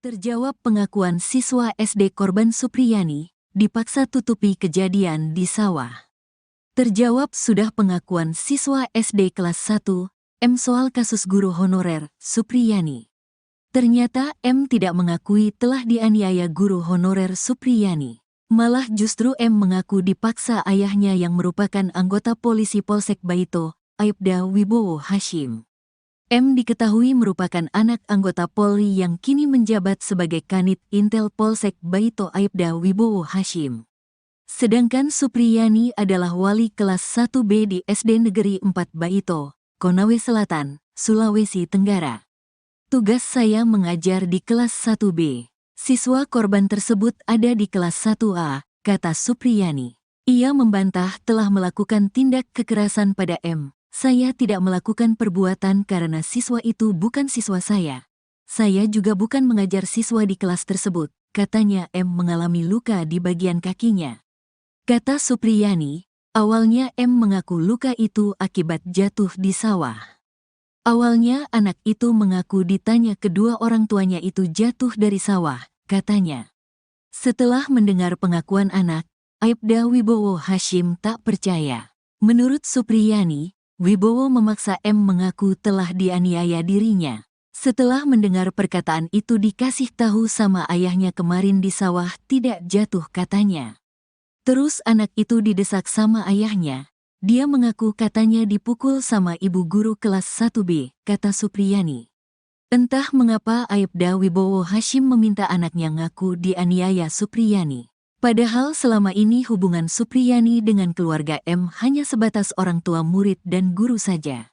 Terjawab pengakuan siswa SD korban Supriyani, dipaksa tutupi kejadian di sawah. Terjawab sudah pengakuan siswa SD kelas 1, M soal kasus guru honorer, Supriyani. Ternyata M tidak mengakui telah dianiaya guru honorer Supriyani. Malah justru M mengaku dipaksa ayahnya yang merupakan anggota polisi Polsek Baito, Aibda Wibowo Hashim. M diketahui merupakan anak anggota Polri yang kini menjabat sebagai Kanit Intel Polsek Baito Aibda Wibowo Hashim. Sedangkan Supriyani adalah wali kelas 1B di SD Negeri 4 Baito, Konawe Selatan, Sulawesi Tenggara. Tugas saya mengajar di kelas 1B. Siswa korban tersebut ada di kelas 1A, kata Supriyani. Ia membantah telah melakukan tindak kekerasan pada M. Saya tidak melakukan perbuatan karena siswa itu bukan siswa saya. Saya juga bukan mengajar siswa di kelas tersebut, katanya M mengalami luka di bagian kakinya. Kata Supriyani, awalnya M mengaku luka itu akibat jatuh di sawah. Awalnya anak itu mengaku ditanya kedua orang tuanya itu jatuh dari sawah, katanya. Setelah mendengar pengakuan anak, Aibda Wibowo Hashim tak percaya. Menurut Supriyani, Wibowo memaksa M mengaku telah dianiaya dirinya. Setelah mendengar perkataan itu dikasih tahu sama ayahnya kemarin di sawah tidak jatuh katanya. Terus anak itu didesak sama ayahnya. Dia mengaku katanya dipukul sama ibu guru kelas 1B, kata Supriyani. Entah mengapa Aibda Wibowo Hashim meminta anaknya ngaku dianiaya Supriyani. Padahal selama ini hubungan Supriyani dengan keluarga M hanya sebatas orang tua murid dan guru saja.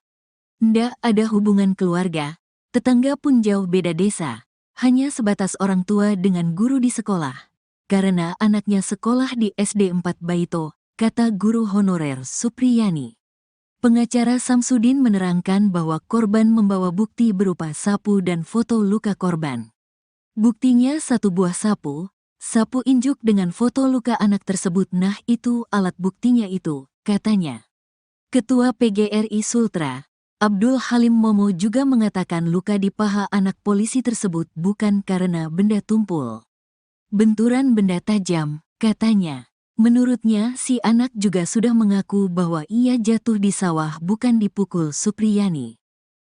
Ndak ada hubungan keluarga, tetangga pun jauh beda desa, hanya sebatas orang tua dengan guru di sekolah. Karena anaknya sekolah di SD 4 Baito, kata guru honorer Supriyani. Pengacara Samsudin menerangkan bahwa korban membawa bukti berupa sapu dan foto luka korban. Buktinya satu buah sapu injuk dengan foto luka anak tersebut, nah itu alat buktinya itu, katanya. Ketua PGRI Sultra, Abdul Halim Momo juga mengatakan luka di paha anak polisi tersebut bukan karena benda tumpul. Benturan benda tajam, katanya. Menurutnya si anak juga sudah mengaku bahwa ia jatuh di sawah bukan dipukul Supriyani.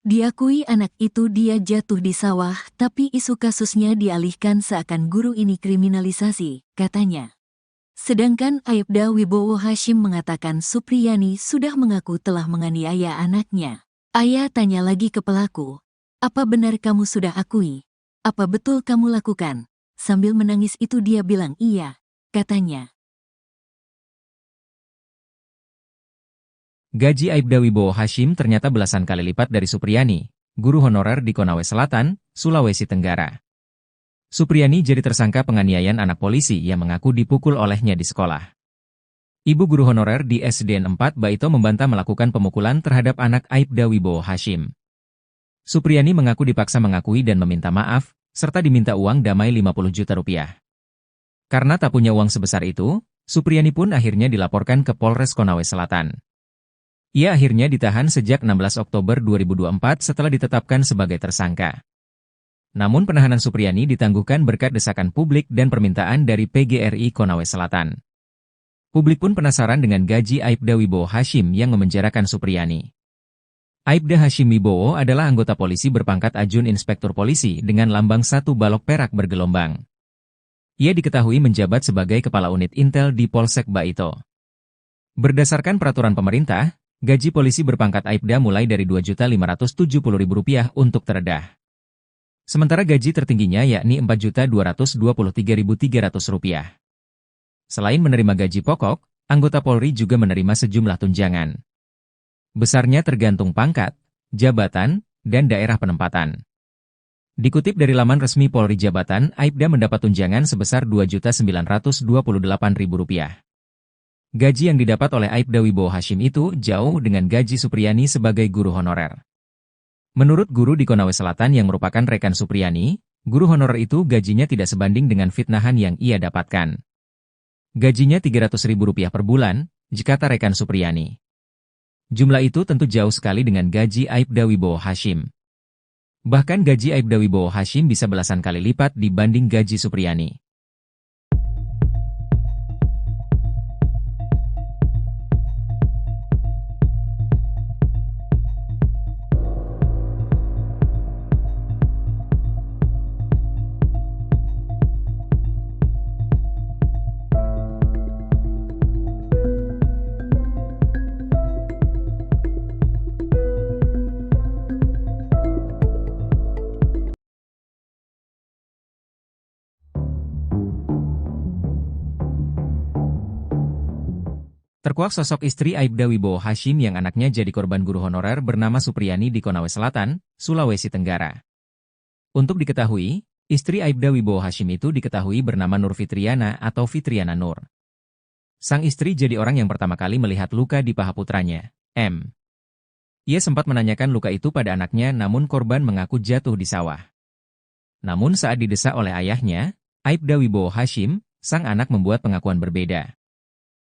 Diakui anak itu dia jatuh di sawah, tapi isu kasusnya dialihkan seakan guru ini kriminalisasi, katanya. Sedangkan Aibda Wibowo Hashim mengatakan Supriyani sudah mengaku telah menganiaya anaknya. Ayah tanya lagi ke pelaku, apa benar kamu sudah akui? Apa betul kamu lakukan? Sambil menangis itu dia bilang iya, katanya. Gaji Aibda Wibowo Hashim ternyata belasan kali lipat dari Supriyani, guru honorer di Konawe Selatan, Sulawesi Tenggara. Supriyani jadi tersangka penganiayaan anak polisi yang mengaku dipukul olehnya di sekolah. Ibu guru honorer di SDN 4 Baito membantah melakukan pemukulan terhadap anak Aibda Wibowo Hashim. Supriyani mengaku dipaksa mengakui dan meminta maaf, serta diminta uang damai 50 juta rupiah. Karena tak punya uang sebesar itu, Supriyani pun akhirnya dilaporkan ke Polres Konawe Selatan. Ia akhirnya ditahan sejak 16 Oktober 2024 setelah ditetapkan sebagai tersangka. Namun penahanan Supriyani ditangguhkan berkat desakan publik dan permintaan dari PGRI Konawe Selatan. Publik pun penasaran dengan gaji Aibda Wibowo Hashim yang memenjarakan Supriyani. Aibda Hashim Wibowo adalah anggota polisi berpangkat Ajun Inspektur Polisi dengan lambang 1 balok perak bergelombang. Ia diketahui menjabat sebagai Kepala Unit Intel di Polsek Baito. Berdasarkan peraturan pemerintah, gaji polisi berpangkat Aibda mulai dari Rp2.570.000 untuk terendah. Sementara gaji tertingginya yakni Rp4.223.300. Selain menerima gaji pokok, anggota Polri juga menerima sejumlah tunjangan. Besarnya tergantung pangkat, jabatan, dan daerah penempatan. Dikutip dari laman resmi Polri Jabatan, Aibda mendapat tunjangan sebesar Rp2.928.000. Gaji yang didapat oleh Aibda Wibowo Hashim itu jauh dengan gaji Supriyani sebagai guru honorer. Menurut guru di Konawe Selatan yang merupakan rekan Supriyani, guru honorer itu gajinya tidak sebanding dengan fitnahan yang ia dapatkan. Gajinya Rp300.000 per bulan, kata rekan Supriyani. Jumlah itu tentu jauh sekali dengan gaji Aibda Wibowo Hashim. Bahkan gaji Aibda Wibowo Hashim bisa belasan kali lipat dibanding gaji Supriyani. Terkuak sosok istri Aibda Wibowo Hashim yang anaknya jadi korban guru honorer bernama Supriyani di Konawe Selatan, Sulawesi Tenggara. Untuk diketahui, istri Aibda Wibowo Hashim itu diketahui bernama Nur Fitriana atau Fitriana Nur. Sang istri jadi orang yang pertama kali melihat luka di paha putranya, M. Ia sempat menanyakan luka itu pada anaknya namun korban mengaku jatuh di sawah. Namun saat didesak oleh ayahnya, Aibda Wibowo Hashim, sang anak membuat pengakuan berbeda.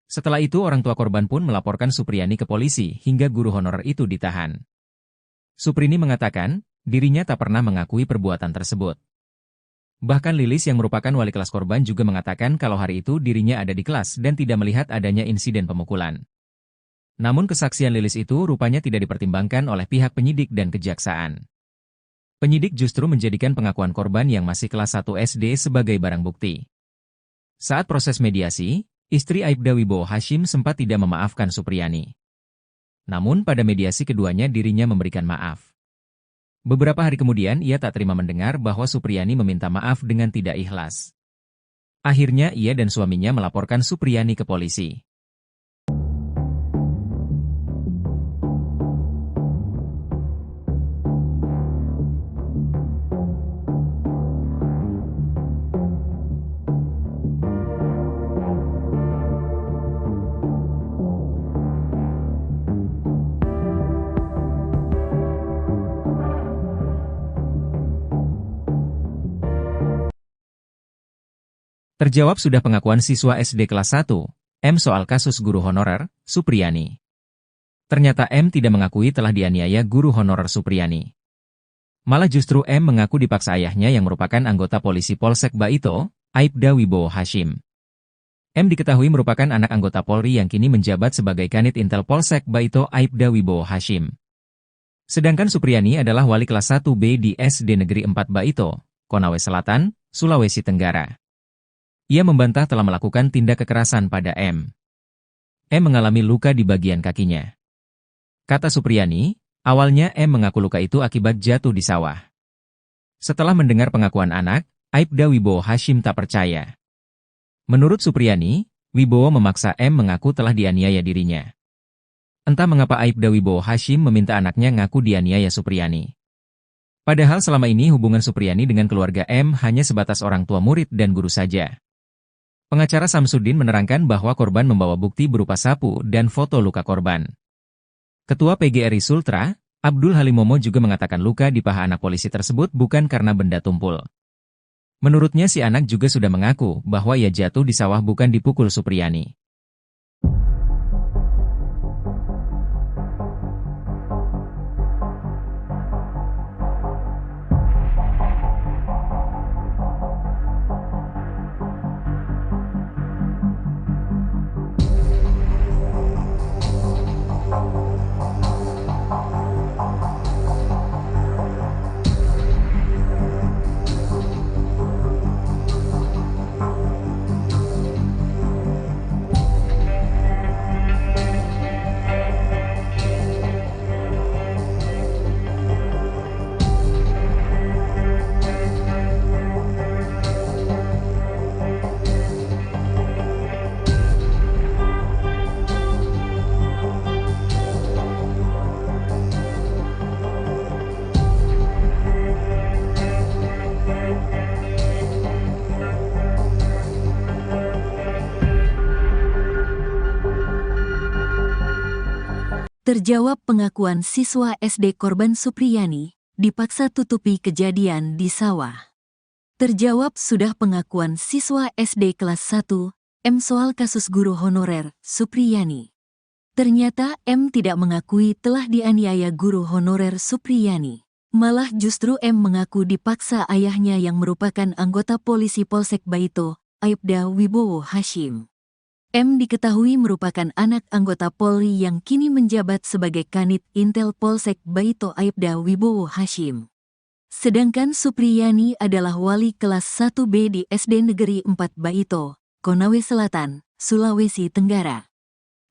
Setelah itu orang tua korban pun melaporkan Supriyani ke polisi hingga guru honorer itu ditahan. Suprini mengatakan, dirinya tak pernah mengakui perbuatan tersebut. Bahkan Lilis yang merupakan wali kelas korban juga mengatakan kalau hari itu dirinya ada di kelas dan tidak melihat adanya insiden pemukulan. Namun kesaksian Lilis itu rupanya tidak dipertimbangkan oleh pihak penyidik dan kejaksaan. Penyidik justru menjadikan pengakuan korban yang masih kelas 1 SD sebagai barang bukti. Saat proses mediasi, istri Aibda Wibowo Hashim sempat tidak memaafkan Supriyani. Namun pada mediasi keduanya dirinya memberikan maaf. Beberapa hari kemudian ia tak terima mendengar bahwa Supriyani meminta maaf dengan tidak ikhlas. Akhirnya ia dan suaminya melaporkan Supriyani ke polisi. Terjawab sudah pengakuan siswa SD kelas 1, M soal kasus guru honorer, Supriyani. Ternyata M tidak mengakui telah dianiaya guru honorer Supriyani. Malah justru M mengaku dipaksa ayahnya yang merupakan anggota polisi Polsek Baito, Aibda Wibowo Hashim. M diketahui merupakan anak anggota Polri yang kini menjabat sebagai Kanit Intel Polsek Baito Aibda Wibowo Hashim. Sedangkan Supriyani adalah wali kelas 1B di SD Negeri 4 Baito, Konawe Selatan, Sulawesi Tenggara. Ia membantah telah melakukan tindak kekerasan pada M. M mengalami luka di bagian kakinya. Kata Supriyani, awalnya M mengaku luka itu akibat jatuh di sawah. Setelah mendengar pengakuan anak, Aibda Wibowo Hashim tak percaya. Menurut Supriyani, Wibowo memaksa M mengaku telah dianiaya dirinya. Entah mengapa Aibda Wibowo Hashim meminta anaknya ngaku dianiaya Supriyani. Padahal selama ini hubungan Supriyani dengan keluarga M hanya sebatas orang tua murid dan guru saja. Pengacara Samsudin menerangkan bahwa korban membawa bukti berupa sapu dan foto luka korban. Ketua PGRI Sultra, Abdul Halimomo juga mengatakan luka di paha anak polisi tersebut bukan karena benda tumpul. Menurutnya si anak juga sudah mengaku bahwa ia jatuh di sawah bukan dipukul Supriyani. Terjawab pengakuan siswa SD korban Supriyani, dipaksa tutupi kejadian di sawah. Terjawab sudah pengakuan siswa SD kelas 1, M soal kasus guru honorer, Supriyani. Ternyata M tidak mengakui telah dianiaya guru honorer Supriyani. Malah justru M mengaku dipaksa ayahnya yang merupakan anggota polisi Polsek Baito, Aibda Wibowo Hashim. M diketahui merupakan anak anggota Polri yang kini menjabat sebagai Kanit Intel Polsek Baito Aibda Wibowo Hashim. Sedangkan Supriyani adalah wali kelas 1B di SD Negeri 4 Baito, Konawe Selatan, Sulawesi Tenggara.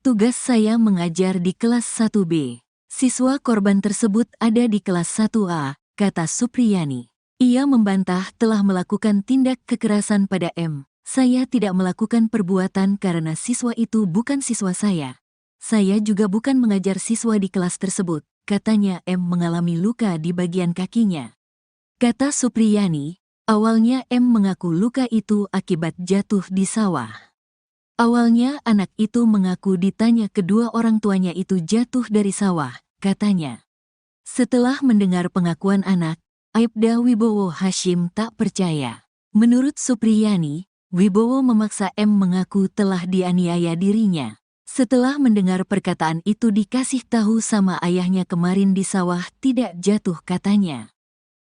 Tugas saya mengajar di kelas 1B. Siswa korban tersebut ada di kelas 1A, kata Supriyani. Ia membantah telah melakukan tindak kekerasan pada M. Saya tidak melakukan perbuatan karena siswa itu bukan siswa saya. Saya juga bukan mengajar siswa di kelas tersebut, katanya M mengalami luka di bagian kakinya. Kata Supriyani, awalnya M mengaku luka itu akibat jatuh di sawah. Awalnya anak itu mengaku ditanya kedua orang tuanya itu jatuh dari sawah, katanya. Setelah mendengar pengakuan anak, Aibda Wibowo Hashim tak percaya. Menurut Supriyani, Wibowo memaksa M mengaku telah dianiaya dirinya. Setelah mendengar perkataan itu dikasih tahu sama ayahnya kemarin di sawah tidak jatuh katanya.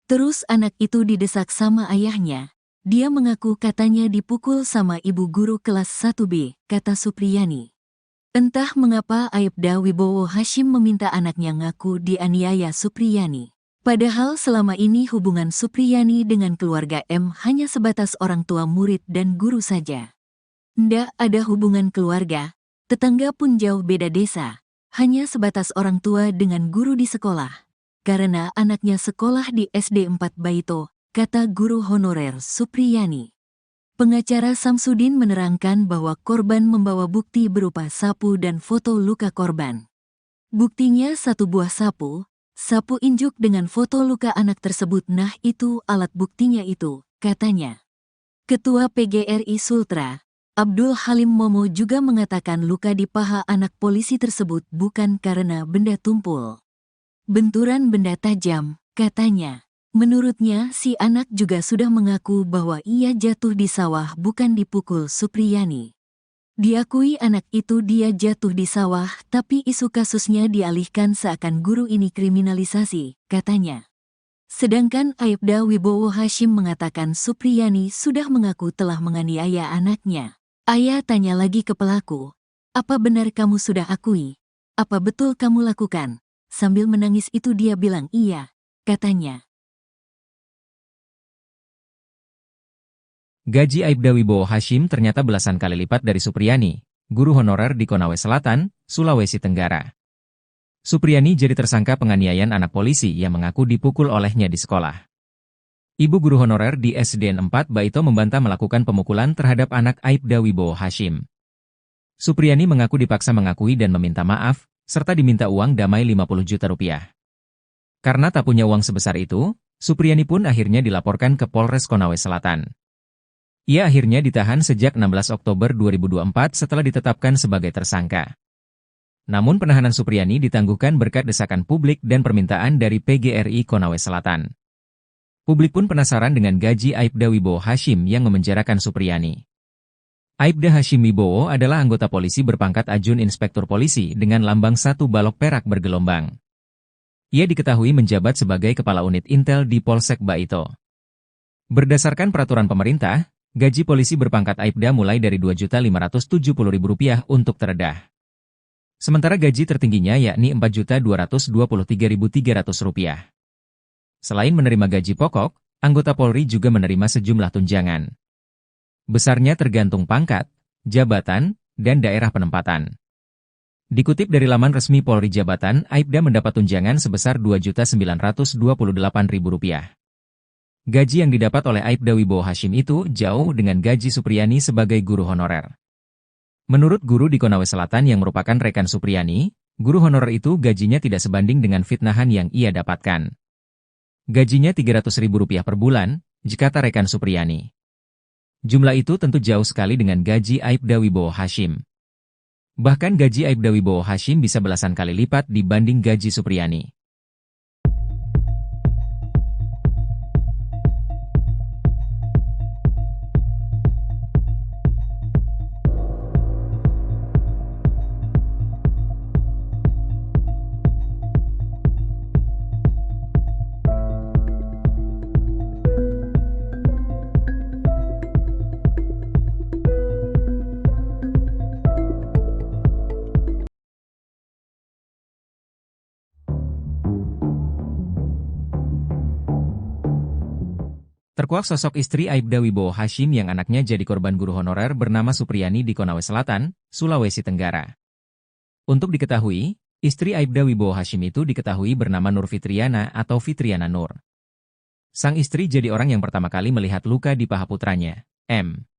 Terus anak itu didesak sama ayahnya. Dia mengaku katanya dipukul sama ibu guru kelas 1B, kata Supriyani. Entah mengapa Aibda Wibowo Hashim meminta anaknya ngaku dianiaya Supriyani. Padahal selama ini hubungan Supriyani dengan keluarga M hanya sebatas orang tua murid dan guru saja. Ndak ada hubungan keluarga, tetangga pun jauh beda desa, hanya sebatas orang tua dengan guru di sekolah. Karena anaknya sekolah di SD 4 Baito, kata guru honorer Supriyani. Pengacara Samsudin menerangkan bahwa korban membawa bukti berupa sapu dan foto luka korban. Buktinya satu buah sapu injuk dengan foto luka anak tersebut. Nah itu alat buktinya itu, katanya. Ketua PGRI Sultra, Abdul Halim Momo juga mengatakan luka di paha anak polisi tersebut bukan karena benda tumpul. Benturan benda tajam, katanya. Menurutnya si anak juga sudah mengaku bahwa ia jatuh di sawah bukan dipukul Supriyani. Diakui anak itu dia jatuh di sawah, tapi isu kasusnya dialihkan seakan guru ini kriminalisasi, katanya. Sedangkan Aibda Wibowo Hashim mengatakan Supriyani sudah mengaku telah menganiaya anaknya. Ayah tanya lagi ke pelaku, apa benar kamu sudah akui? Apa betul kamu lakukan? Sambil menangis itu dia bilang iya, katanya. Gaji Aibda Wibowo Hashim ternyata belasan kali lipat dari Supriyani, guru honorer di Konawe Selatan, Sulawesi Tenggara. Supriyani jadi tersangka penganiayaan anak polisi yang mengaku dipukul olehnya di sekolah. Ibu guru honorer di SDN 4 Baito membantah melakukan pemukulan terhadap anak Aibda Wibowo Hashim. Supriyani mengaku dipaksa mengakui dan meminta maaf, serta diminta uang damai 50 juta rupiah. Karena tak punya uang sebesar itu, Supriyani pun akhirnya dilaporkan ke Polres Konawe Selatan. Ia akhirnya ditahan sejak 16 Oktober 2024 setelah ditetapkan sebagai tersangka. Namun penahanan Supriyani ditangguhkan berkat desakan publik dan permintaan dari PGRI Konawe Selatan. Publik pun penasaran dengan gaji Aibda Wibowo Hashim yang memenjarakan Supriyani. Aibda Hashim Wibowo adalah anggota polisi berpangkat Ajun Inspektur Polisi dengan lambang 1 balok perak bergelombang. Ia diketahui menjabat sebagai Kepala Unit Intel di Polsek Baito. Berdasarkan peraturan pemerintah, gaji polisi berpangkat Aibda mulai dari Rp2.570.000 untuk terendah. Sementara gaji tertingginya yakni Rp4.223.300. Selain menerima gaji pokok, anggota Polri juga menerima sejumlah tunjangan. Besarnya tergantung pangkat, jabatan, dan daerah penempatan. Dikutip dari laman resmi Polri Jabatan, Aibda mendapat tunjangan sebesar Rp2.928.000. Gaji yang didapat oleh Aibda Wibowo Hashim itu jauh dengan gaji Supriyani sebagai guru honorer. Menurut guru di Konawe Selatan yang merupakan rekan Supriyani, guru honorer itu gajinya tidak sebanding dengan fitnahan yang ia dapatkan. Gajinya Rp300.000 per bulan, jikata rekan Supriyani. Jumlah itu tentu jauh sekali dengan gaji Aibda Wibowo Hashim. Bahkan gaji Aibda Wibowo Hashim bisa belasan kali lipat dibanding gaji Supriyani. Terkuak sosok istri Aibda Wibowo Hashim yang anaknya jadi korban guru honorer bernama Supriyani di Konawe Selatan, Sulawesi Tenggara. Untuk diketahui, istri Aibda Wibowo Hashim itu diketahui bernama Nur Fitriana atau Fitriana Nur. Sang istri jadi orang yang pertama kali melihat luka di paha putranya, M.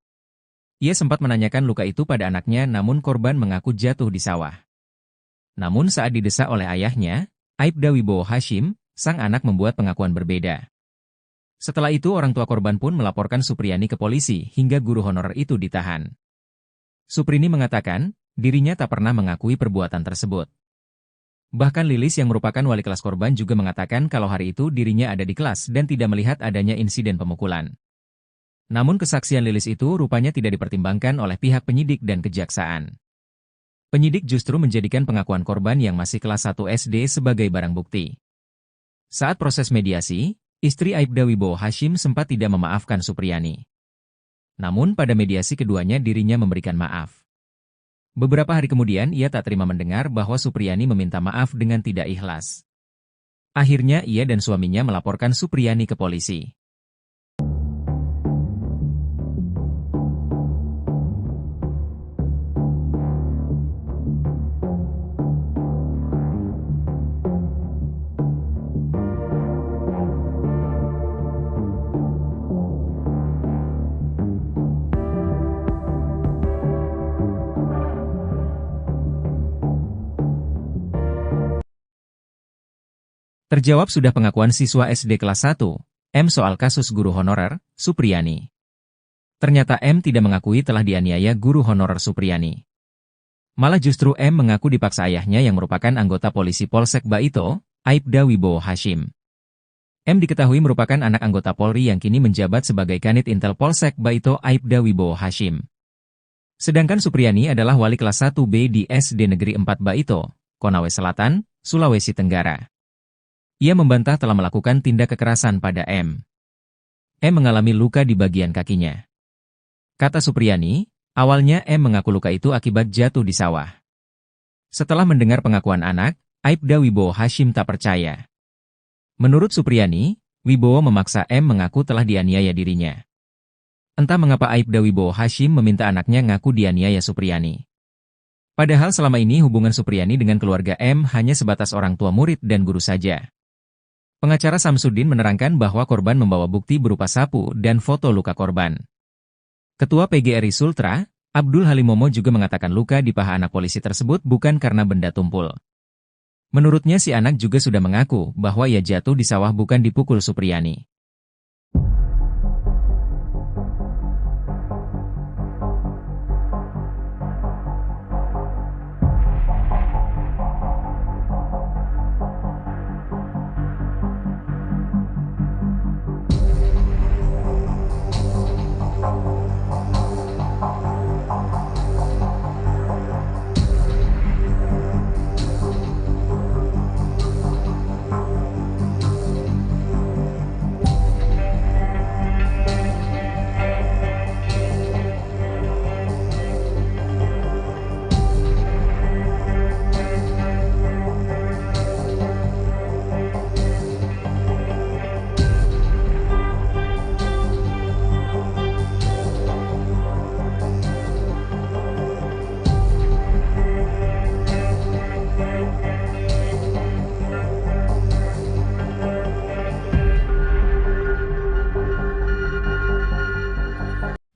Ia sempat menanyakan luka itu pada anaknya namun korban mengaku jatuh di sawah. Namun saat didesak oleh ayahnya, Aibda Wibowo Hashim, sang anak membuat pengakuan berbeda. Setelah itu orang tua korban pun melaporkan Supriyani ke polisi hingga guru honorer itu ditahan. Suprini mengatakan, dirinya tak pernah mengakui perbuatan tersebut. Bahkan Lilis yang merupakan wali kelas korban juga mengatakan kalau hari itu dirinya ada di kelas dan tidak melihat adanya insiden pemukulan. Namun kesaksian Lilis itu rupanya tidak dipertimbangkan oleh pihak penyidik dan kejaksaan. Penyidik justru menjadikan pengakuan korban yang masih kelas 1 SD sebagai barang bukti. Saat proses mediasi, istri Aibda Wibowo Hashim sempat tidak memaafkan Supriyani. Namun pada mediasi keduanya dirinya memberikan maaf. Beberapa hari kemudian ia tak terima mendengar bahwa Supriyani meminta maaf dengan tidak ikhlas. Akhirnya ia dan suaminya melaporkan Supriyani ke polisi. Terjawab sudah pengakuan siswa SD kelas 1, M soal kasus guru honorer, Supriyani. Ternyata M tidak mengakui telah dianiaya guru honorer Supriyani. Malah justru M mengaku dipaksa ayahnya yang merupakan anggota polisi Polsek Baito, Aibda Wibowo Hashim. M diketahui merupakan anak anggota Polri yang kini menjabat sebagai Kanit Intel Polsek Baito Aibda Wibowo Hashim. Sedangkan Supriyani adalah wali kelas 1B di SD Negeri 4 Baito, Konawe Selatan, Sulawesi Tenggara. Ia membantah telah melakukan tindak kekerasan pada M. M mengalami luka di bagian kakinya. Kata Supriyani, awalnya M mengaku luka itu akibat jatuh di sawah. Setelah mendengar pengakuan anak, Aibda Wibowo Hashim tak percaya. Menurut Supriyani, Wibowo memaksa M mengaku telah dianiaya dirinya. Entah mengapa Aibda Wibowo Hashim meminta anaknya ngaku dianiaya Supriyani. Padahal selama ini hubungan Supriyani dengan keluarga M hanya sebatas orang tua murid dan guru saja. Pengacara Samsudin menerangkan bahwa korban membawa bukti berupa sapu dan foto luka korban. Ketua PGRI Sultra, Abdul Halimomo juga mengatakan luka di paha anak polisi tersebut bukan karena benda tumpul. Menurutnya si anak juga sudah mengaku bahwa ia jatuh di sawah bukan dipukul Supriyani.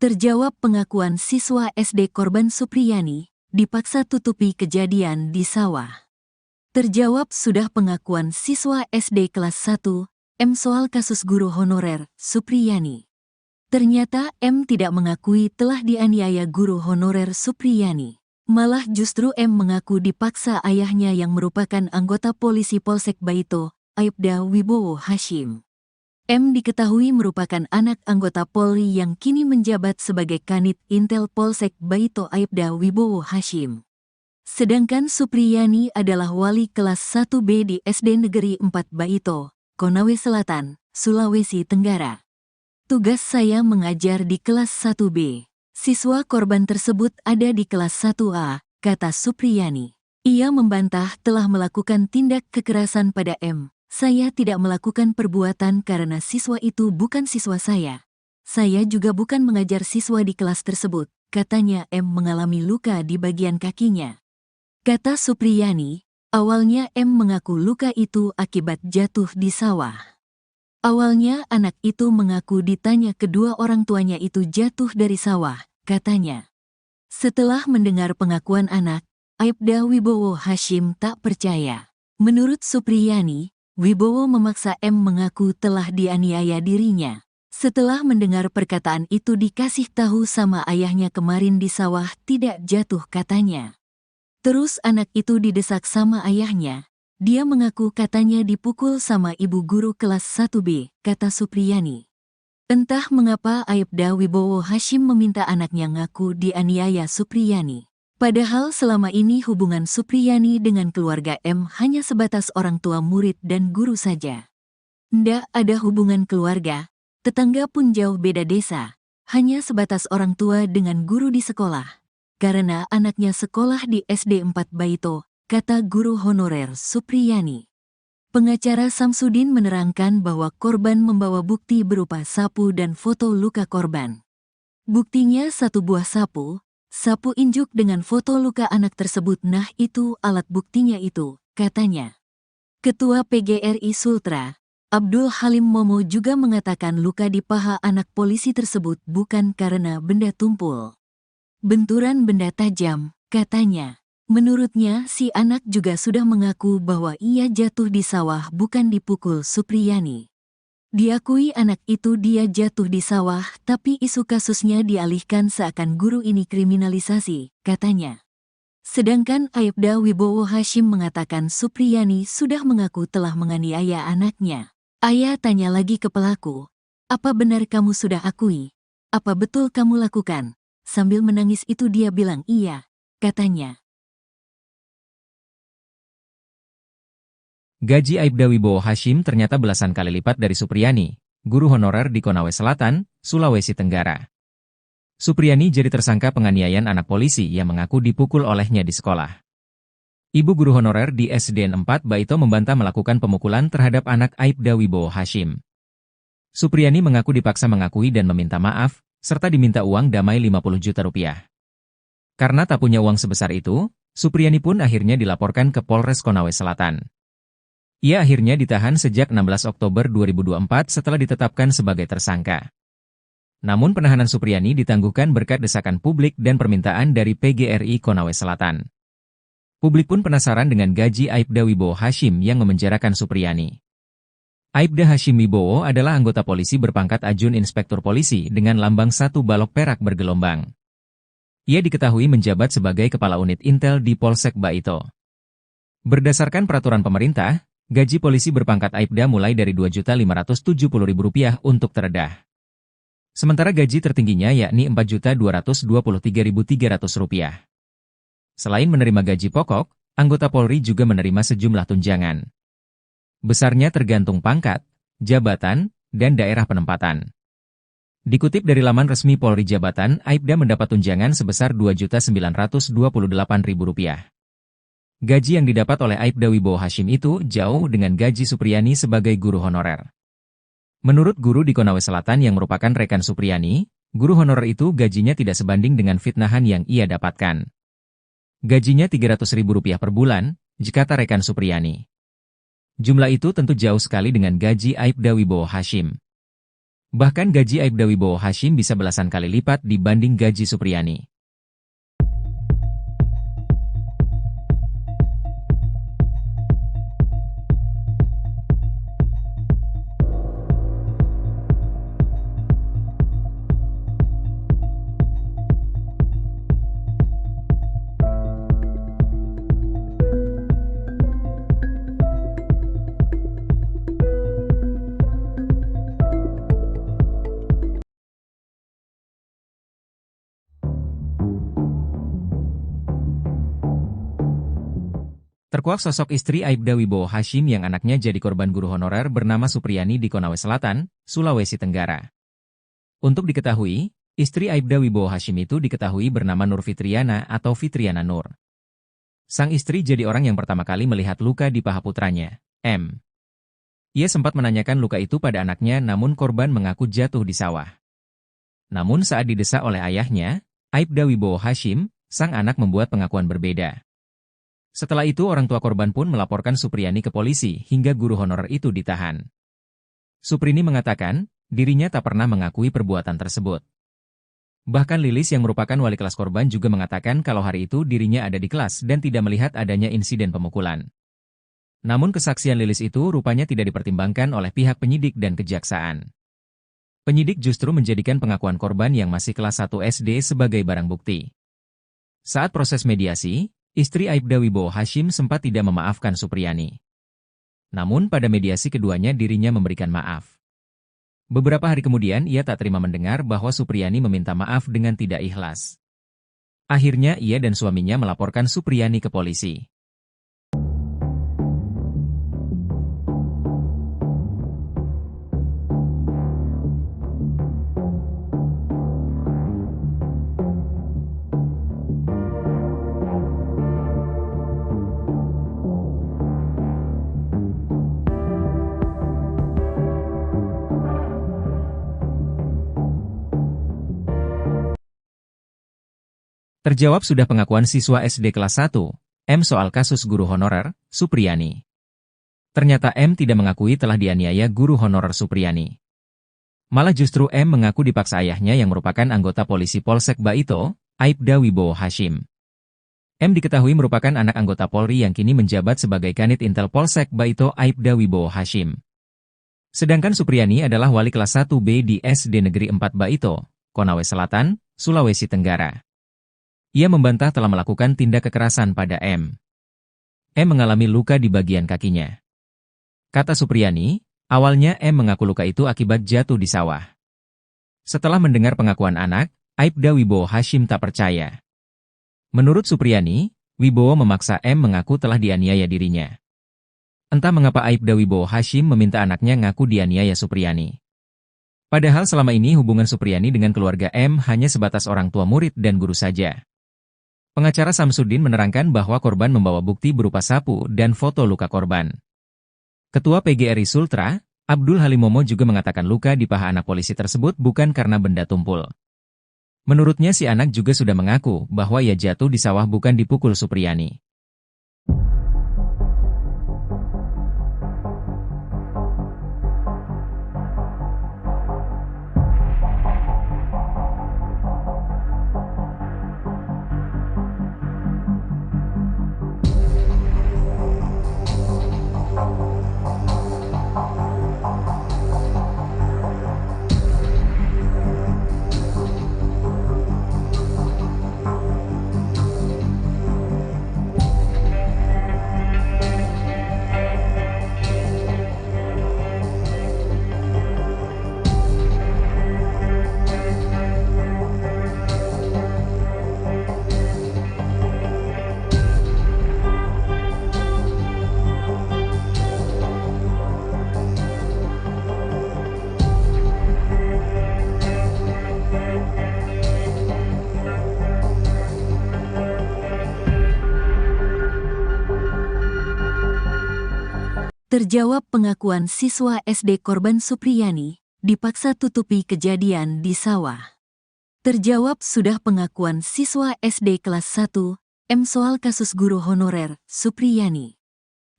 Terjawab pengakuan siswa SD korban Supriyani, dipaksa tutupi kejadian di sawah. Terjawab sudah pengakuan siswa SD kelas 1, M soal kasus guru honorer, Supriyani. Ternyata M tidak mengakui telah dianiaya guru honorer Supriyani. Malah justru M mengaku dipaksa ayahnya yang merupakan anggota polisi Polsek Baito, Aibda Wibowo Hashim. M diketahui merupakan anak anggota Polri yang kini menjabat sebagai Kanit Intel Polsek Baito Aibda Wibowo Hashim. Sedangkan Supriyani adalah wali kelas 1B di SD Negeri 4 Baito, Konawe Selatan, Sulawesi Tenggara. Tugas saya mengajar di kelas 1B. Siswa korban tersebut ada di kelas 1A, kata Supriyani. Ia membantah telah melakukan tindak kekerasan pada M. Saya tidak melakukan perbuatan karena siswa itu bukan siswa saya. Saya juga bukan mengajar siswa di kelas tersebut, katanya. M mengalami luka di bagian kakinya. Kata Supriyani, awalnya M mengaku luka itu akibat jatuh di sawah. Awalnya anak itu mengaku ditanya kedua orang tuanya itu jatuh dari sawah, katanya. Setelah mendengar pengakuan anak, Aibda Wibowo Hashim tak percaya. Menurut Supriyani, Wibowo memaksa M mengaku telah dianiaya dirinya. Setelah mendengar perkataan itu dikasih tahu sama ayahnya kemarin di sawah tidak jatuh, katanya. Terus anak itu didesak sama ayahnya. Dia mengaku katanya dipukul sama ibu guru kelas 1B, kata Supriyani. Entah mengapa Aibda Wibowo Hashim meminta anaknya ngaku dianiaya Supriyani. Padahal selama ini hubungan Supriyani dengan keluarga M hanya sebatas orang tua murid dan guru saja. Ndak ada hubungan keluarga, tetangga pun jauh beda desa, hanya sebatas orang tua dengan guru di sekolah. Karena anaknya sekolah di SD 4 Baito, kata guru honorer Supriyani. Pengacara Samsudin menerangkan bahwa korban membawa bukti berupa sapu dan foto luka korban. Buktinya satu buah sapu injuk dengan foto luka anak tersebut. Nah itu alat buktinya itu, katanya. Ketua PGRI Sultra, Abdul Halim Momo juga mengatakan luka di paha anak polisi tersebut bukan karena benda tumpul. Benturan benda tajam, katanya. Menurutnya, si anak juga sudah mengaku bahwa ia jatuh di sawah bukan dipukul Supriyani. Diakui anak itu dia jatuh di sawah, tapi isu kasusnya dialihkan seakan guru ini kriminalisasi, katanya. Sedangkan Aibda Wibowo Hashim mengatakan Supriyani sudah mengaku telah menganiaya anaknya. Ayah tanya lagi ke pelaku, apa benar kamu sudah akui? Apa betul kamu lakukan? Sambil menangis itu dia bilang iya, katanya. Gaji Aibda Wibowo Hashim ternyata belasan kali lipat dari Supriyani, guru honorer di Konawe Selatan, Sulawesi Tenggara. Supriyani jadi tersangka penganiayaan anak polisi yang mengaku dipukul olehnya di sekolah. Ibu guru honorer di SDN 4 Baito membantah melakukan pemukulan terhadap anak Aibda Wibowo Hashim. Supriyani mengaku dipaksa mengakui dan meminta maaf, serta diminta uang damai 50 juta rupiah. Karena tak punya uang sebesar itu, Supriyani pun akhirnya dilaporkan ke Polres Konawe Selatan. Ia akhirnya ditahan sejak 16 Oktober 2024 setelah ditetapkan sebagai tersangka. Namun penahanan Supriyani ditangguhkan berkat desakan publik dan permintaan dari PGRI Konawe Selatan. Publik pun penasaran dengan gaji Aibda Wibowo Hashim yang memenjarakan Supriyani. Aibda Hashim Wibowo adalah anggota polisi berpangkat Ajun Inspektur Polisi dengan lambang 1 balok perak bergelombang. Ia diketahui menjabat sebagai Kepala Unit Intel di Polsek Baito. Berdasarkan peraturan pemerintah, gaji polisi berpangkat Aibda mulai dari Rp2.570.000 untuk terendah. Sementara gaji tertingginya yakni Rp4.223.300. Selain menerima gaji pokok, anggota Polri juga menerima sejumlah tunjangan. Besarnya tergantung pangkat, jabatan, dan daerah penempatan. Dikutip dari laman resmi Polri Jabatan, Aibda mendapat tunjangan sebesar Rp2.928.000. Gaji yang didapat oleh Aibda Wibowo Hashim itu jauh dengan gaji Supriyani sebagai guru honorer. Menurut guru di Konawe Selatan yang merupakan rekan Supriyani, guru honorer itu gajinya tidak sebanding dengan fitnahan yang ia dapatkan. Gajinya Rp300.000 per bulan, kata rekan Supriyani. Jumlah itu tentu jauh sekali dengan gaji Aibda Wibowo Hashim. Bahkan gaji Aibda Wibowo Hashim bisa belasan kali lipat dibanding gaji Supriyani. Terkuak sosok istri Aibda Wibowo Hashim yang anaknya jadi korban guru honorer bernama Supriyani di Konawe Selatan, Sulawesi Tenggara. Untuk diketahui, istri Aibda Wibowo Hashim itu diketahui bernama Nur Fitriana atau Fitriana Nur. Sang istri jadi orang yang pertama kali melihat luka di paha putranya, M. Ia sempat menanyakan luka itu pada anaknya namun korban mengaku jatuh di sawah. Namun saat didesak oleh ayahnya, Aibda Wibowo Hashim, sang anak membuat pengakuan berbeda. Setelah itu orang tua korban pun melaporkan Supriyani ke polisi hingga guru honorer itu ditahan. Suprini mengatakan, dirinya tak pernah mengakui perbuatan tersebut. Bahkan Lilis yang merupakan wali kelas korban juga mengatakan kalau hari itu dirinya ada di kelas dan tidak melihat adanya insiden pemukulan. Namun kesaksian Lilis itu rupanya tidak dipertimbangkan oleh pihak penyidik dan kejaksaan. Penyidik justru menjadikan pengakuan korban yang masih kelas 1 SD sebagai barang bukti. Saat proses mediasi, istri Aibda Wibowo Hashim sempat tidak memaafkan Supriyani. Namun pada mediasi keduanya dirinya memberikan maaf. Beberapa hari kemudian ia tak terima mendengar bahwa Supriyani meminta maaf dengan tidak ikhlas. Akhirnya ia dan suaminya melaporkan Supriyani ke polisi. Terjawab sudah pengakuan siswa SD kelas 1, M soal kasus guru honorer, Supriyani. Ternyata M tidak mengakui telah dianiaya guru honorer Supriyani. Malah justru M mengaku dipaksa ayahnya yang merupakan anggota polisi Polsek Baito, Aibda Wibowo Hashim. M diketahui merupakan anak anggota Polri yang kini menjabat sebagai Kanit Intel Polsek Baito Aibda Wibowo Hashim. Sedangkan Supriyani adalah wali kelas 1B di SD Negeri 4 Baito, Konawe Selatan, Sulawesi Tenggara. Ia membantah telah melakukan tindak kekerasan pada M. M mengalami luka di bagian kakinya. Kata Supriyani, awalnya M mengaku luka itu akibat jatuh di sawah. Setelah mendengar pengakuan anak, Aibda Wibowo Hashim tak percaya. Menurut Supriyani, Wibowo memaksa M mengaku telah dianiaya dirinya. Entah mengapa Aibda Wibowo Hashim meminta anaknya ngaku dianiaya Supriyani. Padahal selama ini hubungan Supriyani dengan keluarga M hanya sebatas orang tua murid dan guru saja. Pengacara Samsudin menerangkan bahwa korban membawa bukti berupa sapu dan foto luka korban. Ketua PGRI Sultra, Abdul Halimomo juga mengatakan luka di paha anak polisi tersebut bukan karena benda tumpul. Menurutnya si anak juga sudah mengaku bahwa ia jatuh di sawah bukan dipukul Supriyani. Terjawab pengakuan siswa SD korban Supriyani, dipaksa tutupi kejadian di sawah. Terjawab sudah pengakuan siswa SD kelas 1, M soal kasus guru honorer, Supriyani.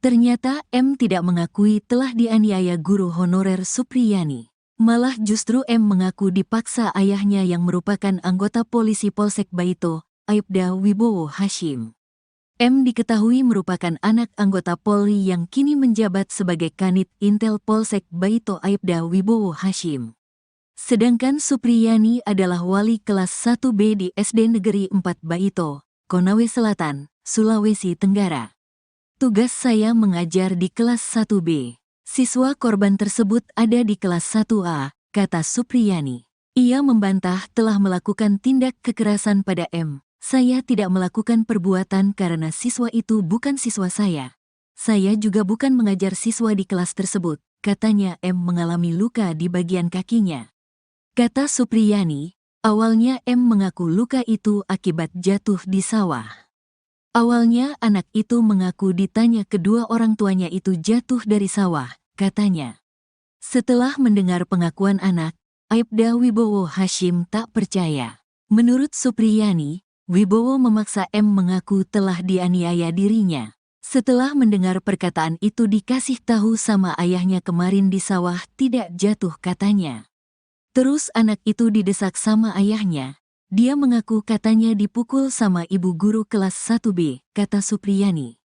Ternyata M tidak mengakui telah dianiaya guru honorer Supriyani. Malah justru M mengaku dipaksa ayahnya yang merupakan anggota polisi Polsek Baito, Aibda Wibowo Hashim. M diketahui merupakan anak anggota Polri yang kini menjabat sebagai Kanit Intel Polsek Baito Aibda Wibowo Hashim. Sedangkan Supriyani adalah wali kelas 1B di SD Negeri 4 Baito, Konawe Selatan, Sulawesi Tenggara. Tugas saya mengajar di kelas 1B. Siswa korban tersebut ada di kelas 1A, kata Supriyani. Ia membantah telah melakukan tindak kekerasan pada M. Saya tidak melakukan perbuatan karena siswa itu bukan siswa saya. Saya juga bukan mengajar siswa di kelas tersebut, katanya M mengalami luka di bagian kakinya. Kata Supriyani, awalnya M mengaku luka itu akibat jatuh di sawah. Awalnya anak itu mengaku ditanya kedua orang tuanya itu jatuh dari sawah, katanya. Setelah mendengar pengakuan anak, Aibda Wibowo Hashim tak percaya. Menurut Supriyani, Wibowo memaksa M mengaku telah dianiaya dirinya. Setelah mendengar perkataan itu dikasih tahu sama ayahnya kemarin di sawah tidak jatuh katanya. Terus anak itu didesak sama ayahnya. Dia mengaku katanya dipukul sama ibu guru kelas 1B, kata Supriyani.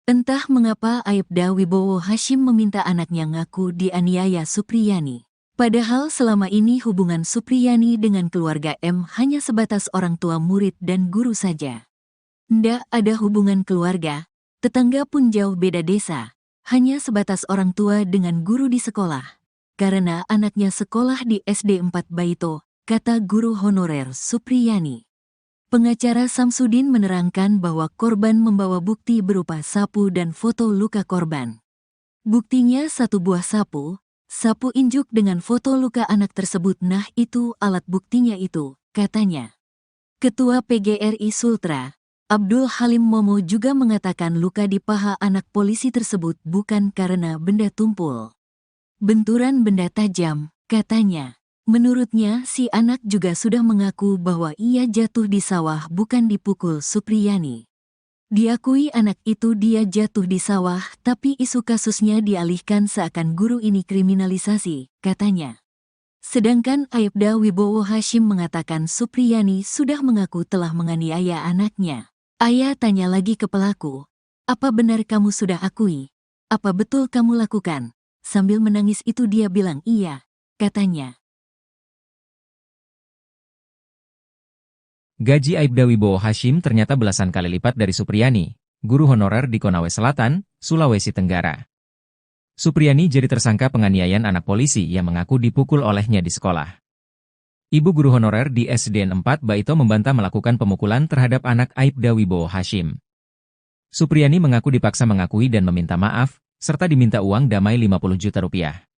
Entah mengapa Aibda Wibowo Hashim meminta anaknya ngaku dianiaya Supriyani. Padahal selama ini hubungan Supriyani dengan keluarga M hanya sebatas orang tua murid dan guru saja. Ndak ada hubungan keluarga, tetangga pun jauh beda desa, hanya sebatas orang tua dengan guru di sekolah. Karena anaknya sekolah di SD 4 Baito, kata guru honorer Supriyani. Pengacara Samsudin menerangkan bahwa korban membawa bukti berupa sapu dan foto luka korban. Buktinya satu buah sapu injuk dengan foto luka anak tersebut. Nah itu alat buktinya itu, katanya. Ketua PGRI Sultra, Abdul Halim Momo juga mengatakan luka di paha anak polisi tersebut bukan karena benda tumpul. Benturan benda tajam, katanya. Menurutnya si anak juga sudah mengaku bahwa ia jatuh di sawah bukan dipukul Supriyani. Diakui anak itu dia jatuh di sawah, tapi isu kasusnya dialihkan seakan guru ini kriminalisasi, katanya. Sedangkan Aibda Wibowo Hashim mengatakan Supriyani sudah mengaku telah menganiaya anaknya. Ayah tanya lagi ke pelaku, apa benar kamu sudah akui? Apa betul kamu lakukan? Sambil menangis itu dia bilang iya, katanya. Gaji Aibda Wibowo Hashim ternyata belasan kali lipat dari Supriyani, guru honorer di Konawe Selatan, Sulawesi Tenggara. Supriyani jadi tersangka penganiayaan anak polisi yang mengaku dipukul olehnya di sekolah. Ibu guru honorer di SDN 4 Baito membantah melakukan pemukulan terhadap anak Aibda Wibowo Hashim. Supriyani mengaku dipaksa mengakui dan meminta maaf, serta diminta uang damai 50 juta rupiah.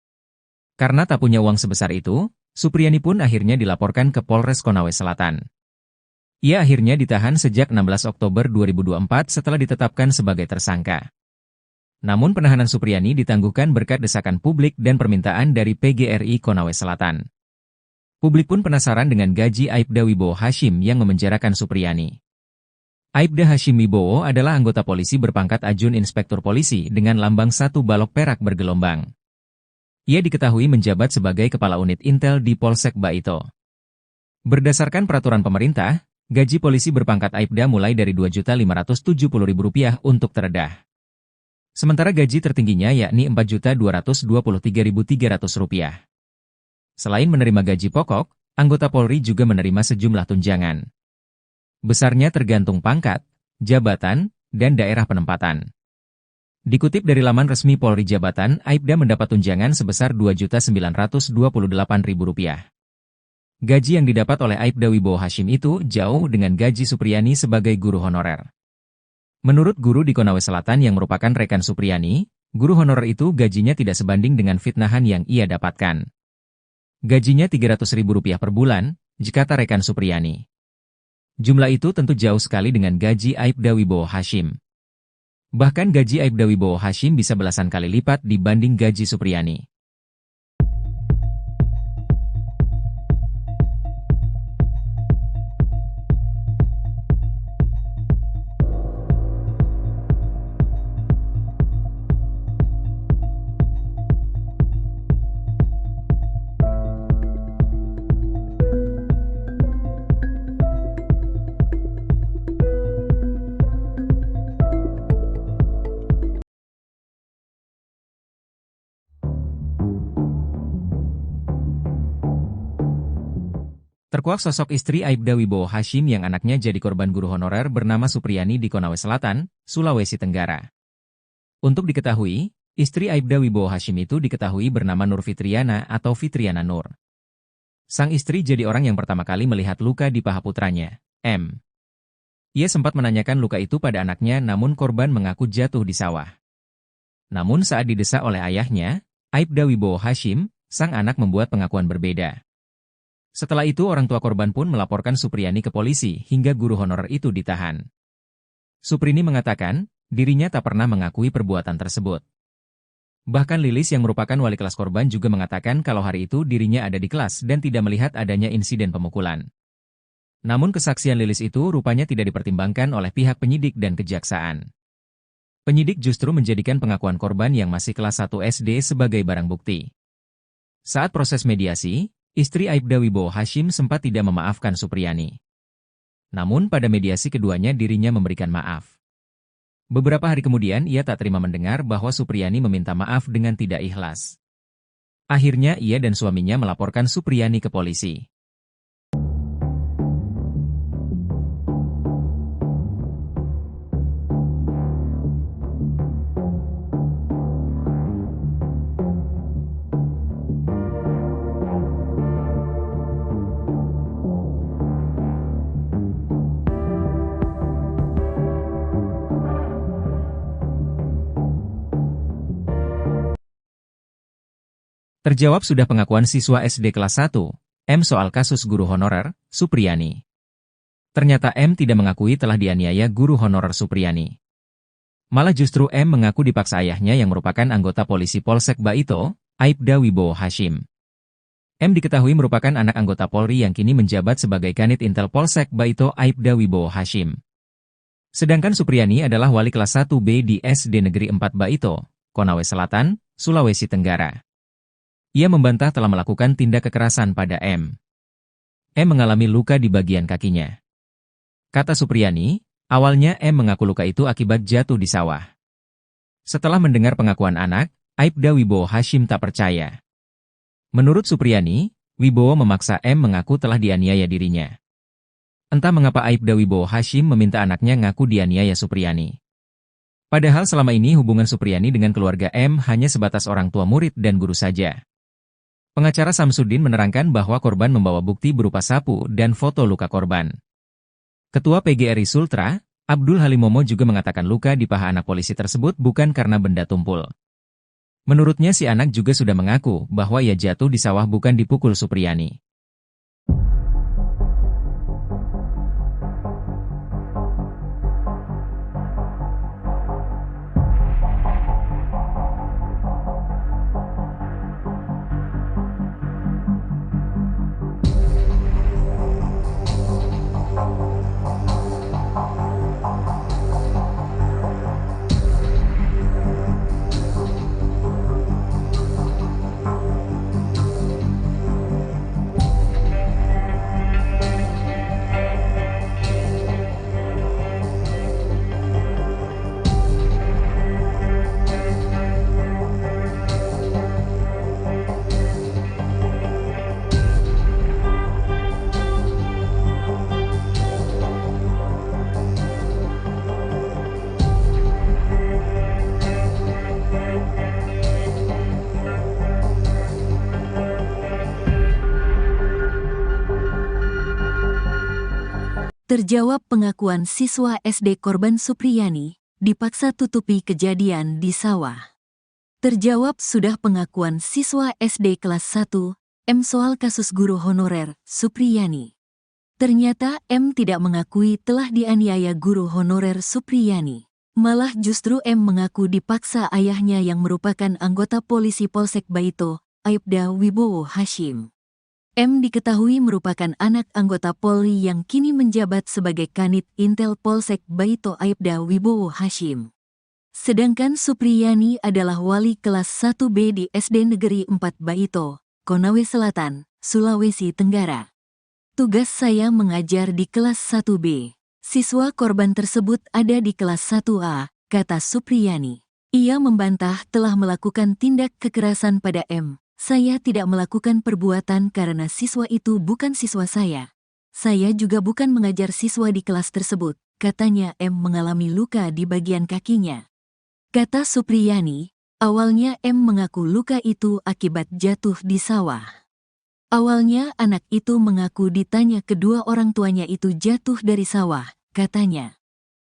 Karena tak punya uang sebesar itu, Supriyani pun akhirnya dilaporkan ke Polres Konawe Selatan. Ia akhirnya ditahan sejak 16 Oktober 2024 setelah ditetapkan sebagai tersangka. Namun penahanan Supriyani ditangguhkan berkat desakan publik dan permintaan dari PGRI Konawe Selatan. Publik pun penasaran dengan gaji Aibda Wibowo Hashim yang memenjarakan Supriyani. Aibda Hashim Wibowo adalah anggota polisi berpangkat Ajun Inspektur Polisi dengan lambang 1 balok perak bergelombang. Ia diketahui menjabat sebagai Kepala Unit Intel di Polsek Baito. Berdasarkan peraturan pemerintah, gaji polisi berpangkat Aibda mulai dari Rp2.570.000 untuk terendah. Sementara gaji tertingginya yakni Rp4.223.300. Selain menerima gaji pokok, anggota Polri juga menerima sejumlah tunjangan. Besarnya tergantung pangkat, jabatan, dan daerah penempatan. Dikutip dari laman resmi Polri Jabatan, Aibda mendapat tunjangan sebesar Rp2.928.000. Gaji yang didapat oleh Aibda Wibowo Hashim itu jauh dengan gaji Supriyani sebagai guru honorer. Menurut guru di Konawe Selatan yang merupakan rekan Supriyani, guru honorer itu gajinya tidak sebanding dengan fitnahan yang ia dapatkan. Gajinya Rp300.000 per bulan, jikata rekan Supriyani. Jumlah itu tentu jauh sekali dengan gaji Aibda Wibowo Hashim. Bahkan gaji Aibda Wibowo Hashim bisa belasan kali lipat dibanding gaji Supriyani. Terkuak sosok istri Aibda Wibowo Hashim yang anaknya jadi korban guru honorer bernama Supriyani di Konawe Selatan, Sulawesi Tenggara. Untuk diketahui, istri Aibda Wibowo Hashim itu diketahui bernama Nur Fitriana atau Fitriana Nur. Sang istri jadi orang yang pertama kali melihat luka di paha putranya, M. Ia sempat menanyakan luka itu pada anaknya namun korban mengaku jatuh di sawah. Namun saat didesak oleh ayahnya, Aibda Wibowo Hashim, sang anak membuat pengakuan berbeda. Setelah itu orang tua korban pun melaporkan Supriyani ke polisi hingga guru honorer itu ditahan. Suprini mengatakan, dirinya tak pernah mengakui perbuatan tersebut. Bahkan Lilis yang merupakan wali kelas korban juga mengatakan kalau hari itu dirinya ada di kelas dan tidak melihat adanya insiden pemukulan. Namun kesaksian Lilis itu rupanya tidak dipertimbangkan oleh pihak penyidik dan kejaksaan. Penyidik justru menjadikan pengakuan korban yang masih kelas 1 SD sebagai barang bukti. Saat proses mediasi, istri Aibda Wibowo Hashim sempat tidak memaafkan Supriyani. Namun pada mediasi keduanya dirinya memberikan maaf. Beberapa hari kemudian ia tak terima mendengar bahwa Supriyani meminta maaf dengan tidak ikhlas. Akhirnya ia dan suaminya melaporkan Supriyani ke polisi. Terjawab sudah pengakuan siswa SD kelas 1, M soal kasus guru honorer, Supriyani. Ternyata M tidak mengakui telah dianiaya guru honorer Supriyani. Malah justru M mengaku dipaksa ayahnya yang merupakan anggota polisi Polsek Baito, Aibda Wibowo Hashim. M diketahui merupakan anak anggota Polri yang kini menjabat sebagai Kanit Intel Polsek Baito Aibda Wibowo Hashim. Sedangkan Supriyani adalah wali kelas 1B di SD Negeri 4 Baito, Konawe Selatan, Sulawesi Tenggara. Ia membantah telah melakukan tindak kekerasan pada M. M mengalami luka di bagian kakinya. Kata Supriyani, awalnya M mengaku luka itu akibat jatuh di sawah. Setelah mendengar pengakuan anak, Aibda Wibowo Hashim tak percaya. Menurut Supriyani, Wibowo memaksa M mengaku telah dianiaya dirinya. Entah mengapa Aibda Wibowo Hashim meminta anaknya ngaku dianiaya Supriyani. Padahal selama ini hubungan Supriyani dengan keluarga M hanya sebatas orang tua murid dan guru saja. Pengacara Samsudin menerangkan bahwa korban membawa bukti berupa sapu dan foto luka korban. Ketua PGRI Sultra, Abdul Halimomo juga mengatakan luka di paha anak polisi tersebut bukan karena benda tumpul. Menurutnya si anak juga sudah mengaku bahwa ia jatuh di sawah bukan dipukul Supriyani. Terjawab pengakuan siswa SD korban Supriyani, dipaksa tutupi kejadian di sawah. Terjawab sudah pengakuan siswa SD kelas 1, M soal kasus guru honorer, Supriyani. Ternyata M tidak mengakui telah dianiaya guru honorer Supriyani. Malah justru M mengaku dipaksa ayahnya yang merupakan anggota polisi Polsek Baito, Aibda Wibowo Hashim. M diketahui merupakan anak anggota Polri yang kini menjabat sebagai Kanit Intel Polsek Baito Aibda Wibowo Hashim. Sedangkan Supriyani adalah wali kelas 1B di SD Negeri 4 Baito, Konawe Selatan, Sulawesi Tenggara. Tugas saya mengajar di kelas 1B. Siswa korban tersebut ada di kelas 1A, kata Supriyani. Ia membantah telah melakukan tindak kekerasan pada M. Saya tidak melakukan perbuatan karena siswa itu bukan siswa saya. Saya juga bukan mengajar siswa di kelas tersebut, katanya M mengalami luka di bagian kakinya. Kata Supriyani, awalnya M mengaku luka itu akibat jatuh di sawah. Awalnya anak itu mengaku ditanya kedua orang tuanya itu jatuh dari sawah, katanya.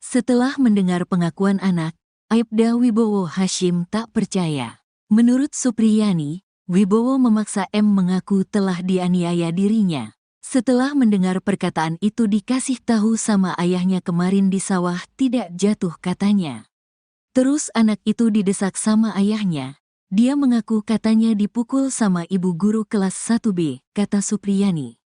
Setelah mendengar pengakuan anak, Aibda Wibowo Hashim tak percaya. Menurut Supriyani, Wibowo memaksa M mengaku telah dianiaya dirinya. Setelah mendengar perkataan itu dikasih tahu sama ayahnya kemarin di sawah tidak jatuh katanya. Terus anak itu didesak sama ayahnya, Dia mengaku katanya dipukul sama ibu guru kelas 1B, kata Supriyani.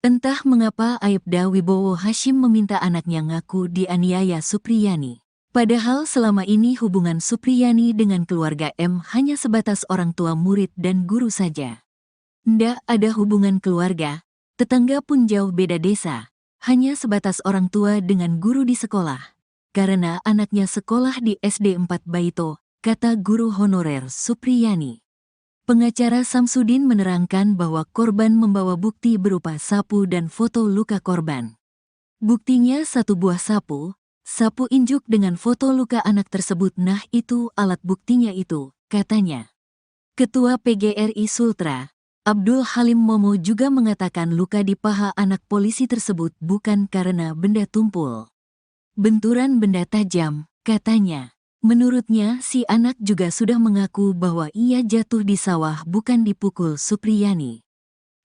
Entah mengapa Aibda Wibowo Hashim meminta anaknya ngaku dianiaya Supriyani. Padahal selama ini hubungan Supriyani dengan keluarga M hanya sebatas orang tua murid dan guru saja. Ndak ada hubungan keluarga, tetangga pun jauh beda desa, hanya sebatas orang tua dengan guru di sekolah. Karena anaknya sekolah di SD 4 Baito, kata guru honorer Supriyani. Pengacara Samsudin menerangkan bahwa korban membawa bukti berupa sapu dan foto luka korban. Buktinya satu buah sapu injuk dengan foto luka anak tersebut. Nah itu alat buktinya itu, katanya. Ketua PGRI Sultra, Abdul Halim Momo juga mengatakan luka di paha anak polisi tersebut bukan karena benda tumpul. Benturan benda tajam, katanya. Menurutnya, si anak juga sudah mengaku bahwa ia jatuh di sawah bukan dipukul Supriyani.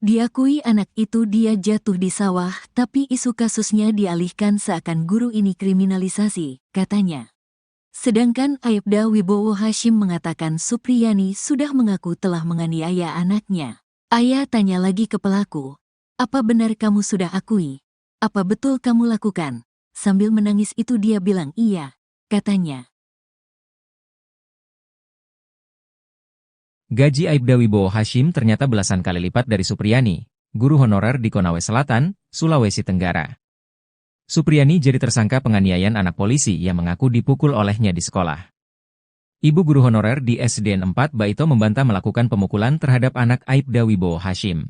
Diakui anak itu dia jatuh di sawah, tapi isu kasusnya dialihkan seakan guru ini kriminalisasi, katanya. Sedangkan Aibda Wibowo Hashim mengatakan Supriyani sudah mengaku telah menganiaya anaknya. Ayah tanya lagi ke pelaku, "Apa benar kamu sudah akui? Apa betul kamu lakukan?" Sambil menangis itu dia bilang iya, katanya. Gaji Aibda Wibowo Hashim ternyata belasan kali lipat dari Supriyani, guru honorer di Konawe Selatan, Sulawesi Tenggara. Supriyani jadi tersangka penganiayaan anak polisi yang mengaku dipukul olehnya di sekolah. Ibu guru honorer di SDN 4 Baito membantah melakukan pemukulan terhadap anak Aibda Wibowo Hashim.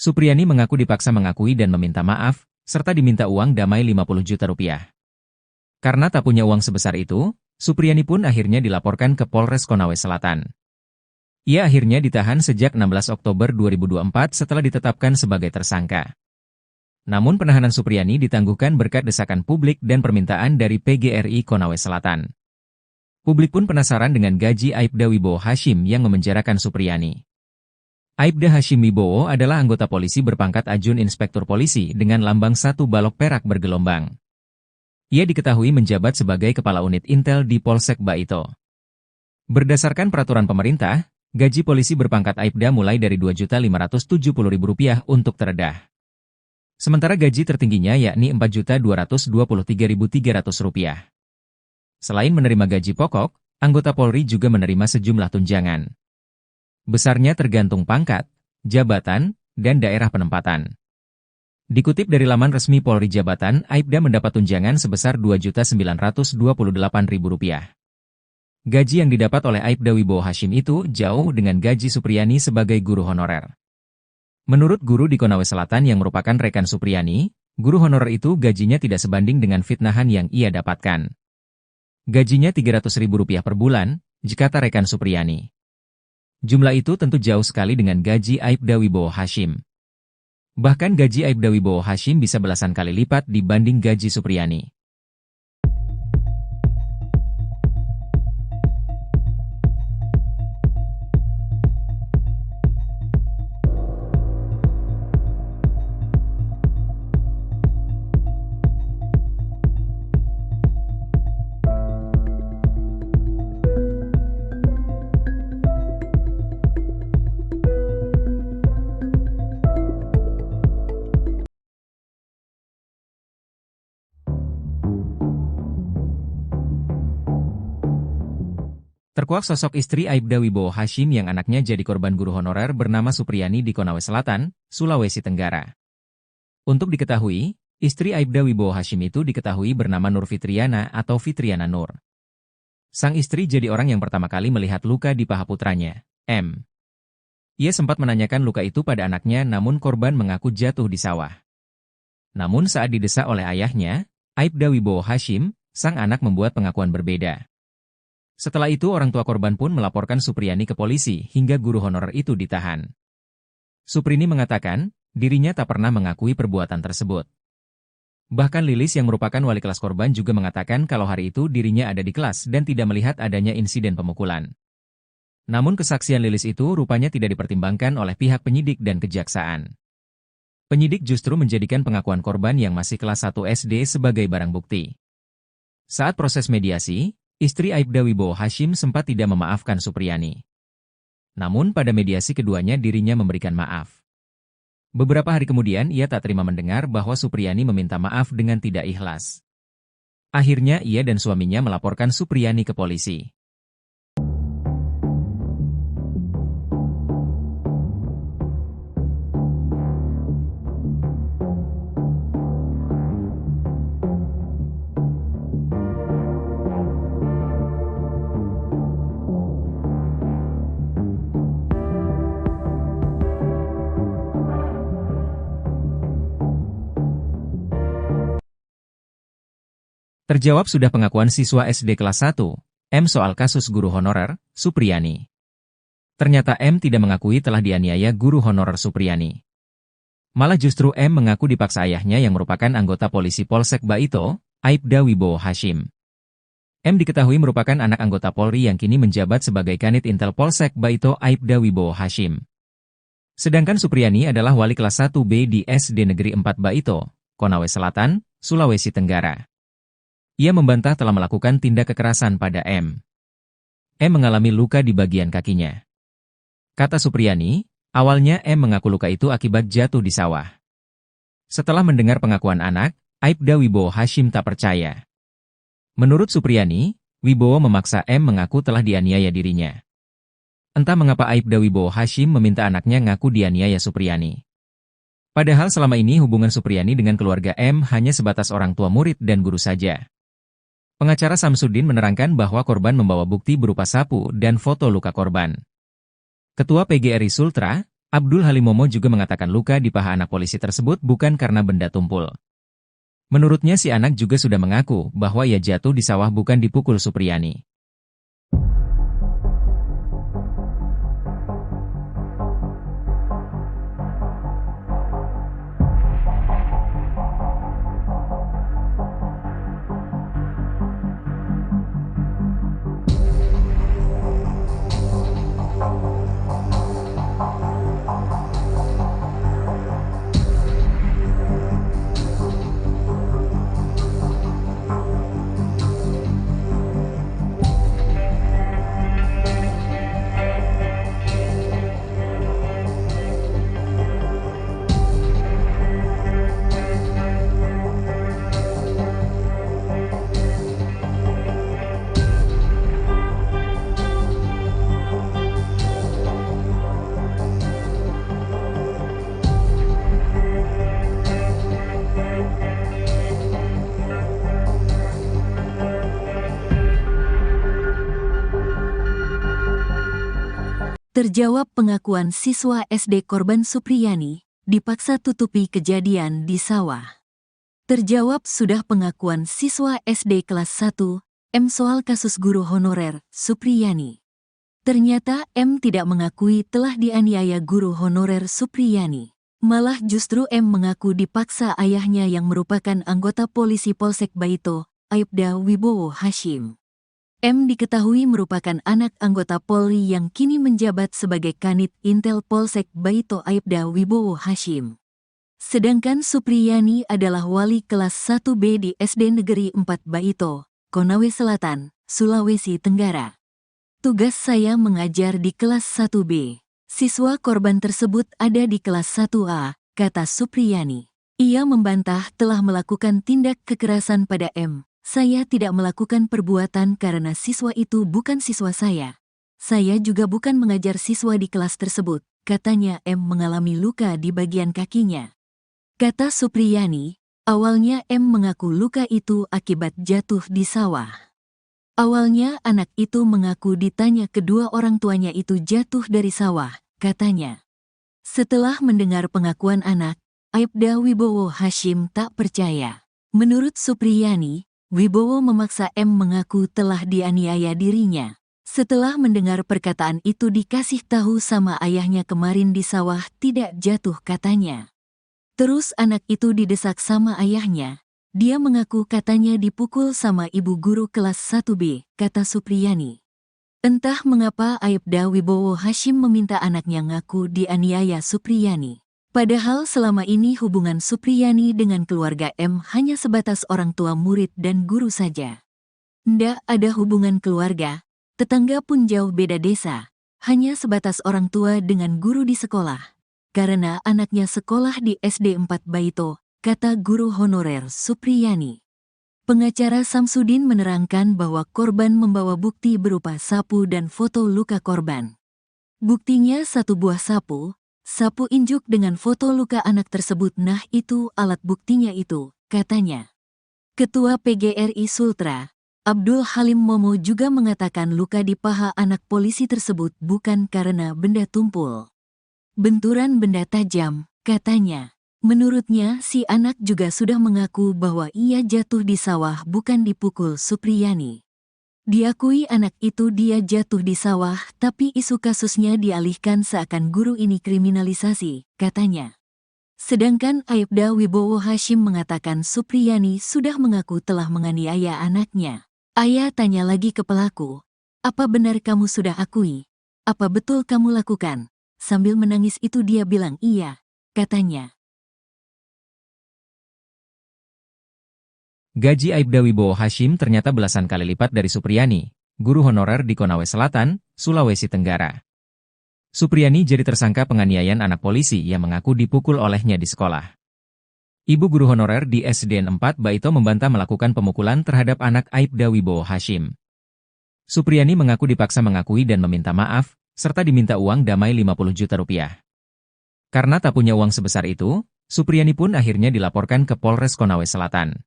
Supriyani mengaku dipaksa mengakui dan meminta maaf, serta diminta uang damai 50 juta rupiah. Karena tak punya uang sebesar itu, Supriyani pun akhirnya dilaporkan ke Polres Konawe Selatan. Ia akhirnya ditahan sejak 16 Oktober 2024 setelah ditetapkan sebagai tersangka. Namun penahanan Supriyani ditangguhkan berkat desakan publik dan permintaan dari PGRI Konawe Selatan. Publik pun penasaran dengan gaji Aibda Wibowo Hashim yang memenjarakan Supriyani. Aibda Hashim Wibowo adalah anggota polisi berpangkat Ajun Inspektur Polisi dengan lambang 1 balok perak bergelombang. Ia diketahui menjabat sebagai Kepala Unit Intel di Polsek Baito. Berdasarkan peraturan pemerintah, gaji polisi berpangkat Aibda mulai dari Rp2.570.000 untuk terendah. Sementara gaji tertingginya yakni Rp4.223.300. Selain menerima gaji pokok, anggota Polri juga menerima sejumlah tunjangan. Besarnya tergantung pangkat, jabatan, dan daerah penempatan. Dikutip dari laman resmi Polri Jabatan, Aibda mendapat tunjangan sebesar Rp2.928.000. Gaji yang didapat oleh Aibda Wibowo Hashim itu jauh dengan gaji Supriyani sebagai guru honorer. Menurut guru di Konawe Selatan yang merupakan rekan Supriyani, guru honorer itu gajinya tidak sebanding dengan fitnahan yang ia dapatkan. Gajinya Rp300.000 per bulan, kata rekan Supriyani. Jumlah itu tentu jauh sekali dengan gaji Aibda Wibowo Hashim. Bahkan gaji Aibda Wibowo Hashim bisa belasan kali lipat dibanding gaji Supriyani. Terkuak sosok istri Aibda Wibowo Hashim yang anaknya jadi korban guru honorer bernama Supriyani di Konawe Selatan, Sulawesi Tenggara. Untuk diketahui, istri Aibda Wibowo Hashim itu diketahui bernama Nur Fitriana atau Fitriana Nur. Sang istri jadi orang yang pertama kali melihat luka di paha putranya, M. Ia sempat menanyakan luka itu pada anaknya namun korban mengaku jatuh di sawah. Namun saat didesak oleh ayahnya, Aibda Wibowo Hashim, sang anak membuat pengakuan berbeda. Setelah itu orang tua korban pun melaporkan Supriyani ke polisi hingga guru honorer itu ditahan. Suprini mengatakan, dirinya tak pernah mengakui perbuatan tersebut. Bahkan Lilis yang merupakan wali kelas korban juga mengatakan kalau hari itu dirinya ada di kelas dan tidak melihat adanya insiden pemukulan. Namun kesaksian Lilis itu rupanya tidak dipertimbangkan oleh pihak penyidik dan kejaksaan. Penyidik justru menjadikan pengakuan korban yang masih kelas 1 SD sebagai barang bukti. Saat proses mediasi, istri Aibda Wibowo Hashim sempat tidak memaafkan Supriyani. Namun pada mediasi keduanya dirinya memberikan maaf. Beberapa hari kemudian ia tak terima mendengar bahwa Supriyani meminta maaf dengan tidak ikhlas. Akhirnya ia dan suaminya melaporkan Supriyani ke polisi. Terjawab sudah pengakuan siswa SD kelas 1, M soal kasus guru honorer, Supriyani. Ternyata M tidak mengakui telah dianiaya guru honorer Supriyani. Malah justru M mengaku dipaksa ayahnya yang merupakan anggota polisi Polsek Baito, Aibda Wibowo Hashim. M diketahui merupakan anak anggota Polri yang kini menjabat sebagai Kanit Intel Polsek Baito Aibda Wibowo Hashim. Sedangkan Supriyani adalah wali kelas 1B di SD Negeri 4 Baito, Konawe Selatan, Sulawesi Tenggara. Ia membantah telah melakukan tindak kekerasan pada M. M mengalami luka di bagian kakinya. Kata Supriyani, awalnya M mengaku luka itu akibat jatuh di sawah. Setelah mendengar pengakuan anak, Aibda Wibowo Hashim tak percaya. Menurut Supriyani, Wibowo memaksa M mengaku telah dianiaya dirinya. Entah mengapa Aibda Wibowo Hashim meminta anaknya ngaku dianiaya Supriyani. Padahal selama ini hubungan Supriyani dengan keluarga M hanya sebatas orang tua murid dan guru saja. Pengacara Samsudin menerangkan bahwa korban membawa bukti berupa sapu dan foto luka korban. Ketua PGRI Sultra, Abdul Halimomo juga mengatakan luka di paha anak polisi tersebut bukan karena benda tumpul. Menurutnya si anak juga sudah mengaku bahwa ia jatuh di sawah bukan dipukul Supriyani. Terjawab pengakuan siswa SD korban Supriyani, dipaksa tutupi kejadian di sawah. Terjawab sudah pengakuan siswa SD kelas 1, M soal kasus guru honorer, Supriyani. Ternyata M tidak mengakui telah dianiaya guru honorer Supriyani. Malah justru M mengaku dipaksa ayahnya yang merupakan anggota polisi Polsek Baito, Aibda Wibowo Hashim. M diketahui merupakan anak anggota Polri yang kini menjabat sebagai Kanit Intel Polsek Baito Aibda Wibowo Hashim. Sedangkan Supriyani adalah wali kelas 1B di SD Negeri 4 Baito, Konawe Selatan, Sulawesi Tenggara. Tugas saya mengajar di kelas 1B. Siswa korban tersebut ada di kelas 1A, kata Supriyani. Ia membantah telah melakukan tindak kekerasan pada M. Saya tidak melakukan perbuatan karena siswa itu bukan siswa saya. Saya juga bukan mengajar siswa di kelas tersebut, katanya M mengalami luka di bagian kakinya. Kata Supriyani, awalnya M mengaku luka itu akibat jatuh di sawah. Awalnya anak itu mengaku ditanya kedua orang tuanya itu jatuh dari sawah, katanya. Setelah mendengar pengakuan anak, Aibda Wibowo Hashim tak percaya. Menurut Supriyani, Wibowo memaksa M mengaku telah dianiaya dirinya. Setelah mendengar perkataan itu dikasih tahu sama ayahnya kemarin di sawah tidak jatuh katanya. Terus anak itu didesak sama ayahnya. Dia mengaku katanya dipukul sama ibu guru kelas 1B, kata Supriyani. Entah mengapa Aibda Wibowo Hashim meminta anaknya ngaku dianiaya Supriyani. Padahal selama ini hubungan Supriyani dengan keluarga M hanya sebatas orang tua murid dan guru saja. Ndak ada hubungan keluarga, tetangga pun jauh beda desa. hanya sebatas orang tua dengan guru di sekolah. Karena anaknya sekolah di SD 4 Baito, kata guru honorer Supriyani. Pengacara Samsudin menerangkan bahwa korban membawa bukti berupa sapu dan foto luka korban. Buktinya satu buah sapu injuk dengan foto luka anak tersebut. Nah itu alat buktinya itu, katanya. Ketua PGRI Sultra, Abdul Halim Momo juga mengatakan luka di paha anak polisi tersebut bukan karena benda tumpul. Benturan benda tajam, katanya. Menurutnya, si anak juga sudah mengaku bahwa ia jatuh di sawah bukan dipukul Supriyani. Diakui anak itu dia jatuh di sawah, tapi isu kasusnya dialihkan seakan guru ini kriminalisasi, katanya. Sedangkan Aibda Wibowo Hashim mengatakan Supriyani sudah mengaku telah menganiaya anaknya. Ayah tanya lagi ke pelaku, "Apa benar kamu sudah akui? Apa betul kamu lakukan?" Sambil menangis itu dia bilang iya, katanya. Gaji Aibda Wibowo Hashim ternyata belasan kali lipat dari Supriyani, guru honorer di Konawe Selatan, Sulawesi Tenggara. Supriyani jadi tersangka penganiayaan anak polisi yang mengaku dipukul olehnya di sekolah. Ibu guru honorer di SDN 4 Baito membantah melakukan pemukulan terhadap anak Aibda Wibowo Hashim. Supriyani mengaku dipaksa mengakui dan meminta maaf, serta diminta uang damai 50 juta rupiah. Karena tak punya uang sebesar itu, Supriyani pun akhirnya dilaporkan ke Polres Konawe Selatan.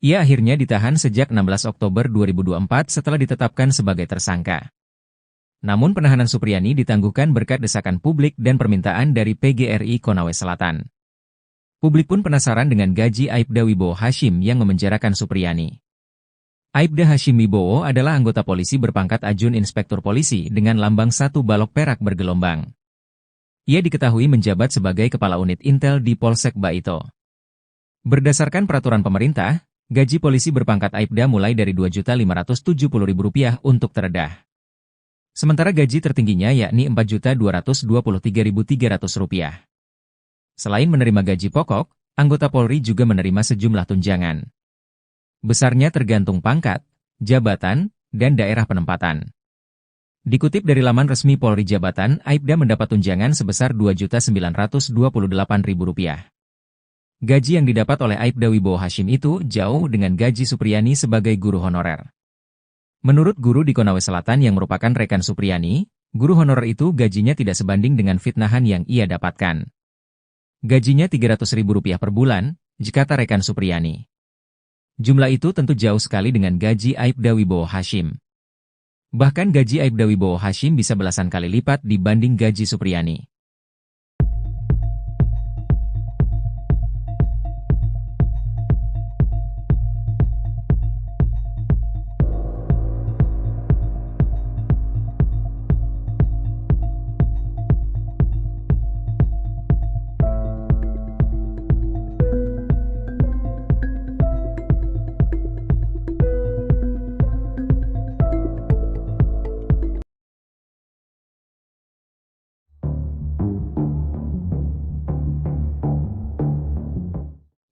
Ia akhirnya ditahan sejak 16 Oktober 2024 setelah ditetapkan sebagai tersangka. Namun penahanan Supriyani ditangguhkan berkat desakan publik dan permintaan dari PGRI Konawe Selatan. Publik pun penasaran dengan gaji Aibda Wibowo Hashim yang memenjarakan Supriyani. Aibda Hashim Wibowo adalah anggota polisi berpangkat Ajun Inspektur Polisi dengan lambang 1 balok perak bergelombang. Ia diketahui menjabat sebagai Kepala Unit Intel di Polsek Baito. Berdasarkan peraturan pemerintah, gaji polisi berpangkat Aibda mulai dari Rp2.570.000 untuk terendah. Sementara gaji tertingginya yakni Rp4.223.300. Selain menerima gaji pokok, anggota Polri juga menerima sejumlah tunjangan. Besarnya tergantung pangkat, jabatan, dan daerah penempatan. Dikutip dari laman resmi Polri Jabatan, Aibda mendapat tunjangan sebesar Rp2.928.000. Gaji yang didapat oleh Aibda Wibowo Hashim itu jauh dengan gaji Supriyani sebagai guru honorer. Menurut guru di Konawe Selatan yang merupakan rekan Supriyani, guru honorer itu gajinya tidak sebanding dengan fitnahan yang ia dapatkan. Gajinya Rp300.000 per bulan, jikata rekan Supriyani. Jumlah itu tentu jauh sekali dengan gaji Aibda Wibowo Hashim. Bahkan gaji Aibda Wibowo Hashim bisa belasan kali lipat dibanding gaji Supriyani.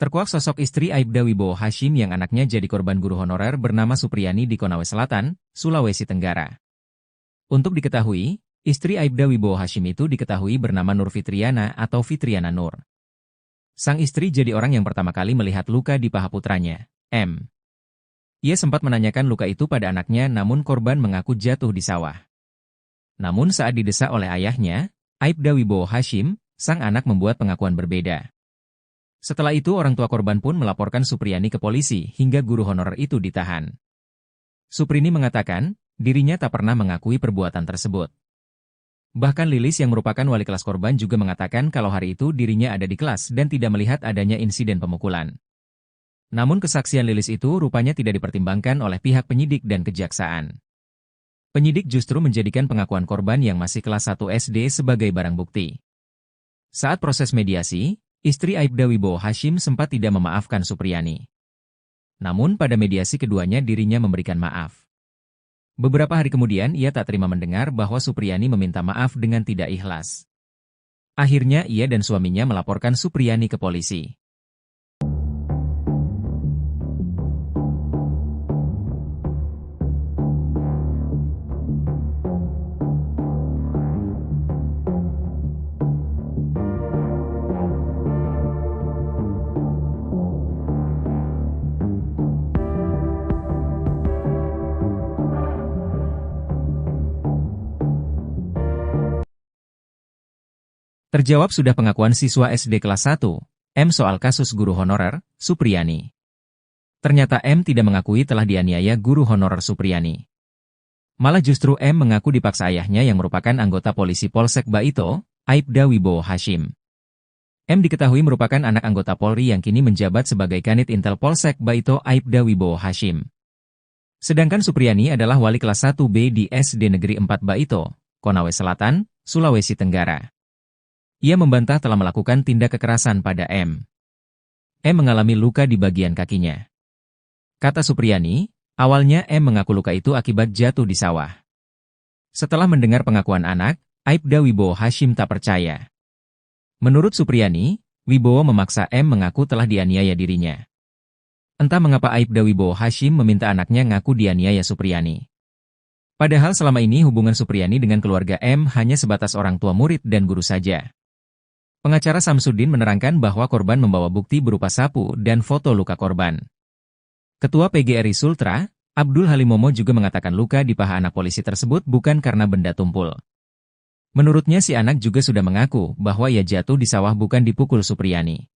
Terkuak sosok istri Aibda Wibowo Hashim yang anaknya jadi korban guru honorer bernama Supriyani di Konawe Selatan, Sulawesi Tenggara. Untuk diketahui, istri Aibda Wibowo Hashim itu diketahui bernama Nur Fitriana atau Fitriana Nur. Sang istri jadi orang yang pertama kali melihat luka di paha putranya, M. Ia sempat menanyakan luka itu pada anaknya namun korban mengaku jatuh di sawah. Namun saat didesak oleh ayahnya, Aibda Wibowo Hashim, sang anak membuat pengakuan berbeda. Setelah itu orang tua korban pun melaporkan Supriyani ke polisi hingga guru honorer itu ditahan. Suprini mengatakan, dirinya tak pernah mengakui perbuatan tersebut. Bahkan Lilis yang merupakan wali kelas korban juga mengatakan kalau hari itu dirinya ada di kelas dan tidak melihat adanya insiden pemukulan. Namun kesaksian Lilis itu rupanya tidak dipertimbangkan oleh pihak penyidik dan kejaksaan. Penyidik justru menjadikan pengakuan korban yang masih kelas 1 SD sebagai barang bukti. Saat proses mediasi, istri Aibda Wibowo Hashim sempat tidak memaafkan Supriyani. Namun pada mediasi keduanya dirinya memberikan maaf. Beberapa hari kemudian ia tak terima mendengar bahwa Supriyani meminta maaf dengan tidak ikhlas. Akhirnya ia dan suaminya melaporkan Supriyani ke polisi. Terjawab sudah pengakuan siswa SD kelas 1, M soal kasus guru honorer, Supriyani. Ternyata M tidak mengakui telah dianiaya guru honorer Supriyani. Malah justru M mengaku dipaksa ayahnya yang merupakan anggota polisi Polsek Baito, Aibda Wibowo Hashim. M diketahui merupakan anak anggota Polri yang kini menjabat sebagai Kanit Intel Polsek Baito Aibda Wibowo Hashim. Sedangkan Supriyani adalah wali kelas 1B di SD Negeri 4 Baito, Konawe Selatan, Sulawesi Tenggara. Ia membantah telah melakukan tindak kekerasan pada M. M mengalami luka di bagian kakinya. Kata Supriyani, awalnya M mengaku luka itu akibat jatuh di sawah. Setelah mendengar pengakuan anak, Aibda Wibowo Hashim tak percaya. Menurut Supriyani, Wibowo memaksa M mengaku telah dianiaya dirinya. Entah mengapa Aibda Wibowo Hashim meminta anaknya ngaku dianiaya Supriyani. Padahal selama ini hubungan Supriyani dengan keluarga M hanya sebatas orang tua murid dan guru saja. Pengacara Samsudin menerangkan bahwa korban membawa bukti berupa sapu dan foto luka korban. Ketua PGRI Sultra, Abdul Halimomo juga mengatakan luka di paha anak polisi tersebut bukan karena benda tumpul. Menurutnya si anak juga sudah mengaku bahwa ia jatuh di sawah bukan dipukul Supriyani.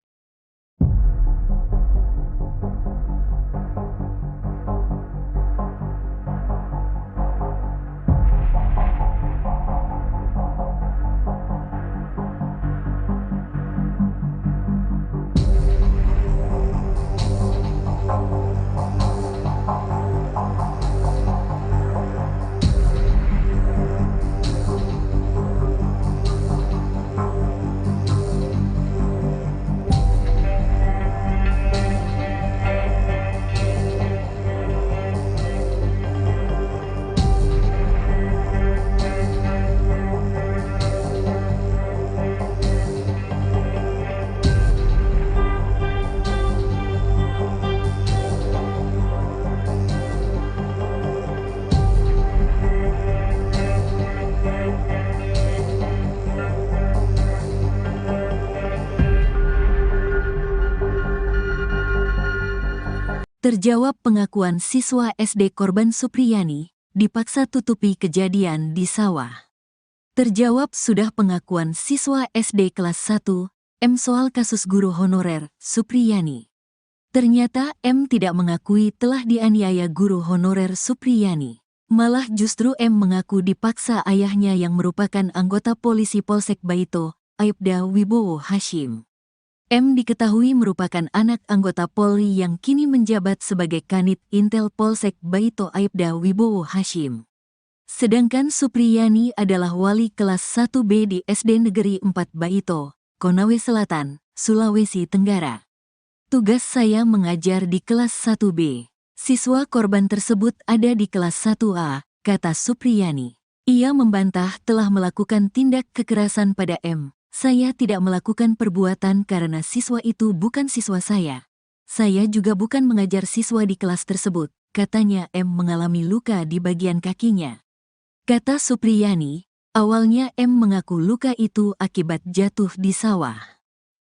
Terjawab pengakuan siswa SD korban Supriyani, dipaksa tutupi kejadian di sawah. Terjawab sudah pengakuan siswa SD kelas 1, M soal kasus guru honorer, Supriyani. Ternyata M tidak mengakui telah dianiaya guru honorer Supriyani. Malah justru M mengaku dipaksa ayahnya yang merupakan anggota polisi Polsek Baito, Aibda Wibowo Hashim. M diketahui merupakan anak anggota Polri yang kini menjabat sebagai Kanit Intel Polsek Baito Aibda Wibowo Hashim. Sedangkan Supriyani adalah wali kelas 1B di SD Negeri 4 Baito, Konawe Selatan, Sulawesi Tenggara. Tugas saya mengajar di kelas 1B. Siswa korban tersebut ada di kelas 1A, kata Supriyani. Ia membantah telah melakukan tindak kekerasan pada M. Saya tidak melakukan perbuatan karena siswa itu bukan siswa saya. Saya juga bukan mengajar siswa di kelas tersebut, katanya M mengalami luka di bagian kakinya. Kata Supriyani, awalnya M mengaku luka itu akibat jatuh di sawah.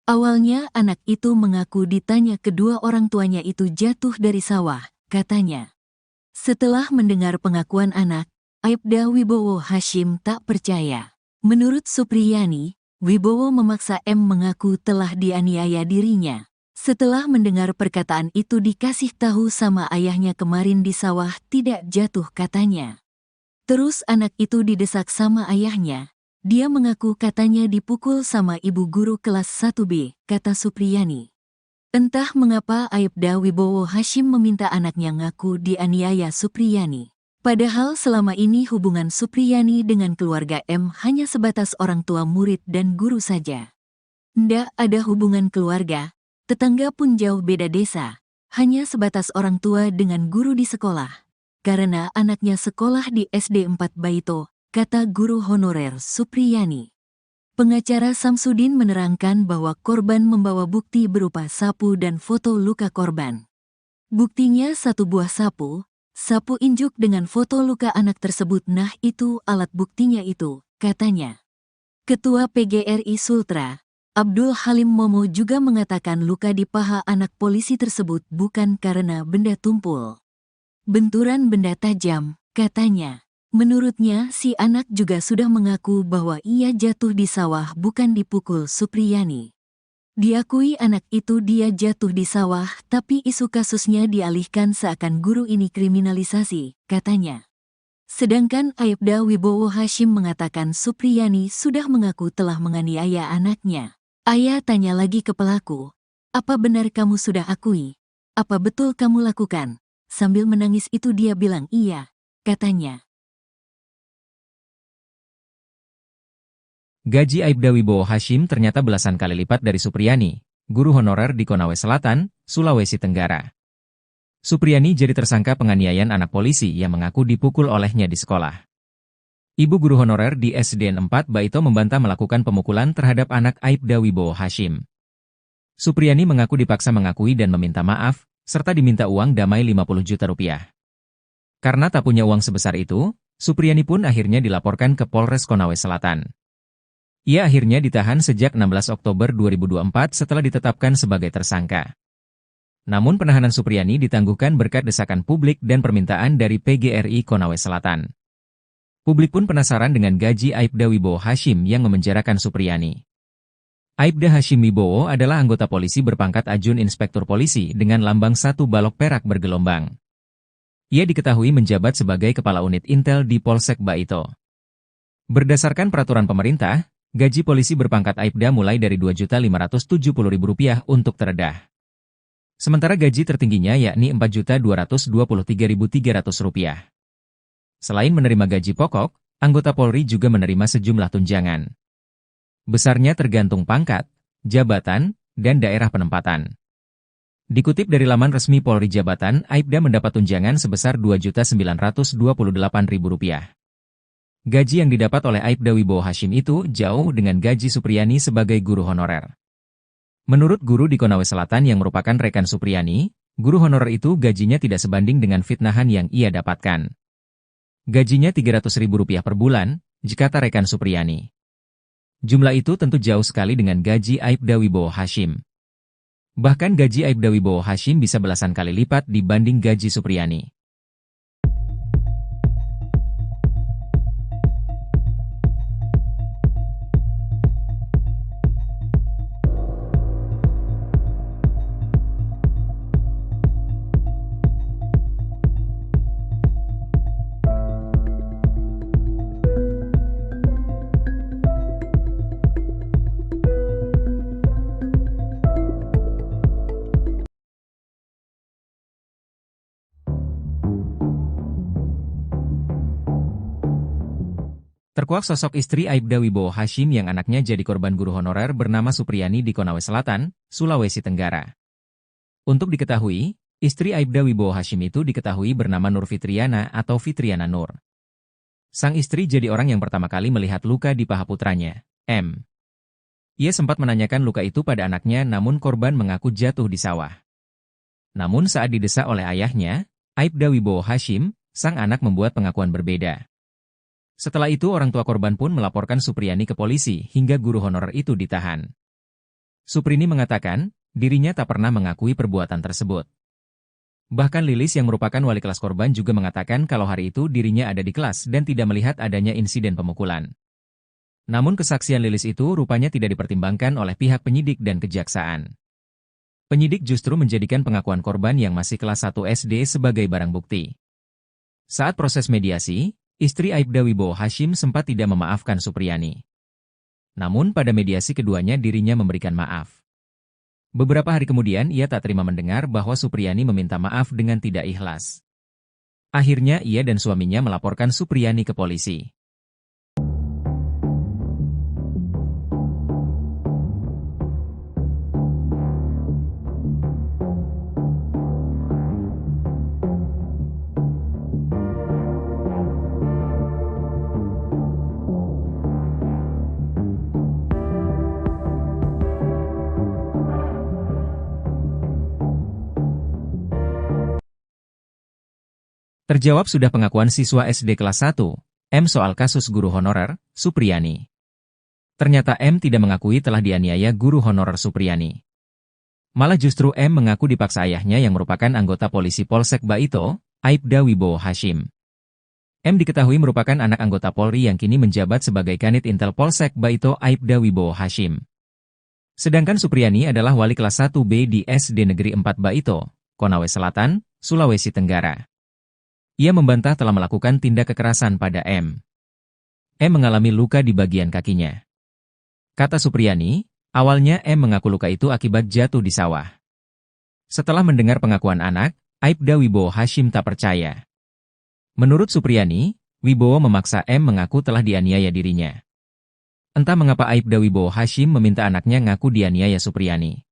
Awalnya anak itu mengaku ditanya kedua orang tuanya itu jatuh dari sawah, katanya. Setelah mendengar pengakuan anak, Aibda Wibowo Hashim tak percaya. Menurut Supriyani, Wibowo memaksa M mengaku telah dianiaya dirinya. Setelah mendengar perkataan itu dikasih tahu sama ayahnya kemarin di sawah tidak jatuh katanya. Terus anak itu didesak sama ayahnya. Dia mengaku katanya dipukul sama ibu guru kelas 1B, kata Supriyani. Entah mengapa Aibda Wibowo Hashim meminta anaknya ngaku dianiaya Supriyani. Padahal selama ini hubungan Supriyani dengan keluarga M hanya sebatas orang tua murid dan guru saja. Ndak ada hubungan keluarga, tetangga pun jauh beda desa, hanya sebatas orang tua dengan guru di sekolah. Karena anaknya sekolah di SD 4 Baito, kata guru honorer Supriyani. Pengacara Samsudin menerangkan bahwa korban membawa bukti berupa sapu dan foto luka korban. Buktinya satu buah sapu injuk dengan foto luka anak tersebut, nah itu alat buktinya itu, katanya. Ketua PGRI Sultra, Abdul Halim Momo juga mengatakan luka di paha anak polisi tersebut bukan karena benda tumpul. Benturan benda tajam, katanya. Menurutnya, si anak juga sudah mengaku bahwa ia jatuh di sawah bukan dipukul Supriyani. Diakui anak itu dia jatuh di sawah, tapi isu kasusnya dialihkan seakan guru ini kriminalisasi, katanya. Sedangkan Aibda Wibowo Hashim mengatakan Supriyani sudah mengaku telah menganiaya anaknya. Ayah tanya lagi ke pelaku, "Apa benar kamu sudah akui? Apa betul kamu lakukan?" Sambil menangis itu dia bilang iya, katanya. Gaji Aibda Wibowo Hashim ternyata belasan kali lipat dari Supriyani, guru honorer di Konawe Selatan, Sulawesi Tenggara. Supriyani jadi tersangka penganiayaan anak polisi yang mengaku dipukul olehnya di sekolah. Ibu guru honorer di SDN 4 Baito membantah melakukan pemukulan terhadap anak Aibda Wibowo Hashim. Supriyani mengaku dipaksa mengakui dan meminta maaf, serta diminta uang damai 50 juta rupiah. Karena tak punya uang sebesar itu, Supriyani pun akhirnya dilaporkan ke Polres Konawe Selatan. Ia akhirnya ditahan sejak 16 Oktober 2024 setelah ditetapkan sebagai tersangka. Namun penahanan Supriyani ditangguhkan berkat desakan publik dan permintaan dari PGRI Konawe Selatan. Publik pun penasaran dengan gaji Aibda Wibowo Hashim yang memenjarakan Supriyani. Aibda Hashim Wibowo adalah anggota polisi berpangkat Ajun Inspektur Polisi dengan lambang 1 balok perak bergelombang. Ia diketahui menjabat sebagai Kepala Unit Intel di Polsek Baito. Berdasarkan peraturan pemerintah, gaji polisi berpangkat Aibda mulai dari Rp2.570.000 untuk terendah. Sementara gaji tertingginya yakni Rp4.223.300. Selain menerima gaji pokok, anggota Polri juga menerima sejumlah tunjangan. Besarnya tergantung pangkat, jabatan, dan daerah penempatan. Dikutip dari laman resmi Polri Jabatan, Aibda mendapat tunjangan sebesar Rp2.928.000. Gaji yang didapat oleh Aibda Wibowo Hashim itu jauh dengan gaji Supriyani sebagai guru honorer. Menurut guru di Konawe Selatan yang merupakan rekan Supriyani, guru honorer itu gajinya tidak sebanding dengan fitnahan yang ia dapatkan. Gajinya Rp300.000 per bulan, jika rekan Supriyani. Jumlah itu tentu jauh sekali dengan gaji Aibda Wibowo Hashim. Bahkan gaji Aibda Wibowo Hashim bisa belasan kali lipat dibanding gaji Supriyani. Terkuak sosok istri Aibda Wibowo Hashim yang anaknya jadi korban guru honorer bernama Supriyani di Konawe Selatan, Sulawesi Tenggara. Untuk diketahui, istri Aibda Wibowo Hashim itu diketahui bernama Nur Fitriana atau Fitriana Nur. Sang istri jadi orang yang pertama kali melihat luka di paha putranya, M. Ia sempat menanyakan luka itu pada anaknya namun korban mengaku jatuh di sawah. Namun saat didesak oleh ayahnya, Aibda Wibowo Hashim, sang anak membuat pengakuan berbeda. Setelah itu orang tua korban pun melaporkan Supriyani ke polisi hingga guru honorer itu ditahan. Suprini mengatakan, dirinya tak pernah mengakui perbuatan tersebut. Bahkan Lilis yang merupakan wali kelas korban juga mengatakan kalau hari itu dirinya ada di kelas dan tidak melihat adanya insiden pemukulan. Namun kesaksian Lilis itu rupanya tidak dipertimbangkan oleh pihak penyidik dan kejaksaan. Penyidik justru menjadikan pengakuan korban yang masih kelas 1 SD sebagai barang bukti. Saat proses mediasi, istri Aibda Wibowo Hashim sempat tidak memaafkan Supriyani. Namun pada mediasi keduanya dirinya memberikan maaf. Beberapa hari kemudian ia tak terima mendengar bahwa Supriyani meminta maaf dengan tidak ikhlas. Akhirnya ia dan suaminya melaporkan Supriyani ke polisi. Terjawab sudah pengakuan siswa SD kelas 1, M soal kasus guru honorer, Supriyani. Ternyata M tidak mengakui telah dianiaya guru honorer Supriyani. Malah justru M mengaku dipaksa ayahnya yang merupakan anggota polisi Polsek Baito, Aibda Wibowo Hashim. M diketahui merupakan anak anggota Polri yang kini menjabat sebagai Kanit Intel Polsek Baito Aibda Wibowo Hashim. Sedangkan Supriyani adalah wali kelas 1B di SD Negeri 4 Baito, Konawe Selatan, Sulawesi Tenggara. Ia membantah telah melakukan tindak kekerasan pada M. M mengalami luka di bagian kakinya. Kata Supriyani, awalnya M mengaku luka itu akibat jatuh di sawah. Setelah mendengar pengakuan anak, Aibda Wibowo Hashim tak percaya. Menurut Supriyani, Wibowo memaksa M mengaku telah dianiaya dirinya. Entah mengapa Aibda Wibowo Hashim meminta anaknya ngaku dianiaya Supriyani.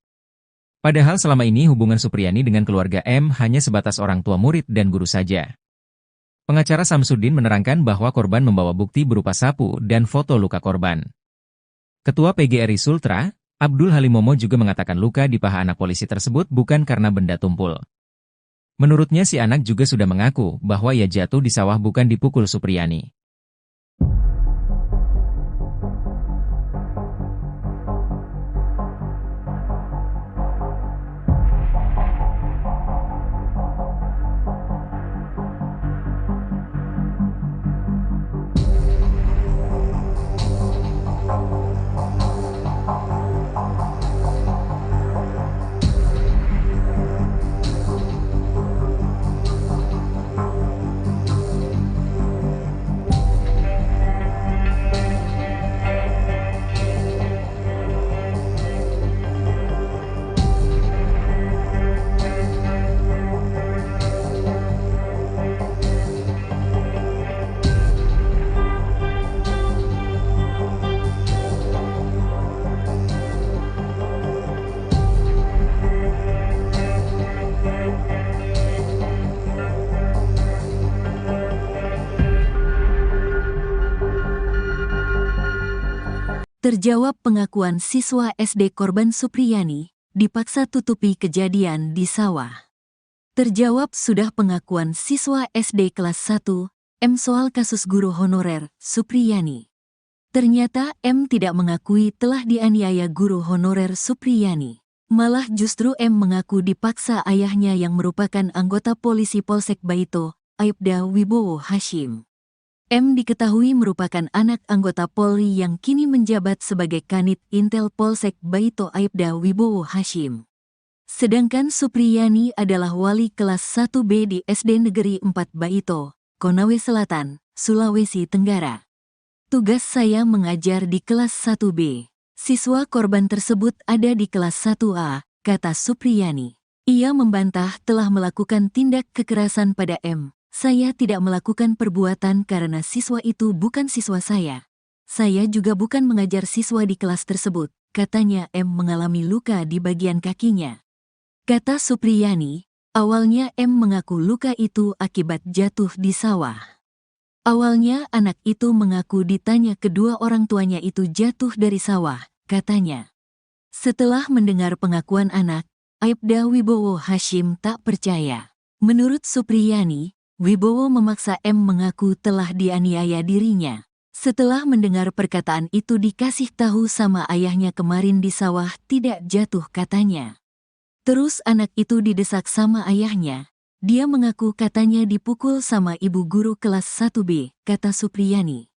Padahal selama ini hubungan Supriyani dengan keluarga M hanya sebatas orang tua murid dan guru saja. Pengacara Samsudin menerangkan bahwa korban membawa bukti berupa sapu dan foto luka korban. Ketua PGRI Sultra, Abdul Halimomo juga mengatakan luka di paha anak polisi tersebut bukan karena benda tumpul. Menurutnya si anak juga sudah mengaku bahwa ia jatuh di sawah bukan dipukul Supriyani. Terjawab pengakuan siswa SD korban Supriyani, dipaksa tutupi kejadian di sawah. Terjawab sudah pengakuan siswa SD kelas 1, M soal kasus guru honorer, Supriyani. Ternyata M tidak mengakui telah dianiaya guru honorer Supriyani. Malah justru M mengaku dipaksa ayahnya yang merupakan anggota polisi Polsek Baito, Aibda Wibowo Hashim. M diketahui merupakan anak anggota Polri yang kini menjabat sebagai Kanit Intel Polsek Baito Aibda Wibowo Hashim. Sedangkan Supriyani adalah wali kelas 1B di SD Negeri 4 Baito, Konawe Selatan, Sulawesi Tenggara. Tugas saya mengajar di kelas 1B. Siswa korban tersebut ada di kelas 1A, kata Supriyani. Ia membantah telah melakukan tindak kekerasan pada M. Saya tidak melakukan perbuatan karena siswa itu bukan siswa saya. Saya juga bukan mengajar siswa di kelas tersebut, katanya M mengalami luka di bagian kakinya. Kata Supriyani, awalnya M mengaku luka itu akibat jatuh di sawah. Awalnya anak itu mengaku ditanya kedua orang tuanya itu jatuh dari sawah, katanya. Setelah mendengar pengakuan anak, Aibda Wibowo Hashim tak percaya. Menurut Supriyani, Wibowo memaksa M mengaku telah dianiaya dirinya. Setelah mendengar perkataan itu dikasih tahu sama ayahnya kemarin di sawah tidak jatuh katanya. Terus anak itu didesak sama ayahnya. Dia mengaku katanya dipukul sama ibu guru kelas 1B, kata Supriyani.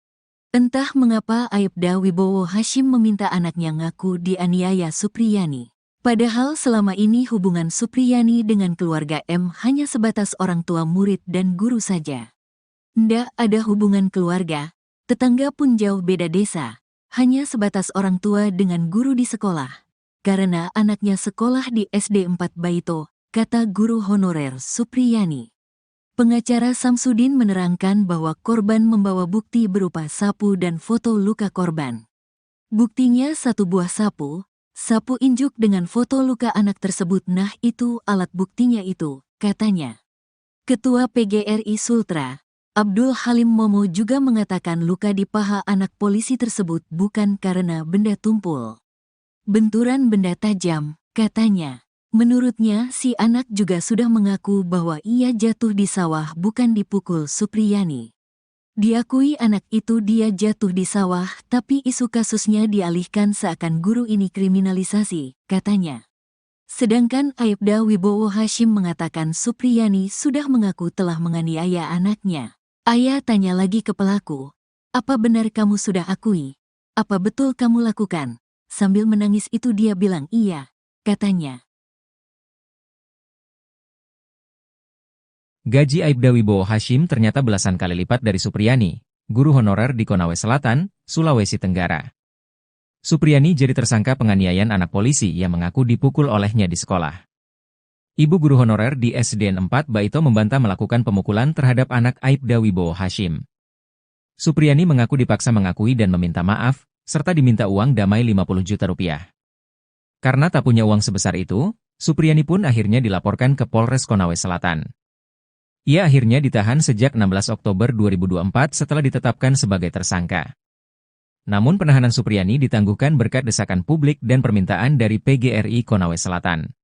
Entah mengapa Aibda Wibowo Hashim meminta anaknya ngaku dianiaya Supriyani. Padahal selama ini hubungan Supriyani dengan keluarga M hanya sebatas orang tua murid dan guru saja. Ndak ada hubungan keluarga, tetangga pun jauh beda desa, hanya sebatas orang tua dengan guru di sekolah. Karena anaknya sekolah di SD 4 Baito, kata guru honorer Supriyani. Pengacara Samsudin menerangkan bahwa korban membawa bukti berupa sapu dan foto luka korban. Buktinya satu buah sapu injuk dengan foto luka anak tersebut. Nah itu alat buktinya itu, katanya. Ketua PGRI Sultra, Abdul Halim Momo juga mengatakan luka di paha anak polisi tersebut bukan karena benda tumpul. Benturan benda tajam, katanya. Menurutnya si anak juga sudah mengaku bahwa ia jatuh di sawah bukan dipukul Supriyani. Diakui anak itu dia jatuh di sawah, tapi isu kasusnya dialihkan seakan guru ini kriminalisasi, katanya. Sedangkan Aibda Wibowo Hashim mengatakan Supriyani sudah mengaku telah menganiaya anaknya. Ayah tanya lagi ke pelaku, "Apa benar kamu sudah akui? Apa betul kamu lakukan?" Sambil menangis itu dia bilang iya, katanya. Gaji Aibda Wibowo Hashim ternyata belasan kali lipat dari Supriyani, guru honorer di Konawe Selatan, Sulawesi Tenggara. Supriyani jadi tersangka penganiayaan anak polisi yang mengaku dipukul olehnya di sekolah. Ibu guru honorer di SDN 4 Baito membantah melakukan pemukulan terhadap anak Aibda Wibowo Hashim. Supriyani mengaku dipaksa mengakui dan meminta maaf, serta diminta uang damai 50 juta rupiah. Karena tak punya uang sebesar itu, Supriyani pun akhirnya dilaporkan ke Polres Konawe Selatan. Ia akhirnya ditahan sejak 16 Oktober 2024 setelah ditetapkan sebagai tersangka. Namun penahanan Supriyani ditangguhkan berkat desakan publik dan permintaan dari PGRI Konawe Selatan.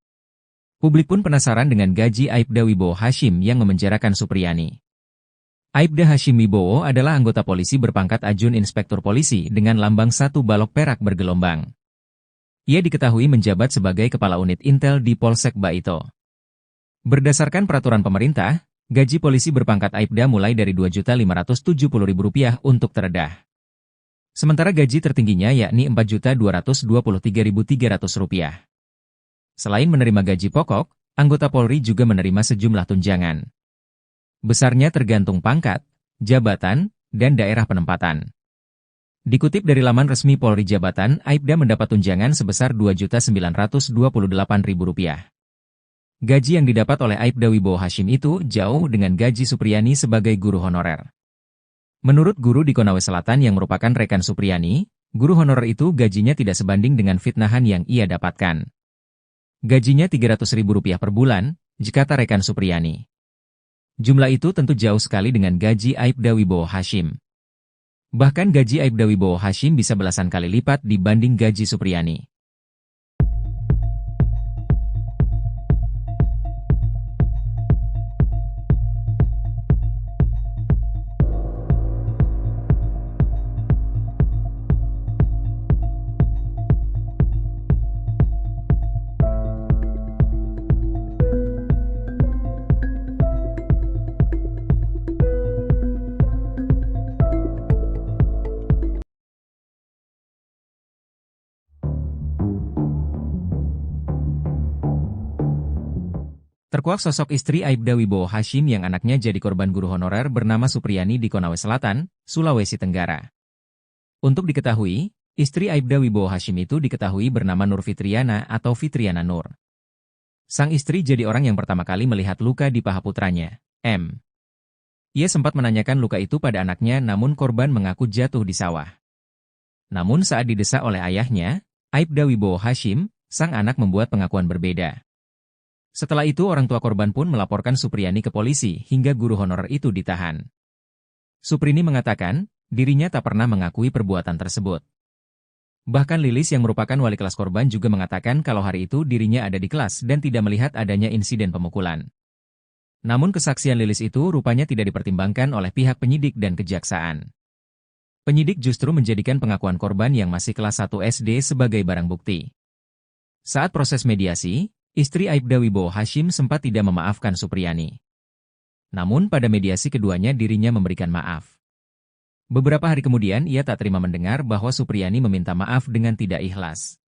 Publik pun penasaran dengan gaji Aibda Wibowo Hashim yang memenjarakan Supriyani. Aibda Hashim Wibowo adalah anggota polisi berpangkat Ajun Inspektur Polisi dengan lambang 1 balok perak bergelombang. Ia diketahui menjabat sebagai Kepala Unit Intel di Polsek Baito. Berdasarkan peraturan pemerintah, gaji polisi berpangkat Aibda mulai dari Rp2.570.000 untuk terendah. Sementara gaji tertingginya yakni Rp4.223.300. Selain menerima gaji pokok, anggota Polri juga menerima sejumlah tunjangan. Besarnya tergantung pangkat, jabatan, dan daerah penempatan. Dikutip dari laman resmi Polri Jabatan, Aibda mendapat tunjangan sebesar Rp2.928.000. Gaji yang didapat oleh Aibda Wibowo Hashim itu jauh dengan gaji Supriyani sebagai guru honorer. Menurut guru di Konawe Selatan yang merupakan rekan Supriyani, guru honorer itu gajinya tidak sebanding dengan fitnahan yang ia dapatkan. Gajinya Rp300.000 per bulan, jika rekan Supriyani. Jumlah itu tentu jauh sekali dengan gaji Aibda Wibowo Hashim. Bahkan gaji Aibda Wibowo Hashim bisa belasan kali lipat dibanding gaji Supriyani. Terkuak sosok istri Aibda Wibowo Hashim yang anaknya jadi korban guru honorer bernama Supriyani di Konawe Selatan, Sulawesi Tenggara. Untuk diketahui, istri Aibda Wibowo Hashim itu diketahui bernama Nur Fitriana atau Fitriana Nur. Sang istri jadi orang yang pertama kali melihat luka di paha putranya, M. Ia sempat menanyakan luka itu pada anaknya namun korban mengaku jatuh di sawah. Namun saat didesak oleh ayahnya, Aibda Wibowo Hashim, sang anak membuat pengakuan berbeda. Setelah itu orang tua korban pun melaporkan Supriyani ke polisi hingga guru honorer itu ditahan. Suprini mengatakan, dirinya tak pernah mengakui perbuatan tersebut. Bahkan Lilis yang merupakan wali kelas korban juga mengatakan kalau hari itu dirinya ada di kelas dan tidak melihat adanya insiden pemukulan. Namun kesaksian Lilis itu rupanya tidak dipertimbangkan oleh pihak penyidik dan kejaksaan. Penyidik justru menjadikan pengakuan korban yang masih kelas 1 SD sebagai barang bukti. Saat proses mediasi, istri Aibda Wibowo Hashim sempat tidak memaafkan Supriyani. Namun pada mediasi keduanya dirinya memberikan maaf. Beberapa hari kemudian ia tak terima mendengar bahwa Supriyani meminta maaf dengan tidak ikhlas.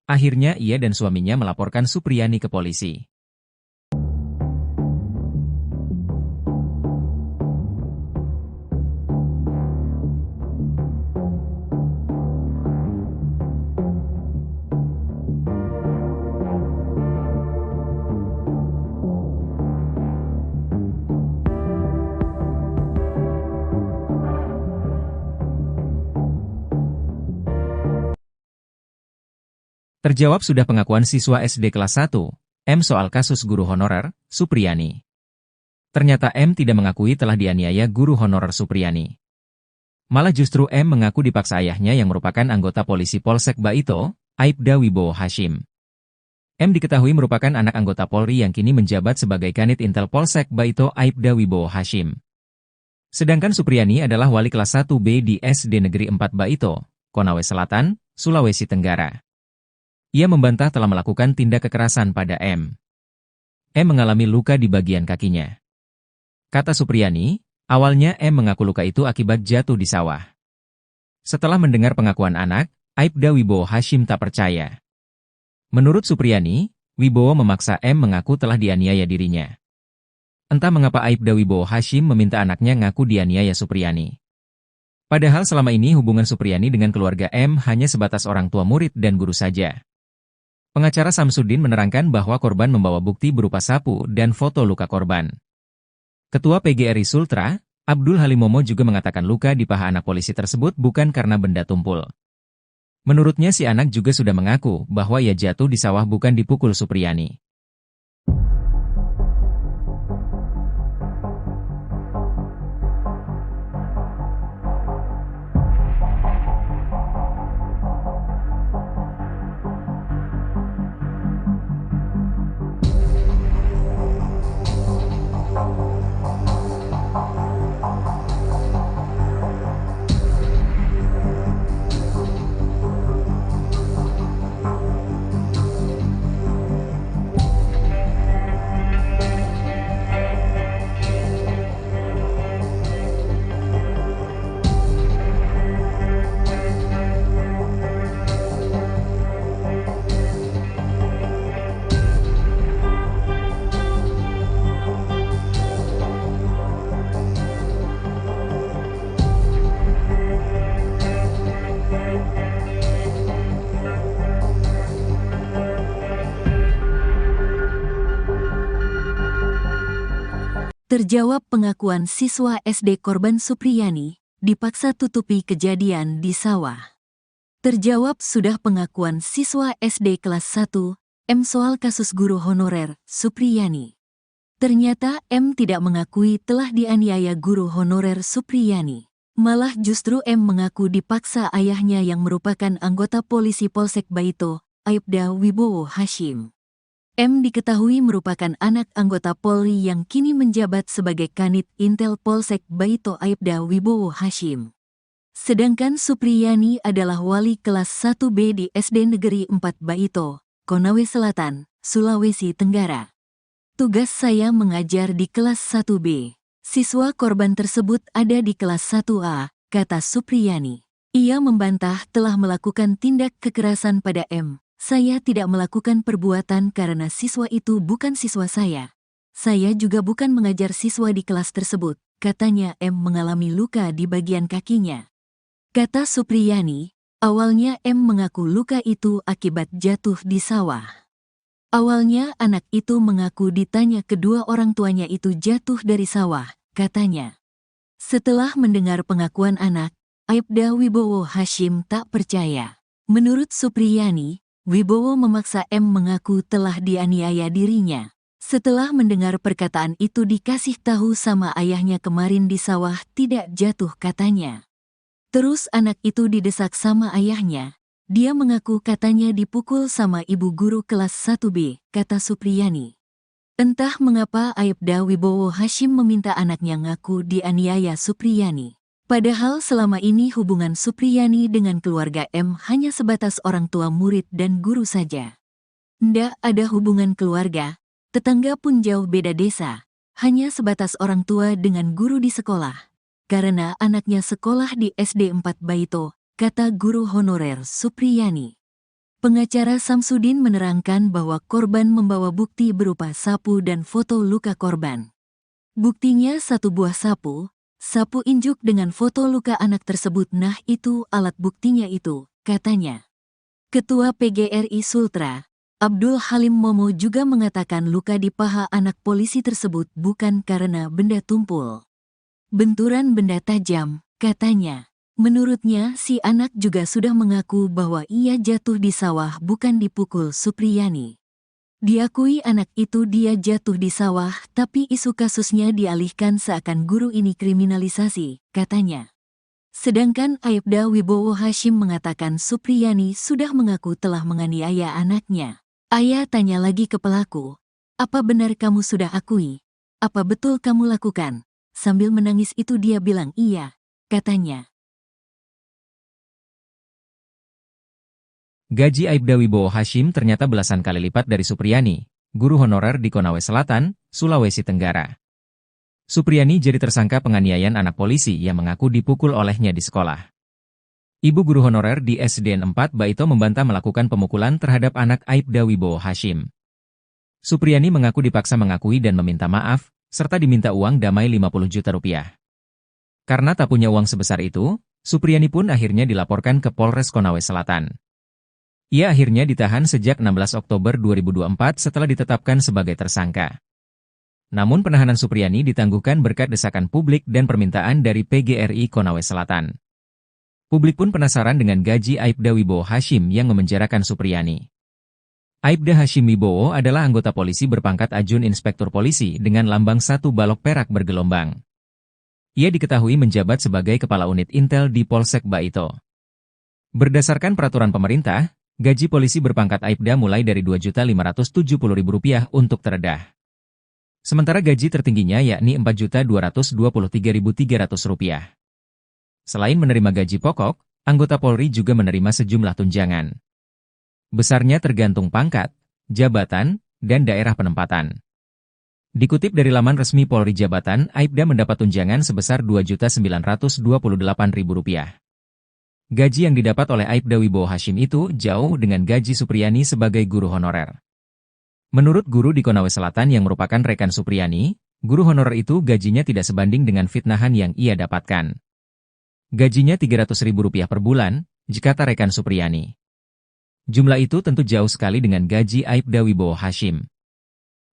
Akhirnya ia dan suaminya melaporkan Supriyani ke polisi. Terjawab sudah pengakuan siswa SD kelas 1, M soal kasus guru honorer, Supriyani. Ternyata M tidak mengakui telah dianiaya guru honorer Supriyani. Malah justru M mengaku dipaksa ayahnya yang merupakan anggota polisi Polsek Baito, Aibda Wibowo Hashim. M diketahui merupakan anak anggota Polri yang kini menjabat sebagai Kanit Intel Polsek Baito Aibda Wibowo Hashim. Sedangkan Supriyani adalah wali kelas 1B di SD Negeri 4 Baito, Konawe Selatan, Sulawesi Tenggara. Ia membantah telah melakukan tindak kekerasan pada M. M mengalami luka di bagian kakinya. Kata Supriyani, Awalnya M mengaku luka itu akibat jatuh di sawah. Setelah mendengar pengakuan anak, Aibda Wibowo Hashim tak percaya. Menurut Supriyani, Wibowo memaksa M mengaku telah dianiaya dirinya. Entah mengapa Aibda Wibowo Hashim meminta anaknya ngaku dianiaya Supriyani. Padahal selama ini hubungan Supriyani dengan keluarga M hanya sebatas orang tua murid dan guru saja. Pengacara Samsudin menerangkan bahwa korban membawa bukti berupa sapu dan foto luka korban. Ketua PGRI Sultra, Abdul Halimomo juga mengatakan luka di paha anak polisi tersebut bukan karena benda tumpul. Menurutnya si anak juga sudah mengaku bahwa ia jatuh di sawah bukan dipukul Supriyani. Terjawab pengakuan siswa SD korban Supriyani, dipaksa tutupi kejadian di sawah. Terjawab sudah pengakuan siswa SD kelas 1, M soal kasus guru honorer, Supriyani. Ternyata M tidak mengakui telah dianiaya guru honorer Supriyani. Malah justru M mengaku dipaksa ayahnya yang merupakan anggota polisi Polsek Baito, Aibda Wibowo Hashim. M diketahui merupakan anak anggota Polri yang kini menjabat sebagai Kanit Intel Polsek Baito Aibda Wibowo Hashim. Sedangkan Supriyani adalah wali kelas 1B di SD Negeri 4 Baito, Konawe Selatan, Sulawesi Tenggara. Tugas saya mengajar di kelas 1B. Siswa korban tersebut ada di kelas 1A, kata Supriyani. Ia membantah telah melakukan tindak kekerasan pada M. Saya tidak melakukan perbuatan karena siswa itu bukan siswa saya. Saya juga bukan mengajar siswa di kelas tersebut, katanya M mengalami luka di bagian kakinya. Kata Supriyani, awalnya M mengaku luka itu akibat jatuh di sawah. Awalnya anak itu mengaku ditanya kedua orang tuanya itu jatuh dari sawah, katanya. Setelah mendengar pengakuan anak, Aibda Wibowo Hashim tak percaya. Menurut Supriyani, Wibowo memaksa M mengaku telah dianiaya dirinya. Setelah mendengar perkataan itu dikasih tahu sama ayahnya kemarin di sawah tidak jatuh katanya. Terus anak itu didesak sama ayahnya. Dia mengaku katanya dipukul sama ibu guru kelas 1B, kata Supriyani. Entah mengapa Aibda Wibowo Hashim meminta anaknya ngaku dianiaya Supriyani. Padahal selama ini hubungan Supriyani dengan keluarga M hanya sebatas orang tua murid dan guru saja. Ndak ada hubungan keluarga, tetangga pun jauh beda desa, hanya sebatas orang tua dengan guru di sekolah. Karena anaknya sekolah di SD 4 Baito, kata guru honorer Supriyani. Pengacara Samsudin menerangkan bahwa korban membawa bukti berupa sapu dan foto luka korban. Buktinya satu buah sapu injuk dengan foto luka anak tersebut. Nah itu alat buktinya itu, katanya. Ketua PGRI Sultra, Abdul Halim Momo juga mengatakan luka di paha anak polisi tersebut bukan karena benda tumpul. Benturan benda tajam, katanya. Menurutnya si anak juga sudah mengaku bahwa ia jatuh di sawah bukan dipukul Supriyani. Diakui anak itu dia jatuh di sawah, tapi isu kasusnya dialihkan seakan guru ini kriminalisasi, katanya. Sedangkan Aibda Wibowo Hashim mengatakan Supriyani sudah mengaku telah menganiaya anaknya. Ayah tanya lagi ke pelaku, apa benar kamu sudah akui? Apa betul kamu lakukan? Sambil menangis itu dia bilang iya, katanya. Gaji Aibda Wibowo Hashim ternyata belasan kali lipat dari Supriyani, guru honorer di Konawe Selatan, Sulawesi Tenggara. Supriyani jadi tersangka penganiayaan anak polisi yang mengaku dipukul olehnya di sekolah. Ibu guru honorer di SDN 4 Baito membantah melakukan pemukulan terhadap anak Aibda Wibowo Hashim. Supriyani mengaku dipaksa mengakui dan meminta maaf, serta diminta uang damai 50 juta rupiah. Karena tak punya uang sebesar itu, Supriyani pun akhirnya dilaporkan ke Polres Konawe Selatan. Ia akhirnya ditahan sejak 16 Oktober 2024 setelah ditetapkan sebagai tersangka. Namun penahanan Supriyani ditangguhkan berkat desakan publik dan permintaan dari PGRI Konawe Selatan. Publik pun penasaran dengan gaji Aibda Wibowo Hashim yang memenjarakan Supriyani. Aibda Hashim Wibowo adalah anggota polisi berpangkat Ajun Inspektur Polisi dengan lambang 1 balok perak bergelombang. Ia diketahui menjabat sebagai Kepala Unit Intel di Polsek Baito. Berdasarkan peraturan pemerintah, gaji polisi berpangkat Aibda mulai dari Rp2.570.000 untuk terendah. Sementara gaji tertingginya yakni Rp4.223.300. Selain menerima gaji pokok, anggota Polri juga menerima sejumlah tunjangan. Besarnya tergantung pangkat, jabatan, dan daerah penempatan. Dikutip dari laman resmi Polri Jabatan, Aibda mendapat tunjangan sebesar Rp2.928.000. Gaji yang didapat oleh Aibda Wibowo Hashim itu jauh dengan gaji Supriyani sebagai guru honorer. Menurut guru di Konawe Selatan yang merupakan rekan Supriyani, guru honorer itu gajinya tidak sebanding dengan fitnahan yang ia dapatkan. Gajinya Rp300.000 per bulan, jika rekan Supriyani. Jumlah itu tentu jauh sekali dengan gaji Aibda Wibowo Hashim.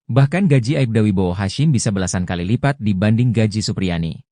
Bahkan gaji Aibda Wibowo Hashim bisa belasan kali lipat dibanding gaji Supriyani.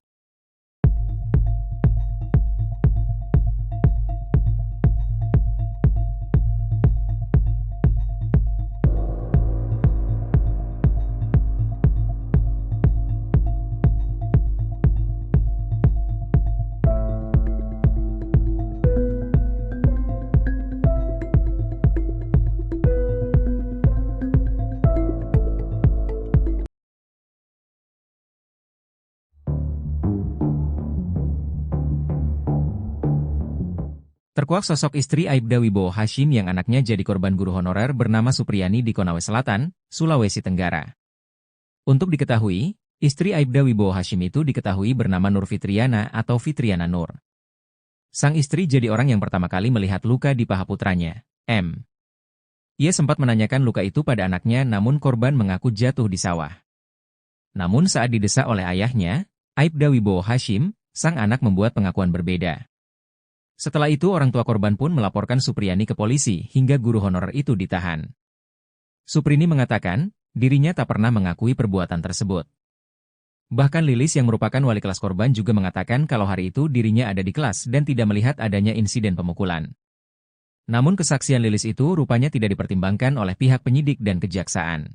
Terkuak sosok istri Aibda Wibowo Hashim yang anaknya jadi korban guru honorer bernama Supriyani di Konawe Selatan, Sulawesi Tenggara. Untuk diketahui, istri Aibda Wibowo Hashim itu diketahui bernama Nur Fitriana atau Fitriana Nur. Sang istri jadi orang yang pertama kali melihat luka di paha putranya, M. Ia sempat menanyakan luka itu pada anaknya namun korban mengaku jatuh di sawah. Namun saat didesak oleh ayahnya, Aibda Wibowo Hashim, sang anak membuat pengakuan berbeda. Setelah itu orang tua korban pun melaporkan Supriyani ke polisi hingga guru honorer itu ditahan. Suprini mengatakan, dirinya tak pernah mengakui perbuatan tersebut. Bahkan Lilis yang merupakan wali kelas korban juga mengatakan kalau hari itu dirinya ada di kelas dan tidak melihat adanya insiden pemukulan. Namun kesaksian Lilis itu rupanya tidak dipertimbangkan oleh pihak penyidik dan kejaksaan.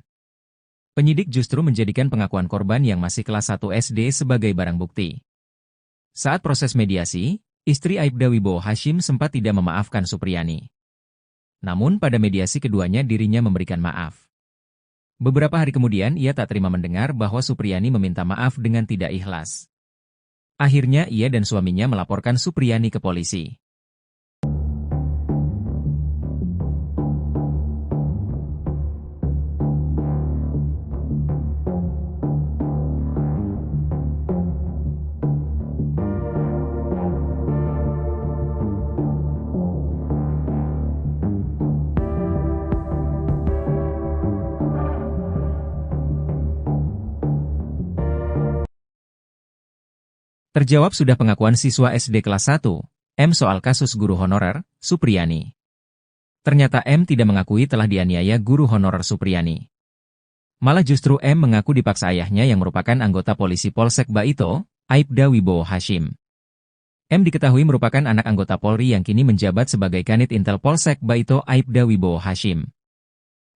Penyidik justru menjadikan pengakuan korban yang masih kelas 1 SD sebagai barang bukti. Saat proses mediasi, istri Aibda Wibowo Hashim sempat tidak memaafkan Supriyani. Namun pada mediasi keduanya dirinya memberikan maaf. Beberapa hari kemudian ia tak terima mendengar bahwa Supriyani meminta maaf dengan tidak ikhlas. Akhirnya ia dan suaminya melaporkan Supriyani ke polisi. Terjawab sudah pengakuan siswa SD kelas 1, M soal kasus guru honorer, Supriyani. Ternyata M tidak mengakui telah dianiaya guru honorer Supriyani. Malah justru M mengaku dipaksa ayahnya yang merupakan anggota polisi Polsek Baito, Aibda Wibowo Hashim. M diketahui merupakan anak anggota Polri yang kini menjabat sebagai Kanit Intel Polsek Baito Aibda Wibowo Hashim.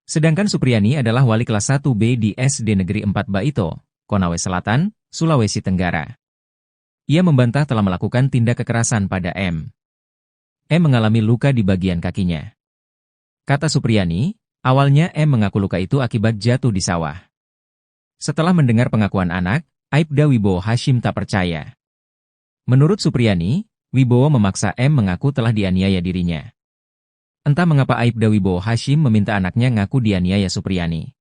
Sedangkan Supriyani adalah wali kelas 1B di SD Negeri 4 Baito, Konawe Selatan, Sulawesi Tenggara. Ia membantah telah melakukan tindak kekerasan pada M. M mengalami luka di bagian kakinya. Kata Supriyani, awalnya M mengaku luka itu akibat jatuh di sawah. Setelah mendengar pengakuan anak, Aibda Wibowo Hashim tak percaya. Menurut Supriyani, Wibowo memaksa M mengaku telah dianiaya dirinya. Entah mengapa Aibda Wibowo Hashim meminta anaknya ngaku dianiaya Supriyani.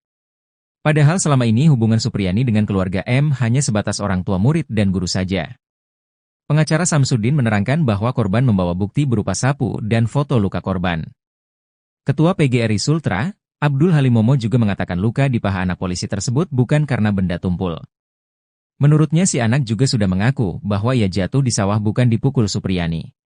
Padahal selama ini hubungan Supriyani dengan keluarga M hanya sebatas orang tua murid dan guru saja. Pengacara Samsudin menerangkan bahwa korban membawa bukti berupa sapu dan foto luka korban. Ketua PGRI Sultra, Abdul Halimomo juga mengatakan luka di paha anak polisi tersebut bukan karena benda tumpul. Menurutnya si anak juga sudah mengaku bahwa ia jatuh di sawah bukan dipukul Supriyani.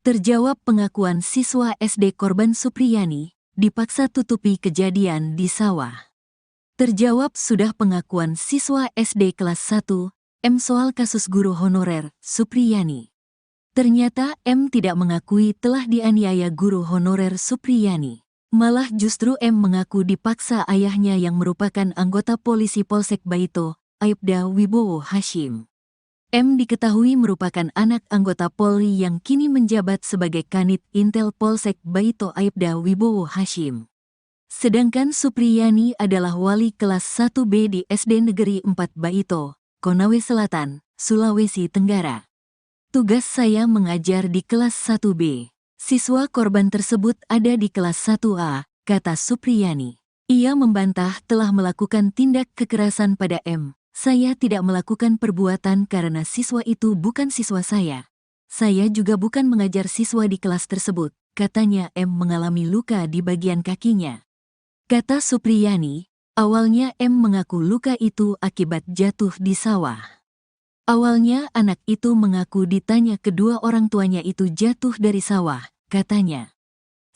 Terjawab pengakuan siswa SD korban Supriyani, dipaksa tutupi kejadian di sawah. Terjawab sudah pengakuan siswa SD kelas 1, M soal kasus guru honorer, Supriyani. Ternyata M tidak mengakui telah dianiaya guru honorer Supriyani. Malah justru M mengaku dipaksa ayahnya yang merupakan anggota polisi Polsek Baito, Aibda Wibowo Hashim. M diketahui merupakan anak anggota Polri yang kini menjabat sebagai Kanit Intel Polsek Baito Aibda Wibowo Hashim. Sedangkan Supriyani adalah wali kelas 1B di SD Negeri 4 Baito, Konawe Selatan, Sulawesi Tenggara. Tugas saya mengajar di kelas 1B. Siswa korban tersebut ada di kelas 1A, kata Supriyani. Ia membantah telah melakukan tindak kekerasan pada M. Saya tidak melakukan perbuatan karena siswa itu bukan siswa saya. Saya juga bukan mengajar siswa di kelas tersebut, katanya M mengalami luka di bagian kakinya. Kata Supriyani, awalnya M mengaku luka itu akibat jatuh di sawah. Awalnya anak itu mengaku ditanya kedua orang tuanya itu jatuh dari sawah, katanya.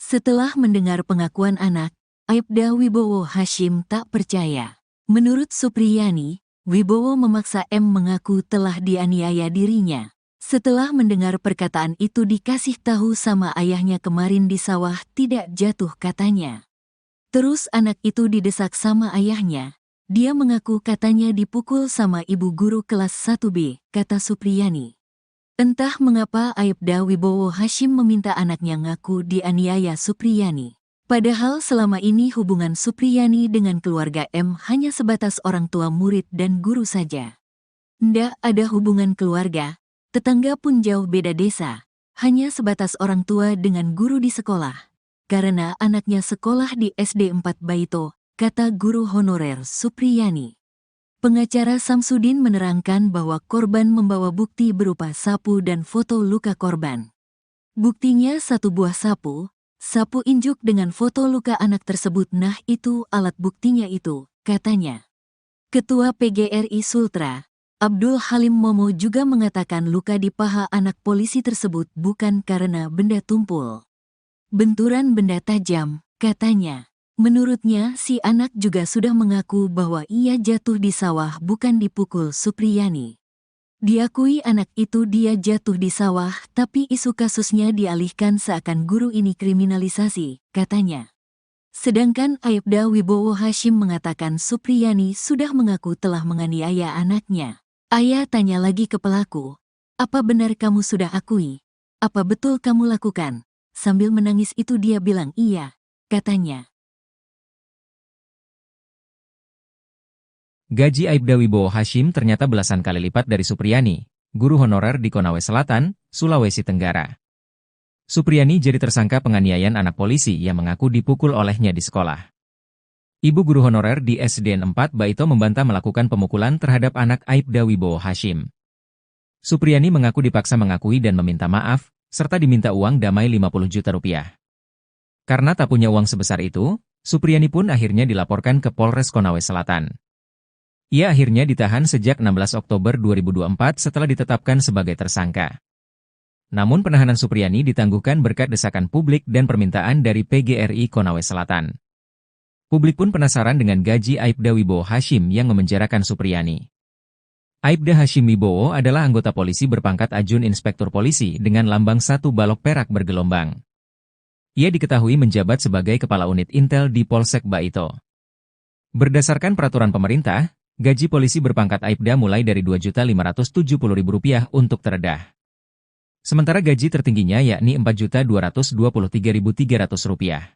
Setelah mendengar pengakuan anak, Aibda Wibowo Hashim tak percaya. Menurut Supriyani, Wibowo memaksa M mengaku telah dianiaya dirinya. Setelah mendengar perkataan itu dikasih tahu sama ayahnya kemarin di sawah tidak jatuh katanya. Terus anak itu didesak sama ayahnya. Dia mengaku katanya dipukul sama ibu guru kelas 1B, kata Supriyani. Entah mengapa Aibda Wibowo Hashim meminta anaknya ngaku dianiaya Supriyani. Padahal selama ini hubungan Supriyani dengan keluarga M hanya sebatas orang tua murid dan guru saja. Ndak ada hubungan keluarga, tetangga pun jauh beda desa, hanya sebatas orang tua dengan guru di sekolah. Karena anaknya sekolah di SD 4 Baito, kata guru honorer Supriyani. Pengacara Samsudin menerangkan bahwa korban membawa bukti berupa sapu dan foto luka korban. Buktinya satu buah sapu injuk dengan foto luka anak tersebut, nah itu alat buktinya itu, katanya. Ketua PGRI Sultra, Abdul Halimomo juga mengatakan luka di paha anak polisi tersebut bukan karena benda tumpul. Benturan benda tajam, katanya. Menurutnya si anak juga sudah mengaku bahwa ia jatuh di sawah bukan dipukul Supriyani. Diakui anak itu dia jatuh di sawah, tapi isu kasusnya dialihkan seakan guru ini kriminalisasi, katanya. Sedangkan Aibda Wibowo Hashim mengatakan Supriyani sudah mengaku telah menganiaya anaknya. Ayah tanya lagi ke pelaku, apa benar kamu sudah akui? Apa betul kamu lakukan? Sambil menangis itu dia bilang iya, katanya. Gaji Aibda Wibowo Hashim ternyata belasan kali lipat dari Supriyani, guru honorer di Konawe Selatan, Sulawesi Tenggara. Supriyani jadi tersangka penganiayaan anak polisi yang mengaku dipukul olehnya di sekolah. Ibu guru honorer di SDN 4 Baito membantah melakukan pemukulan terhadap anak Aibda Wibowo Hashim. Supriyani mengaku dipaksa mengakui dan meminta maaf, serta diminta uang damai 50 juta rupiah. Karena tak punya uang sebesar itu, Supriyani pun akhirnya dilaporkan ke Polres Konawe Selatan. Ia akhirnya ditahan sejak 16 Oktober 2024 setelah ditetapkan sebagai tersangka. Namun penahanan Supriyani ditangguhkan berkat desakan publik dan permintaan dari PGRI Konawe Selatan. Publik pun penasaran dengan gaji Aibda Wibowo Hashim yang memenjarakan Supriyani. Aibda Hashim Wibowo adalah anggota polisi berpangkat Ajun Inspektur Polisi dengan lambang 1 balok perak bergelombang. Ia diketahui menjabat sebagai Kepala Unit Intel di Polsek Baito. Berdasarkan peraturan pemerintah, gaji polisi berpangkat Aibda mulai dari Rp2.570.000 untuk terendah. Sementara gaji tertingginya yakni Rp4.223.300.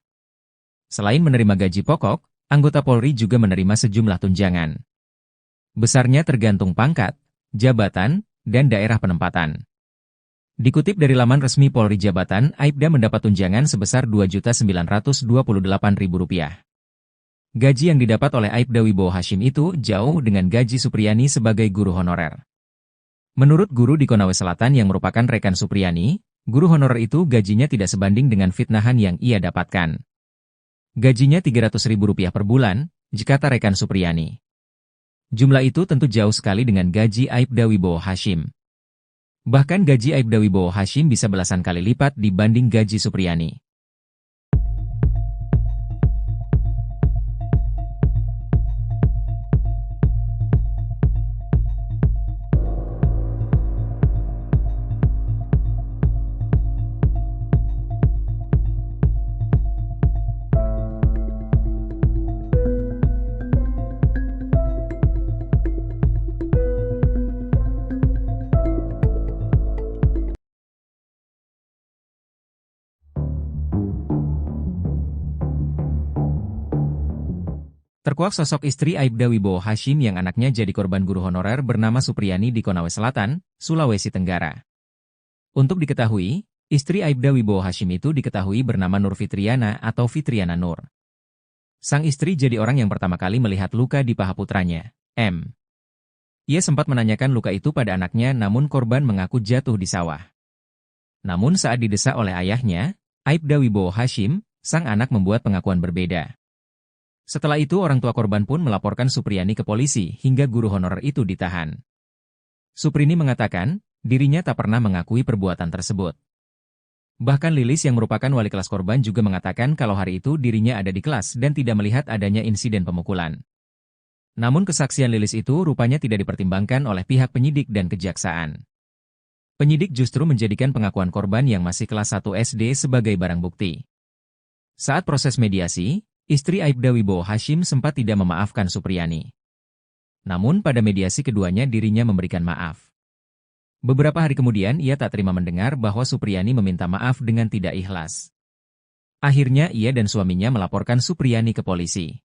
Selain menerima gaji pokok, anggota Polri juga menerima sejumlah tunjangan. Besarnya tergantung pangkat, jabatan, dan daerah penempatan. Dikutip dari laman resmi Polri Jabatan, Aibda mendapat tunjangan sebesar Rp2.928.000. Gaji yang didapat oleh Aibda Wibowo Hashim itu jauh dengan gaji Supriyani sebagai guru honorer. Menurut guru di Konawe Selatan yang merupakan rekan Supriyani, guru honorer itu gajinya tidak sebanding dengan fitnahan yang ia dapatkan. Gajinya Rp300.000 per bulan, jikata rekan Supriyani. Jumlah itu tentu jauh sekali dengan gaji Aibda Wibowo Hashim. Bahkan gaji Aibda Wibowo Hashim bisa belasan kali lipat dibanding gaji Supriyani. Terkuak sosok istri Aibda Wibowo Hashim yang anaknya jadi korban guru honorer bernama Supriyani di Konawe Selatan, Sulawesi Tenggara. Untuk diketahui, istri Aibda Wibowo Hashim itu diketahui bernama Nur Fitriana atau Fitriana Nur. Sang istri jadi orang yang pertama kali melihat luka di paha putranya, M. Ia sempat menanyakan luka itu pada anaknya namun korban mengaku jatuh di sawah. Namun saat didesak oleh ayahnya, Aibda Wibowo Hashim, sang anak membuat pengakuan berbeda. Setelah itu orang tua korban pun melaporkan Supriyani ke polisi hingga guru honorer itu ditahan. Suprini mengatakan, dirinya tak pernah mengakui perbuatan tersebut. Bahkan Lilis yang merupakan wali kelas korban juga mengatakan kalau hari itu dirinya ada di kelas dan tidak melihat adanya insiden pemukulan. Namun kesaksian Lilis itu rupanya tidak dipertimbangkan oleh pihak penyidik dan kejaksaan. Penyidik justru menjadikan pengakuan korban yang masih kelas 1 SD sebagai barang bukti. Saat proses mediasi, istri Aibda Wibowo Hashim sempat tidak memaafkan Supriyani. Namun pada mediasi keduanya dirinya memberikan maaf. Beberapa hari kemudian ia tak terima mendengar bahwa Supriyani meminta maaf dengan tidak ikhlas. Akhirnya ia dan suaminya melaporkan Supriyani ke polisi.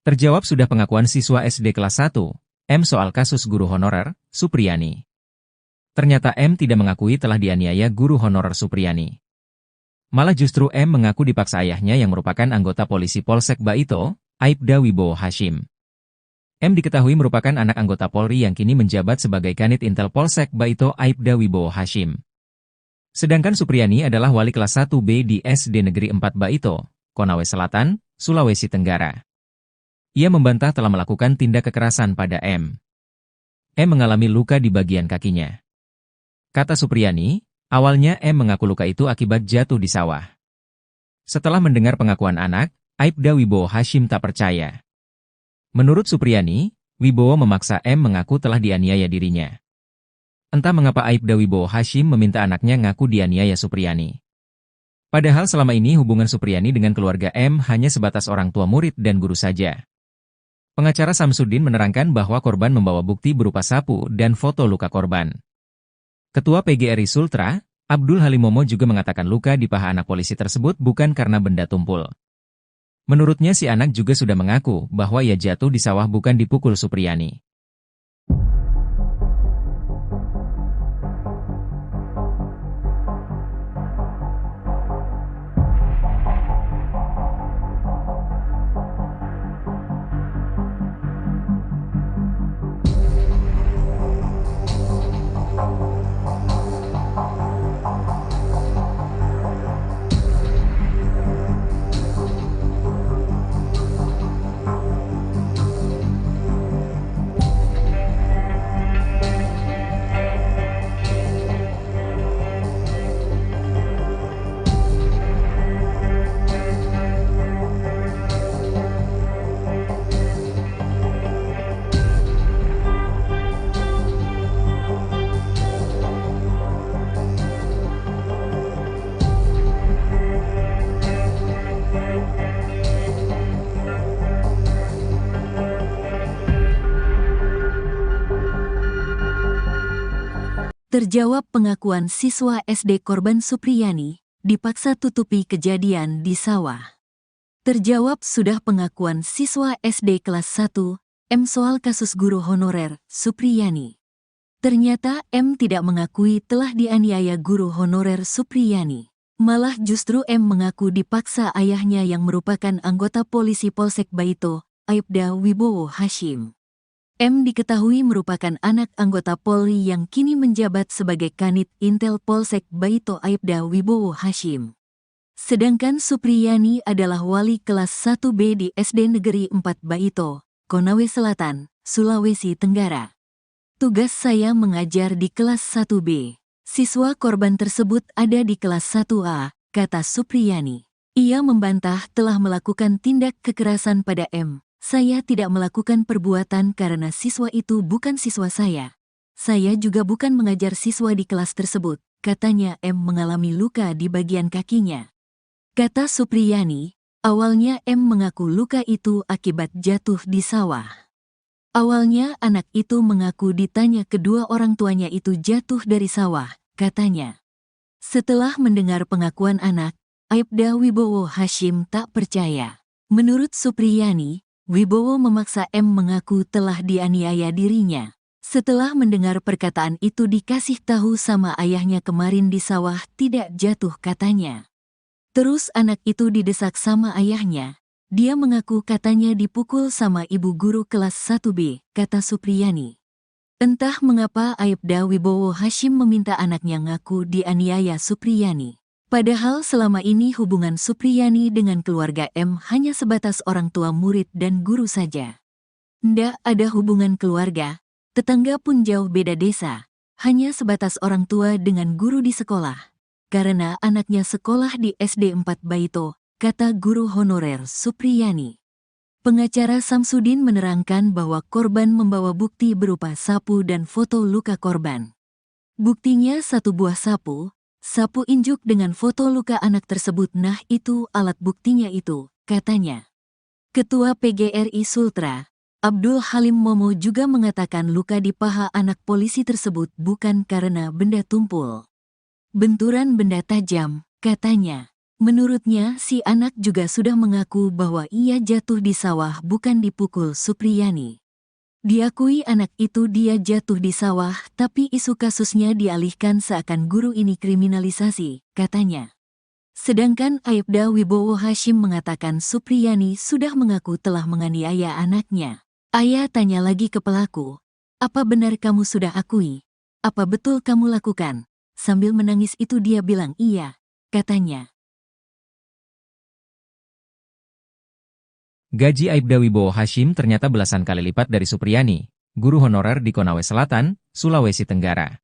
Terjawab sudah pengakuan siswa SD kelas 1, M soal kasus guru honorer, Supriyani. Ternyata M tidak mengakui telah dianiaya guru honorer Supriyani. Malah justru M mengaku dipaksa ayahnya yang merupakan anggota polisi Polsek Baito, Aibda Wibowo Hashim. M diketahui merupakan anak anggota Polri yang kini menjabat sebagai Kanit Intel Polsek Baito Aibda Wibowo Hashim. Sedangkan Supriyani adalah wali kelas 1B di SD Negeri 4 Baito, Konawe Selatan, Sulawesi Tenggara. Ia membantah telah melakukan tindak kekerasan pada M. M mengalami luka di bagian kakinya. Kata Supriyani, awalnya M mengaku luka itu akibat jatuh di sawah. Setelah mendengar pengakuan anak, Aibda Wibowo Hashim tak percaya. Menurut Supriyani, Wibowo memaksa M mengaku telah dianiaya dirinya. Entah mengapa Aibda Wibowo Hashim meminta anaknya ngaku dianiaya Supriyani. Padahal selama ini hubungan Supriyani dengan keluarga M hanya sebatas orang tua murid dan guru saja. Pengacara Samsudin menerangkan bahwa korban membawa bukti berupa sapu dan foto luka korban. Ketua PGRI Sultra, Abdul Halimomo juga mengatakan luka di paha anak polisi tersebut bukan karena benda tumpul. Menurutnya si anak juga sudah mengaku bahwa ia jatuh di sawah bukan dipukul Supriyani. Terjawab pengakuan siswa SD korban Supriyani, dipaksa tutupi kejadian di sawah. Terjawab sudah pengakuan siswa SD kelas 1, M soal kasus guru honorer, Supriyani. Ternyata M tidak mengakui telah dianiaya guru honorer Supriyani. Malah justru M mengaku dipaksa ayahnya yang merupakan anggota polisi Polsek Baito, Aibda Wibowo Hashim. M diketahui merupakan anak anggota Polri yang kini menjabat sebagai Kanit Intel Polsek Baito Aibda Wibowo Hashim. Sedangkan Supriyani adalah wali kelas 1B di SD Negeri 4 Baito, Konawe Selatan, Sulawesi Tenggara. Tugas saya mengajar di kelas 1B. Siswa korban tersebut ada di kelas 1A, kata Supriyani. Ia membantah telah melakukan tindak kekerasan pada M. Saya tidak melakukan perbuatan karena siswa itu bukan siswa saya. Saya juga bukan mengajar siswa di kelas tersebut, katanya M mengalami luka di bagian kakinya. Kata Supriyani, awalnya M mengaku luka itu akibat jatuh di sawah. Awalnya anak itu mengaku ditanya kedua orang tuanya itu jatuh dari sawah, katanya. Setelah mendengar pengakuan anak, Aibda Wibowo Hashim tak percaya. Menurut Supriyani, Wibowo memaksa M mengaku telah dianiaya dirinya. Setelah mendengar perkataan itu dikasih tahu sama ayahnya kemarin di sawah tidak jatuh katanya. Terus anak itu didesak sama ayahnya. Dia mengaku katanya dipukul sama ibu guru kelas 1B, kata Supriyani. Entah mengapa Aibda Wibowo Hashim meminta anaknya ngaku dianiaya Supriyani. Padahal selama ini hubungan Supriyani dengan keluarga M hanya sebatas orang tua murid dan guru saja. Ndak ada hubungan keluarga, tetangga pun jauh beda desa, hanya sebatas orang tua dengan guru di sekolah. Karena anaknya sekolah di SD 4 Baito, kata guru honorer Supriyani. Pengacara Samsudin menerangkan bahwa korban membawa bukti berupa sapu dan foto luka korban. Buktinya satu buah sapu injuk dengan foto luka anak tersebut. Nah itu alat buktinya itu, katanya. Ketua PGRI Sultra, Abdul Halim Momo juga mengatakan luka di paha anak polisi tersebut bukan karena benda tumpul. Benturan benda tajam, katanya. Menurutnya si anak juga sudah mengaku bahwa ia jatuh di sawah bukan dipukul Supriyani. Diakui anak itu dia jatuh di sawah, tapi isu kasusnya dialihkan seakan guru ini kriminalisasi, katanya. Sedangkan Aibda Wibowo Hashim mengatakan Supriyani sudah mengaku telah menganiaya anaknya. Ayah tanya lagi ke pelaku, apa benar kamu sudah akui? Apa betul kamu lakukan? Sambil menangis itu dia bilang iya, katanya. Gaji Aibda Wibowo Hashim ternyata belasan kali lipat dari Supriyani, guru honorer di Konawe Selatan, Sulawesi Tenggara.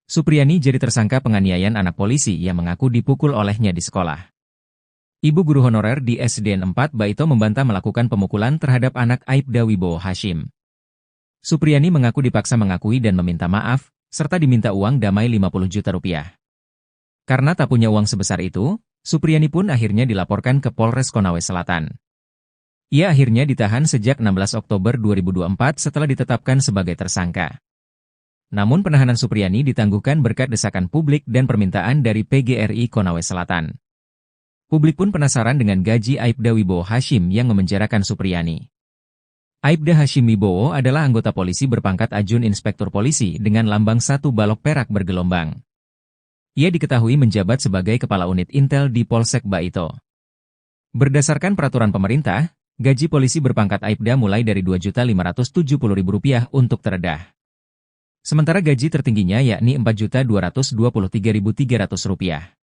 Supriyani jadi tersangka penganiayaan anak polisi yang mengaku dipukul olehnya di sekolah. Ibu guru honorer di SDN 4 Baito membantah melakukan pemukulan terhadap anak Aibda Wibowo Hashim. Supriyani mengaku dipaksa mengakui dan meminta maaf, serta diminta uang damai 50 juta rupiah. Karena tak punya uang sebesar itu, Supriyani pun akhirnya dilaporkan ke Polres Konawe Selatan. Ia akhirnya ditahan sejak 16 Oktober 2024 setelah ditetapkan sebagai tersangka. Namun penahanan Supriyani ditangguhkan berkat desakan publik dan permintaan dari PGRI Konawe Selatan. Publik pun penasaran dengan gaji Aibda Wibowo Hashim yang memenjarakan Supriyani. Aibda Hashim Wibowo adalah anggota polisi berpangkat Ajun Inspektur Polisi dengan lambang 1 balok perak bergelombang. Ia diketahui menjabat sebagai Kepala Unit Intel di Polsek Baito. Berdasarkan peraturan pemerintah, gaji polisi berpangkat Aibda mulai dari Rp2.570.000 untuk terendah. Sementara gaji tertingginya yakni Rp4.223.300.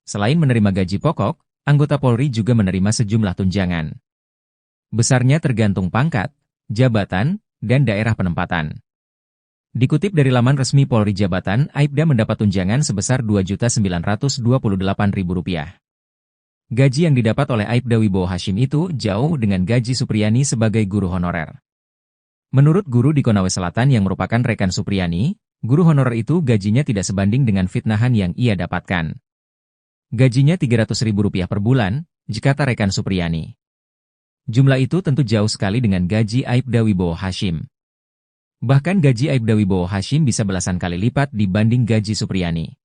Selain menerima gaji pokok, anggota Polri juga menerima sejumlah tunjangan. Besarnya tergantung pangkat, jabatan, dan daerah penempatan. Dikutip dari laman resmi Polri Jabatan, Aibda mendapat tunjangan sebesar Rp2.928.000. Gaji yang didapat oleh Aibda Wibowo Hashim itu jauh dengan gaji Supriyani sebagai guru honorer. Menurut guru di Konawe Selatan yang merupakan rekan Supriyani, guru honorer itu gajinya tidak sebanding dengan fitnahan yang ia dapatkan. Gajinya Rp300.000 per bulan, jika rekan Supriyani. Jumlah itu tentu jauh sekali dengan gaji Aibda Wibowo Hashim. Bahkan gaji Aibda Wibowo Hashim bisa belasan kali lipat dibanding gaji Supriyani.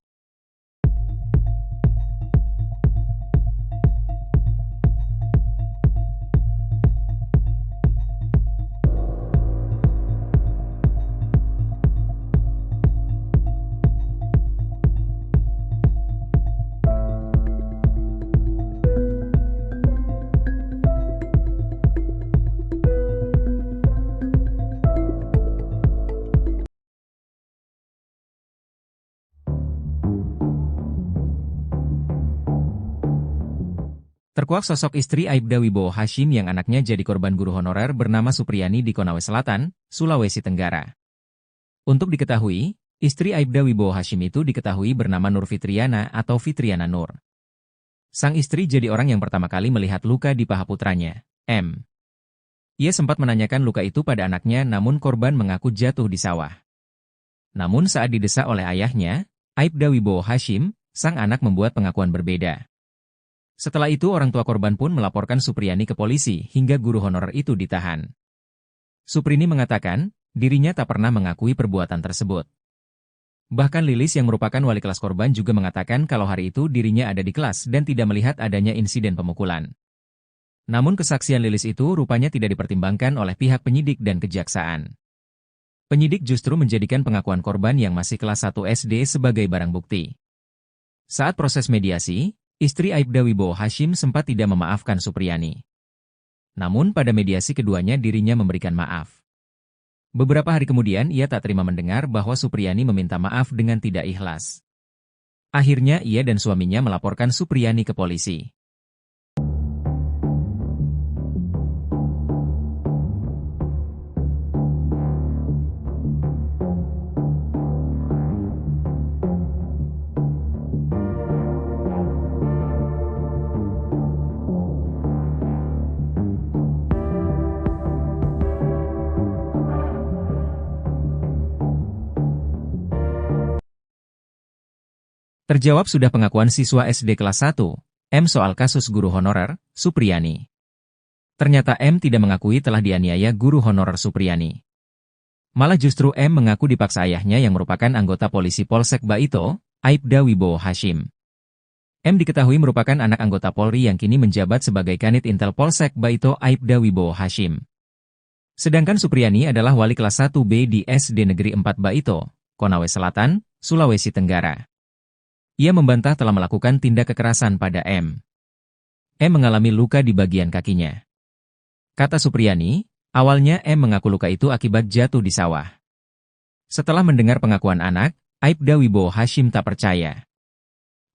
Terkuak sosok istri Aibda Wibowo Hashim yang anaknya jadi korban guru honorer bernama Supriyani di Konawe Selatan, Sulawesi Tenggara. Untuk diketahui, istri Aibda Wibowo Hashim itu diketahui bernama Nur Fitriana atau Fitriana Nur. Sang istri jadi orang yang pertama kali melihat luka di paha putranya, M. Ia sempat menanyakan luka itu pada anaknya namun korban mengaku jatuh di sawah. Namun saat didesak oleh ayahnya, Aibda Wibowo Hashim, sang anak membuat pengakuan berbeda. Setelah itu orang tua korban pun melaporkan Supriyani ke polisi hingga guru honorer itu ditahan. Suprini mengatakan, dirinya tak pernah mengakui perbuatan tersebut. Bahkan Lilis yang merupakan wali kelas korban juga mengatakan kalau hari itu dirinya ada di kelas dan tidak melihat adanya insiden pemukulan. Namun kesaksian Lilis itu rupanya tidak dipertimbangkan oleh pihak penyidik dan kejaksaan. Penyidik justru menjadikan pengakuan korban yang masih kelas 1 SD sebagai barang bukti. Saat proses mediasi, istri Aibda Wibowo Hashim sempat tidak memaafkan Supriyani. Namun pada mediasi keduanya dirinya memberikan maaf. Beberapa hari kemudian ia tak terima mendengar bahwa Supriyani meminta maaf dengan tidak ikhlas. Akhirnya ia dan suaminya melaporkan Supriyani ke polisi. Terjawab sudah pengakuan siswa SD kelas 1, M soal kasus guru honorer, Supriyani. Ternyata M tidak mengakui telah dianiaya guru honorer Supriyani. Malah justru M mengaku dipaksa ayahnya yang merupakan anggota polisi Polsek Baito, Aibda Wibowo Hashim. M diketahui merupakan anak anggota Polri yang kini menjabat sebagai Kanit Intel Polsek Baito Aibda Wibowo Hashim. Sedangkan Supriyani adalah wali kelas 1B di SD Negeri 4 Baito, Konawe Selatan, Sulawesi Tenggara. Ia membantah telah melakukan tindak kekerasan pada M. M mengalami luka di bagian kakinya. Kata Supriyani, awalnya M mengaku luka itu akibat jatuh di sawah. Setelah mendengar pengakuan anak, Aibda Wibowo Hashim tak percaya.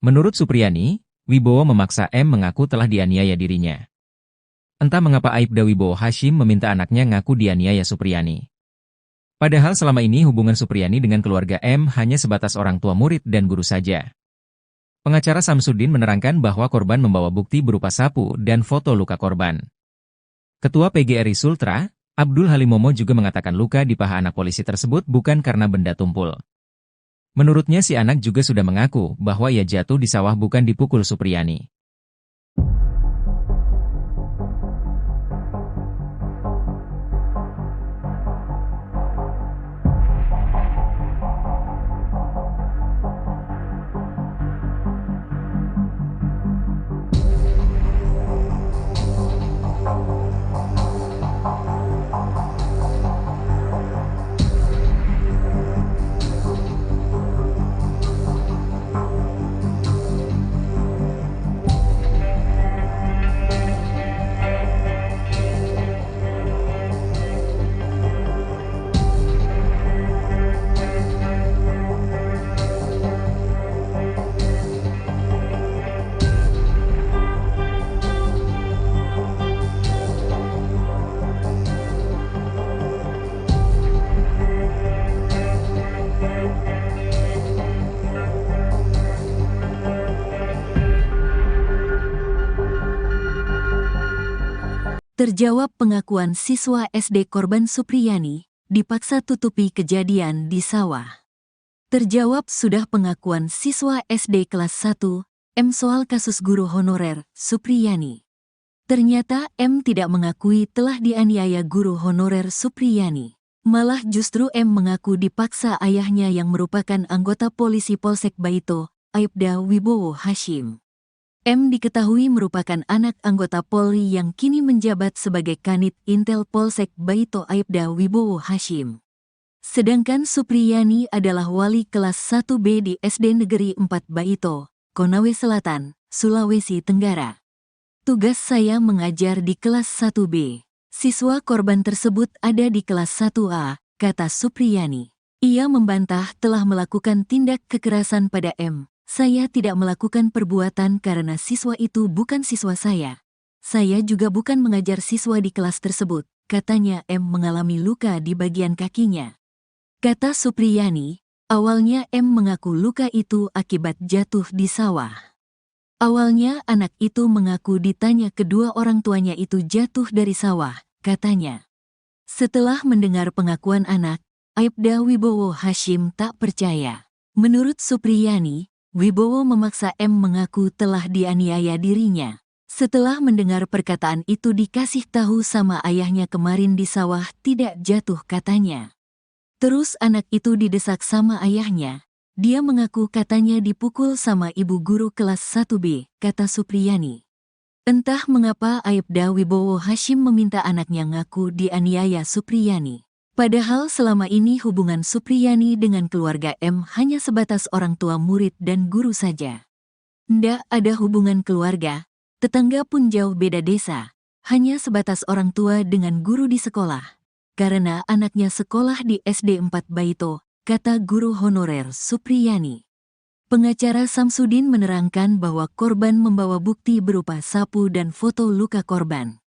Menurut Supriyani, Wibowo memaksa M mengaku telah dianiaya dirinya. Entah mengapa Aibda Wibowo Hashim meminta anaknya ngaku dianiaya Supriyani. Padahal selama ini hubungan Supriyani dengan keluarga M hanya sebatas orang tua murid dan guru saja. Pengacara Samsudin menerangkan bahwa korban membawa bukti berupa sapu dan foto luka korban. Ketua PGRI Sultra, Abdul Halimomo juga mengatakan luka di paha anak polisi tersebut bukan karena benda tumpul. Menurutnya si anak juga sudah mengaku bahwa ia jatuh di sawah bukan dipukul Supriyani. Terjawab pengakuan siswa SD korban Supriyani, dipaksa tutupi kejadian di sawah. Terjawab sudah pengakuan siswa SD kelas 1, M soal kasus guru honorer, Supriyani. Ternyata M tidak mengakui telah dianiaya guru honorer Supriyani. Malah justru M mengaku dipaksa ayahnya yang merupakan anggota polisi Polsek Baito, Aibda Wibowo Hashim. M diketahui merupakan anak anggota Polri yang kini menjabat sebagai Kanit Intel Polsek Baito Aibda Wibowo Hashim. Sedangkan Supriyani adalah wali kelas 1B di SD Negeri 4 Baito, Konawe Selatan, Sulawesi Tenggara. Tugas saya mengajar di kelas 1B. Siswa korban tersebut ada di kelas 1A, kata Supriyani. Ia membantah telah melakukan tindak kekerasan pada M. Saya tidak melakukan perbuatan karena siswa itu bukan siswa saya. Saya juga bukan mengajar siswa di kelas tersebut, katanya M mengalami luka di bagian kakinya. Kata Supriyani, awalnya M mengaku luka itu akibat jatuh di sawah. Awalnya anak itu mengaku ditanya kedua orang tuanya itu jatuh dari sawah, katanya. Setelah mendengar pengakuan anak, Aibda Wibowo Hashim tak percaya. Menurut Supriyani, Wibowo memaksa M mengaku telah dianiaya dirinya. Setelah mendengar perkataan itu dikasih tahu sama ayahnya kemarin di sawah tidak jatuh katanya. Terus anak itu didesak sama ayahnya. Dia mengaku katanya dipukul sama ibu guru kelas 1B, kata Supriyani. Entah mengapa Aibda Wibowo Hashim meminta anaknya ngaku dianiaya Supriyani. Padahal selama ini hubungan Supriyani dengan keluarga M hanya sebatas orang tua murid dan guru saja. Ndak ada hubungan keluarga, tetangga pun jauh beda desa, hanya sebatas orang tua dengan guru di sekolah. Karena anaknya sekolah di SD 4 Baito, kata guru honorer Supriyani. Pengacara Samsudin menerangkan bahwa korban membawa bukti berupa sapu dan foto luka korban.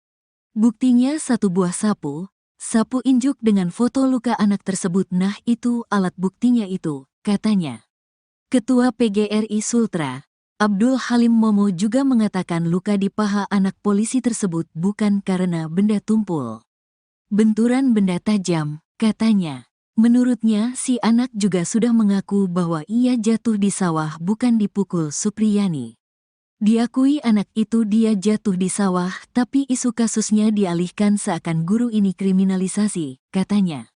Buktinya satu buah sapu injuk dengan foto luka anak tersebut. Nah itu alat buktinya itu, katanya. Ketua PGRI Sultra, Abdul Halim Momo juga mengatakan luka di paha anak polisi tersebut bukan karena benda tumpul. Benturan benda tajam, katanya. Menurutnya si anak juga sudah mengaku bahwa ia jatuh di sawah bukan dipukul Supriyani. Diakui anak itu dia jatuh di sawah, tapi isu kasusnya dialihkan seakan guru ini kriminalisasi, katanya.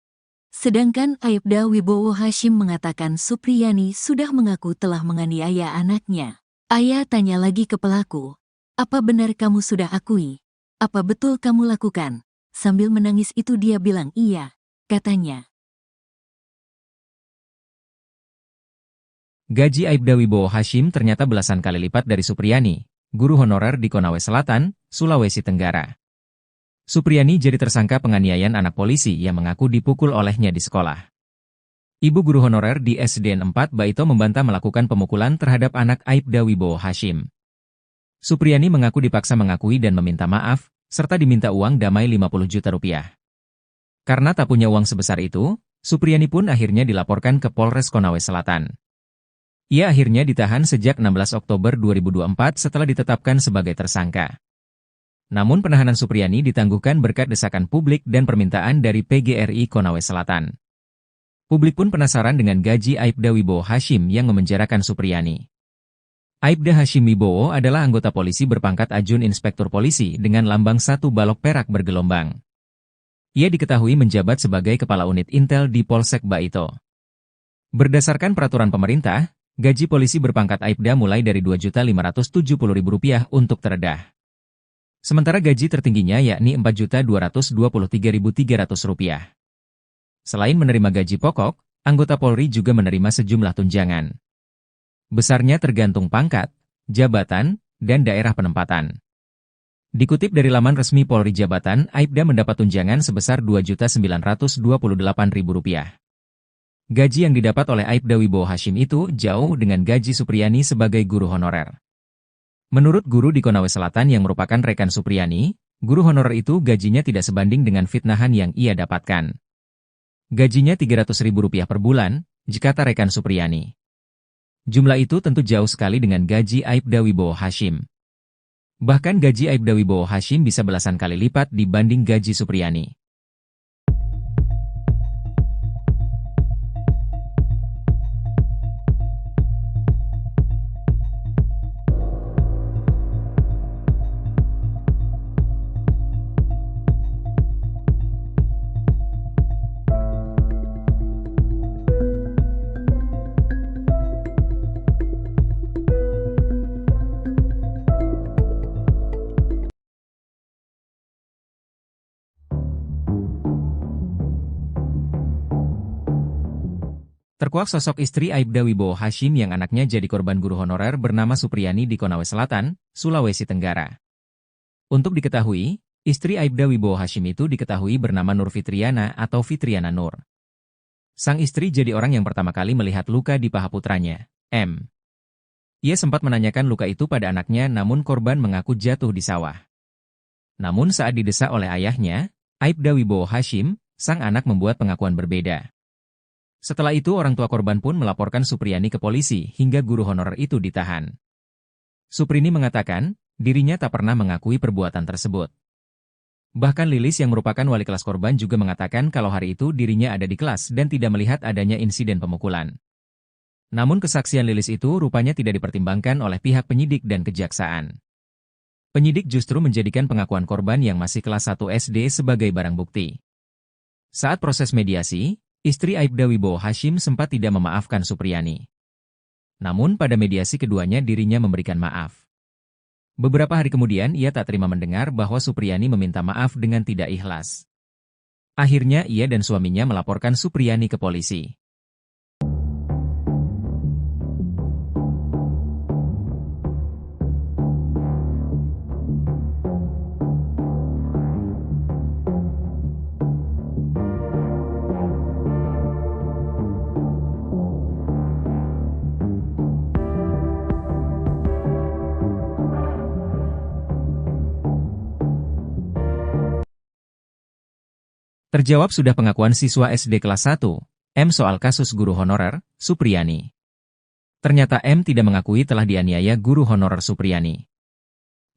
Sedangkan Aibda Wibowo Hashim mengatakan Supriyani sudah mengaku telah menganiaya anaknya. Ayah tanya lagi ke pelaku, apa benar kamu sudah akui? Apa betul kamu lakukan? Sambil menangis itu dia bilang iya, katanya. Gaji Aibda Wibowo Hashim ternyata belasan kali lipat dari Supriyani, guru honorer di Konawe Selatan, Sulawesi Tenggara. Supriyani jadi tersangka penganiayaan anak polisi yang mengaku dipukul olehnya di sekolah. Ibu guru honorer di SDN 4 Baito membantah melakukan pemukulan terhadap anak Aibda Wibowo Hashim. Supriyani mengaku dipaksa mengakui dan meminta maaf, serta diminta uang damai 50 juta rupiah. Karena tak punya uang sebesar itu, Supriyani pun akhirnya dilaporkan ke Polres Konawe Selatan. Ia akhirnya ditahan sejak 16 Oktober 2024 setelah ditetapkan sebagai tersangka. Namun penahanan Supriyani ditangguhkan berkat desakan publik dan permintaan dari PGRI Konawe Selatan. Publik pun penasaran dengan gaji Aibda Wibowo Hashim yang memenjarakan Supriyani. Aibda Hashim Wibowo adalah anggota polisi berpangkat Ajun Inspektur Polisi dengan lambang 1 balok perak bergelombang. Ia diketahui menjabat sebagai Kepala Unit Intel di Polsek Baito. Berdasarkan peraturan pemerintah, gaji polisi berpangkat Aibda mulai dari Rp2.570.000 untuk terendah. Sementara gaji tertingginya yakni Rp4.223.300. Selain menerima gaji pokok, anggota Polri juga menerima sejumlah tunjangan. Besarnya tergantung pangkat, jabatan, dan daerah penempatan. Dikutip dari laman resmi Polri Jabatan, Aibda mendapat tunjangan sebesar Rp2.928.000. Gaji yang didapat oleh Aibda Wibowo Hashim itu jauh dengan gaji Supriyani sebagai guru honorer. Menurut guru di Konawe Selatan yang merupakan rekan Supriyani, guru honorer itu gajinya tidak sebanding dengan fitnahan yang ia dapatkan. Gajinya Rp300.000 per bulan, jikata rekan Supriyani. Jumlah itu tentu jauh sekali dengan gaji Aibda Wibowo Hashim. Bahkan gaji Aibda Wibowo Hashim bisa belasan kali lipat dibanding gaji Supriyani. Terkuak sosok istri Aibda Wibowo Hashim yang anaknya jadi korban guru honorer bernama Supriyani di Konawe Selatan, Sulawesi Tenggara. Untuk diketahui, istri Aibda Wibowo Hashim itu diketahui bernama Nur Fitriana atau Fitriana Nur. Sang istri jadi orang yang pertama kali melihat luka di paha putranya, M. Ia sempat menanyakan luka itu pada anaknya namun korban mengaku jatuh di sawah. Namun saat didesak oleh ayahnya, Aibda Wibowo Hashim, sang anak membuat pengakuan berbeda. Setelah itu orang tua korban pun melaporkan Supriyani ke polisi hingga guru honorer itu ditahan. Suprini mengatakan, dirinya tak pernah mengakui perbuatan tersebut. Bahkan Lilis yang merupakan wali kelas korban juga mengatakan kalau hari itu dirinya ada di kelas dan tidak melihat adanya insiden pemukulan. Namun kesaksian Lilis itu rupanya tidak dipertimbangkan oleh pihak penyidik dan kejaksaan. Penyidik justru menjadikan pengakuan korban yang masih kelas 1 SD sebagai barang bukti. Saat proses mediasi, istri Aibda Wibowo Hashim sempat tidak memaafkan Supriyani. Namun pada mediasi keduanya dirinya memberikan maaf. Beberapa hari kemudian ia tak terima mendengar bahwa Supriyani meminta maaf dengan tidak ikhlas. Akhirnya ia dan suaminya melaporkan Supriyani ke polisi. Terjawab sudah pengakuan siswa SD kelas 1, M soal kasus guru honorer, Supriyani. Ternyata M tidak mengakui telah dianiaya guru honorer Supriyani.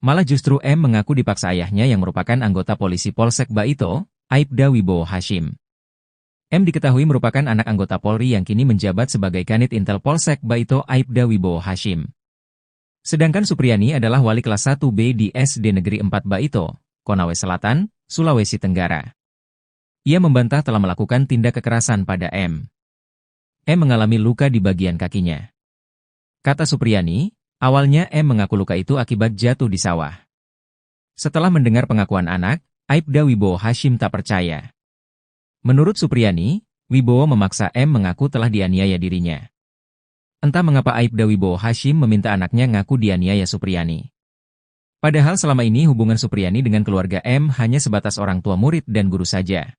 Malah justru M mengaku dipaksa ayahnya yang merupakan anggota polisi Polsek Baito, Aibda Wibowo Hashim. M diketahui merupakan anak anggota Polri yang kini menjabat sebagai Kanit Intel Polsek Baito Aibda Wibowo Hashim. Sedangkan Supriyani adalah wali kelas 1B di SD Negeri 4 Baito, Konawe Selatan, Sulawesi Tenggara. Ia membantah telah melakukan tindak kekerasan pada M. M mengalami luka di bagian kakinya. Kata Supriyani, awalnya M mengaku luka itu akibat jatuh di sawah. Setelah mendengar pengakuan anak, Aibda Wibowo Hashim tak percaya. Menurut Supriyani, Wibowo memaksa M mengaku telah dianiaya dirinya. Entah mengapa Aibda Wibowo Hashim meminta anaknya ngaku dianiaya Supriyani. Padahal selama ini hubungan Supriyani dengan keluarga M hanya sebatas orang tua murid dan guru saja.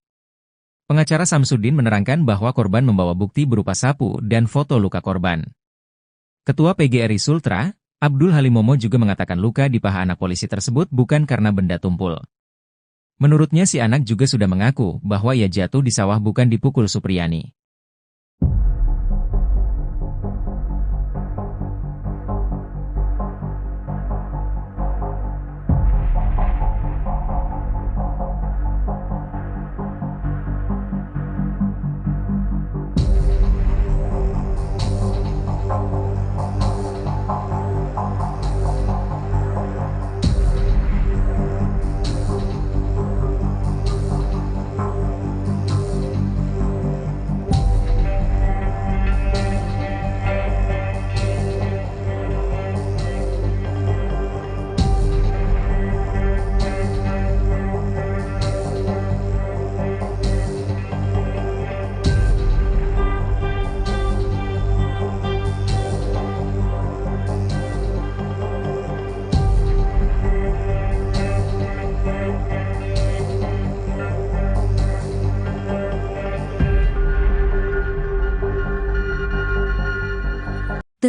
Pengacara Samsudin menerangkan bahwa korban membawa bukti berupa sapu dan foto luka korban. Ketua PGRI Sultra, Abdul Halimomo juga mengatakan luka di paha anak polisi tersebut bukan karena benda tumpul. Menurutnya si anak juga sudah mengaku bahwa ia jatuh di sawah bukan dipukul Supriyani.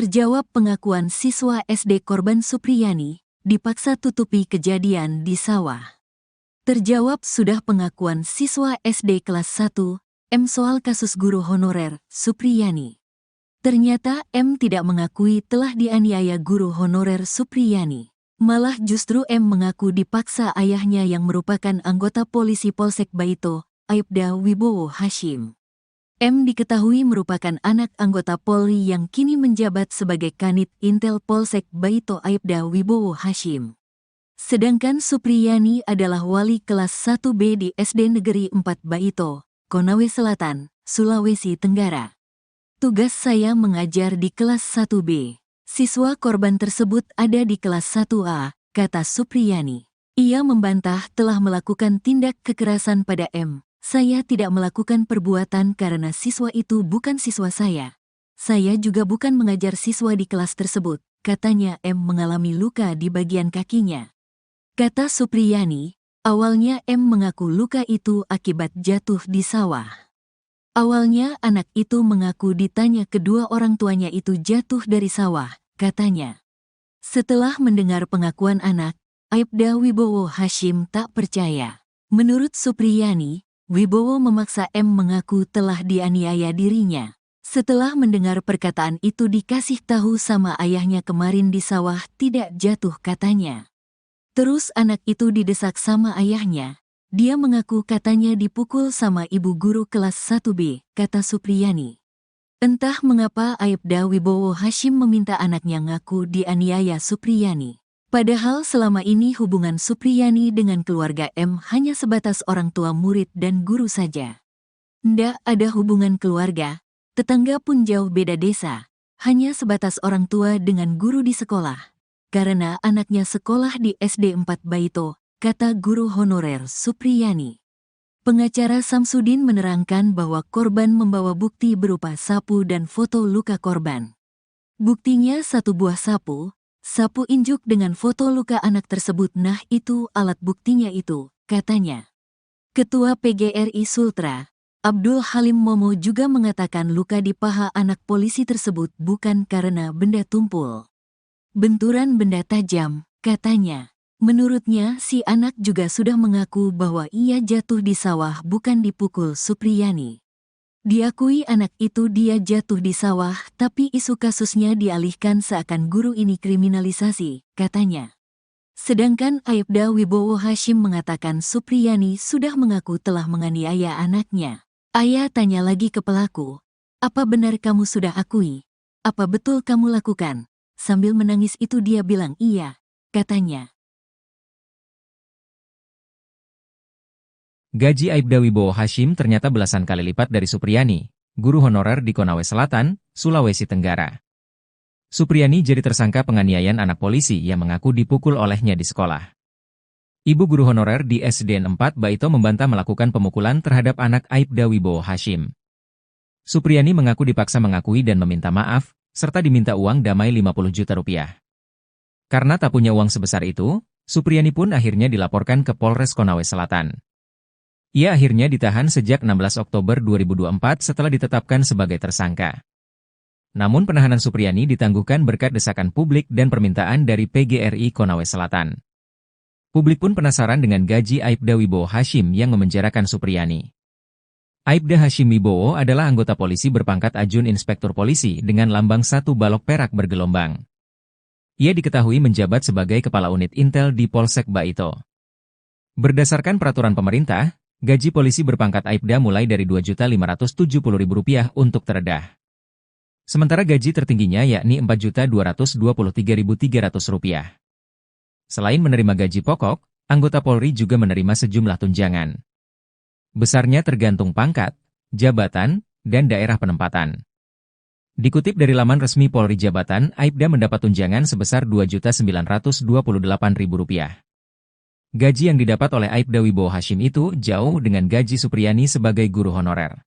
Terjawab pengakuan siswa SD korban Supriyani, dipaksa tutupi kejadian di sawah. Terjawab sudah pengakuan siswa SD kelas 1, M soal kasus guru honorer, Supriyani. Ternyata M tidak mengakui telah dianiaya guru honorer Supriyani. Malah justru M mengaku dipaksa ayahnya yang merupakan anggota polisi Polsek Baito, Aibda Wibowo Hashim. M diketahui merupakan anak anggota Polri yang kini menjabat sebagai Kanit Intel Polsek Baito Aibda Wibowo Hashim. Sedangkan Supriyani adalah wali kelas 1B di SD Negeri 4 Baito, Konawe Selatan, Sulawesi Tenggara. Tugas saya mengajar di kelas 1B. Siswa korban tersebut ada di kelas 1A, kata Supriyani. Ia membantah telah melakukan tindak kekerasan pada M. Saya tidak melakukan perbuatan karena siswa itu bukan siswa saya. Saya juga bukan mengajar siswa di kelas tersebut, katanya. M mengalami luka di bagian kakinya. Kata Supriyani, awalnya M mengaku luka itu akibat jatuh di sawah. Awalnya anak itu mengaku ditanya kedua orang tuanya itu jatuh dari sawah, katanya. Setelah mendengar pengakuan anak, Aibda Wibowo Hashim tak percaya. Menurut Supriyani, Wibowo memaksa M mengaku telah dianiaya dirinya. Setelah mendengar perkataan itu dikasih tahu sama ayahnya kemarin di sawah tidak jatuh, katanya. Terus anak itu didesak sama ayahnya. Dia mengaku katanya dipukul sama ibu guru kelas 1B, kata Supriyani. Entah mengapa Aibda Wibowo Hashim meminta anaknya ngaku dianiaya Supriyani. Padahal selama ini hubungan Supriyani dengan keluarga M hanya sebatas orang tua murid dan guru saja. Ndak ada hubungan keluarga, tetangga pun jauh beda desa, hanya sebatas orang tua dengan guru di sekolah. Karena anaknya sekolah di SD 4 Baito, kata guru honorer Supriyani. Pengacara Samsudin menerangkan bahwa korban membawa bukti berupa sapu dan foto luka korban. Buktinya satu buah sapu injuk dengan foto luka anak tersebut. Nah itu alat buktinya itu, katanya. Ketua PGRI Sultra, Abdul Halim Momo juga mengatakan luka di paha anak polisi tersebut bukan karena benda tumpul. Benturan benda tajam, katanya. Menurutnya, si anak juga sudah mengaku bahwa ia jatuh di sawah bukan dipukul Supriyani. Diakui anak itu dia jatuh di sawah, tapi isu kasusnya dialihkan seakan guru ini kriminalisasi, katanya. Sedangkan Aibda Wibowo Hashim mengatakan Supriyani sudah mengaku telah menganiaya anaknya. Ayah tanya lagi ke pelaku, apa benar kamu sudah akui? Apa betul kamu lakukan? Sambil menangis itu dia bilang iya, katanya. Gaji Aibda Wibowo Hashim ternyata belasan kali lipat dari Supriyani, guru honorer di Konawe Selatan, Sulawesi Tenggara. Supriyani jadi tersangka penganiayaan anak polisi yang mengaku dipukul olehnya di sekolah. Ibu guru honorer di SDN 4 Baito membantah melakukan pemukulan terhadap anak Aibda Wibowo Hashim. Supriyani mengaku dipaksa mengakui dan meminta maaf, serta diminta uang damai 50 juta rupiah. Karena tak punya uang sebesar itu, Supriyani pun akhirnya dilaporkan ke Polres Konawe Selatan. Ia akhirnya ditahan sejak 16 Oktober 2024 setelah ditetapkan sebagai tersangka. Namun penahanan Supriyani ditangguhkan berkat desakan publik dan permintaan dari PGRI Konawe Selatan. Publik pun penasaran dengan gaji Aibda Wibowo Hashim yang memenjarakan Supriyani. Aibda Hashim Wibowo adalah anggota polisi berpangkat Ajun Inspektur Polisi dengan lambang 1 balok perak bergelombang. Ia diketahui menjabat sebagai Kepala Unit Intel di Polsek Baito. Berdasarkan peraturan pemerintah, gaji polisi berpangkat Aibda mulai dari Rp2.570.000 untuk terendah. Sementara gaji tertingginya yakni Rp4.223.300. Selain menerima gaji pokok, anggota Polri juga menerima sejumlah tunjangan. Besarnya tergantung pangkat, jabatan, dan daerah penempatan. Dikutip dari laman resmi Polri Jabatan, Aibda mendapat tunjangan sebesar Rp2.928.000. Gaji yang didapat oleh Aibda Wibowo Hashim itu jauh dengan gaji Supriyani sebagai guru honorer.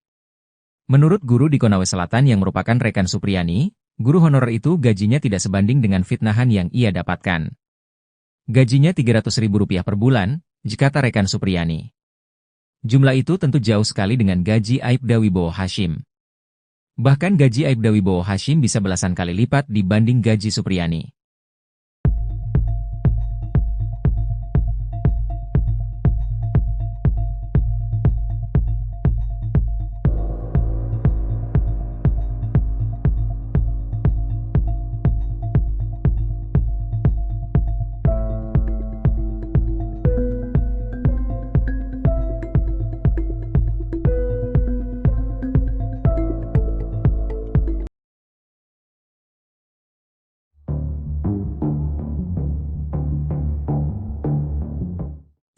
Menurut guru di Konawe Selatan yang merupakan rekan Supriyani, guru honorer itu gajinya tidak sebanding dengan fitnahan yang ia dapatkan. Gajinya Rp300.000 per bulan, kata rekan Supriyani. Jumlah itu tentu jauh sekali dengan gaji Aibda Wibowo Hashim. Bahkan gaji Aibda Wibowo Hashim bisa belasan kali lipat dibanding gaji Supriyani.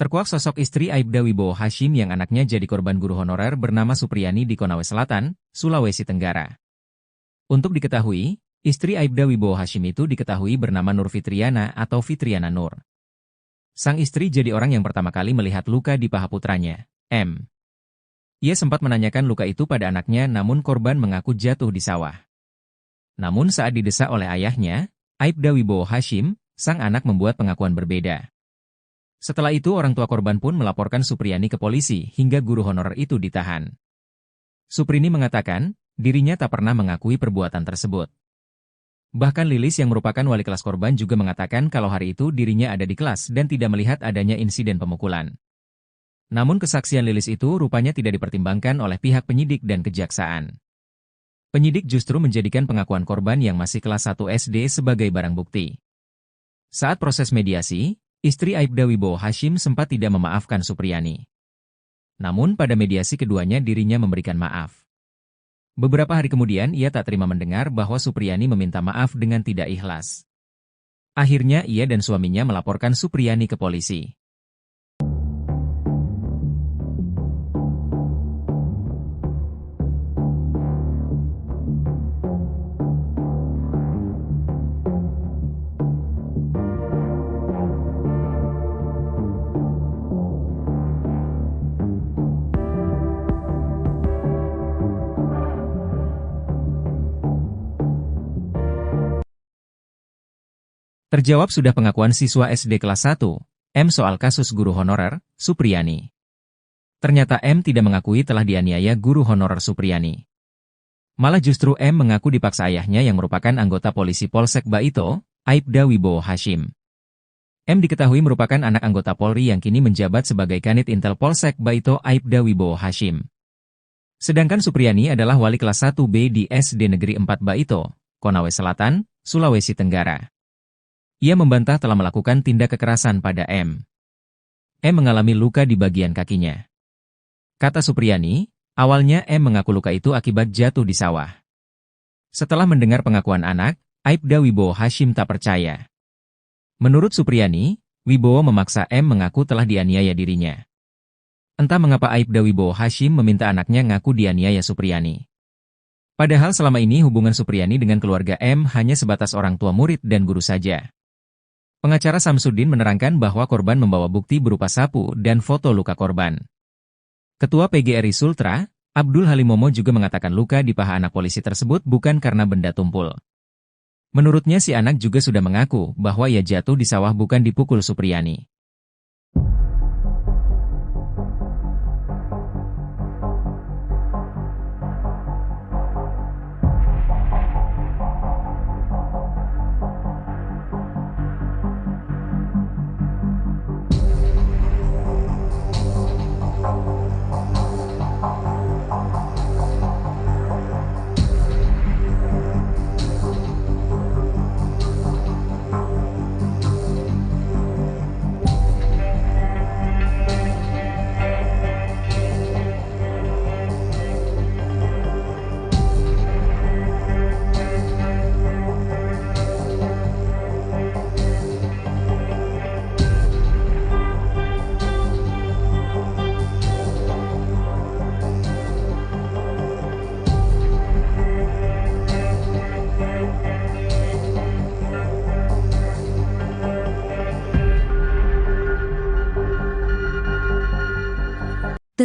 Terkuak sosok istri Aibda Wibowo Hashim yang anaknya jadi korban guru honorer bernama Supriyani di Konawe Selatan, Sulawesi Tenggara. Untuk diketahui, istri Aibda Wibowo Hashim itu diketahui bernama Nur Fitriana atau Fitriana Nur. Sang istri jadi orang yang pertama kali melihat luka di paha putranya, M. Ia sempat menanyakan luka itu pada anaknya namun korban mengaku jatuh di sawah. Namun saat didesak oleh ayahnya, Aibda Wibowo Hashim, sang anak membuat pengakuan berbeda. Setelah itu orang tua korban pun melaporkan Supriyani ke polisi hingga guru honorer itu ditahan. Suprini mengatakan, dirinya tak pernah mengakui perbuatan tersebut. Bahkan Lilis yang merupakan wali kelas korban juga mengatakan kalau hari itu dirinya ada di kelas dan tidak melihat adanya insiden pemukulan. Namun kesaksian Lilis itu rupanya tidak dipertimbangkan oleh pihak penyidik dan kejaksaan. Penyidik justru menjadikan pengakuan korban yang masih kelas 1 SD sebagai barang bukti. Saat proses mediasi, istri Aibda Wibowo Hashim sempat tidak memaafkan Supriyani. Namun pada mediasi keduanya dirinya memberikan maaf. Beberapa hari kemudian ia tak terima mendengar bahwa Supriyani meminta maaf dengan tidak ikhlas. Akhirnya ia dan suaminya melaporkan Supriyani ke polisi. Terjawab sudah pengakuan siswa SD kelas 1, M soal kasus guru honorer, Supriyani. Ternyata M tidak mengakui telah dianiaya guru honorer Supriyani. Malah justru M mengaku dipaksa ayahnya yang merupakan anggota polisi Polsek Baito, Aibda Wibowo Hashim. M diketahui merupakan anak anggota Polri yang kini menjabat sebagai Kanit Intel Polsek Baito Aibda Wibowo Hashim. Sedangkan Supriyani adalah wali kelas 1B di SD Negeri 4 Baito, Konawe Selatan, Sulawesi Tenggara. Ia membantah telah melakukan tindak kekerasan pada M. M mengalami luka di bagian kakinya. Kata Supriyani, awalnya M mengaku luka itu akibat jatuh di sawah. Setelah mendengar pengakuan anak, Aibda Wibowo Hashim tak percaya. Menurut Supriyani, Wibowo memaksa M mengaku telah dianiaya dirinya. Entah mengapa Aibda Wibowo Hashim meminta anaknya ngaku dianiaya Supriyani. Padahal selama ini hubungan Supriyani dengan keluarga M hanya sebatas orang tua murid dan guru saja. Pengacara Samsudin menerangkan bahwa korban membawa bukti berupa sapu dan foto luka korban. Ketua PGRI Sultra, Abdul Halimomo juga mengatakan luka di paha anak polisi tersebut bukan karena benda tumpul. Menurutnya si anak juga sudah mengaku bahwa ia jatuh di sawah bukan dipukul Supriyani.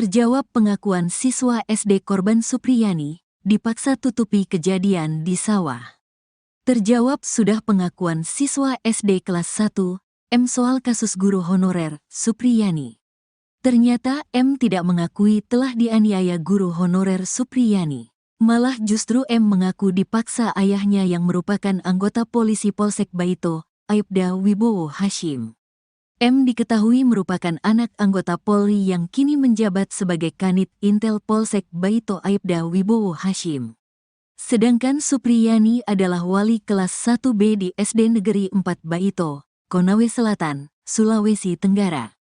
Terjawab pengakuan siswa SD korban Supriyani, dipaksa tutupi kejadian di sawah. Terjawab sudah pengakuan siswa SD kelas 1, M soal kasus guru honorer, Supriyani. Ternyata M tidak mengakui telah dianiaya guru honorer Supriyani. Malah justru M mengaku dipaksa ayahnya yang merupakan anggota polisi Polsek Baito, Aibda Wibowo Hashim. M diketahui merupakan anak anggota Polri yang kini menjabat sebagai Kanit Intel Polsek Baito Aibda Wibowo Hashim. Sedangkan Supriyani adalah wali kelas 1B di SD Negeri 4 Baito, Konawe Selatan, Sulawesi Tenggara.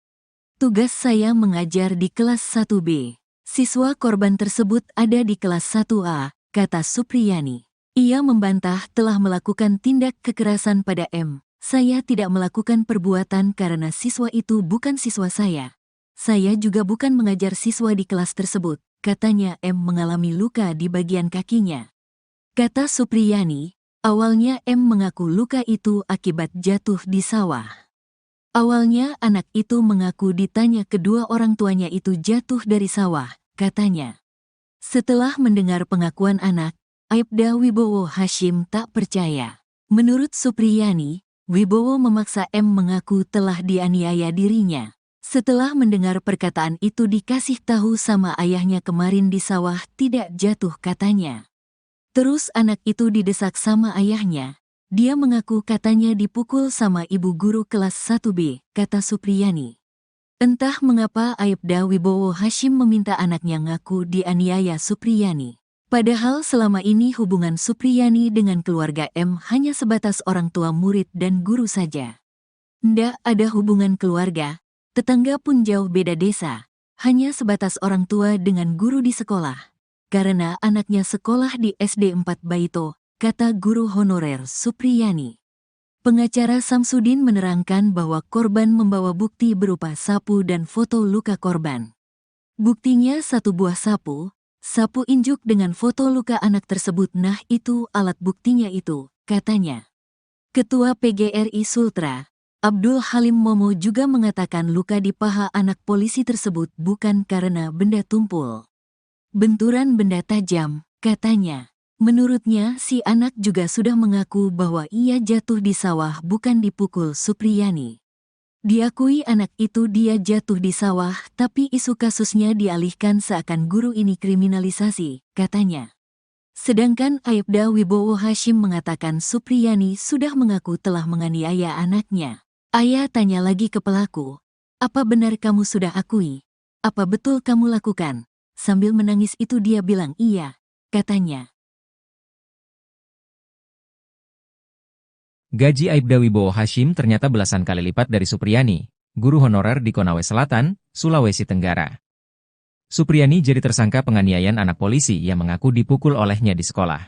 Tugas saya mengajar di kelas 1B. Siswa korban tersebut ada di kelas 1A, kata Supriyani. Ia membantah telah melakukan tindak kekerasan pada M. Saya tidak melakukan perbuatan karena siswa itu bukan siswa saya. Saya juga bukan mengajar siswa di kelas tersebut, katanya. M mengalami luka di bagian kakinya. Kata Supriyani, awalnya M mengaku luka itu akibat jatuh di sawah. Awalnya anak itu mengaku ditanya kedua orang tuanya itu jatuh dari sawah, katanya. Setelah mendengar pengakuan anak, Aibda Wibowo Hashim tak percaya. Menurut Supriyani, Wibowo memaksa M mengaku telah dianiaya dirinya. Setelah mendengar perkataan itu dikasih tahu sama ayahnya kemarin di sawah tidak jatuh, katanya. Terus anak itu didesak sama ayahnya. Dia mengaku katanya dipukul sama ibu guru kelas 1B, kata Supriyani. Entah mengapa Aibda Wibowo Hashim meminta anaknya ngaku dianiaya Supriyani. Padahal selama ini hubungan Supriyani dengan keluarga M hanya sebatas orang tua murid dan guru saja. Ndak ada hubungan keluarga, tetangga pun jauh beda desa, hanya sebatas orang tua dengan guru di sekolah. Karena anaknya sekolah di SD 4 Baito, kata guru honorer Supriyani. Pengacara Samsudin menerangkan bahwa korban membawa bukti berupa sapu dan foto luka korban. Buktinya satu buah sapu injuk dengan foto luka anak tersebut. Nah itu alat buktinya itu, katanya. Ketua PGRI Sultra, Abdul Halim Momo juga mengatakan luka di paha anak polisi tersebut bukan karena benda tumpul. Benturan benda tajam, katanya. Menurutnya si anak juga sudah mengaku bahwa ia jatuh di sawah bukan dipukul Supriyani. Diakui anak itu dia jatuh di sawah, tapi isu kasusnya dialihkan seakan guru ini kriminalisasi, katanya. Sedangkan Aibda Wibowo Hashim mengatakan Supriyani sudah mengaku telah menganiaya anaknya. Ayah tanya lagi ke pelaku, apa benar kamu sudah akui? Apa betul kamu lakukan? Sambil menangis itu dia bilang iya, katanya. Gaji Aibda Wibowo Hashim ternyata belasan kali lipat dari Supriyani, guru honorer di Konawe Selatan, Sulawesi Tenggara. Supriyani jadi tersangka penganiayaan anak polisi yang mengaku dipukul olehnya di sekolah.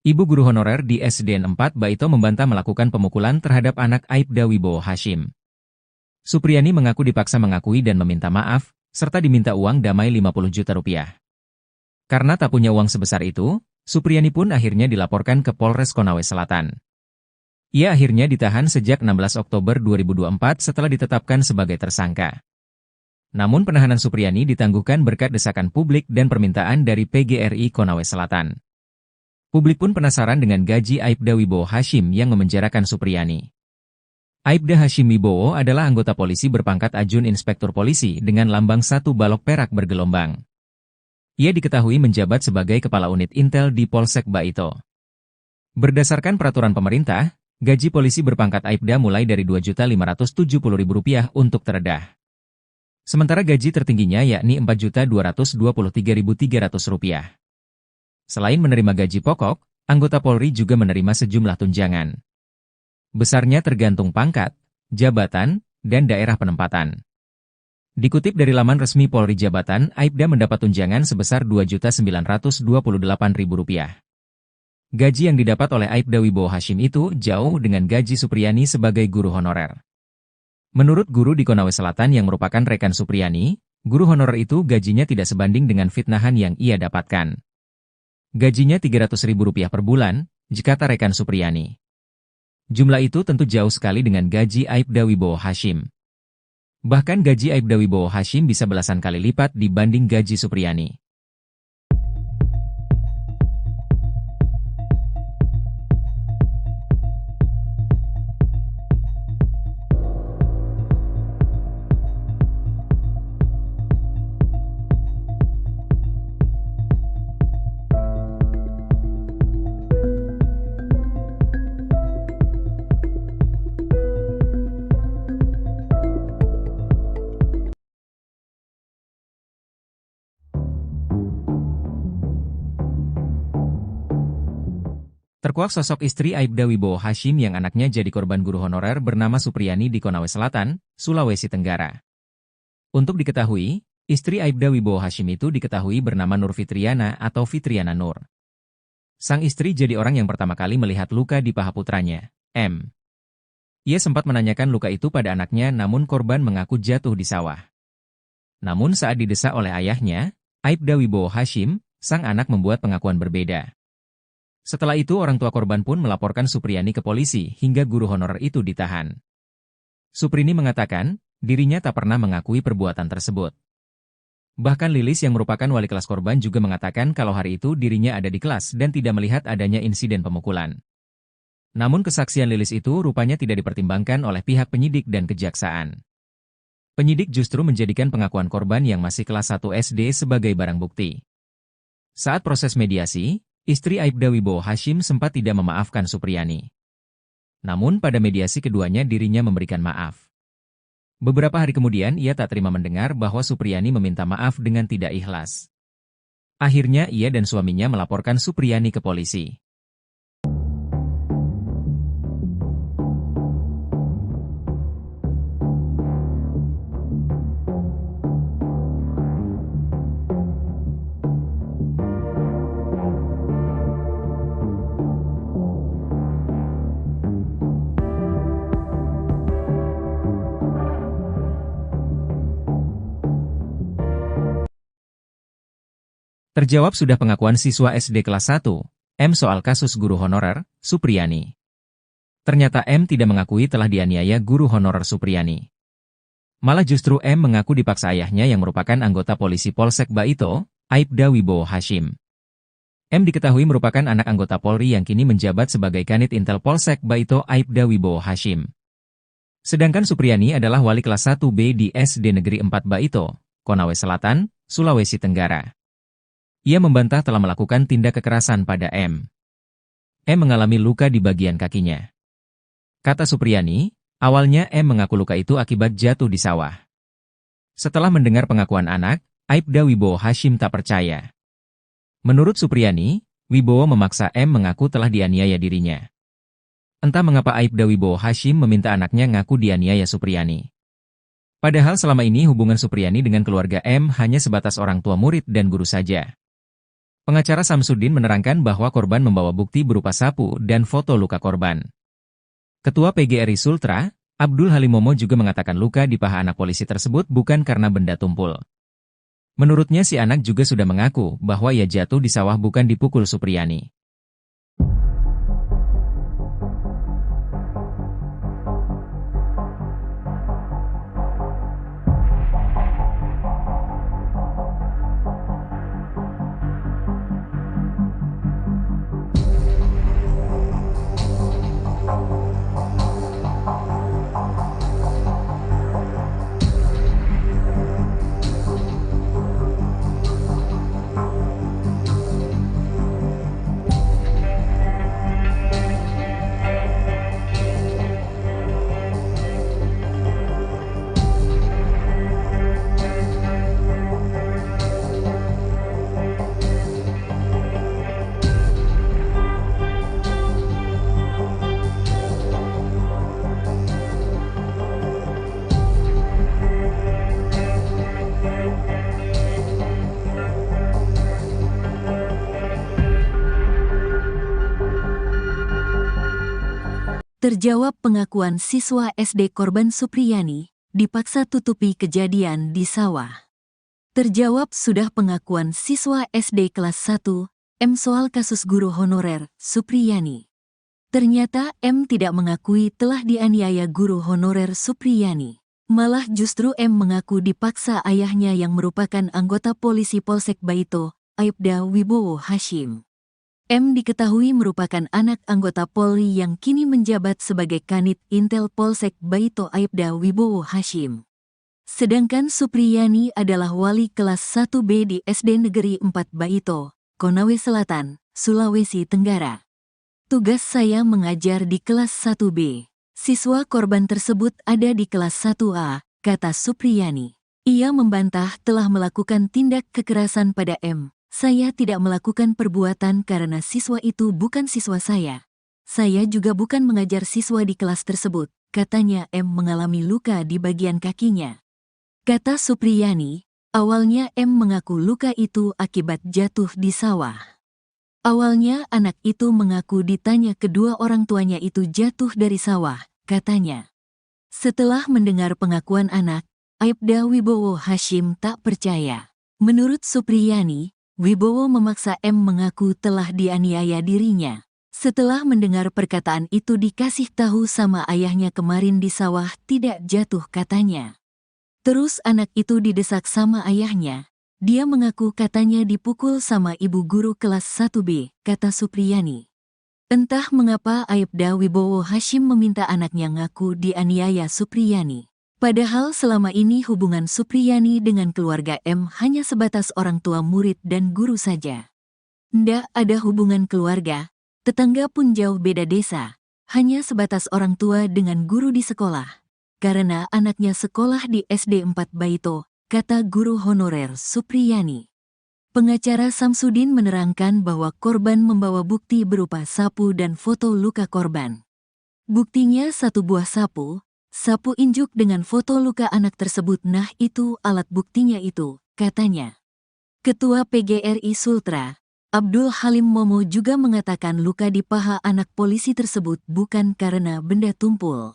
Ibu guru honorer di SDN 4 Baito membantah melakukan pemukulan terhadap anak Aibda Wibowo Hashim. Supriyani mengaku dipaksa mengakui dan meminta maaf, serta diminta uang damai 50 juta rupiah. Karena tak punya uang sebesar itu, Supriyani pun akhirnya dilaporkan ke Polres Konawe Selatan. Ia akhirnya ditahan sejak 16 Oktober 2024 setelah ditetapkan sebagai tersangka. Namun penahanan Supriyani ditangguhkan berkat desakan publik dan permintaan dari PGRI Konawe Selatan. Publik pun penasaran dengan gaji Aibda Wibowo Hashim yang memenjarakan Supriyani. Aibda Hashim Wibowo adalah anggota polisi berpangkat Ajun Inspektur Polisi dengan lambang 1 balok perak bergelombang. Ia diketahui menjabat sebagai Kepala Unit Intel di Polsek Baito. Berdasarkan peraturan pemerintah, gaji polisi berpangkat Aibda mulai dari Rp2.570.000 untuk terendah. Sementara gaji tertingginya yakni Rp4.223.300. Selain menerima gaji pokok, anggota Polri juga menerima sejumlah tunjangan. Besarnya tergantung pangkat, jabatan, dan daerah penempatan. Dikutip dari laman resmi Polri Jabatan, Aibda mendapat tunjangan sebesar Rp2.928.000. Gaji yang didapat oleh Aibda Wibowo Hashim itu jauh dengan gaji Supriyani sebagai guru honorer. Menurut guru di Konawe Selatan yang merupakan rekan Supriyani, guru honorer itu gajinya tidak sebanding dengan fitnahan yang ia dapatkan. Gajinya Rp300.000 per bulan, jikata rekan Supriyani. Jumlah itu tentu jauh sekali dengan gaji Aibda Wibowo Hashim. Bahkan gaji Aibda Wibowo Hashim bisa belasan kali lipat dibanding gaji Supriyani. Terkuak sosok istri Aibda Wibowo Hashim yang anaknya jadi korban guru honorer bernama Supriyani di Konawe Selatan, Sulawesi Tenggara. Untuk diketahui, istri Aibda Wibowo Hashim itu diketahui bernama Nur Fitriana atau Fitriana Nur. Sang istri jadi orang yang pertama kali melihat luka di paha putranya, M. Ia sempat menanyakan luka itu pada anaknya namun korban mengaku jatuh di sawah. Namun saat didesak oleh ayahnya, Aibda Wibowo Hashim, sang anak membuat pengakuan berbeda. Setelah itu orang tua korban pun melaporkan Supriyani ke polisi hingga guru honorer itu ditahan. Suprini mengatakan, dirinya tak pernah mengakui perbuatan tersebut. Bahkan Lilis yang merupakan wali kelas korban juga mengatakan kalau hari itu dirinya ada di kelas dan tidak melihat adanya insiden pemukulan. Namun kesaksian Lilis itu rupanya tidak dipertimbangkan oleh pihak penyidik dan kejaksaan. Penyidik justru menjadikan pengakuan korban yang masih kelas 1 SD sebagai barang bukti. Saat proses mediasi, istri Aibda Wibowo Hashim sempat tidak memaafkan Supriyani. Namun pada mediasi keduanya dirinya memberikan maaf. Beberapa hari kemudian ia tak terima mendengar bahwa Supriyani meminta maaf dengan tidak ikhlas. Akhirnya ia dan suaminya melaporkan Supriyani ke polisi. Terjawab sudah pengakuan siswa SD kelas 1, M soal kasus guru honorer, Supriyani. Ternyata M tidak mengakui telah dianiaya guru honorer Supriyani. Malah justru M mengaku dipaksa ayahnya yang merupakan anggota polisi Polsek Baito, Aibda Wibowo Hashim. M diketahui merupakan anak anggota Polri yang kini menjabat sebagai Kanit Intel Polsek Baito Aibda Wibowo Hashim. Sedangkan Supriyani adalah wali kelas 1B di SD Negeri 4 Baito, Konawe Selatan, Sulawesi Tenggara. Ia membantah telah melakukan tindak kekerasan pada M. M mengalami luka di bagian kakinya. Kata Supriyani, awalnya M mengaku luka itu akibat jatuh di sawah. Setelah mendengar pengakuan anak, Aibda Wibowo Hashim tak percaya. Menurut Supriyani, Wibowo memaksa M mengaku telah dianiaya dirinya. Entah mengapa Aibda Wibowo Hashim meminta anaknya ngaku dianiaya Supriyani. Padahal selama ini hubungan Supriyani dengan keluarga M hanya sebatas orang tua murid dan guru saja. Pengacara Samsudin menerangkan bahwa korban membawa bukti berupa sapu dan foto luka korban. Ketua PGRI Sultra, Abdul Halimomo juga mengatakan luka di paha anak polisi tersebut bukan karena benda tumpul. Menurutnya si anak juga sudah mengaku bahwa ia jatuh di sawah bukan dipukul Supriyani. Terjawab pengakuan siswa SD korban Supriyani, dipaksa tutupi kejadian di sawah. Terjawab sudah pengakuan siswa SD kelas 1, M soal kasus guru honorer, Supriyani. Ternyata M tidak mengakui telah dianiaya guru honorer Supriyani. Malah justru M mengaku dipaksa ayahnya yang merupakan anggota polisi Polsek Baito, Aibda Wibowo Hashim. M diketahui merupakan anak anggota Polri yang kini menjabat sebagai Kanit Intel Polsek Baito Aibda Wibowo Hashim. Sedangkan Supriyani adalah wali kelas 1B di SD Negeri 4 Baito, Konawe Selatan, Sulawesi Tenggara. Tugas saya mengajar di kelas 1B. Siswa korban tersebut ada di kelas 1A, kata Supriyani. Ia membantah telah melakukan tindak kekerasan pada M. Saya tidak melakukan perbuatan karena siswa itu bukan siswa saya. Saya juga bukan mengajar siswa di kelas tersebut, katanya M mengalami luka di bagian kakinya. Kata Supriyani, awalnya M mengaku luka itu akibat jatuh di sawah. Awalnya anak itu mengaku ditanya kedua orang tuanya itu jatuh dari sawah, katanya. Setelah mendengar pengakuan anak, Aibda Wibowo Hashim tak percaya. Menurut Supriyani, Wibowo memaksa M mengaku telah dianiaya dirinya. Setelah mendengar perkataan itu dikasih tahu sama ayahnya kemarin di sawah tidak jatuh katanya. Terus anak itu didesak sama ayahnya. Dia mengaku katanya dipukul sama ibu guru kelas 1B, kata Supriyani. Entah mengapa Aibda Wibowo Hashim meminta anaknya ngaku dianiaya Supriyani. Padahal selama ini hubungan Supriyani dengan keluarga M hanya sebatas orang tua murid dan guru saja. Ndak ada hubungan keluarga, tetangga pun jauh beda desa, hanya sebatas orang tua dengan guru di sekolah. Karena anaknya sekolah di SD 4 Baito, kata guru honorer Supriyani. Pengacara Samsudin menerangkan bahwa korban membawa bukti berupa sapu dan foto luka korban. Buktinya satu buah sapu injuk dengan foto luka anak tersebut. Nah itu alat buktinya itu, katanya. Ketua PGRI Sultra, Abdul Halim Momo juga mengatakan luka di paha anak polisi tersebut bukan karena benda tumpul.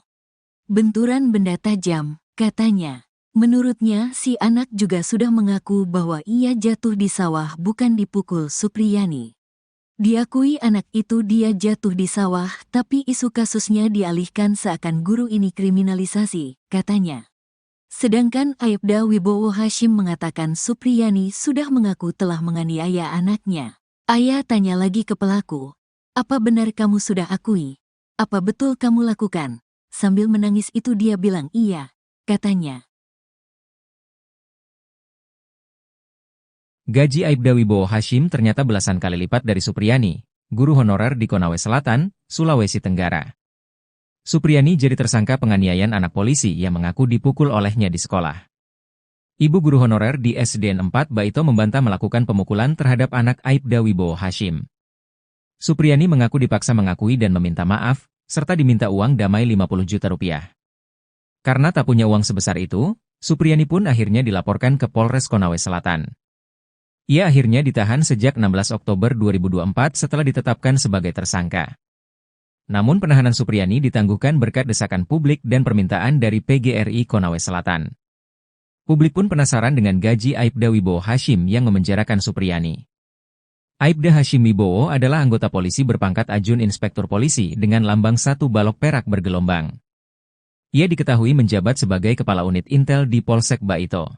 Benturan benda tajam, katanya. Menurutnya, si anak juga sudah mengaku bahwa ia jatuh di sawah bukan dipukul Supriyani. Diakui anak itu dia jatuh di sawah, tapi isu kasusnya dialihkan seakan guru ini kriminalisasi, katanya. Sedangkan Aibda Wibowo Hashim mengatakan Supriyani sudah mengaku telah menganiaya anaknya. Ayah tanya lagi ke pelaku, apa benar kamu sudah akui? Apa betul kamu lakukan? Sambil menangis itu dia bilang iya, katanya. Gaji Aibda Wibowo Hashim ternyata belasan kali lipat dari Supriyani, guru honorer di Konawe Selatan, Sulawesi Tenggara. Supriyani jadi tersangka penganiayaan anak polisi yang mengaku dipukul olehnya di sekolah. Ibu guru honorer di SDN 4 Baito membantah melakukan pemukulan terhadap anak Aibda Wibowo Hashim. Supriyani mengaku dipaksa mengakui dan meminta maaf, serta diminta uang damai 50 juta rupiah. Karena tak punya uang sebesar itu, Supriyani pun akhirnya dilaporkan ke Polres Konawe Selatan. Ia akhirnya ditahan sejak 16 Oktober 2024 setelah ditetapkan sebagai tersangka. Namun penahanan Supriyani ditangguhkan berkat desakan publik dan permintaan dari PGRI Konawe Selatan. Publik pun penasaran dengan gaji Aibda Wibowo Hashim yang memenjarakan Supriyani. Aibda Hashim Wibowo adalah anggota polisi berpangkat Ajun Inspektur Polisi dengan lambang 1 balok perak bergelombang. Ia diketahui menjabat sebagai Kepala Unit Intel di Polsek Baito.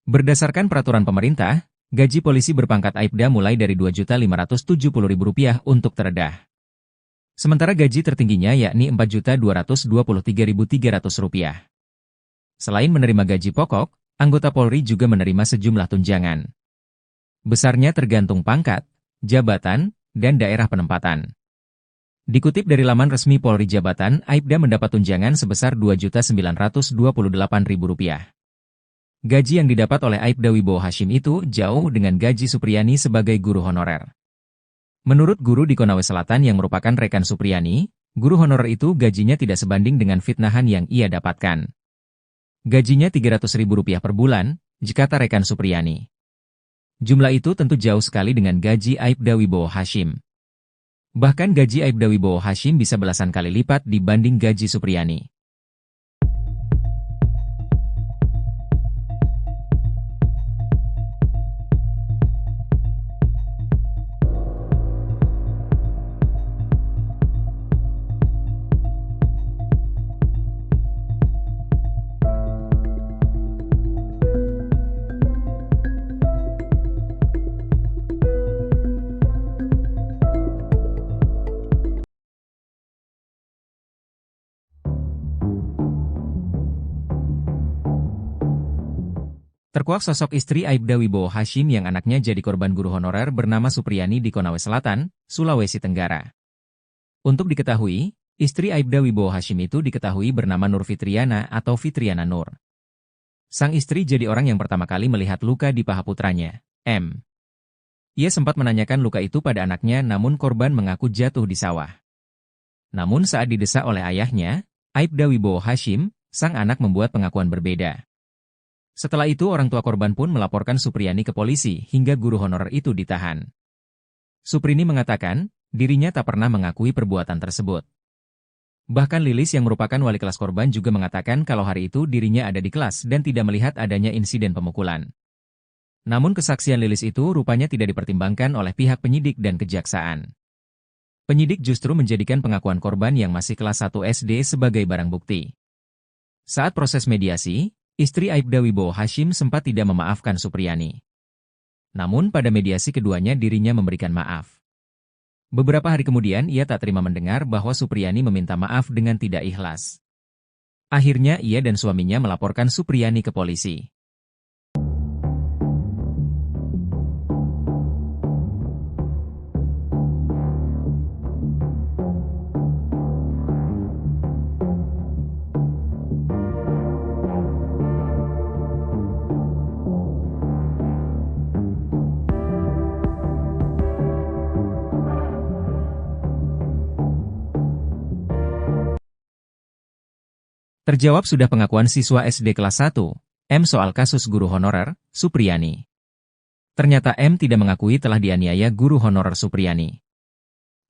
Berdasarkan peraturan pemerintah, gaji polisi berpangkat Aibda mulai dari Rp2.570.000 untuk terendah. Sementara gaji tertingginya yakni Rp4.223.300. Selain menerima gaji pokok, anggota Polri juga menerima sejumlah tunjangan. Besarnya tergantung pangkat, jabatan, dan daerah penempatan. Dikutip dari laman resmi Polri Jabatan, Aibda mendapat tunjangan sebesar Rp2.928.000. Gaji yang didapat oleh Aibda Wibowo Hashim itu jauh dengan gaji Supriyani sebagai guru honorer. Menurut guru di Konawe Selatan yang merupakan rekan Supriyani, guru honorer itu gajinya tidak sebanding dengan fitnahan yang ia dapatkan. Gajinya Rp300.000 per bulan, jikata rekan Supriyani. Jumlah itu tentu jauh sekali dengan gaji Aibda Wibowo Hashim. Bahkan gaji Aibda Wibowo Hashim bisa belasan kali lipat dibanding gaji Supriyani. Terkuak sosok istri Aibda Wibowo Hashim yang anaknya jadi korban guru honorer bernama Supriyani di Konawe Selatan, Sulawesi Tenggara. Untuk diketahui, istri Aibda Wibowo Hashim itu diketahui bernama Nur Fitriana atau Fitriana Nur. Sang istri jadi orang yang pertama kali melihat luka di paha putranya, M. Ia sempat menanyakan luka itu pada anaknya namun korban mengaku jatuh di sawah. Namun saat didesak oleh ayahnya, Aibda Wibowo Hashim, sang anak membuat pengakuan berbeda. Setelah itu orang tua korban pun melaporkan Supriyani ke polisi hingga guru honorer itu ditahan. Suprini mengatakan, dirinya tak pernah mengakui perbuatan tersebut. Bahkan Lilis yang merupakan wali kelas korban juga mengatakan kalau hari itu dirinya ada di kelas dan tidak melihat adanya insiden pemukulan. Namun kesaksian Lilis itu rupanya tidak dipertimbangkan oleh pihak penyidik dan kejaksaan. Penyidik justru menjadikan pengakuan korban yang masih kelas 1 SD sebagai barang bukti. Saat proses mediasi, istri Aibda Wibowo Hashim sempat tidak memaafkan Supriyani. Namun pada mediasi keduanya dirinya memberikan maaf. Beberapa hari kemudian ia tak terima mendengar bahwa Supriyani meminta maaf dengan tidak ikhlas. Akhirnya ia dan suaminya melaporkan Supriyani ke polisi. Terjawab sudah pengakuan siswa SD kelas 1, M soal kasus guru honorer, Supriyani. Ternyata M tidak mengakui telah dianiaya guru honorer Supriyani.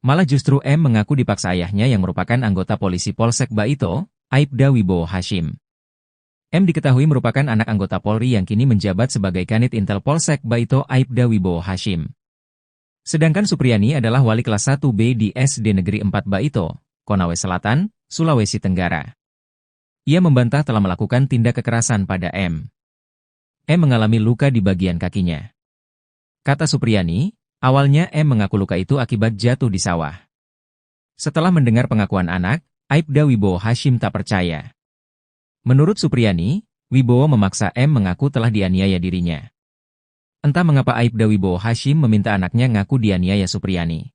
Malah justru M mengaku dipaksa ayahnya yang merupakan anggota polisi Polsek Baito, Aibda Wibowo Hashim. M diketahui merupakan anak anggota Polri yang kini menjabat sebagai Kanit Intel Polsek Baito Aibda Wibowo Hashim. Sedangkan Supriyani adalah wali kelas 1B di SD Negeri 4 Baito, Konawe Selatan, Sulawesi Tenggara. Ia membantah telah melakukan tindak kekerasan pada M. M mengalami luka di bagian kakinya. Kata Supriyani, awalnya M mengaku luka itu akibat jatuh di sawah. Setelah mendengar pengakuan anak, Aibda Wibowo Hashim tak percaya. Menurut Supriyani, Wibowo memaksa M mengaku telah dianiaya dirinya. Entah mengapa Aibda Wibowo Hashim meminta anaknya ngaku dianiaya Supriyani.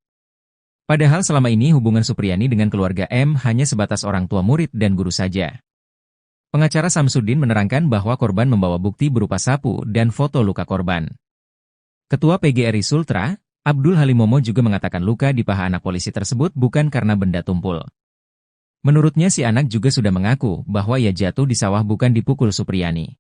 Padahal selama ini hubungan Supriyani dengan keluarga M hanya sebatas orang tua murid dan guru saja. Pengacara Samsudin menerangkan bahwa korban membawa bukti berupa sapu dan foto luka korban. Ketua PGRI Sultra, Abdul Halimomo juga mengatakan luka di paha anak polisi tersebut bukan karena benda tumpul. Menurutnya si anak juga sudah mengaku bahwa ia jatuh di sawah bukan dipukul Supriyani.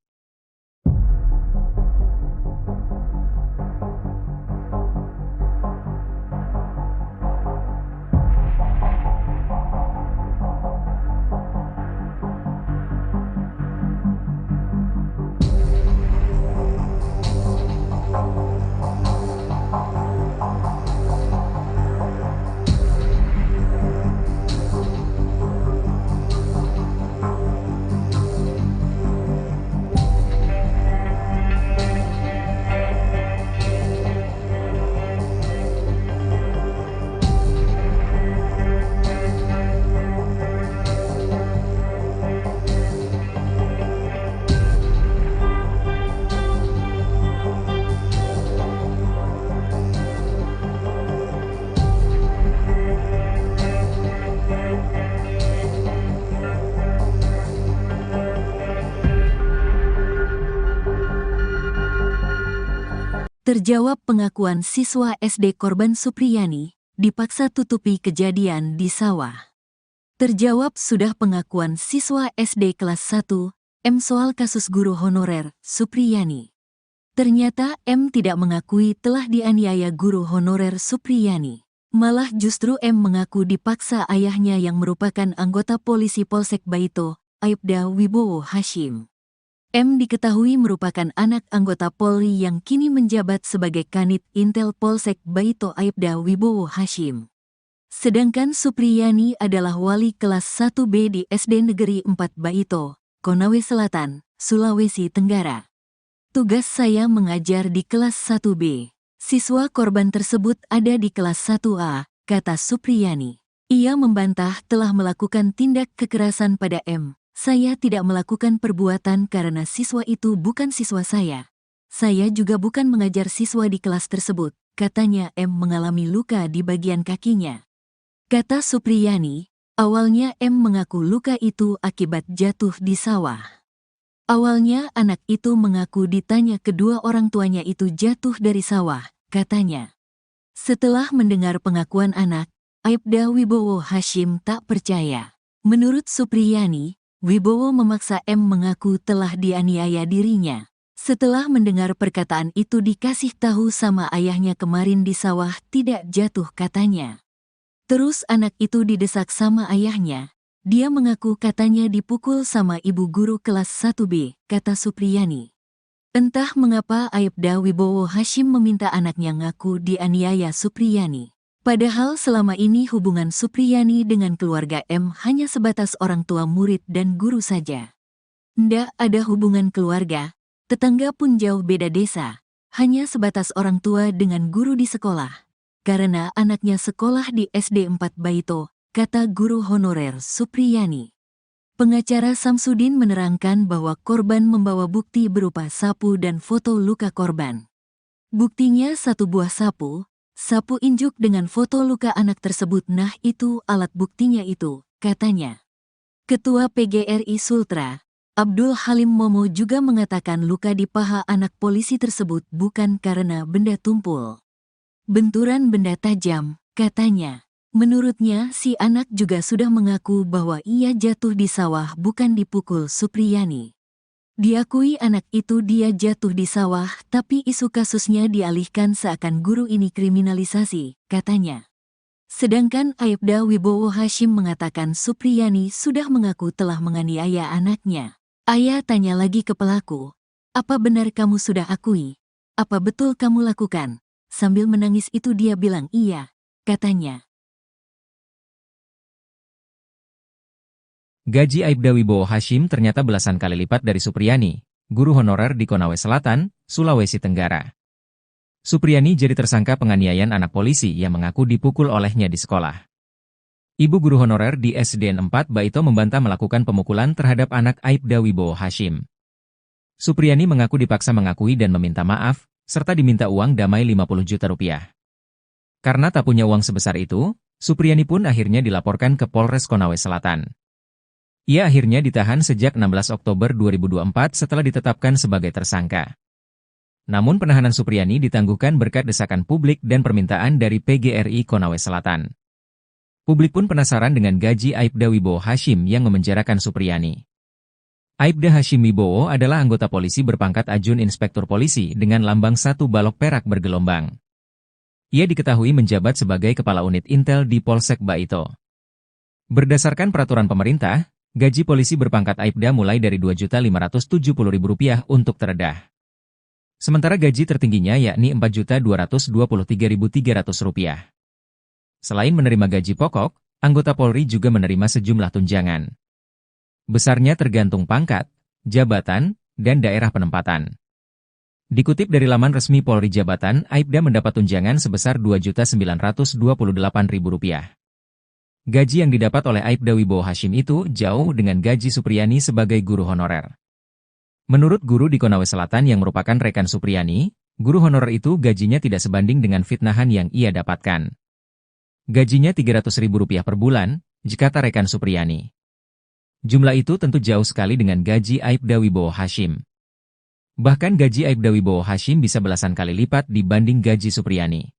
Terjawab pengakuan siswa SD korban Supriyani, dipaksa tutupi kejadian di sawah. Terjawab sudah pengakuan siswa SD kelas 1, M soal kasus guru honorer, Supriyani. Ternyata M tidak mengakui telah dianiaya guru honorer Supriyani. Malah justru M mengaku dipaksa ayahnya yang merupakan anggota polisi Polsek Baito, Aibda Wibowo Hashim. M diketahui merupakan anak anggota Polri yang kini menjabat sebagai Kanit Intel Polsek Baito Aibda Wibowo Hashim. Sedangkan Supriyani adalah wali kelas 1B di SD Negeri 4 Baito, Konawe Selatan, Sulawesi Tenggara. Tugas saya mengajar di kelas 1B. Siswa korban tersebut ada di kelas 1A, kata Supriyani. Ia membantah telah melakukan tindak kekerasan pada M. Saya tidak melakukan perbuatan karena siswa itu bukan siswa saya. Saya juga bukan mengajar siswa di kelas tersebut, katanya M mengalami luka di bagian kakinya. Kata Supriyani, awalnya M mengaku luka itu akibat jatuh di sawah. Awalnya anak itu mengaku ditanya kedua orang tuanya itu jatuh dari sawah, katanya. Setelah mendengar pengakuan anak, Aibda Wibowo Hashim tak percaya. Menurut Supriyani, Wibowo memaksa M mengaku telah dianiaya dirinya. Setelah mendengar perkataan itu dikasih tahu sama ayahnya kemarin di sawah tidak jatuh katanya. Terus anak itu didesak sama ayahnya, Dia mengaku katanya dipukul sama ibu guru kelas 1B, kata Supriyani. Entah mengapa Aibda Wibowo Hashim meminta anaknya ngaku dianiaya Supriyani. Padahal selama ini hubungan Supriyani dengan keluarga M hanya sebatas orang tua murid dan guru saja. Ndak ada hubungan keluarga, tetangga pun jauh beda desa, hanya sebatas orang tua dengan guru di sekolah. Karena anaknya sekolah di SD 4 Baito, kata guru honorer Supriyani. Pengacara Samsudin menerangkan bahwa korban membawa bukti berupa sapu dan foto luka korban. Buktinya satu buah sapu injuk dengan foto luka anak tersebut. Nah itu alat buktinya itu, katanya. Ketua PGRI Sultra, Abdul Halim Momo juga mengatakan luka di paha anak polisi tersebut bukan karena benda tumpul. Benturan benda tajam, katanya. Menurutnya, si anak juga sudah mengaku bahwa ia jatuh di sawah bukan dipukul Supriyani. Diakui anak itu dia jatuh di sawah, tapi isu kasusnya dialihkan seakan guru ini kriminalisasi, katanya. Sedangkan Aibda Wibowo Hashim mengatakan Supriyani sudah mengaku telah menganiaya anaknya. Ayah tanya lagi ke pelaku, "Apa benar kamu sudah akui? Apa betul kamu lakukan?" Sambil menangis itu dia bilang iya, katanya. Gaji Aibda Wibowo Hashim ternyata belasan kali lipat dari Supriyani, guru honorer di Konawe Selatan, Sulawesi Tenggara. Supriyani jadi tersangka penganiayaan anak polisi yang mengaku dipukul olehnya di sekolah. Ibu guru honorer di SDN 4 Baito membantah melakukan pemukulan terhadap anak Aibda Wibowo Hashim. Supriyani mengaku dipaksa mengakui dan meminta maaf, serta diminta uang damai 50 juta rupiah. Karena tak punya uang sebesar itu, Supriyani pun akhirnya dilaporkan ke Polres Konawe Selatan. Ia akhirnya ditahan sejak 16 Oktober 2024 setelah ditetapkan sebagai tersangka. Namun penahanan Supriyani ditangguhkan berkat desakan publik dan permintaan dari PGRI Konawe Selatan. Publik pun penasaran dengan gaji Aibda Wibowo Hashim yang memenjarakan Supriyani. Aibda Hashim Wibowo adalah anggota polisi berpangkat Ajun Inspektur Polisi dengan lambang 1 balok perak bergelombang. Ia diketahui menjabat sebagai Kepala Unit Intel di Polsek Baito. Berdasarkan peraturan pemerintah, gaji polisi berpangkat Aibda mulai dari Rp2.570.000 untuk terendah. Sementara gaji tertingginya yakni Rp4.223.300. Selain menerima gaji pokok, anggota Polri juga menerima sejumlah tunjangan. Besarnya tergantung pangkat, jabatan, dan daerah penempatan. Dikutip dari laman resmi Polri Jabatan, Aibda mendapat tunjangan sebesar Rp2.928.000. Gaji yang didapat oleh Aibda Wibowo Hashim itu jauh dengan gaji Supriyani sebagai guru honorer. Menurut guru di Konawe Selatan yang merupakan rekan Supriyani, guru honorer itu gajinya tidak sebanding dengan fitnahan yang ia dapatkan. Gajinya Rp300.000 per bulan, kata rekan Supriyani. Jumlah itu tentu jauh sekali dengan gaji Aibda Wibowo Hashim. Bahkan gaji Aibda Wibowo Hashim bisa belasan kali lipat dibanding gaji Supriyani.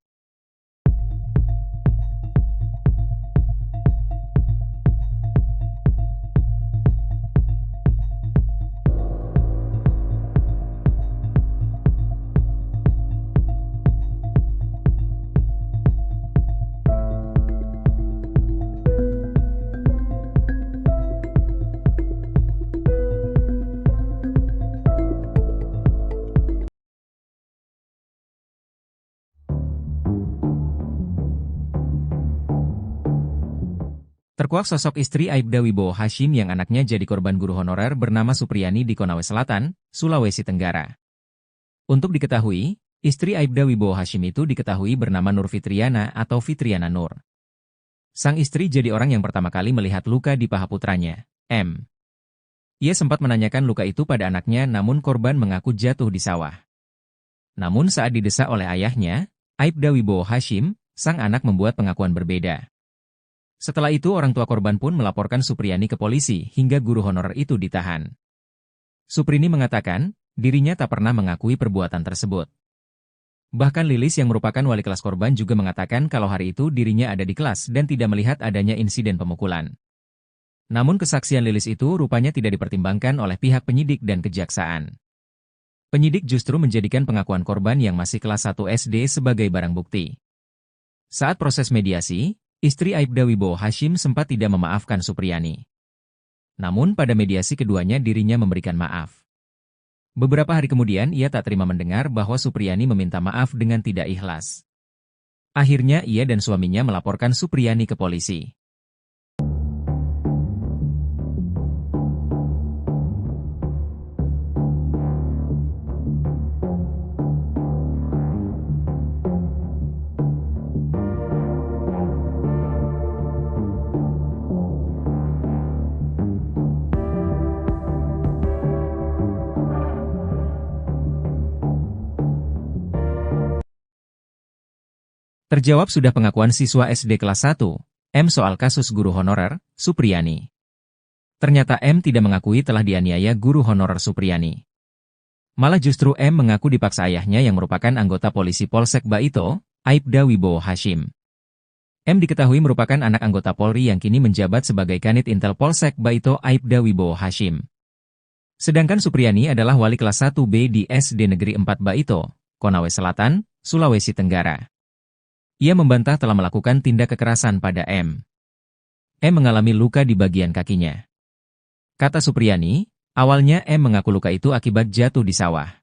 Terkuak sosok istri Aibda Wibowo Hashim yang anaknya jadi korban guru honorer bernama Supriyani di Konawe Selatan, Sulawesi Tenggara. Untuk diketahui, istri Aibda Wibowo Hashim itu diketahui bernama Nur Fitriana atau Fitriana Nur. Sang istri jadi orang yang pertama kali melihat luka di paha putranya, M. Ia sempat menanyakan luka itu pada anaknya namun korban mengaku jatuh di sawah. Namun saat didesak oleh ayahnya, Aibda Wibowo Hashim, sang anak membuat pengakuan berbeda. Setelah itu orang tua korban pun melaporkan Supriyani ke polisi hingga guru honorer itu ditahan. Suprini mengatakan, dirinya tak pernah mengakui perbuatan tersebut. Bahkan Lilis yang merupakan wali kelas korban juga mengatakan kalau hari itu dirinya ada di kelas dan tidak melihat adanya insiden pemukulan. Namun kesaksian Lilis itu rupanya tidak dipertimbangkan oleh pihak penyidik dan kejaksaan. Penyidik justru menjadikan pengakuan korban yang masih kelas 1 SD sebagai barang bukti. Saat proses mediasi, istri Aibda Wibowo Hashim sempat tidak memaafkan Supriyani. Namun pada mediasi keduanya dirinya memberikan maaf. Beberapa hari kemudian ia tak terima mendengar bahwa Supriyani meminta maaf dengan tidak ikhlas. Akhirnya ia dan suaminya melaporkan Supriyani ke polisi. Terjawab sudah pengakuan siswa SD kelas 1, M soal kasus guru honorer, Supriyani. Ternyata M tidak mengakui telah dianiaya guru honorer Supriyani. Malah justru M mengaku dipaksa ayahnya yang merupakan anggota polisi Polsek Baito, Aibda Wibowo Hashim. M diketahui merupakan anak anggota Polri yang kini menjabat sebagai Kanit Intel Polsek Baito Aibda Wibowo Hashim. Sedangkan Supriyani adalah wali kelas 1B di SD Negeri 4 Baito, Konawe Selatan, Sulawesi Tenggara. Ia membantah telah melakukan tindak kekerasan pada M. M mengalami luka di bagian kakinya. Kata Supriyani, awalnya M mengaku luka itu akibat jatuh di sawah.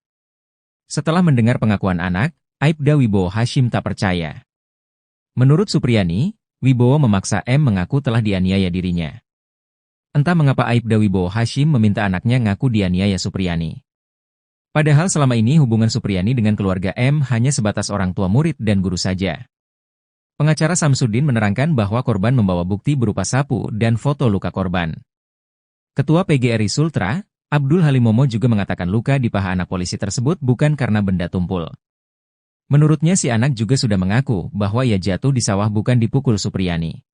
Setelah mendengar pengakuan anak, Aibda Wibowo Hashim tak percaya. Menurut Supriyani, Wibowo memaksa M mengaku telah dianiaya dirinya. Entah mengapa Aibda Wibowo Hashim meminta anaknya ngaku dianiaya Supriyani. Padahal selama ini hubungan Supriyani dengan keluarga M hanya sebatas orang tua murid dan guru saja. Pengacara Samsudin menerangkan bahwa korban membawa bukti berupa sapu dan foto luka korban. Ketua PGRI Sultra, Abdul Halimomo juga mengatakan luka di paha anak polisi tersebut bukan karena benda tumpul. Menurutnya si anak juga sudah mengaku bahwa ia jatuh di sawah bukan dipukul Supriyani.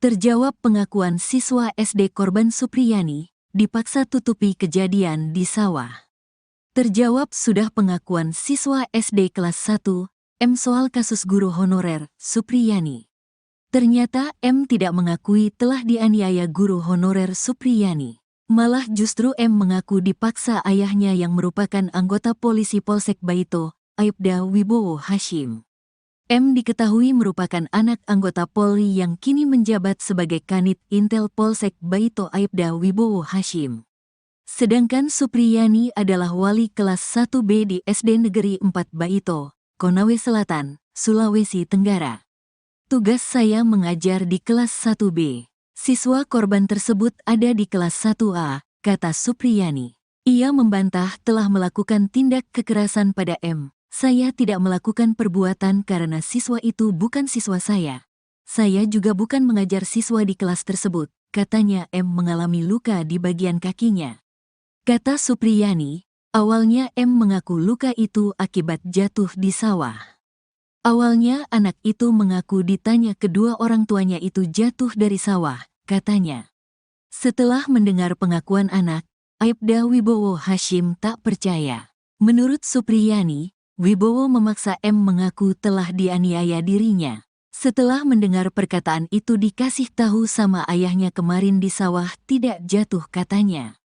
Terjawab pengakuan siswa SD korban Supriyani, dipaksa tutupi kejadian di sawah. Terjawab sudah pengakuan siswa SD kelas 1, M soal kasus guru honorer, Supriyani. Ternyata M tidak mengakui telah dianiaya guru honorer Supriyani. Malah justru M mengaku dipaksa ayahnya yang merupakan anggota polisi Polsek Baito, Aibda Wibowo Hashim. M diketahui merupakan anak anggota Polri yang kini menjabat sebagai Kanit Intel Polsek Baito Aibda Wibowo Hashim. Sedangkan Supriyani adalah wali kelas 1B di SD Negeri 4 Baito, Konawe Selatan, Sulawesi Tenggara. Tugas saya mengajar di kelas 1B. Siswa korban tersebut ada di kelas 1A, kata Supriyani. Ia membantah telah melakukan tindak kekerasan pada M. Saya tidak melakukan perbuatan karena siswa itu bukan siswa saya. Saya juga bukan mengajar siswa di kelas tersebut, katanya M mengalami luka di bagian kakinya. Kata Supriyani, awalnya M mengaku luka itu akibat jatuh di sawah. Awalnya anak itu mengaku ditanya kedua orang tuanya itu jatuh dari sawah, katanya. Setelah mendengar pengakuan anak, Aibda Wibowo Hashim tak percaya. Menurut Supriyani, Wibowo memaksa M mengaku telah dianiaya dirinya. Setelah mendengar perkataan itu dikasih tahu sama ayahnya kemarin di sawah tidak jatuh katanya.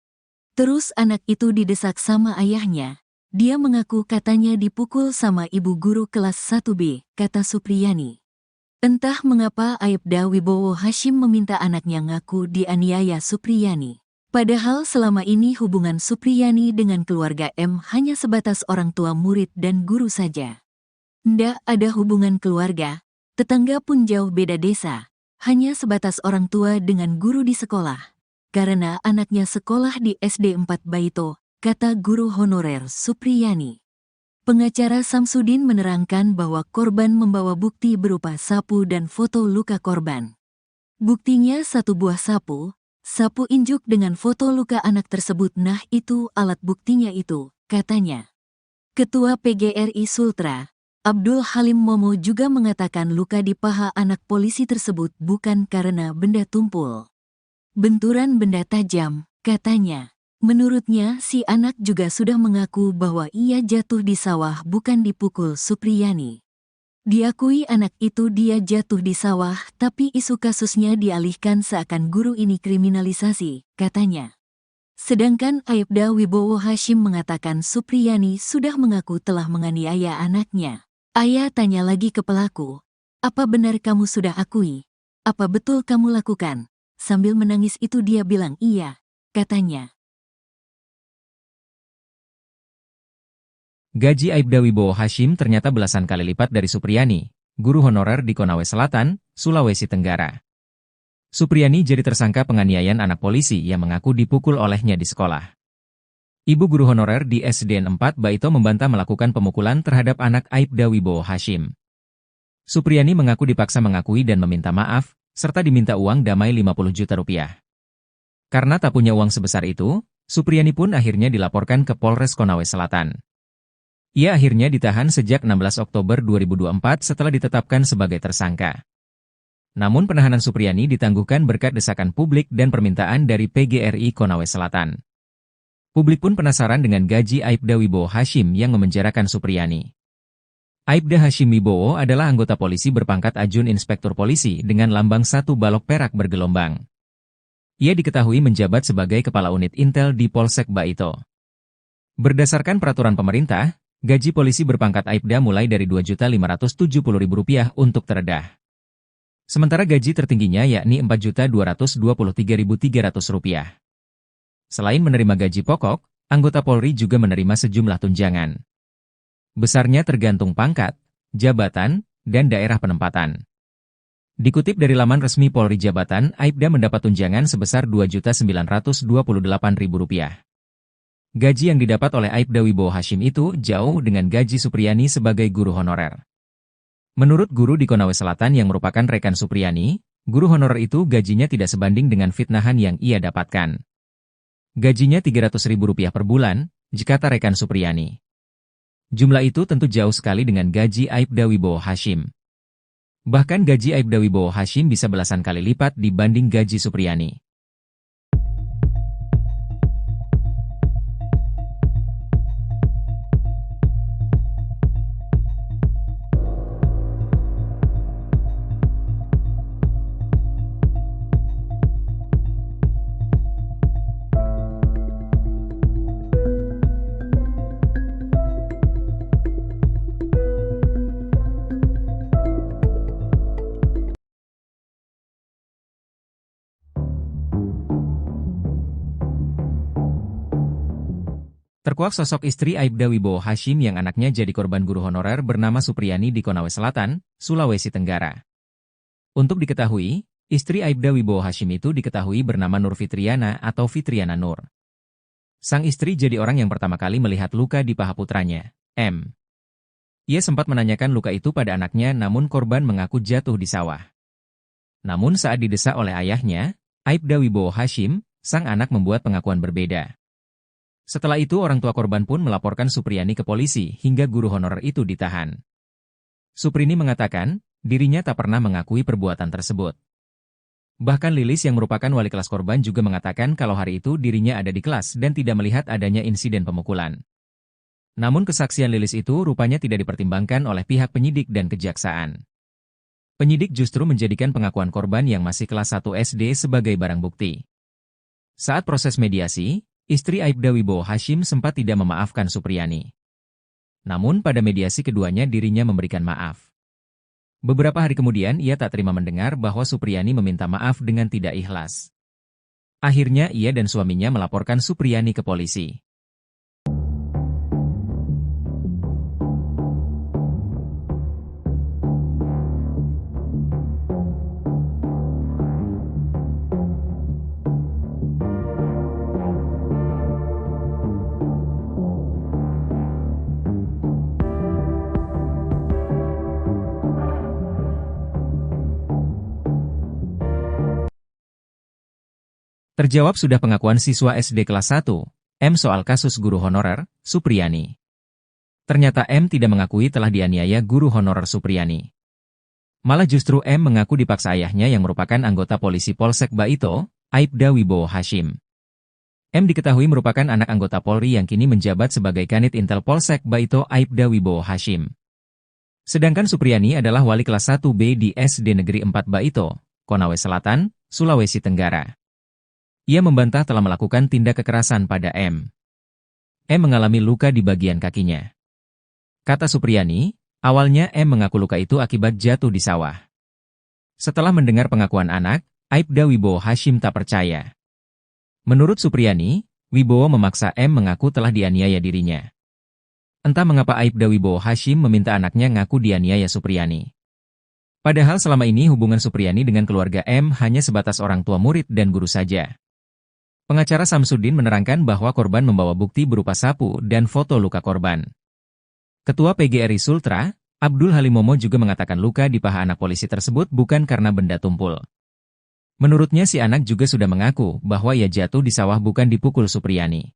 Terus anak itu didesak sama ayahnya. Dia mengaku katanya dipukul sama ibu guru kelas 1B, kata Supriyani. Entah mengapa Aibda Wibowo Hashim meminta anaknya ngaku dianiaya Supriyani. Padahal selama ini hubungan Supriyani dengan keluarga M hanya sebatas orang tua murid dan guru saja. Ndak ada hubungan keluarga, tetangga pun jauh beda desa. hanya sebatas orang tua dengan guru di sekolah. Karena anaknya sekolah di SD 4 Baito, kata guru honorer Supriyani. Pengacara Samsudin menerangkan bahwa korban membawa bukti berupa sapu dan foto luka korban. Buktinya satu buah sapu injuk dengan foto luka anak tersebut. Nah itu alat buktinya itu, katanya. Ketua PGRI Sultra, Abdul Halim Momo juga mengatakan luka di paha anak polisi tersebut bukan karena benda tumpul. Benturan benda tajam, katanya. Menurutnya, si anak juga sudah mengaku bahwa ia jatuh di sawah bukan dipukul Supriyani. Diakui anak itu dia jatuh di sawah, tapi isu kasusnya dialihkan seakan guru ini kriminalisasi, katanya. Sedangkan Aibda Wibowo Hashim mengatakan Supriyani sudah mengaku telah menganiaya anaknya. Ayah tanya lagi ke pelaku, "Apa benar kamu sudah akui? Apa betul kamu lakukan?" Sambil menangis itu dia bilang iya, katanya. Gaji Aibda Wibowo Hashim ternyata belasan kali lipat dari Supriyani, guru honorer di Konawe Selatan, Sulawesi Tenggara. Supriyani jadi tersangka penganiayaan anak polisi yang mengaku dipukul olehnya di sekolah. Ibu guru honorer di SDN 4 Baito membantah melakukan pemukulan terhadap anak Aibda Wibowo Hashim. Supriyani mengaku dipaksa mengakui dan meminta maaf, serta diminta uang damai 50 juta rupiah. Karena tak punya uang sebesar itu, Supriyani pun akhirnya dilaporkan ke Polres Konawe Selatan. Ia akhirnya ditahan sejak 16 Oktober 2024 setelah ditetapkan sebagai tersangka. Namun penahanan Supriyani ditangguhkan berkat desakan publik dan permintaan dari PGRI Konawe Selatan. Publik pun penasaran dengan gaji Aibda Wibowo Hashim yang memenjarakan Supriyani. Aibda Hashim Wibowo adalah anggota polisi berpangkat Ajun Inspektur Polisi dengan lambang 1 balok perak bergelombang. Ia diketahui menjabat sebagai Kepala Unit Intel di Polsek Baito. Berdasarkan peraturan pemerintah, gaji polisi berpangkat Aibda mulai dari Rp2.570.000 untuk terendah. Sementara gaji tertingginya yakni Rp4.223.300. Selain menerima gaji pokok, anggota Polri juga menerima sejumlah tunjangan. Besarnya tergantung pangkat, jabatan, dan daerah penempatan. Dikutip dari laman resmi Polri Jabatan, Aibda mendapat tunjangan sebesar Rp2.928.000. Gaji yang didapat oleh Aibda Wibowo Hashim itu jauh dengan gaji Supriyani sebagai guru honorer. Menurut guru di Konawe Selatan yang merupakan rekan Supriyani, guru honorer itu gajinya tidak sebanding dengan fitnahan yang ia dapatkan. Gajinya Rp300.000 per bulan, kata rekan Supriyani. Jumlah itu tentu jauh sekali dengan gaji Aibda Wibowo Hashim. Bahkan gaji Aibda Wibowo Hashim bisa belasan kali lipat dibanding gaji Supriyani. Terkuak sosok istri Aibda Wibowo Hashim yang anaknya jadi korban guru honorer bernama Supriyani di Konawe Selatan, Sulawesi Tenggara. Untuk diketahui, istri Aibda Wibowo Hashim itu diketahui bernama Nur Fitriana atau Fitriana Nur. Sang istri jadi orang yang pertama kali melihat luka di paha putranya, M. Ia sempat menanyakan luka itu pada anaknya namun korban mengaku jatuh di sawah. Namun saat didesak oleh ayahnya, Aibda Wibowo Hashim, sang anak membuat pengakuan berbeda. Setelah itu orang tua korban pun melaporkan Supriyani ke polisi hingga guru honorer itu ditahan. Suprini mengatakan, dirinya tak pernah mengakui perbuatan tersebut. Bahkan Lilis yang merupakan wali kelas korban juga mengatakan kalau hari itu dirinya ada di kelas dan tidak melihat adanya insiden pemukulan. Namun kesaksian Lilis itu rupanya tidak dipertimbangkan oleh pihak penyidik dan kejaksaan. Penyidik justru menjadikan pengakuan korban yang masih kelas 1 SD sebagai barang bukti. Saat proses mediasi, istri Aibda Wibowo Hashim sempat tidak memaafkan Supriyani. Namun pada mediasi keduanya dirinya memberikan maaf. Beberapa hari kemudian ia tak terima mendengar bahwa Supriyani meminta maaf dengan tidak ikhlas. Akhirnya ia dan suaminya melaporkan Supriyani ke polisi. Terjawab sudah pengakuan siswa SD kelas 1, M soal kasus guru honorer, Supriyani. Ternyata M tidak mengakui telah dianiaya guru honorer Supriyani. Malah justru M mengaku dipaksa ayahnya yang merupakan anggota polisi Polsek Baito, Aibda Wibowo Hashim. M diketahui merupakan anak anggota Polri yang kini menjabat sebagai Kanit Intel Polsek Baito Aibda Wibowo Hashim. Sedangkan Supriyani adalah wali kelas 1B di SD Negeri 4 Baito, Konawe Selatan, Sulawesi Tenggara. Ia membantah telah melakukan tindak kekerasan pada M. M mengalami luka di bagian kakinya. Kata Supriyani, awalnya M mengaku luka itu akibat jatuh di sawah. Setelah mendengar pengakuan anak, Aibda Wibowo Hashim tak percaya. Menurut Supriyani, Wibowo memaksa M mengaku telah dianiaya dirinya. Entah mengapa Aibda Wibowo Hashim meminta anaknya ngaku dianiaya Supriyani. Padahal selama ini hubungan Supriyani dengan keluarga M hanya sebatas orang tua murid dan guru saja. Pengacara Samsudin menerangkan bahwa korban membawa bukti berupa sapu dan foto luka korban. Ketua PGRI Sultra, Abdul Halimomo juga mengatakan luka di paha anak polisi tersebut bukan karena benda tumpul. Menurutnya si anak juga sudah mengaku bahwa ia jatuh di sawah bukan dipukul Supriyani.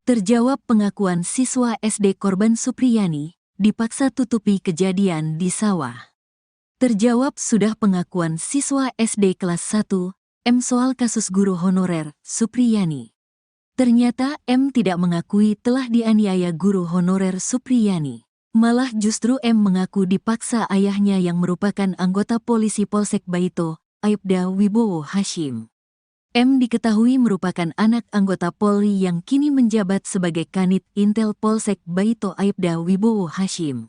Terjawab pengakuan siswa SD korban Supriyani, dipaksa tutupi kejadian di sawah. Terjawab sudah pengakuan siswa SD kelas 1, M soal kasus guru honorer, Supriyani. Ternyata M tidak mengakui telah dianiaya guru honorer Supriyani. Malah justru M mengaku dipaksa ayahnya yang merupakan anggota polisi Polsek Baito, Aibda Wibowo Hashim. M diketahui merupakan anak anggota Polri yang kini menjabat sebagai Kanit Intel Polsek Baito Aibda Wibowo Hashim.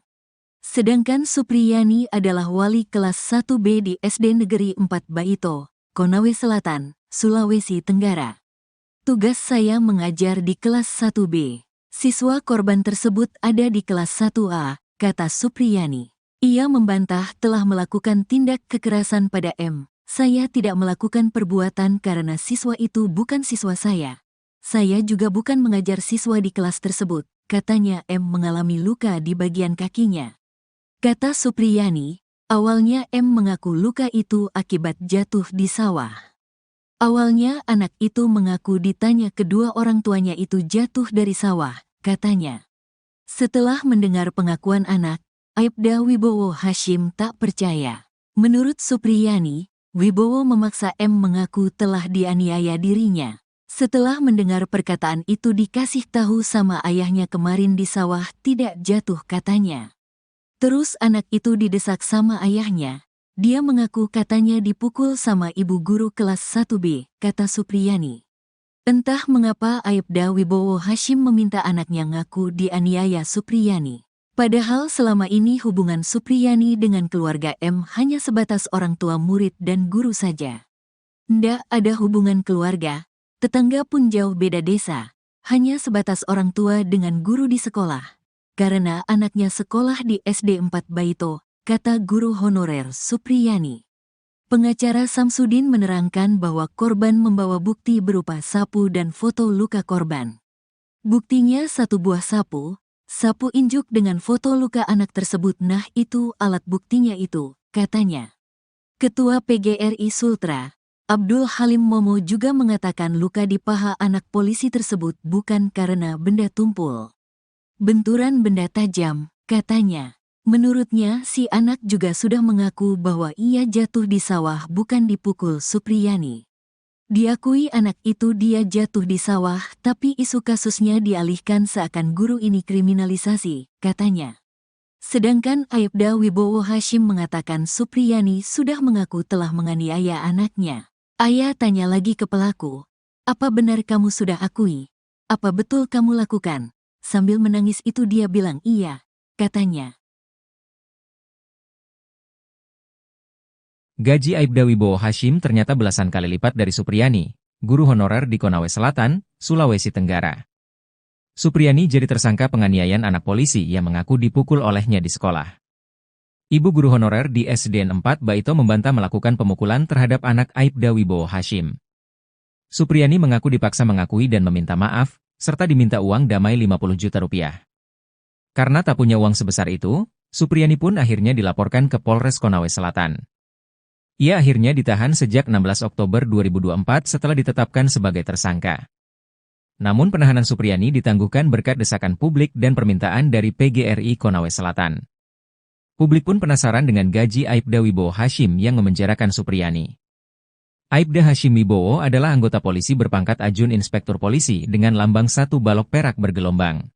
Sedangkan Supriyani adalah wali kelas 1B di SD Negeri 4 Baito, Konawe Selatan, Sulawesi Tenggara. Tugas saya mengajar di kelas 1B. Siswa korban tersebut ada di kelas 1A, kata Supriyani. Ia membantah telah melakukan tindak kekerasan pada M. Saya tidak melakukan perbuatan karena siswa itu bukan siswa saya. Saya juga bukan mengajar siswa di kelas tersebut, katanya M mengalami luka di bagian kakinya. Kata Supriyani, awalnya M mengaku luka itu akibat jatuh di sawah. Awalnya anak itu mengaku ditanya kedua orang tuanya itu jatuh dari sawah, katanya. Setelah mendengar pengakuan anak, Aibda Wibowo Hashim tak percaya. Menurut Supriyani, Wibowo memaksa M mengaku telah dianiaya dirinya. Setelah mendengar perkataan itu dikasih tahu sama ayahnya kemarin di sawah tidak jatuh katanya. Terus anak itu didesak sama ayahnya. Dia mengaku katanya dipukul sama ibu guru kelas 1B, kata Supriyani. Entah mengapa Aibda Wibowo Hashim meminta anaknya ngaku dianiaya Supriyani. Padahal selama ini hubungan Supriyani dengan keluarga M hanya sebatas orang tua murid dan guru saja. Ndak ada hubungan keluarga, tetangga pun jauh beda desa, hanya sebatas orang tua dengan guru di sekolah. Karena anaknya sekolah di SD 4 Baito, kata guru honorer Supriyani. Pengacara Samsudin menerangkan bahwa korban membawa bukti berupa sapu dan foto luka korban. Buktinya satu buah sapu injuk dengan foto luka anak tersebut, nah itu alat buktinya itu, katanya. Ketua PGRI Sultra, Abdul Halim Momo juga mengatakan luka di paha anak polisi tersebut bukan karena benda tumpul. Benturan benda tajam, katanya. Menurutnya, si anak juga sudah mengaku bahwa ia jatuh di sawah bukan dipukul Supriyani. Diakui anak itu dia jatuh di sawah, tapi isu kasusnya dialihkan seakan guru ini kriminalisasi, katanya. Sedangkan Aibda Wibowo Hashim mengatakan Supriyani sudah mengaku telah menganiaya anaknya. Ayah tanya lagi ke pelaku, "Apa benar kamu sudah akui? Apa betul kamu lakukan?" Sambil menangis itu dia bilang iya, katanya. Gaji Aibda Wibowo Hashim ternyata belasan kali lipat dari Supriyani, guru honorer di Konawe Selatan, Sulawesi Tenggara. Supriyani jadi tersangka penganiayaan anak polisi yang mengaku dipukul olehnya di sekolah. Ibu guru honorer di SDN 4 Baito membantah melakukan pemukulan terhadap anak Aibda Wibowo Hashim. Supriyani mengaku dipaksa mengakui dan meminta maaf, serta diminta uang damai 50 juta rupiah. Karena tak punya uang sebesar itu, Supriyani pun akhirnya dilaporkan ke Polres Konawe Selatan. Ia akhirnya ditahan sejak 16 Oktober 2024 setelah ditetapkan sebagai tersangka. Namun penahanan Supriyani ditangguhkan berkat desakan publik dan permintaan dari PGRI Konawe Selatan. Publik pun penasaran dengan gaji Aibda Wibowo Hashim yang memenjarakan Supriyani. Aibda Hashim Wibowo adalah anggota polisi berpangkat Ajun Inspektur Polisi dengan lambang 1 balok perak bergelombang.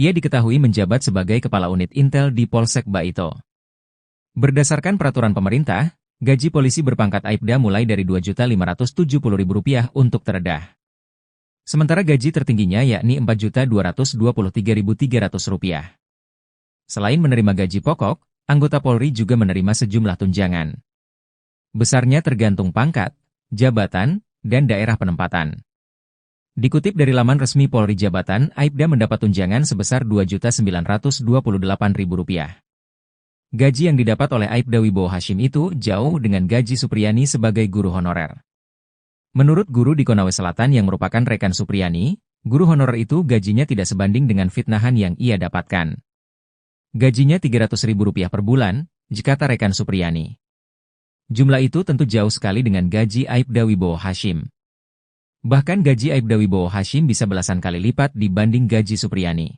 Ia diketahui menjabat sebagai Kepala Unit Intel di Polsek Baito. Berdasarkan peraturan pemerintah, gaji polisi berpangkat Aibda mulai dari Rp2.570.000 untuk terendah. Sementara gaji tertingginya yakni Rp4.223.300. Selain menerima gaji pokok, anggota Polri juga menerima sejumlah tunjangan. Besarnya tergantung pangkat, jabatan, dan daerah penempatan. Dikutip dari laman resmi Polri Jabatan, Aibda mendapat tunjangan sebesar Rp2.928.000. Gaji yang didapat oleh Aibda Wibowo Hashim itu jauh dengan gaji Supriyani sebagai guru honorer. Menurut guru di Konawe Selatan yang merupakan rekan Supriyani, guru honorer itu gajinya tidak sebanding dengan fitnahan yang ia dapatkan. Gajinya Rp300.000 per bulan, jika rekan Supriyani. Jumlah itu tentu jauh sekali dengan gaji Aibda Wibowo Hashim. Bahkan gaji Aibda Wibowo Hashim bisa belasan kali lipat dibanding gaji Supriyani.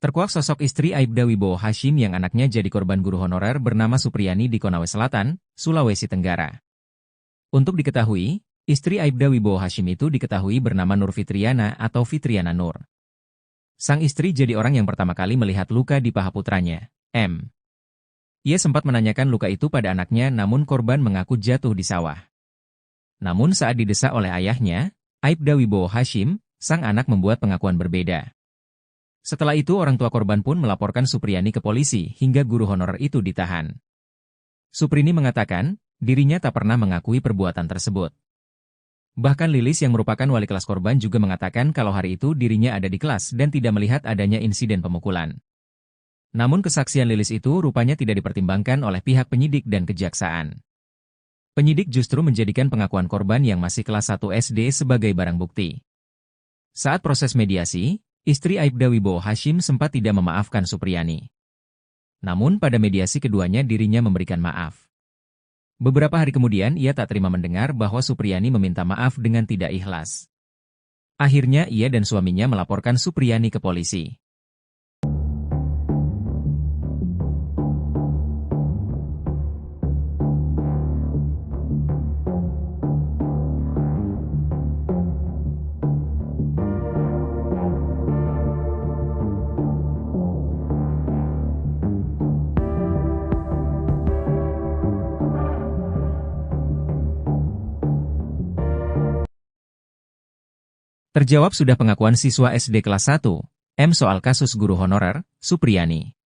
Terkuak sosok istri Aibda Wibowo Hashim yang anaknya jadi korban guru honorer bernama Supriyani di Konawe Selatan, Sulawesi Tenggara. Untuk diketahui, istri Aibda Wibowo Hashim itu diketahui bernama Nur Fitriana atau Fitriana Nur. Sang istri jadi orang yang pertama kali melihat luka di paha putranya, M. Ia sempat menanyakan luka itu pada anaknya namun korban mengaku jatuh di sawah. Namun saat didesak oleh ayahnya, Aibda Wibowo Hashim, sang anak membuat pengakuan berbeda. Setelah itu orang tua korban pun melaporkan Supriyani ke polisi hingga guru honorer itu ditahan. Suprini mengatakan, dirinya tak pernah mengakui perbuatan tersebut. Bahkan Lilis yang merupakan wali kelas korban juga mengatakan kalau hari itu dirinya ada di kelas dan tidak melihat adanya insiden pemukulan. Namun kesaksian Lilis itu rupanya tidak dipertimbangkan oleh pihak penyidik dan kejaksaan. Penyidik justru menjadikan pengakuan korban yang masih kelas 1 SD sebagai barang bukti. Saat proses mediasi, istri Aibda Wibowo Hashim sempat tidak memaafkan Supriyani. Namun pada mediasi keduanya dirinya memberikan maaf. Beberapa hari kemudian ia tak terima mendengar bahwa Supriyani meminta maaf dengan tidak ikhlas. Akhirnya ia dan suaminya melaporkan Supriyani ke polisi. Terjawab sudah pengakuan siswa SD kelas 1, M soal kasus guru honorer, Supriyani.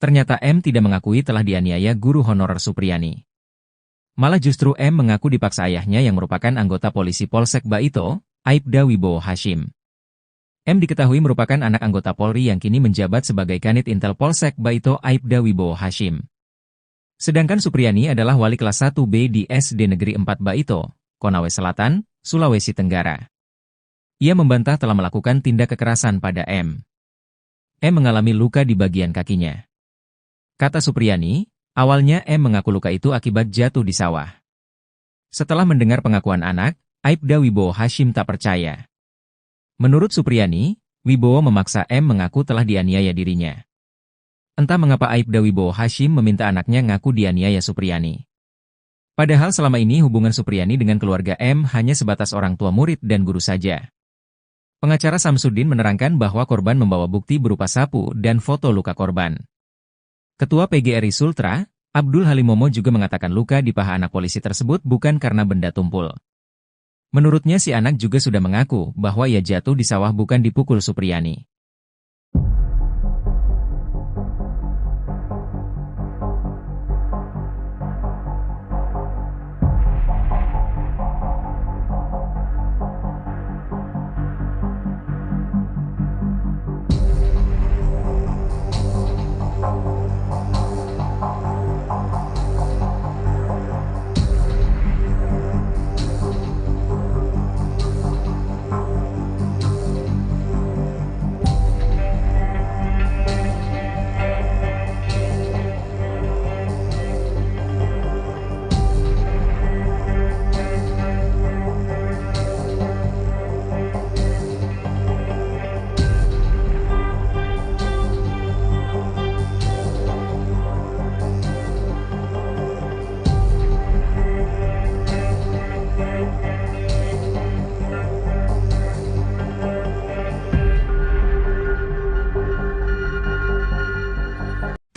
Ternyata M tidak mengakui telah dianiaya guru honorer Supriyani. Malah justru M mengaku dipaksa ayahnya yang merupakan anggota polisi Polsek Baito, Aibda Wibowo Hashim. M diketahui merupakan anak anggota Polri yang kini menjabat sebagai Kanit Intel Polsek Baito Aibda Wibowo Hashim. Sedangkan Supriyani adalah wali kelas 1B di SD Negeri 4 Baito, Konawe Selatan, Sulawesi Tenggara. Ia membantah telah melakukan tindak kekerasan pada M. M mengalami luka di bagian kakinya. Kata Supriyani, awalnya M mengaku luka itu akibat jatuh di sawah. Setelah mendengar pengakuan anak, Aibda Wibowo Hashim tak percaya. Menurut Supriyani, Wibowo memaksa M mengaku telah dianiaya dirinya. Entah mengapa Aibda Wibowo Hashim meminta anaknya ngaku dianiaya Supriyani. Padahal selama ini hubungan Supriyani dengan keluarga M hanya sebatas orang tua murid dan guru saja. Pengacara Samsudin menerangkan bahwa korban membawa bukti berupa sapu dan foto luka korban. Ketua PGRI Sultra, Abdul Halimomo juga mengatakan luka di paha anak polisi tersebut bukan karena benda tumpul. Menurutnya si anak juga sudah mengaku bahwa ia jatuh di sawah bukan dipukul Supriyani.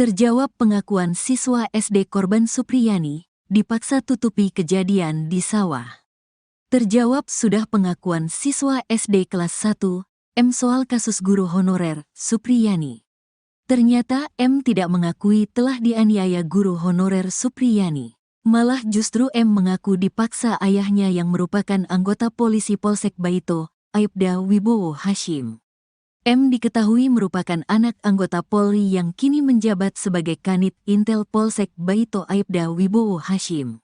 Terjawab pengakuan siswa SD korban Supriyani, dipaksa tutupi kejadian di sawah. Terjawab sudah pengakuan siswa SD kelas 1, M soal kasus guru honorer, Supriyani. Ternyata M tidak mengakui telah dianiaya guru honorer Supriyani. Malah justru M mengaku dipaksa ayahnya yang merupakan anggota polisi Polsek Baito, Aibda Wibowo Hashim. M diketahui merupakan anak anggota Polri yang kini menjabat sebagai Kanit Intel Polsek Baito Aibda Wibowo Hashim.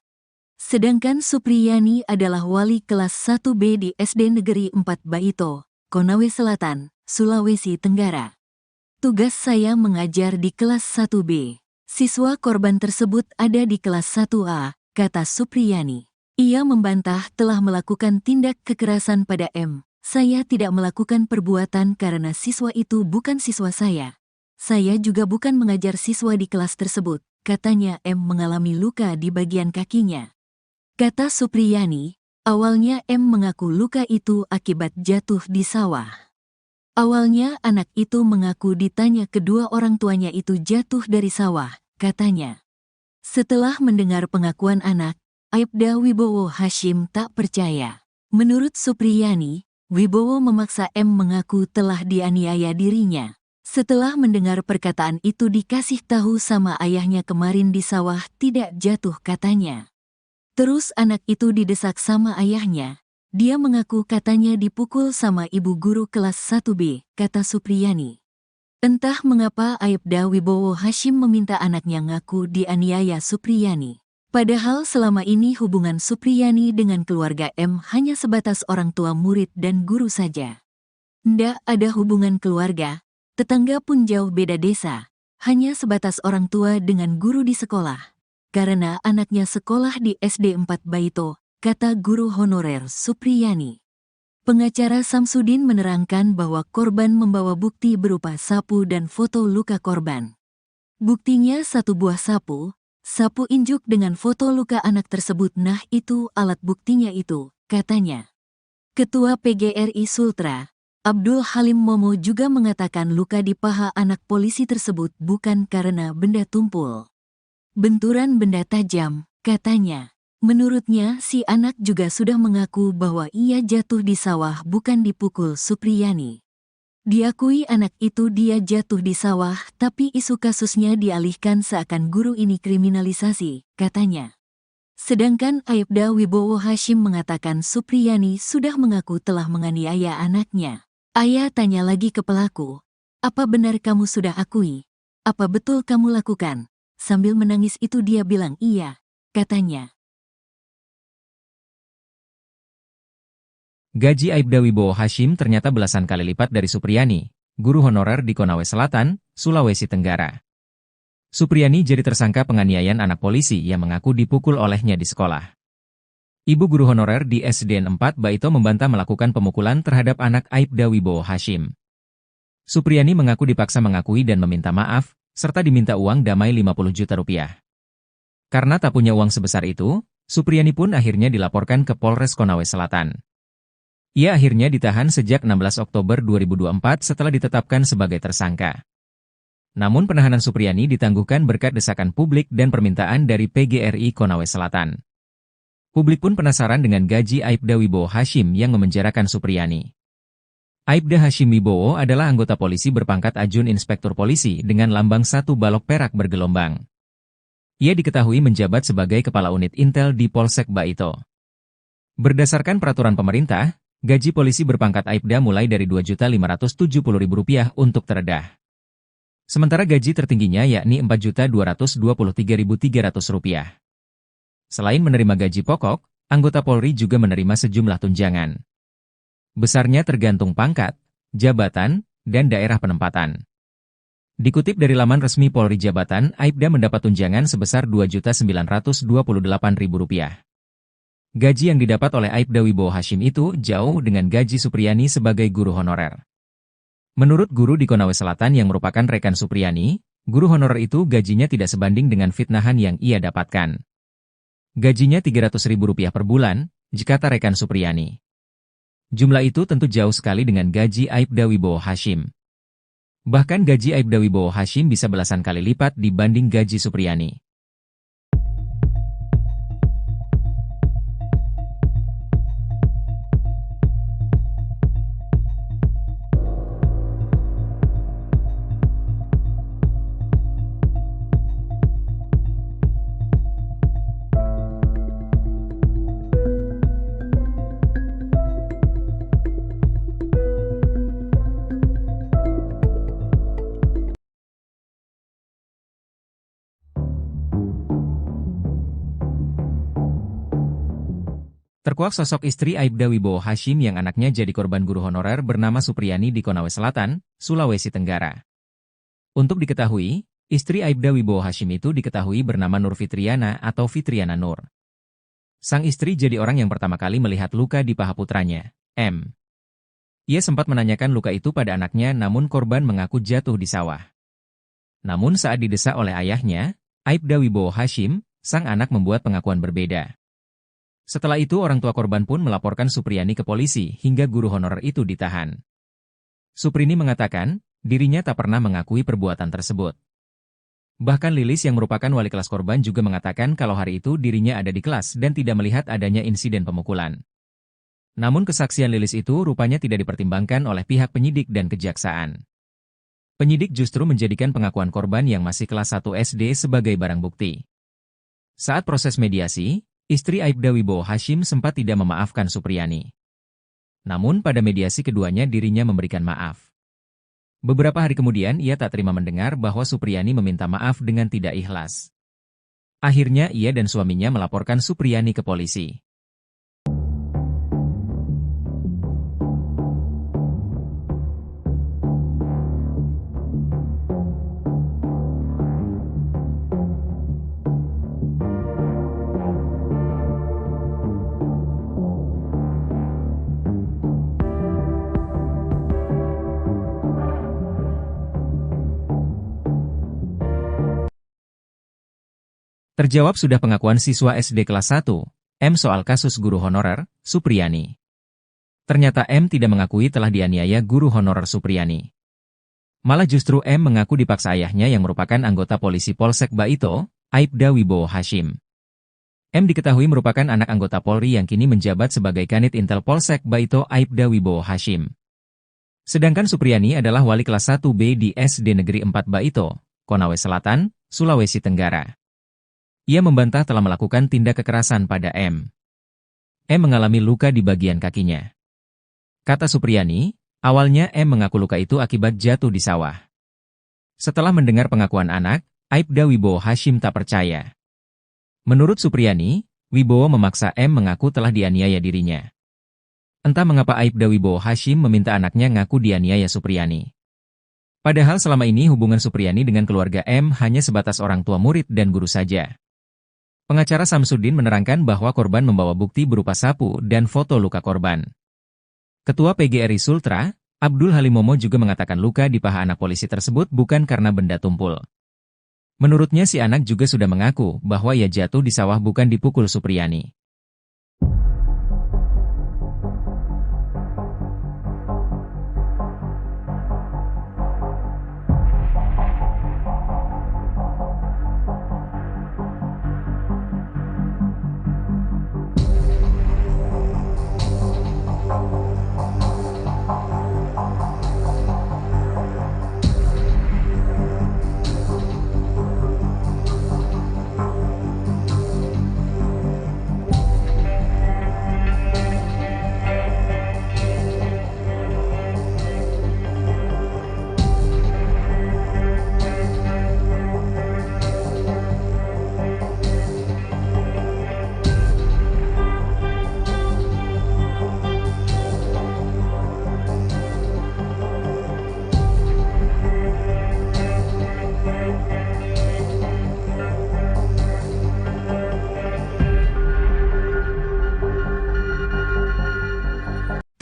Sedangkan Supriyani adalah wali kelas 1B di SD Negeri 4 Baito, Konawe Selatan, Sulawesi Tenggara. Tugas saya mengajar di kelas 1B. Siswa korban tersebut ada di kelas 1A, kata Supriyani. Ia membantah telah melakukan tindak kekerasan pada M. Saya tidak melakukan perbuatan karena siswa itu bukan siswa saya. Saya juga bukan mengajar siswa di kelas tersebut, katanya M mengalami luka di bagian kakinya. Kata Supriyani, awalnya M mengaku luka itu akibat jatuh di sawah. Awalnya anak itu mengaku ditanya kedua orang tuanya itu jatuh dari sawah, katanya. Setelah mendengar pengakuan anak, Aibda Wibowo Hashim tak percaya. Menurut Supriyani, Wibowo memaksa M mengaku telah dianiaya dirinya. Setelah mendengar perkataan itu dikasih tahu sama ayahnya kemarin di sawah tidak jatuh katanya. Terus anak itu didesak sama ayahnya. Dia mengaku katanya dipukul sama ibu guru kelas 1B, kata Supriyani. Entah mengapa Aibda Wibowo Hashim meminta anaknya ngaku dianiaya Supriyani. Padahal selama ini hubungan Supriyani dengan keluarga M hanya sebatas orang tua murid dan guru saja. Ndak ada hubungan keluarga, tetangga pun jauh beda desa, hanya sebatas orang tua dengan guru di sekolah. Karena anaknya sekolah di SD 4 Baito, kata guru honorer Supriyani. Pengacara Samsudin menerangkan bahwa korban membawa bukti berupa sapu dan foto luka korban. Buktinya satu buah sapu injuk dengan foto luka anak tersebut. Nah itu alat buktinya itu, katanya. Ketua PGRI Sultra, Abdul Halim Momo juga mengatakan luka di paha anak polisi tersebut bukan karena benda tumpul. Benturan benda tajam, katanya. Menurutnya si anak juga sudah mengaku bahwa ia jatuh di sawah bukan dipukul Supriyani. Diakui anak itu dia jatuh di sawah, tapi isu kasusnya dialihkan seakan guru ini kriminalisasi, katanya. Sedangkan Aibda Wibowo Hashim mengatakan Supriyani sudah mengaku telah menganiaya anaknya. Ayah tanya lagi ke pelaku, "Apa benar kamu sudah akui? Apa betul kamu lakukan?" Sambil menangis itu dia bilang iya, katanya. Gaji Aibda Wibowo Hashim ternyata belasan kali lipat dari Supriyani, guru honorer di Konawe Selatan, Sulawesi Tenggara. Supriyani jadi tersangka penganiayaan anak polisi yang mengaku dipukul olehnya di sekolah. Ibu guru honorer di SDN 4 Baito membantah melakukan pemukulan terhadap anak Aibda Wibowo Hashim. Supriyani mengaku dipaksa mengakui dan meminta maaf, serta diminta uang damai 50 juta rupiah. Karena tak punya uang sebesar itu, Supriyani pun akhirnya dilaporkan ke Polres Konawe Selatan. Ia akhirnya ditahan sejak 16 Oktober 2024 setelah ditetapkan sebagai tersangka. Namun penahanan Supriyani ditangguhkan berkat desakan publik dan permintaan dari PGRI Konawe Selatan. Publik pun penasaran dengan gaji Aibda Wibowo Hashim yang memenjarakan Supriyani. Aibda Hashim Wibowo adalah anggota polisi berpangkat Ajun Inspektur Polisi dengan lambang 1 balok perak bergelombang. Ia diketahui menjabat sebagai Kepala Unit Intel di Polsek Baito. Berdasarkan peraturan pemerintah, gaji polisi berpangkat Aibda mulai dari Rp2.570.000 untuk terendah. Sementara gaji tertingginya yakni Rp4.223.300. Selain menerima gaji pokok, anggota Polri juga menerima sejumlah tunjangan. Besarnya tergantung pangkat, jabatan, dan daerah penempatan. Dikutip dari laman resmi Polri Jabatan, Aibda mendapat tunjangan sebesar Rp2.928.000. Gaji yang didapat oleh Aibda Wibowo Hashim itu jauh dengan gaji Supriyani sebagai guru honorer. Menurut guru di Konawe Selatan yang merupakan rekan Supriyani, guru honorer itu gajinya tidak sebanding dengan fitnahan yang ia dapatkan. Gajinya Rp300.000 per bulan, jika rekan Supriyani. Jumlah itu tentu jauh sekali dengan gaji Aibda Wibowo Hashim. Bahkan gaji Aibda Wibowo Hashim bisa belasan kali lipat dibanding gaji Supriyani. Terkuak sosok istri Aibda Wibowo Hashim yang anaknya jadi korban guru honorer bernama Supriyani di Konawe Selatan, Sulawesi Tenggara. Untuk diketahui, istri Aibda Wibowo Hashim itu diketahui bernama Nur Fitriana atau Fitriana Nur. Sang istri jadi orang yang pertama kali melihat luka di paha putranya, M. Ia sempat menanyakan luka itu pada anaknya namun korban mengaku jatuh di sawah. Namun saat didesak oleh ayahnya, Aibda Wibowo Hashim, sang anak membuat pengakuan berbeda. Setelah itu orang tua korban pun melaporkan Supriyani ke polisi hingga guru honorer itu ditahan. Suprini mengatakan, dirinya tak pernah mengakui perbuatan tersebut. Bahkan Lilis yang merupakan wali kelas korban juga mengatakan kalau hari itu dirinya ada di kelas dan tidak melihat adanya insiden pemukulan. Namun kesaksian Lilis itu rupanya tidak dipertimbangkan oleh pihak penyidik dan kejaksaan. Penyidik justru menjadikan pengakuan korban yang masih kelas 1 SD sebagai barang bukti. Saat proses mediasi, istri Aibda Wibowo Hashim sempat tidak memaafkan Supriyani. Namun pada mediasi keduanya dirinya memberikan maaf. Beberapa hari kemudian ia tak terima mendengar bahwa Supriyani meminta maaf dengan tidak ikhlas. Akhirnya ia dan suaminya melaporkan Supriyani ke polisi. Terjawab sudah pengakuan siswa SD kelas 1, M soal kasus guru honorer, Supriyani. Ternyata M tidak mengakui telah dianiaya guru honorer Supriyani. Malah justru M mengaku dipaksa ayahnya yang merupakan anggota polisi Polsek Baito, Aibda Wibowo Hashim. M diketahui merupakan anak anggota Polri yang kini menjabat sebagai Kanit Intel Polsek Baito Aibda Wibowo Hashim. Sedangkan Supriyani adalah wali kelas 1B di SD Negeri 4 Baito, Konawe Selatan, Sulawesi Tenggara. Ia membantah telah melakukan tindak kekerasan pada M. M mengalami luka di bagian kakinya. Kata Supriyani, Awalnya M mengaku luka itu akibat jatuh di sawah. Setelah mendengar pengakuan anak, Aibda Wibowo Hashim tak percaya. Menurut Supriyani, Wibowo memaksa M mengaku telah dianiaya dirinya. Entah mengapa Aibda Wibowo Hashim meminta anaknya ngaku dianiaya Supriyani. Padahal selama ini hubungan Supriyani dengan keluarga M hanya sebatas orang tua murid dan guru saja. Pengacara Samsudin menerangkan bahwa korban membawa bukti berupa sapu dan foto luka korban. Ketua PGRI Sultra, Abdul Halimomo juga mengatakan luka di paha anak polisi tersebut bukan karena benda tumpul. Menurutnya si anak juga sudah mengaku bahwa ia jatuh di sawah bukan dipukul Supriyani.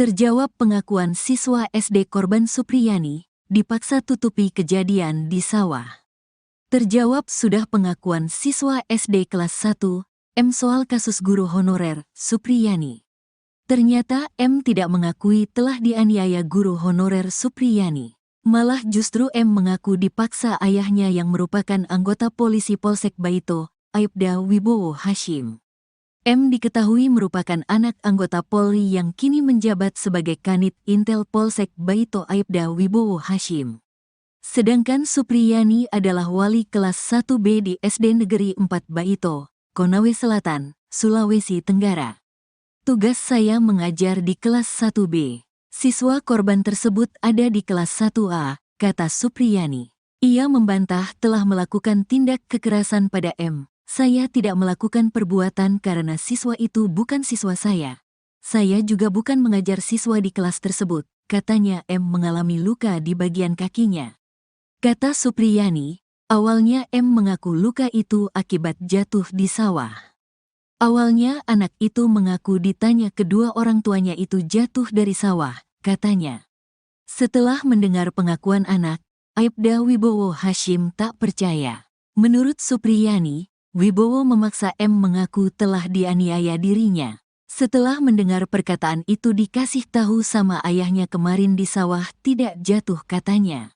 Terjawab pengakuan siswa SD korban Supriyani, dipaksa tutupi kejadian di sawah. Terjawab sudah pengakuan siswa SD kelas 1, M soal kasus guru honorer, Supriyani. Ternyata M tidak mengakui telah dianiaya guru honorer Supriyani. Malah justru M mengaku dipaksa ayahnya yang merupakan anggota polisi Polsek Baito, Aibda Wibowo Hashim. M diketahui merupakan anak anggota Polri yang kini menjabat sebagai Kanit Intel Polsek Baito Aibda Wibowo Hashim. Sedangkan Supriyani adalah wali kelas 1B di SD Negeri 4 Baito, Konawe Selatan, Sulawesi Tenggara. Tugas saya mengajar di kelas 1B. Siswa korban tersebut ada di kelas 1A, kata Supriyani. Ia membantah telah melakukan tindak kekerasan pada M. Saya tidak melakukan perbuatan karena siswa itu bukan siswa saya. Saya juga bukan mengajar siswa di kelas tersebut, katanya M mengalami luka di bagian kakinya. Kata Supriyani, awalnya M mengaku luka itu akibat jatuh di sawah. Awalnya anak itu mengaku ditanya kedua orang tuanya itu jatuh dari sawah, katanya. Setelah mendengar pengakuan anak, Aibda Wibowo Hashim tak percaya. Menurut Supriyani, Wibowo memaksa M mengaku telah dianiaya dirinya. Setelah mendengar perkataan itu dikasih tahu sama ayahnya kemarin di sawah tidak jatuh katanya.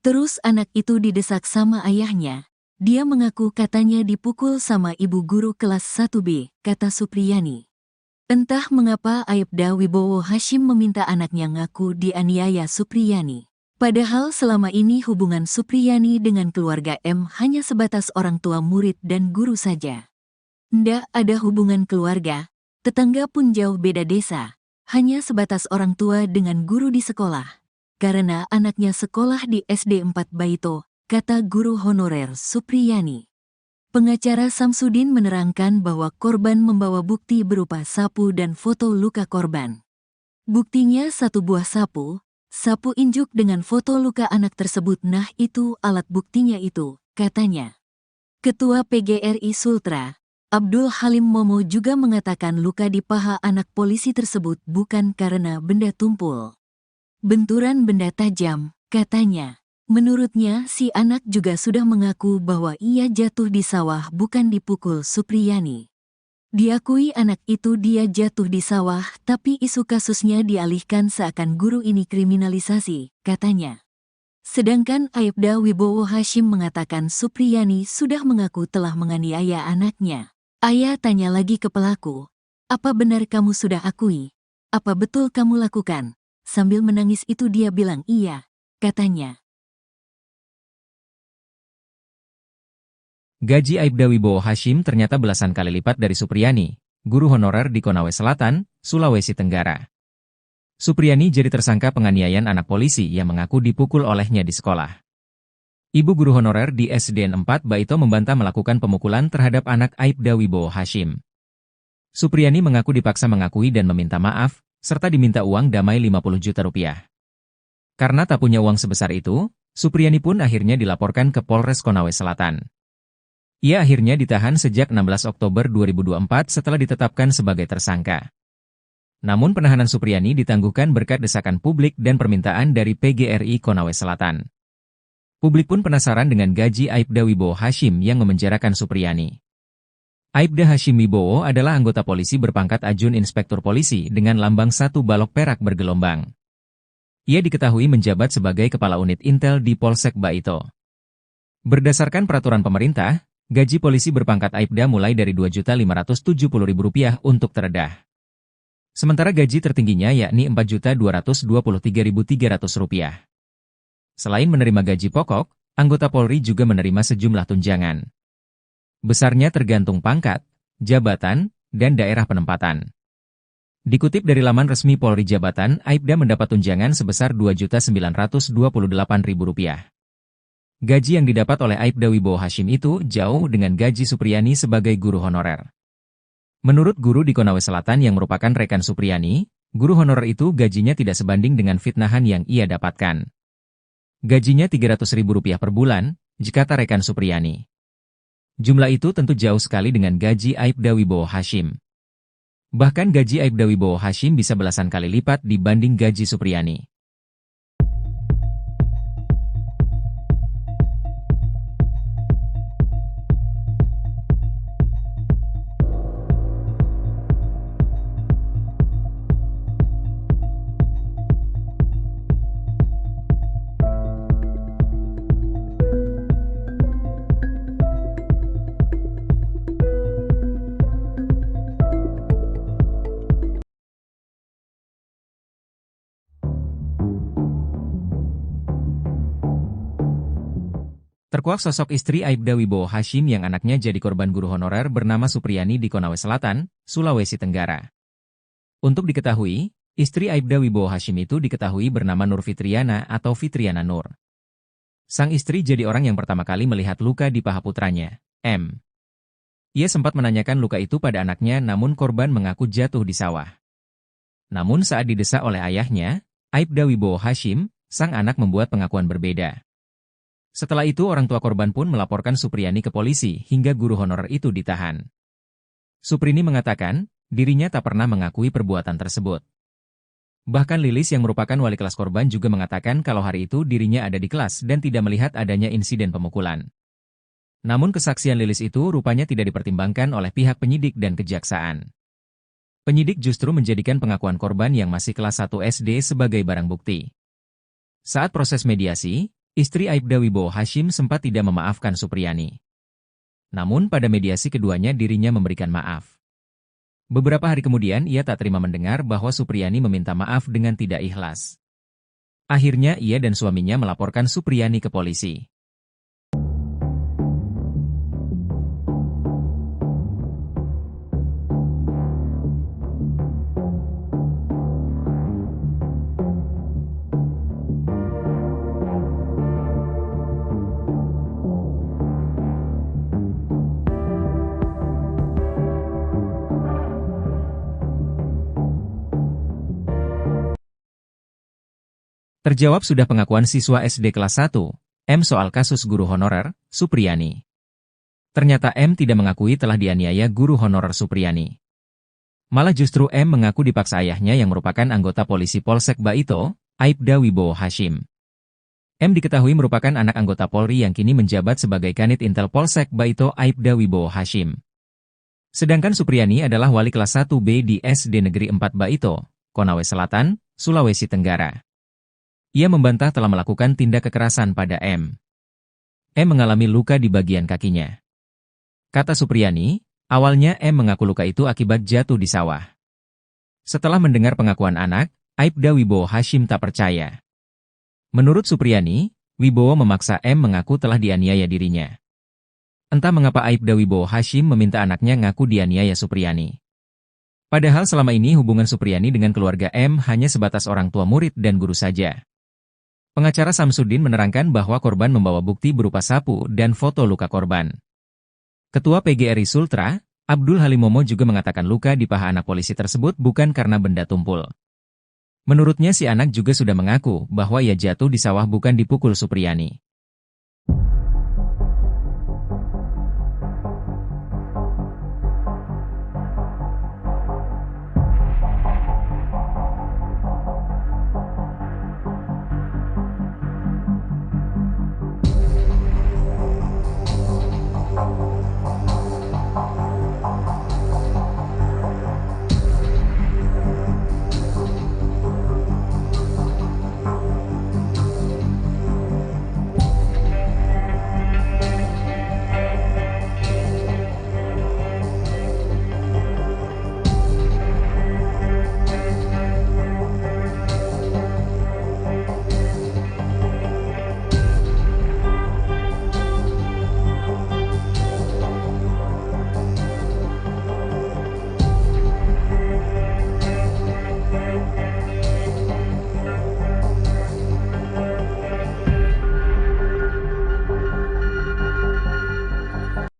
Terus anak itu didesak sama ayahnya. Dia mengaku katanya dipukul sama ibu guru kelas 1B, kata Supriyani. Entah mengapa Aibda Wibowo Hashim meminta anaknya ngaku dianiaya Supriyani. Padahal selama ini hubungan Supriyani dengan keluarga M hanya sebatas orang tua murid dan guru saja. Ndak ada hubungan keluarga, tetangga pun jauh beda desa, hanya sebatas orang tua dengan guru di sekolah. Karena anaknya sekolah di SD 4 Baito, kata guru honorer Supriyani. Pengacara Samsudin menerangkan bahwa korban membawa bukti berupa sapu dan foto luka korban. Buktinya satu buah sapu injuk dengan foto luka anak tersebut, nah itu alat buktinya itu, katanya. Ketua PGRI Sultra, Abdul Halim Momo juga mengatakan luka di paha anak polisi tersebut bukan karena benda tumpul. Benturan benda tajam, katanya. Menurutnya si anak juga sudah mengaku bahwa ia jatuh di sawah bukan dipukul Supriyani. Diakui anak itu dia jatuh di sawah, tapi isu kasusnya dialihkan seakan guru ini kriminalisasi, katanya. Sedangkan Aibda Wibowo Hashim mengatakan Supriyani sudah mengaku telah menganiaya anaknya. Ayah tanya lagi ke pelaku, apa benar kamu sudah akui? Apa betul kamu lakukan? Sambil menangis itu dia bilang iya, katanya. Gaji Aibda Wibowo Hashim ternyata belasan kali lipat dari Supriyani, guru honorer di Konawe Selatan, Sulawesi Tenggara. Supriyani jadi tersangka penganiayaan anak polisi yang mengaku dipukul olehnya di sekolah. Ibu guru honorer di SDN 4 Baito membantah melakukan pemukulan terhadap anak Aibda Wibowo Hashim. Supriyani mengaku dipaksa mengakui dan meminta maaf, serta diminta uang damai 50 juta rupiah. Karena tak punya uang sebesar itu, Supriyani pun akhirnya dilaporkan ke Polres Konawe Selatan. Ia akhirnya ditahan sejak 16 Oktober 2024 setelah ditetapkan sebagai tersangka. Namun penahanan Supriyani ditangguhkan berkat desakan publik dan permintaan dari PGRI Konawe Selatan. Publik pun penasaran dengan gaji Aibda Wibowo Hashim yang memenjarakan Supriyani. Aibda Hashim Wibowo adalah anggota polisi berpangkat Ajun Inspektur Polisi dengan lambang 1 balok perak bergelombang. Ia diketahui menjabat sebagai Kepala Unit Intel di Polsek Baito. Berdasarkan peraturan pemerintah, gaji polisi berpangkat Aibda mulai dari Rp2.570.000 untuk terendah. Sementara gaji tertingginya yakni Rp4.223.300. Selain menerima gaji pokok, anggota Polri juga menerima sejumlah tunjangan. Besarnya tergantung pangkat, jabatan, dan daerah penempatan. Dikutip dari laman resmi Polri Jabatan, Aibda mendapat tunjangan sebesar Rp2.928.000. Gaji yang didapat oleh Aibda Wibowo Hashim itu jauh dengan gaji Supriyani sebagai guru honorer. Menurut guru di Konawe Selatan yang merupakan rekan Supriyani, guru honorer itu gajinya tidak sebanding dengan fitnahan yang ia dapatkan. Gajinya Rp300.000 per bulan, jikata rekan Supriyani. Jumlah itu tentu jauh sekali dengan gaji Aibda Wibowo Hashim. Bahkan gaji Aibda Wibowo Hashim bisa belasan kali lipat dibanding gaji Supriyani. Terkuak sosok istri Aibda Wibowo Hashim yang anaknya jadi korban guru honorer bernama Supriyani di Konawe Selatan, Sulawesi Tenggara. Untuk diketahui, istri Aibda Wibowo Hashim itu diketahui bernama Nur Fitriana atau Fitriana Nur. Sang istri jadi orang yang pertama kali melihat luka di paha putranya, M. Ia sempat menanyakan luka itu pada anaknya namun korban mengaku jatuh di sawah. Namun saat didesak oleh ayahnya, Aibda Wibowo Hashim, sang anak membuat pengakuan berbeda. Setelah itu orang tua korban pun melaporkan Supriyani ke polisi hingga guru honorer itu ditahan. Suprini mengatakan, dirinya tak pernah mengakui perbuatan tersebut. Bahkan Lilis yang merupakan wali kelas korban juga mengatakan kalau hari itu dirinya ada di kelas dan tidak melihat adanya insiden pemukulan. Namun kesaksian Lilis itu rupanya tidak dipertimbangkan oleh pihak penyidik dan kejaksaan. Penyidik justru menjadikan pengakuan korban yang masih kelas 1 SD sebagai barang bukti. Saat proses mediasi, istri Aibda Wibowo Hashim sempat tidak memaafkan Supriyani. Namun pada mediasi keduanya dirinya memberikan maaf. Beberapa hari kemudian ia tak terima mendengar bahwa Supriyani meminta maaf dengan tidak ikhlas. Akhirnya ia dan suaminya melaporkan Supriyani ke polisi. Terjawab sudah pengakuan siswa SD kelas 1, M soal kasus guru honorer, Supriyani. Ternyata M tidak mengakui telah dianiaya guru honorer Supriyani. Malah justru M mengaku dipaksa ayahnya yang merupakan anggota polisi Polsek Baito, Aibda Wibowo Hashim. M diketahui merupakan anak anggota Polri yang kini menjabat sebagai Kanit Intel Polsek Baito Aibda Wibowo Hashim. Sedangkan Supriyani adalah wali kelas 1B di SD Negeri 4 Baito, Konawe Selatan, Sulawesi Tenggara. Ia membantah telah melakukan tindak kekerasan pada M. M mengalami luka di bagian kakinya. Kata Supriyani, awalnya M mengaku luka itu akibat jatuh di sawah. Setelah mendengar pengakuan anak, Aibda Wibowo Hashim tak percaya. Menurut Supriyani, Wibowo memaksa M mengaku telah dianiaya dirinya. Entah mengapa Aibda Wibowo Hashim meminta anaknya ngaku dianiaya Supriyani. Padahal selama ini hubungan Supriyani dengan keluarga M hanya sebatas orang tua murid dan guru saja. Pengacara Samsudin menerangkan bahwa korban membawa bukti berupa sapu dan foto luka korban. Ketua PGRI Sultra, Abdul Halim Momo juga mengatakan luka di paha anak polisi tersebut bukan karena benda tumpul. Menurutnya si anak juga sudah mengaku bahwa ia jatuh di sawah bukan dipukul Supriyani.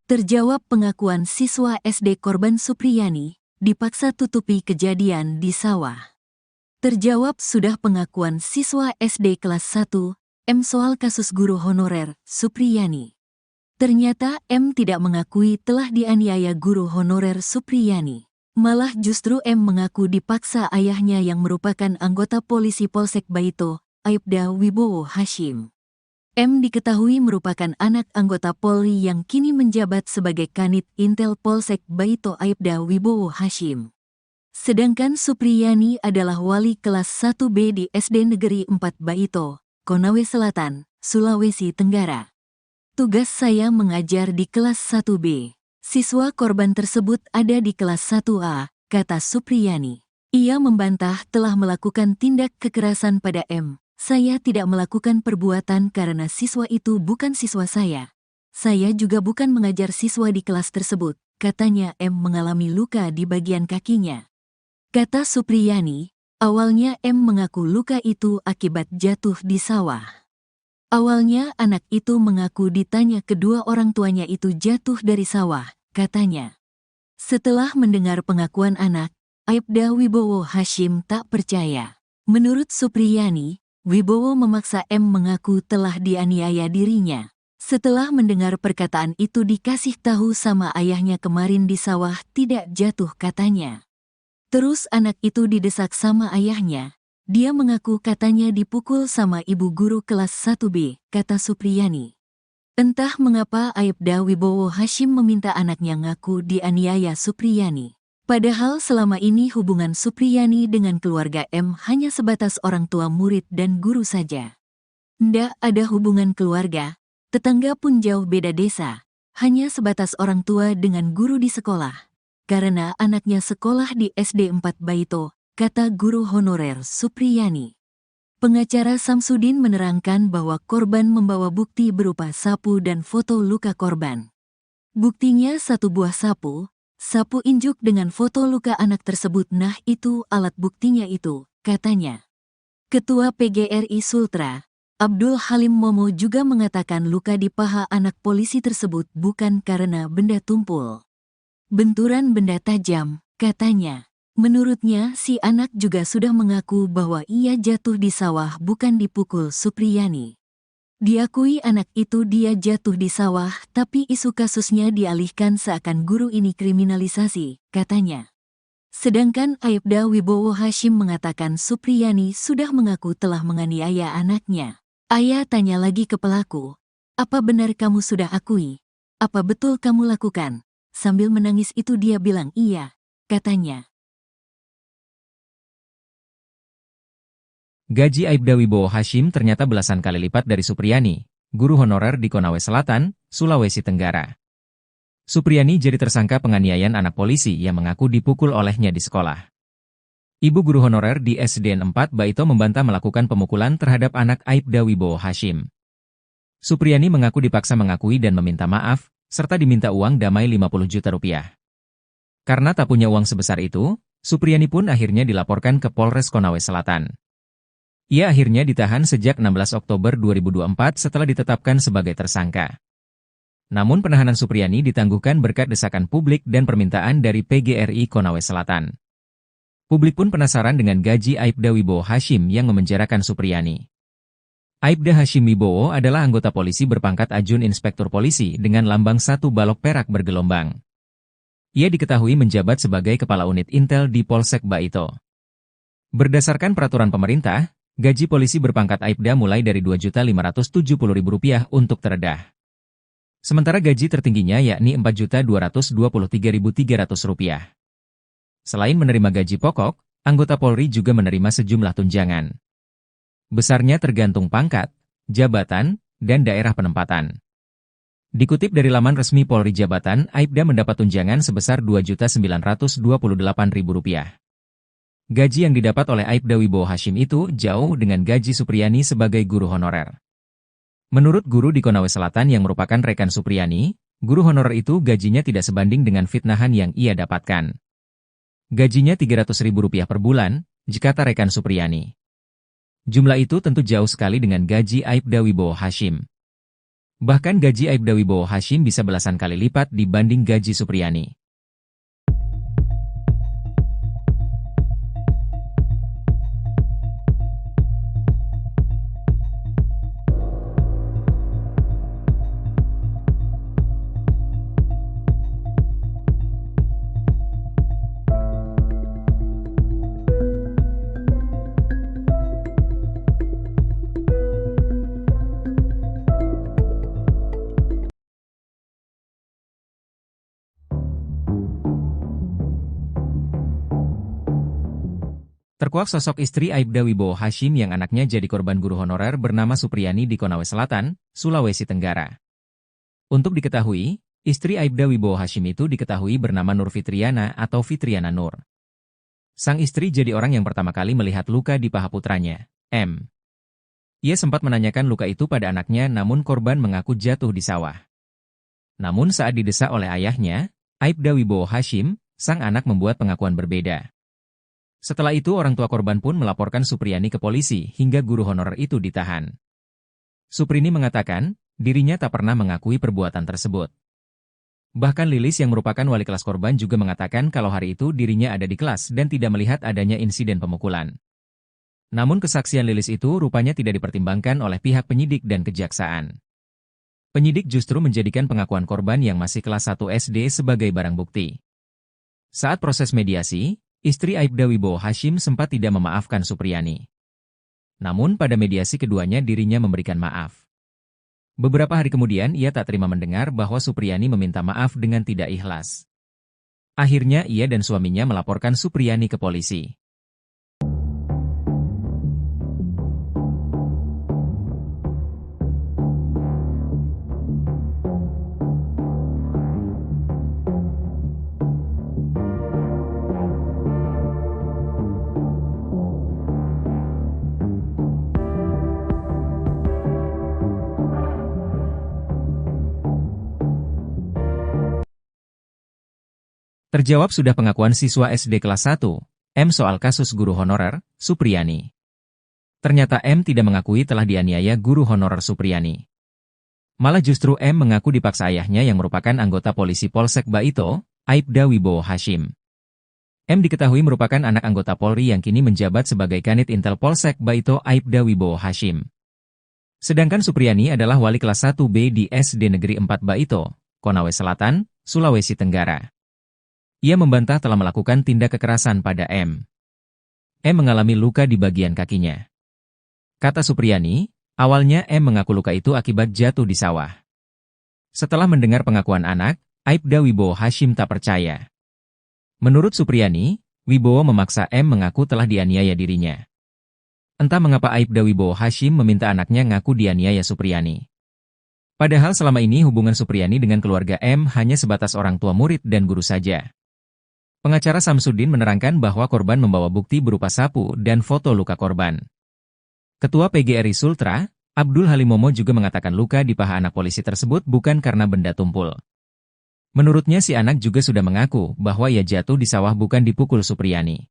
Terjawab pengakuan siswa SD korban Supriyani, dipaksa tutupi kejadian di sawah. Terjawab sudah pengakuan siswa SD kelas 1, M soal kasus guru honorer, Supriyani. Ternyata M tidak mengakui telah dianiaya guru honorer Supriyani. Malah justru M mengaku dipaksa ayahnya yang merupakan anggota polisi Polsek Baito, Aibda Wibowo Hashim. M diketahui merupakan anak anggota Polri yang kini menjabat sebagai Kanit Intel Polsek Baito Aibda Wibowo Hashim. Sedangkan Supriyani adalah wali kelas 1B di SD Negeri 4 Baito, Konawe Selatan, Sulawesi Tenggara. Tugas saya mengajar di kelas 1B. Siswa korban tersebut ada di kelas 1A, kata Supriyani. Ia membantah telah melakukan tindak kekerasan pada M. Saya tidak melakukan perbuatan karena siswa itu bukan siswa saya. Saya juga bukan mengajar siswa di kelas tersebut, katanya M mengalami luka di bagian kakinya. Kata Supriyani, awalnya M mengaku luka itu akibat jatuh di sawah. Awalnya anak itu mengaku ditanya kedua orang tuanya itu jatuh dari sawah, katanya. Setelah mendengar pengakuan anak, Aibda Wibowo Hashim tak percaya. Menurut Supriyani, Wibowo memaksa M mengaku telah dianiaya dirinya. Setelah mendengar perkataan itu dikasih tahu sama ayahnya kemarin di sawah tidak jatuh katanya. Terus anak itu didesak sama ayahnya. Dia mengaku katanya dipukul sama ibu guru kelas 1B, kata Supriyani. Entah mengapa Aibda Wibowo Hashim meminta anaknya ngaku dianiaya Supriyani. Padahal selama ini hubungan Supriyani dengan keluarga M hanya sebatas orang tua murid dan guru saja. Ndak ada hubungan keluarga, tetangga pun jauh beda desa, hanya sebatas orang tua dengan guru di sekolah. Karena anaknya sekolah di SD 4 Baito, kata guru honorer Supriyani. Pengacara Samsudin menerangkan bahwa korban membawa bukti berupa sapu dan foto luka korban. Buktinya satu buah sapu injuk dengan foto luka anak tersebut, nah itu alat buktinya itu, katanya. Ketua PGRI Sultra, Abdul Halim Momo juga mengatakan luka di paha anak polisi tersebut bukan karena benda tumpul. Benturan benda tajam, katanya. Menurutnya si anak juga sudah mengaku bahwa ia jatuh di sawah bukan dipukul Supriyani. Diakui anak itu dia jatuh di sawah, tapi isu kasusnya dialihkan seakan guru ini kriminalisasi, katanya. Sedangkan Aibda Wibowo Hashim mengatakan Supriyani sudah mengaku telah menganiaya anaknya. Ayah tanya lagi ke pelaku, apa benar kamu sudah akui? Apa betul kamu lakukan? Sambil menangis itu dia bilang iya, katanya. Gaji Aibda Wibowo Hashim ternyata belasan kali lipat dari Supriyani, guru honorer di Konawe Selatan, Sulawesi Tenggara. Supriyani jadi tersangka penganiayaan anak polisi yang mengaku dipukul olehnya di sekolah. Ibu guru honorer di SDN 4 Baito membantah melakukan pemukulan terhadap anak Aibda Wibowo Hashim. Supriyani mengaku dipaksa mengakui dan meminta maaf, serta diminta uang damai 50 juta rupiah. Karena tak punya uang sebesar itu, Supriyani pun akhirnya dilaporkan ke Polres Konawe Selatan. Ia akhirnya ditahan sejak 16 Oktober 2024 setelah ditetapkan sebagai tersangka. Namun penahanan Supriyani ditangguhkan berkat desakan publik dan permintaan dari PGRI Konawe Selatan. Publik pun penasaran dengan gaji Aibda Wibowo Hashim yang memenjarakan Supriyani. Aibda Hashim Wibowo adalah anggota polisi berpangkat Ajun Inspektur Polisi dengan lambang 1 balok perak bergelombang. Ia diketahui menjabat sebagai Kepala Unit Intel di Polsek Baito. Berdasarkan peraturan pemerintah, gaji polisi berpangkat Aibda mulai dari Rp2.570.000 untuk terendah. Sementara gaji tertingginya yakni Rp4.223.300. Selain menerima gaji pokok, anggota Polri juga menerima sejumlah tunjangan. Besarnya tergantung pangkat, jabatan, dan daerah penempatan. Dikutip dari laman resmi Polri Jabatan, Aibda mendapat tunjangan sebesar Rp2.928.000. Gaji yang didapat oleh Aibda Wibowo Hashim itu jauh dengan gaji Supriyani sebagai guru honorer. Menurut guru di Konawe Selatan yang merupakan rekan Supriyani, guru honorer itu gajinya tidak sebanding dengan fitnahan yang ia dapatkan. Gajinya Rp300.000 per bulan, kata rekan Supriyani. Jumlah itu tentu jauh sekali dengan gaji Aibda Wibowo Hashim. Bahkan gaji Aibda Wibowo Hashim bisa belasan kali lipat dibanding gaji Supriyani. Terkuak sosok istri Aibda Wibowo Hashim yang anaknya jadi korban guru honorer bernama Supriyani di Konawe Selatan, Sulawesi Tenggara. Untuk diketahui, istri Aibda Wibowo Hashim itu diketahui bernama Nur Fitriana atau Fitriana Nur. Sang istri jadi orang yang pertama kali melihat luka di paha putranya, M. Ia sempat menanyakan luka itu pada anaknya namun korban mengaku jatuh di sawah. Namun saat didesak oleh ayahnya, Aibda Wibowo Hashim, sang anak membuat pengakuan berbeda. Setelah itu orang tua korban pun melaporkan Supriyani ke polisi hingga guru honorer itu ditahan. Suprini mengatakan, dirinya tak pernah mengakui perbuatan tersebut. Bahkan Lilis yang merupakan wali kelas korban juga mengatakan kalau hari itu dirinya ada di kelas dan tidak melihat adanya insiden pemukulan. Namun kesaksian Lilis itu rupanya tidak dipertimbangkan oleh pihak penyidik dan kejaksaan. Penyidik justru menjadikan pengakuan korban yang masih kelas 1 SD sebagai barang bukti. Saat proses mediasi, istri Aibda Wibowo Hashim sempat tidak memaafkan Supriyani. Namun pada mediasi keduanya dirinya memberikan maaf. Beberapa hari kemudian ia tak terima mendengar bahwa Supriyani meminta maaf dengan tidak ikhlas. Akhirnya ia dan suaminya melaporkan Supriyani ke polisi. Terjawab sudah pengakuan siswa SD kelas 1, M soal kasus guru honorer, Supriyani. Ternyata M tidak mengakui telah dianiaya guru honorer Supriyani. Malah justru M mengaku dipaksa ayahnya yang merupakan anggota polisi Polsek Baito, Aibda Wibowo Hashim. M diketahui merupakan anak anggota Polri yang kini menjabat sebagai Kanit Intel Polsek Baito Aibda Wibowo Hashim. Sedangkan Supriyani adalah wali kelas 1B di SD Negeri 4 Baito, Konawe Selatan, Sulawesi Tenggara. Ia membantah telah melakukan tindak kekerasan pada M. M mengalami luka di bagian kakinya. Kata Supriyani, awalnya M mengaku luka itu akibat jatuh di sawah. Setelah mendengar pengakuan anak, Aibda Wibowo Hashim tak percaya. Menurut Supriyani, Wibowo memaksa M mengaku telah dianiaya dirinya. Entah mengapa Aibda Wibowo Hashim meminta anaknya ngaku dianiaya Supriyani. Padahal selama ini hubungan Supriyani dengan keluarga M hanya sebatas orang tua murid dan guru saja. Pengacara Samsudin menerangkan bahwa korban membawa bukti berupa sapu dan foto luka korban. Ketua PGRI Sultra, Abdul Halimomo juga mengatakan luka di paha anak polisi tersebut bukan karena benda tumpul. Menurutnya si anak juga sudah mengaku bahwa ia jatuh di sawah bukan dipukul Supriyani.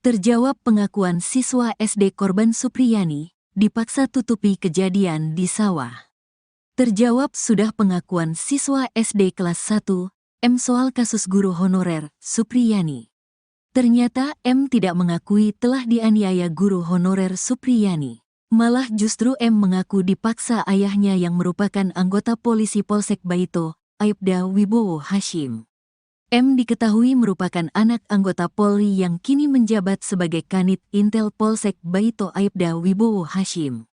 Terjawab pengakuan siswa SD korban Supriyani, dipaksa tutupi kejadian di sawah. Terjawab sudah pengakuan siswa SD kelas 1, M soal kasus guru honorer, Supriyani. Ternyata M tidak mengakui telah dianiaya guru honorer Supriyani. Malah justru M mengaku dipaksa ayahnya yang merupakan anggota polisi Polsek Baito, Aibda Wibowo Hashim. M diketahui merupakan anak anggota Polri yang kini menjabat sebagai Kanit Intel Polsek Baito Aibda Wibowo Hashim.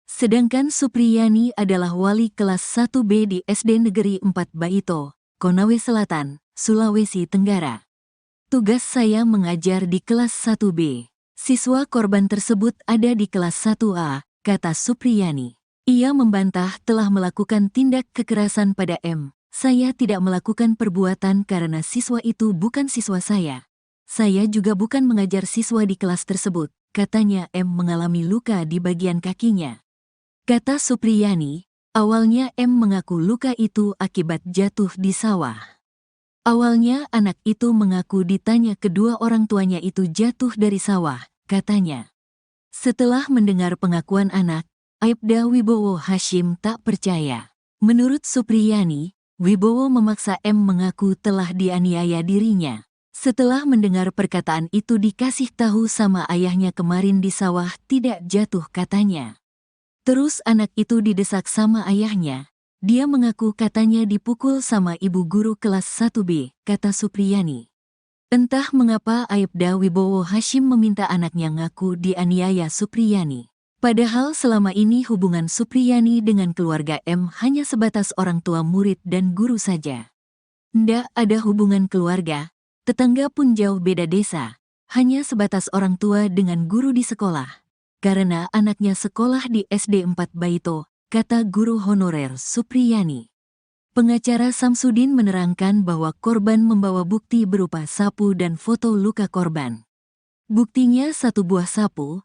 Sedangkan Supriyani adalah wali kelas 1B di SD Negeri 4 Baito, Konawe Selatan, Sulawesi Tenggara. Tugas saya mengajar di kelas 1B. Siswa korban tersebut ada di kelas 1A, kata Supriyani. Ia membantah telah melakukan tindak kekerasan pada M. Saya tidak melakukan perbuatan karena siswa itu bukan siswa saya. Saya juga bukan mengajar siswa di kelas tersebut, katanya M mengalami luka di bagian kakinya. Kata Supriyani, awalnya M mengaku luka itu akibat jatuh di sawah. Awalnya anak itu mengaku ditanya kedua orang tuanya itu jatuh dari sawah, katanya. Setelah mendengar pengakuan anak, Aibda Wibowo Hashim tak percaya. Menurut Supriyani, Wibowo memaksa M mengaku telah dianiaya dirinya. Setelah mendengar perkataan itu dikasih tahu sama ayahnya kemarin di sawah tidak jatuh katanya. Terus anak itu didesak sama ayahnya. Dia mengaku katanya dipukul sama ibu guru kelas 1B, kata Supriyani. Entah mengapa Aibda Wibowo Hashim meminta anaknya ngaku dianiaya Supriyani. Padahal selama ini hubungan Supriyani dengan keluarga M hanya sebatas orang tua murid dan guru saja. Ndak ada hubungan keluarga, tetangga pun jauh beda desa, hanya sebatas orang tua dengan guru di sekolah. Karena anaknya sekolah di SD 4 Baito, kata guru honorer Supriyani. Pengacara Samsudin menerangkan bahwa korban membawa bukti berupa sapu dan foto luka korban. Buktinya satu buah sapu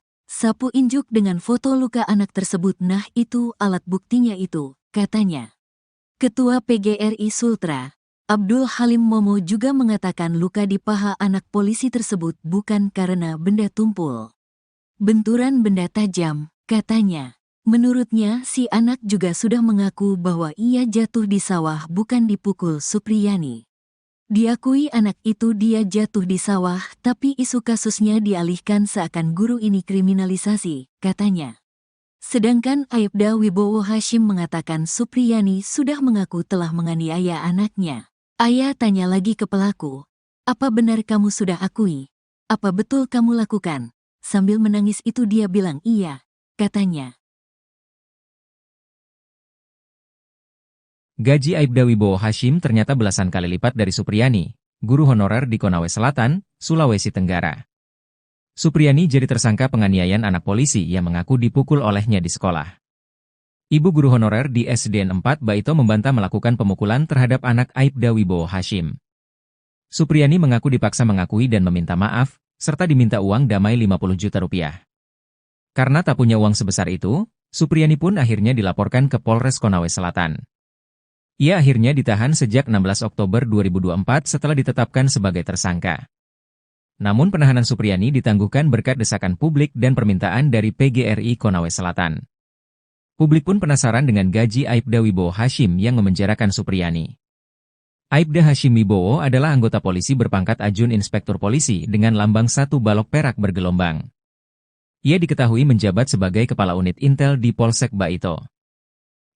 injuk dengan foto luka anak tersebut. Nah itu alat buktinya itu, katanya. Ketua PGRI Sultra, Abdul Halim Momo juga mengatakan luka di paha anak polisi tersebut bukan karena benda tumpul. Benturan benda tajam, katanya. Menurutnya si anak juga sudah mengaku bahwa ia jatuh di sawah bukan dipukul Supriyani. Diakui anak itu dia jatuh di sawah, tapi isu kasusnya dialihkan seakan guru ini kriminalisasi, katanya. Sedangkan Aibda Wibowo Hashim mengatakan Supriyani sudah mengaku telah menganiaya anaknya. Ayah tanya lagi ke pelaku, apa benar kamu sudah akui? Apa betul kamu lakukan? Sambil menangis itu dia bilang iya, katanya. Gaji Aibda Wibowo Hashim ternyata belasan kali lipat dari Supriyani, guru honorer di Konawe Selatan, Sulawesi Tenggara. Supriyani jadi tersangka penganiayaan anak polisi yang mengaku dipukul olehnya di sekolah. Ibu guru honorer di SDN 4 Baito membantah melakukan pemukulan terhadap anak Aibda Wibowo Hashim. Supriyani mengaku dipaksa mengakui dan meminta maaf, serta diminta uang damai 50 juta rupiah. Karena tak punya uang sebesar itu, Supriyani pun akhirnya dilaporkan ke Polres Konawe Selatan. Ia akhirnya ditahan sejak 16 Oktober 2024 setelah ditetapkan sebagai tersangka. Namun penahanan Supriyani ditangguhkan berkat desakan publik dan permintaan dari PGRI Konawe Selatan. Publik pun penasaran dengan gaji Aibda Wibowo Hashim yang memenjarakan Supriyani. Aibda Hashim Wibowo adalah anggota polisi berpangkat Ajun Inspektur Polisi dengan lambang 1 balok perak bergelombang. Ia diketahui menjabat sebagai Kepala Unit Intel di Polsek Baito.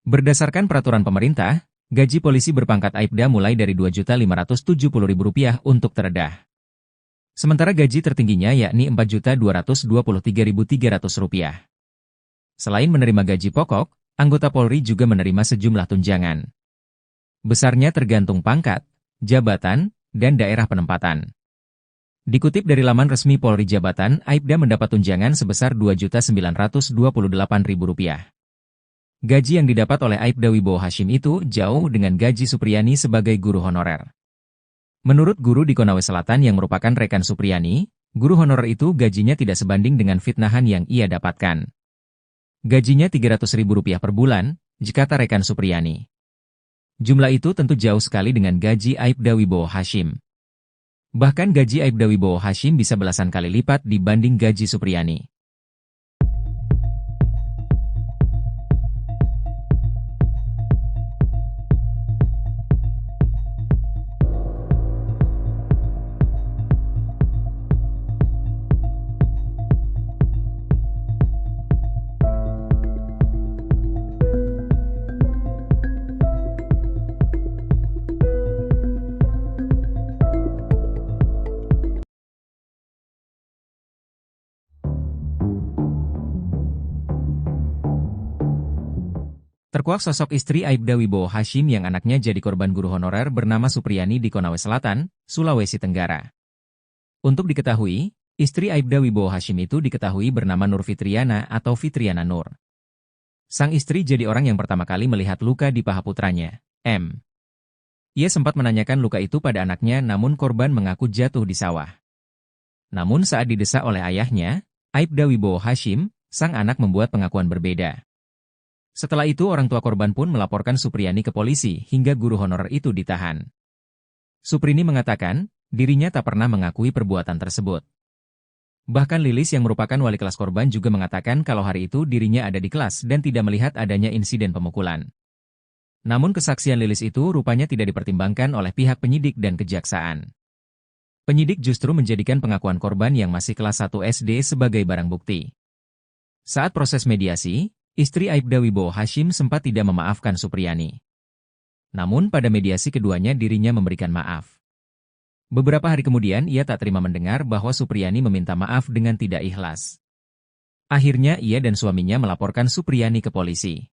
Berdasarkan peraturan pemerintah, gaji polisi berpangkat Aibda mulai dari Rp2.570.000 untuk teredah. Sementara gaji tertingginya yakni Rp4.223.300. Selain menerima gaji pokok, anggota Polri juga menerima sejumlah tunjangan. Besarnya tergantung pangkat, jabatan, dan daerah penempatan. Dikutip dari laman resmi Polri Jabatan, Aibda mendapat tunjangan sebesar Rp2.928.000. Gaji yang didapat oleh Aibda Wibowo Hashim itu jauh dengan gaji Supriyani sebagai guru honorer. Menurut guru di Konawe Selatan yang merupakan rekan Supriyani, guru honorer itu gajinya tidak sebanding dengan fitnahan yang ia dapatkan. Gajinya Rp300.000 per bulan, kata rekan Supriyani. Jumlah itu tentu jauh sekali dengan gaji Aibda Wibowo Hashim. Bahkan gaji Aibda Wibowo Hashim bisa belasan kali lipat dibanding gaji Supriyani. Terkuak sosok istri Aibda Wibowo Hashim yang anaknya jadi korban guru honorer bernama Supriyani di Konawe Selatan, Sulawesi Tenggara. Untuk diketahui, istri Aibda Wibowo Hashim itu diketahui bernama Nur Fitriana atau Fitriana Nur. Sang istri jadi orang yang pertama kali melihat luka di paha putranya, M. Ia sempat menanyakan luka itu pada anaknya namun korban mengaku jatuh di sawah. Namun saat didesak oleh ayahnya, Aibda Wibowo Hashim, sang anak membuat pengakuan berbeda. Setelah itu orang tua korban pun melaporkan Supriyani ke polisi hingga guru honorer itu ditahan. Suprini mengatakan, dirinya tak pernah mengakui perbuatan tersebut. Bahkan Lilis yang merupakan wali kelas korban juga mengatakan kalau hari itu dirinya ada di kelas dan tidak melihat adanya insiden pemukulan. Namun kesaksian Lilis itu rupanya tidak dipertimbangkan oleh pihak penyidik dan kejaksaan. Penyidik justru menjadikan pengakuan korban yang masih kelas 1 SD sebagai barang bukti. Saat proses mediasi, istri Aibda Wibowo Hashim sempat tidak memaafkan Supriyani. Namun pada mediasi keduanya dirinya memberikan maaf. Beberapa hari kemudian ia tak terima mendengar bahwa Supriyani meminta maaf dengan tidak ikhlas. Akhirnya ia dan suaminya melaporkan Supriyani ke polisi.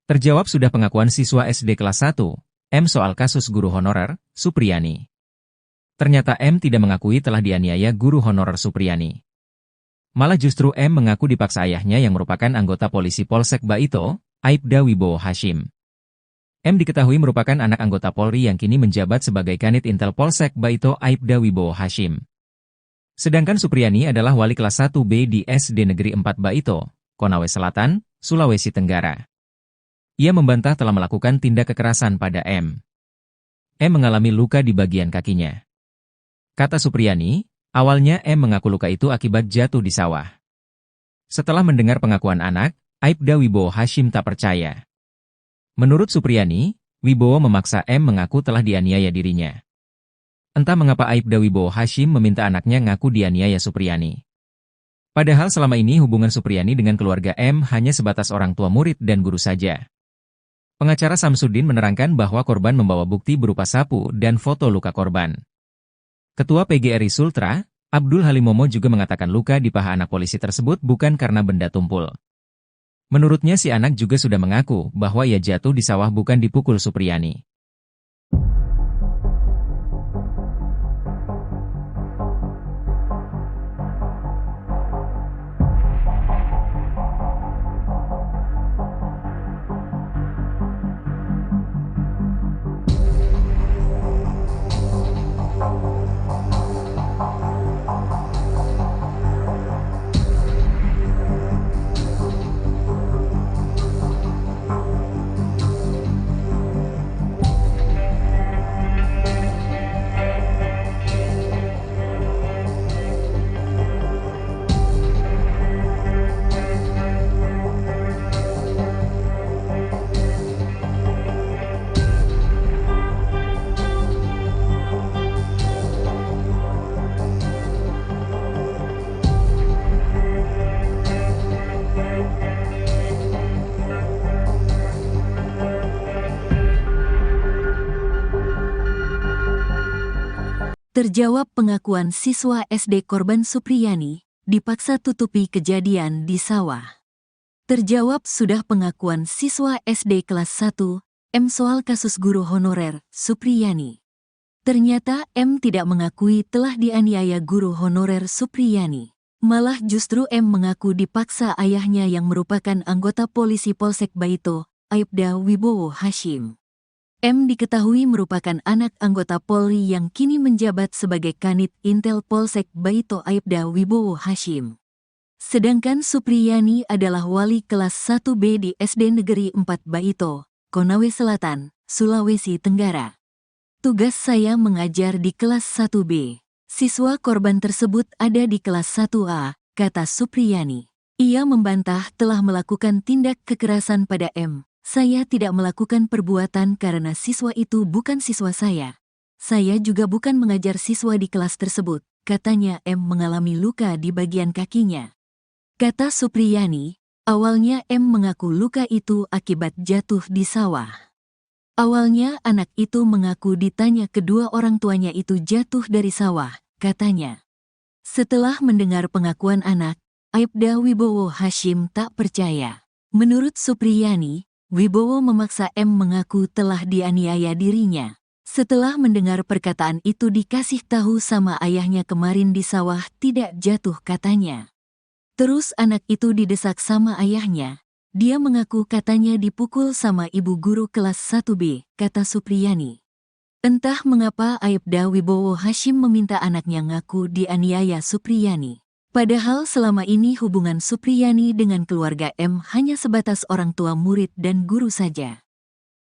Terjawab sudah pengakuan siswa SD kelas 1, M soal kasus guru honorer, Supriyani. Ternyata M tidak mengakui telah dianiaya guru honorer Supriyani. Malah justru M mengaku dipaksa ayahnya yang merupakan anggota polisi Polsek Baito, Aibda Wibowo Hashim. M diketahui merupakan anak anggota Polri yang kini menjabat sebagai Kanit Intel Polsek Baito Aibda Wibowo Hashim. Sedangkan Supriyani adalah wali kelas 1B di SD Negeri 4 Baito, Konawe Selatan, Sulawesi Tenggara. Ia membantah telah melakukan tindak kekerasan pada M. M mengalami luka di bagian kakinya. Kata Supriyani, awalnya M mengaku luka itu akibat jatuh di sawah. Setelah mendengar pengakuan anak, Aibda Wibowo Hashim tak percaya. Menurut Supriyani, Wibowo memaksa M mengaku telah dianiaya dirinya. Entah mengapa Aibda Wibowo Hashim meminta anaknya ngaku dianiaya Supriyani. Padahal selama ini hubungan Supriyani dengan keluarga M hanya sebatas orang tua murid dan guru saja. Pengacara Samsudin menerangkan bahwa korban membawa bukti berupa sapu dan foto luka korban. Ketua PGRI Sultra, Abdul Halimomo juga mengatakan luka di paha anak polisi tersebut bukan karena benda tumpul. Menurutnya si anak juga sudah mengaku bahwa ia jatuh di sawah bukan dipukul Supriyani. Terjawab pengakuan siswa SD korban Supriyani, dipaksa tutupi kejadian di sawah. Terjawab sudah pengakuan siswa SD kelas 1, M soal kasus guru honorer, Supriyani. Ternyata M tidak mengakui telah dianiaya guru honorer Supriyani. Malah justru M mengaku dipaksa ayahnya yang merupakan anggota polisi Polsek Baito, Aibda Wibowo Hashim. M diketahui merupakan anak anggota Polri yang kini menjabat sebagai Kanit Intel Polsek Baito Aibda Wibowo Hashim. Sedangkan Supriyani adalah wali kelas 1B di SD Negeri 4 Baito, Konawe Selatan, Sulawesi Tenggara. Tugas saya mengajar di kelas 1B. Siswa korban tersebut ada di kelas 1A, kata Supriyani. Ia membantah telah melakukan tindak kekerasan pada M. Saya tidak melakukan perbuatan karena siswa itu bukan siswa saya. Saya juga bukan mengajar siswa di kelas tersebut, katanya M mengalami luka di bagian kakinya. Kata Supriyani, awalnya M mengaku luka itu akibat jatuh di sawah. Awalnya anak itu mengaku ditanya kedua orang tuanya itu jatuh dari sawah, katanya. Setelah mendengar pengakuan anak, Aibda Wibowo Hashim tak percaya. Menurut Supriyani, Wibowo memaksa M mengaku telah dianiaya dirinya. Setelah mendengar perkataan itu dikasih tahu sama ayahnya kemarin di sawah tidak jatuh katanya. Terus anak itu didesak sama ayahnya. Dia mengaku katanya dipukul sama ibu guru kelas 1B, kata Supriyani. Entah mengapa Aibda Wibowo Hashim meminta anaknya ngaku dianiaya Supriyani. Padahal selama ini hubungan Supriyani dengan keluarga M hanya sebatas orang tua murid dan guru saja.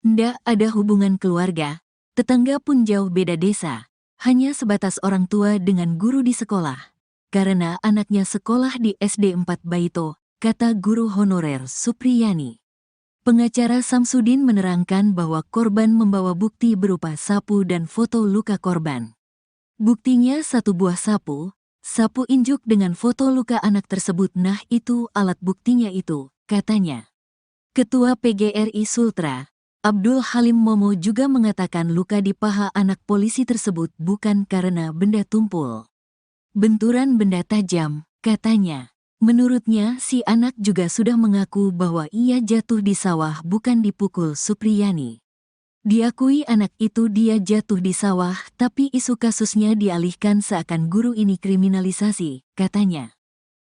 Ndak ada hubungan keluarga, tetangga pun jauh beda desa, hanya sebatas orang tua dengan guru di sekolah. Karena anaknya sekolah di SD 4 Baito, kata guru honorer Supriyani. Pengacara Samsudin menerangkan bahwa korban membawa bukti berupa sapu dan foto luka korban. Buktinya satu buah sapu injuk dengan foto luka anak tersebut. Nah itu alat buktinya itu, katanya. Ketua PGRI Sultra, Abdul Halim Momo juga mengatakan luka di paha anak polisi tersebut bukan karena benda tumpul. Benturan benda tajam, katanya. Menurutnya, si anak juga sudah mengaku bahwa ia jatuh di sawah bukan dipukul Supriyani. Diakui anak itu dia jatuh di sawah, tapi isu kasusnya dialihkan seakan guru ini kriminalisasi, katanya.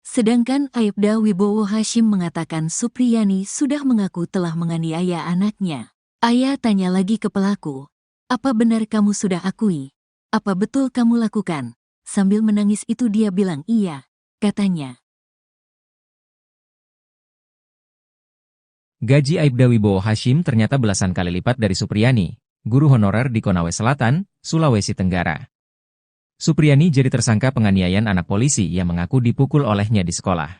Sedangkan Aibda Wibowo Hashim mengatakan Supriyani sudah mengaku telah menganiaya anaknya. Ayah tanya lagi ke pelaku, apa benar kamu sudah akui? Apa betul kamu lakukan? Sambil menangis itu dia bilang iya, katanya. Gaji Aibda Wibowo Hashim ternyata belasan kali lipat dari Supriyani, guru honorer di Konawe Selatan, Sulawesi Tenggara. Supriyani jadi tersangka penganiayaan anak polisi yang mengaku dipukul olehnya di sekolah.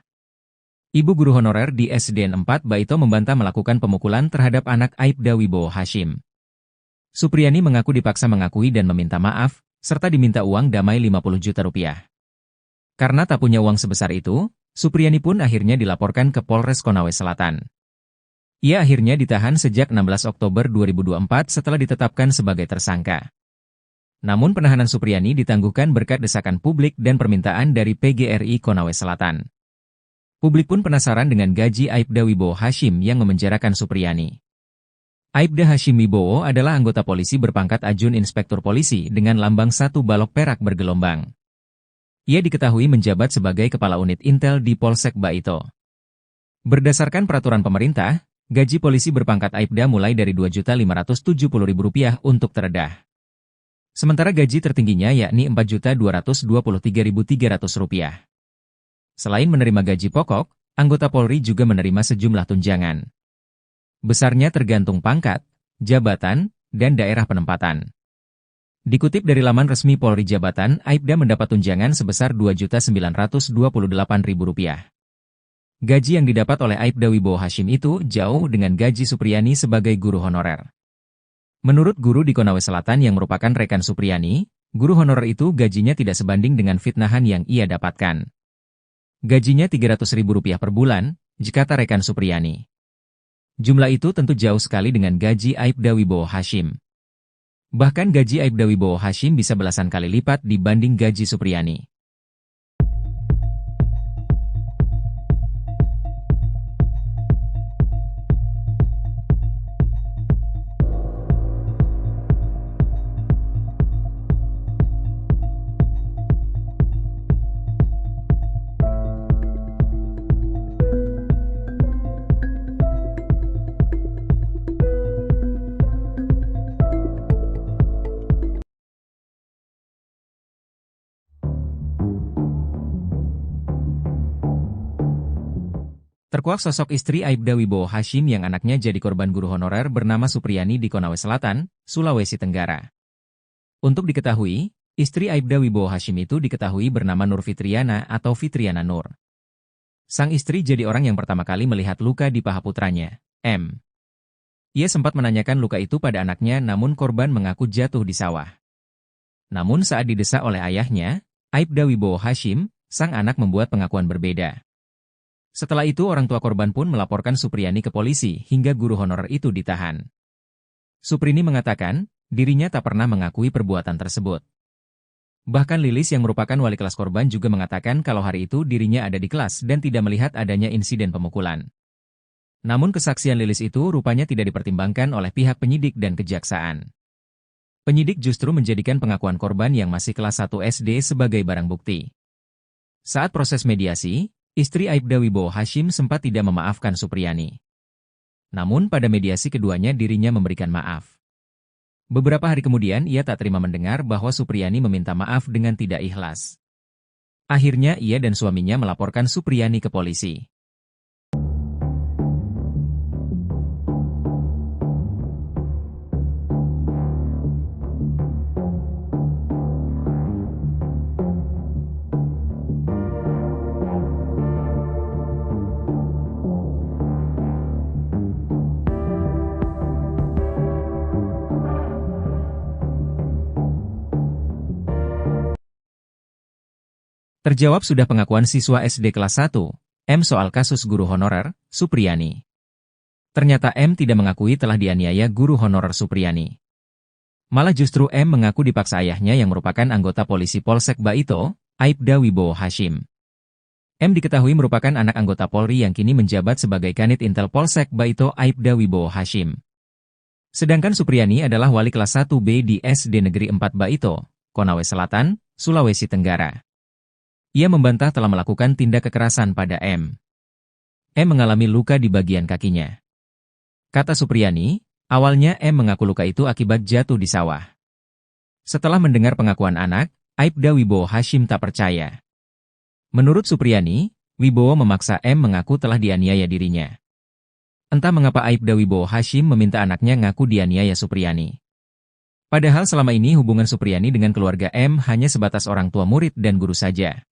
Ibu guru honorer di SDN 4 Baito membantah melakukan pemukulan terhadap anak Aibda Wibowo Hashim. Supriyani mengaku dipaksa mengakui dan meminta maaf, serta diminta uang damai 50 juta rupiah. Karena tak punya uang sebesar itu, Supriyani pun akhirnya dilaporkan ke Polres Konawe Selatan. Ia akhirnya ditahan sejak 16 Oktober 2024 setelah ditetapkan sebagai tersangka. Namun penahanan Supriyani ditangguhkan berkat desakan publik dan permintaan dari PGRI Konawe Selatan. Publik pun penasaran dengan gaji Aibda Wibowo Hashim yang memenjarakan Supriyani. Aibda Hashim Wibowo adalah anggota polisi berpangkat Ajun Inspektur Polisi dengan lambang 1 balok perak bergelombang. Ia diketahui menjabat sebagai Kepala Unit Intel di Polsek Baito. Berdasarkan peraturan pemerintah, gaji polisi berpangkat Aibda mulai dari Rp2.570.000 untuk terendah. Sementara gaji tertingginya yakni Rp4.223.300. Selain menerima gaji pokok, anggota Polri juga menerima sejumlah tunjangan. Besarnya tergantung pangkat, jabatan, dan daerah penempatan. Dikutip dari laman resmi Polri Jabatan, Aibda mendapat tunjangan sebesar Rp2.928.000. Gaji yang didapat oleh Aibda Wibowo Hashim itu jauh dengan gaji Supriyani sebagai guru honorer. Menurut guru di Konawe Selatan yang merupakan rekan Supriyani, guru honorer itu gajinya tidak sebanding dengan fitnahan yang ia dapatkan. Gajinya Rp300.000 per bulan, kata rekan Supriyani. Jumlah itu tentu jauh sekali dengan gaji Aibda Wibowo Hashim. Bahkan gaji Aibda Wibowo Hashim bisa belasan kali lipat dibanding gaji Supriyani. Terkuak sosok istri Aibda Wibowo Hashim yang anaknya jadi korban guru honorer bernama Supriyani di Konawe Selatan, Sulawesi Tenggara. Untuk diketahui, istri Aibda Wibowo Hashim itu diketahui bernama Nur Fitriana atau Fitriana Nur. Sang istri jadi orang yang pertama kali melihat luka di paha putranya, M. Ia sempat menanyakan luka itu pada anaknya namun korban mengaku jatuh di sawah. Namun saat didesak oleh ayahnya, Aibda Wibowo Hashim, sang anak membuat pengakuan berbeda. Setelah itu orang tua korban pun melaporkan Supriyani ke polisi hingga guru honorer itu ditahan. Suprini mengatakan, dirinya tak pernah mengakui perbuatan tersebut. Bahkan Lilis yang merupakan wali kelas korban juga mengatakan kalau hari itu dirinya ada di kelas dan tidak melihat adanya insiden pemukulan. Namun kesaksian Lilis itu rupanya tidak dipertimbangkan oleh pihak penyidik dan kejaksaan. Penyidik justru menjadikan pengakuan korban yang masih kelas 1 SD sebagai barang bukti. Saat proses mediasi, istri Aibda Wibowo Hashim sempat tidak memaafkan Supriyani. Namun pada mediasi keduanya dirinya memberikan maaf. Beberapa hari kemudian ia tak terima mendengar bahwa Supriyani meminta maaf dengan tidak ikhlas. Akhirnya ia dan suaminya melaporkan Supriyani ke polisi. Terjawab sudah pengakuan siswa SD kelas 1, M soal kasus guru honorer, Supriyani. Ternyata M tidak mengakui telah dianiaya guru honorer Supriyani. Malah justru M mengaku dipaksa ayahnya yang merupakan anggota polisi Polsek Baito, Aibda Wibowo Hashim. M diketahui merupakan anak anggota Polri yang kini menjabat sebagai Kanit Intel Polsek Baito Aibda Wibowo Hashim. Sedangkan Supriyani adalah wali kelas 1B di SD Negeri 4 Baito, Konawe Selatan, Sulawesi Tenggara. Ia membantah telah melakukan tindak kekerasan pada M. M mengalami luka di bagian kakinya. Kata Supriyani, awalnya M mengaku luka itu akibat jatuh di sawah. Setelah mendengar pengakuan anak, Aibda Wibowo Hashim tak percaya. Menurut Supriyani, Wibowo memaksa M mengaku telah dianiaya dirinya. Entah mengapa Aibda Wibowo Hashim meminta anaknya ngaku dianiaya Supriyani. Padahal selama ini hubungan Supriyani dengan keluarga M hanya sebatas orang tua murid dan guru saja.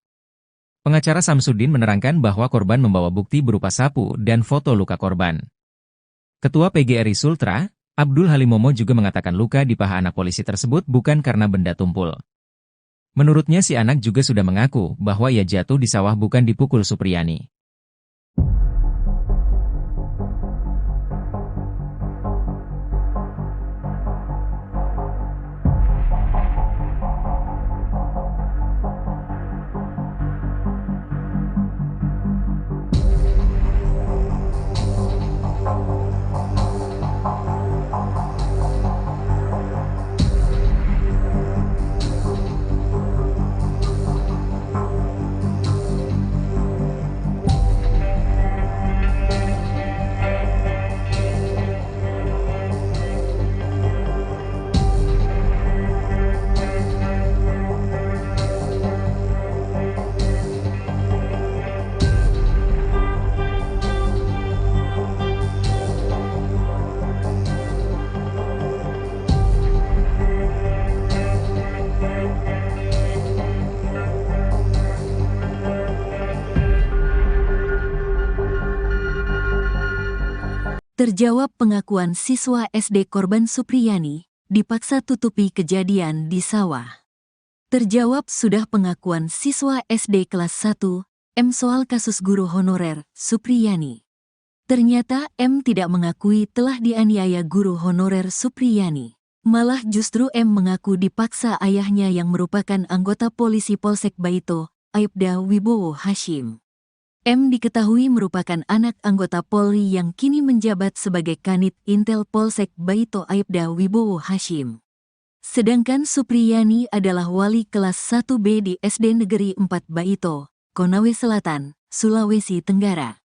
Pengacara Samsudin menerangkan bahwa korban membawa bukti berupa sapu dan foto luka korban. Ketua PGRI Sultra, Abdul Halimomo juga mengatakan luka di paha anak polisi tersebut bukan karena benda tumpul. Menurutnya si anak juga sudah mengaku bahwa ia jatuh di sawah bukan dipukul Supriyani. Terjawab pengakuan siswa SD korban Supriyani, dipaksa tutupi kejadian di sawah. Terjawab sudah pengakuan siswa SD kelas 1, M soal kasus guru honorer, Supriyani. Ternyata M tidak mengakui telah dianiaya guru honorer Supriyani. Malah justru M mengaku dipaksa ayahnya yang merupakan anggota polisi Polsek Baito, Aibda Wibowo Hashim. M diketahui merupakan anak anggota Polri yang kini menjabat sebagai Kanit Intel Polsek Baito Aibda Wibowo Hashim. Sedangkan Supriyani adalah wali kelas 1B di SD Negeri 4 Baito, Konawe Selatan, Sulawesi Tenggara.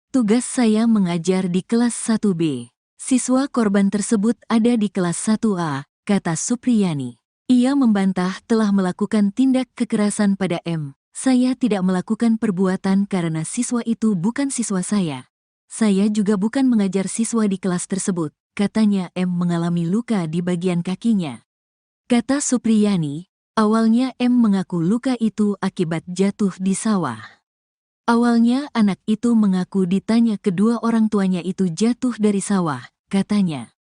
Tugas saya mengajar di kelas 1B. Siswa korban tersebut ada di kelas 1A, kata Supriyani. Ia membantah telah melakukan tindak kekerasan pada M. Saya tidak melakukan perbuatan karena siswa itu bukan siswa saya. Saya juga bukan mengajar siswa di kelas tersebut, katanya. M mengalami luka di bagian kakinya. Kata Supriyani, awalnya M mengaku luka itu akibat jatuh di sawah. Awalnya anak itu mengaku ditanya kedua orang tuanya itu jatuh dari sawah, katanya.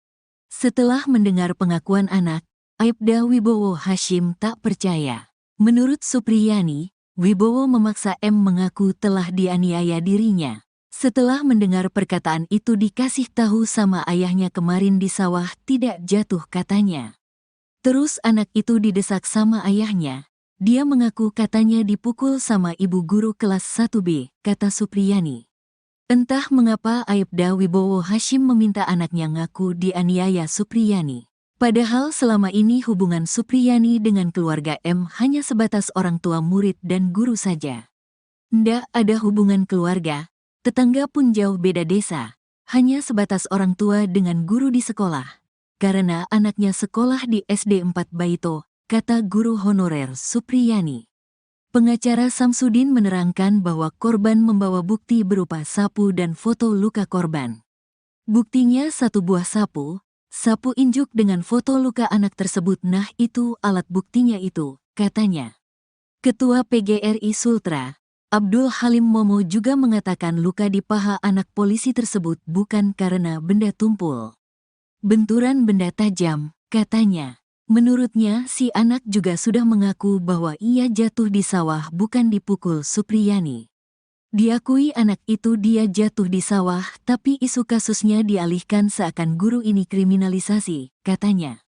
Setelah mendengar pengakuan anak, Aibda Wibowo Hashim tak percaya. Menurut Supriyani, Wibowo memaksa M mengaku telah dianiaya dirinya. Setelah mendengar perkataan itu dikasih tahu sama ayahnya kemarin di sawah tidak jatuh, katanya. Terus anak itu didesak sama ayahnya. Dia mengaku katanya dipukul sama ibu guru kelas 1B, kata Supriyani. Entah mengapa Aibda Wibowo Hashim meminta anaknya ngaku dianiaya Supriyani. Padahal selama ini hubungan Supriyani dengan keluarga M hanya sebatas orang tua murid dan guru saja. Ndak ada hubungan keluarga, tetangga pun jauh beda desa, hanya sebatas orang tua dengan guru di sekolah. Karena anaknya sekolah di SD 4 Baito, kata guru honorer Supriyani. Pengacara Samsudin menerangkan bahwa korban membawa bukti berupa sapu dan foto luka korban. Buktinya satu buah sapu injuk dengan foto luka anak tersebut. Nah itu alat buktinya itu, katanya. Ketua PGRI Sultra, Abdul Halim Momo juga mengatakan luka di paha anak polisi tersebut bukan karena benda tumpul. Benturan benda tajam, katanya. Menurutnya, si anak juga sudah mengaku bahwa ia jatuh di sawah bukan dipukul Supriyani. Diakui anak itu dia jatuh di sawah, tapi isu kasusnya dialihkan seakan guru ini kriminalisasi, katanya.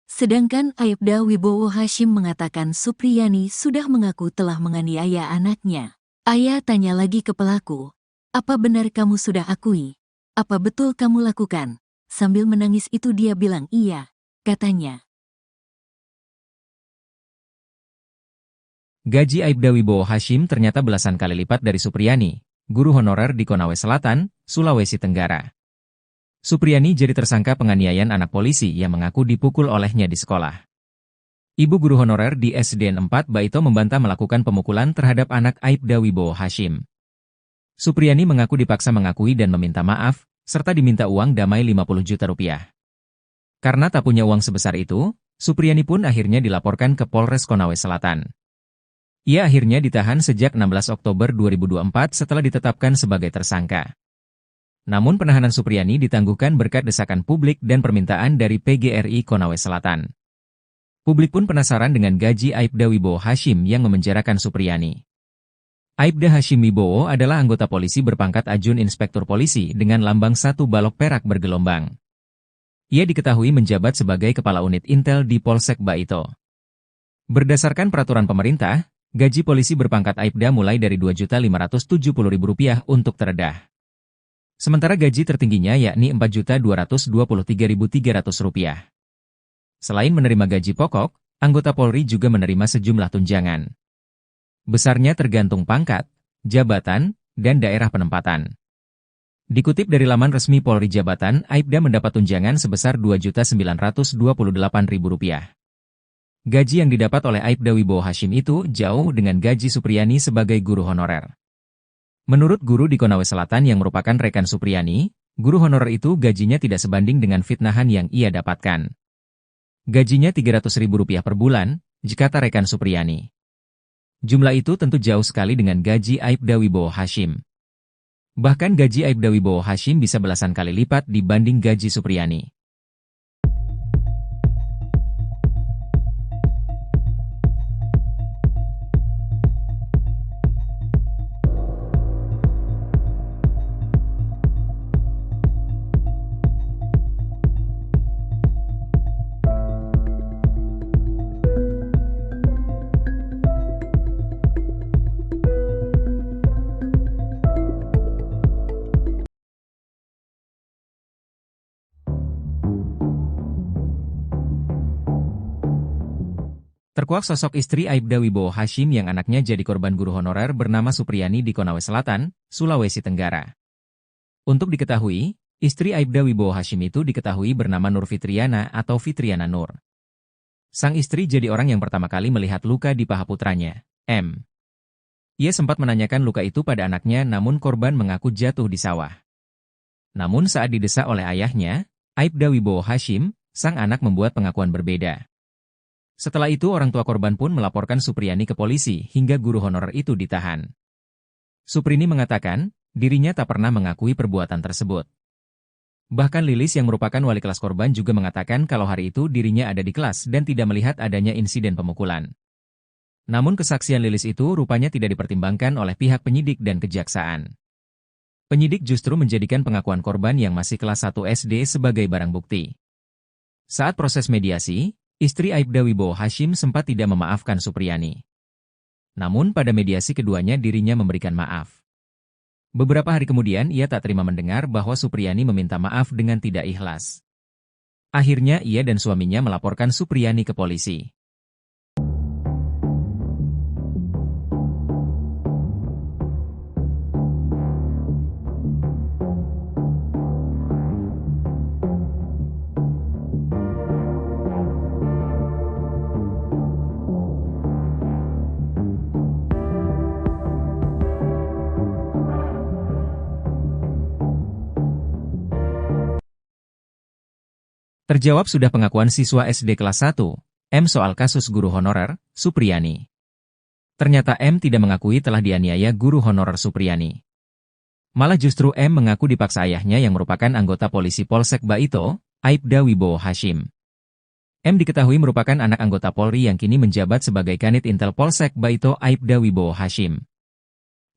Sedangkan Aibda Wibowo Hashim mengatakan Supriyani sudah mengaku telah menganiaya anaknya. Ayah tanya lagi ke pelaku, apa benar kamu sudah akui? Apa betul kamu lakukan? Sambil menangis itu dia bilang iya, katanya. Gaji Aibda Wibowo Hashim ternyata belasan kali lipat dari Supriyani, guru honorer di Konawe Selatan, Sulawesi Tenggara. Supriyani jadi tersangka penganiayaan anak polisi yang mengaku dipukul olehnya di sekolah. Ibu guru honorer di SDN 4 Baito membantah melakukan pemukulan terhadap anak Aibda Wibowo Hashim. Supriyani mengaku dipaksa mengakui dan meminta maaf, serta diminta uang damai 50 juta rupiah. Karena tak punya uang sebesar itu, Supriyani pun akhirnya dilaporkan ke Polres Konawe Selatan. Ia akhirnya ditahan sejak 16 Oktober 2024 setelah ditetapkan sebagai tersangka. Namun penahanan Supriyani ditangguhkan berkat desakan publik dan permintaan dari PGRI Konawe Selatan. Publik pun penasaran dengan gaji Aibda Wibowo Hashim yang memenjarakan Supriyani. Aibda Hashim Wibowo adalah anggota polisi berpangkat Ajun Inspektur Polisi dengan lambang 1 balok perak bergelombang. Ia diketahui menjabat sebagai Kepala Unit Intel di Polsek Baito. Berdasarkan peraturan pemerintah, gaji polisi berpangkat Aibda mulai dari Rp2.570.000 untuk terendah. Sementara gaji tertingginya yakni Rp4.223.300. Selain menerima gaji pokok, anggota Polri juga menerima sejumlah tunjangan. Besarnya tergantung pangkat, jabatan, dan daerah penempatan. Dikutip dari laman resmi Polri Jabatan, Aibda mendapat tunjangan sebesar Rp2.928.000. Gaji yang didapat oleh Aibda Wibowo Hashim itu jauh dengan gaji Supriyani sebagai guru honorer. Menurut guru di Konawe Selatan yang merupakan rekan Supriyani, guru honorer itu gajinya tidak sebanding dengan fitnahan yang ia dapatkan. Gajinya Rp300.000 per bulan, kata rekan Supriyani. Jumlah itu tentu jauh sekali dengan gaji Aibda Wibowo Hashim. Bahkan gaji Aibda Wibowo Hashim bisa belasan kali lipat dibanding gaji Supriyani. Terkuak sosok istri Aibda Wibowo Hashim yang anaknya jadi korban guru honorer bernama Supriyani di Konawe Selatan, Sulawesi Tenggara. Untuk diketahui, istri Aibda Wibowo Hashim itu diketahui bernama Nur Fitriana atau Fitriana Nur. Sang istri jadi orang yang pertama kali melihat luka di paha putranya, M. Ia sempat menanyakan luka itu pada anaknya namun korban mengaku jatuh di sawah. Namun saat didesak oleh ayahnya, Aibda Wibowo Hashim, sang anak membuat pengakuan berbeda. Setelah itu orang tua korban pun melaporkan Supriyani ke polisi hingga guru honorer itu ditahan. Suprini mengatakan, dirinya tak pernah mengakui perbuatan tersebut. Bahkan Lilis yang merupakan wali kelas korban juga mengatakan kalau hari itu dirinya ada di kelas dan tidak melihat adanya insiden pemukulan. Namun kesaksian Lilis itu rupanya tidak dipertimbangkan oleh pihak penyidik dan kejaksaan. Penyidik justru menjadikan pengakuan korban yang masih kelas 1 SD sebagai barang bukti. Saat proses mediasi, istri Aibda Wibowo Hashim sempat tidak memaafkan Supriyani. Namun pada mediasi keduanya dirinya memberikan maaf. Beberapa hari kemudian ia tak terima mendengar bahwa Supriyani meminta maaf dengan tidak ikhlas. Akhirnya ia dan suaminya melaporkan Supriyani ke polisi. Terjawab sudah pengakuan siswa SD kelas 1, M soal kasus guru honorer, Supriyani. Ternyata M tidak mengakui telah dianiaya guru honorer Supriyani. Malah justru M mengaku dipaksa ayahnya yang merupakan anggota polisi Polsek Baito, Aibda Wibowo Hashim. M diketahui merupakan anak anggota Polri yang kini menjabat sebagai Kanit Intel Polsek Baito Aibda Wibowo Hashim.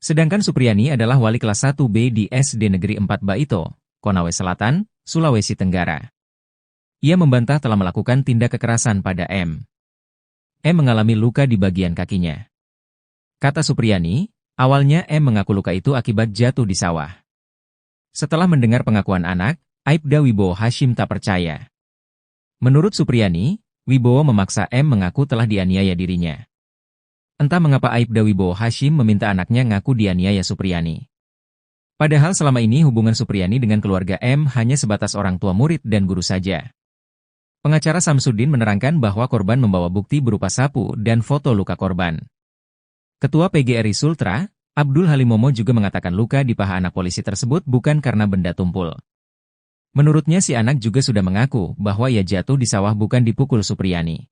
Sedangkan Supriyani adalah wali kelas 1B di SD Negeri 4 Baito, Konawe Selatan, Sulawesi Tenggara. Ia membantah telah melakukan tindak kekerasan pada M. M mengalami luka di bagian kakinya. Kata Supriyani, awalnya M mengaku luka itu akibat jatuh di sawah. Setelah mendengar pengakuan anak, Aibda Wibowo Hashim tak percaya. Menurut Supriyani, Wibowo memaksa M mengaku telah dianiaya dirinya. Entah mengapa Aibda Wibowo Hashim meminta anaknya ngaku dianiaya Supriyani. Padahal selama ini hubungan Supriyani dengan keluarga M hanya sebatas orang tua murid dan guru saja. Pengacara Samsudin menerangkan bahwa korban membawa bukti berupa sapu dan foto luka korban. Ketua PGRI Sultra, Abdul Halimomo juga mengatakan luka di paha anak polisi tersebut bukan karena benda tumpul. Menurutnya si anak juga sudah mengaku bahwa ia jatuh di sawah bukan dipukul Supriyani.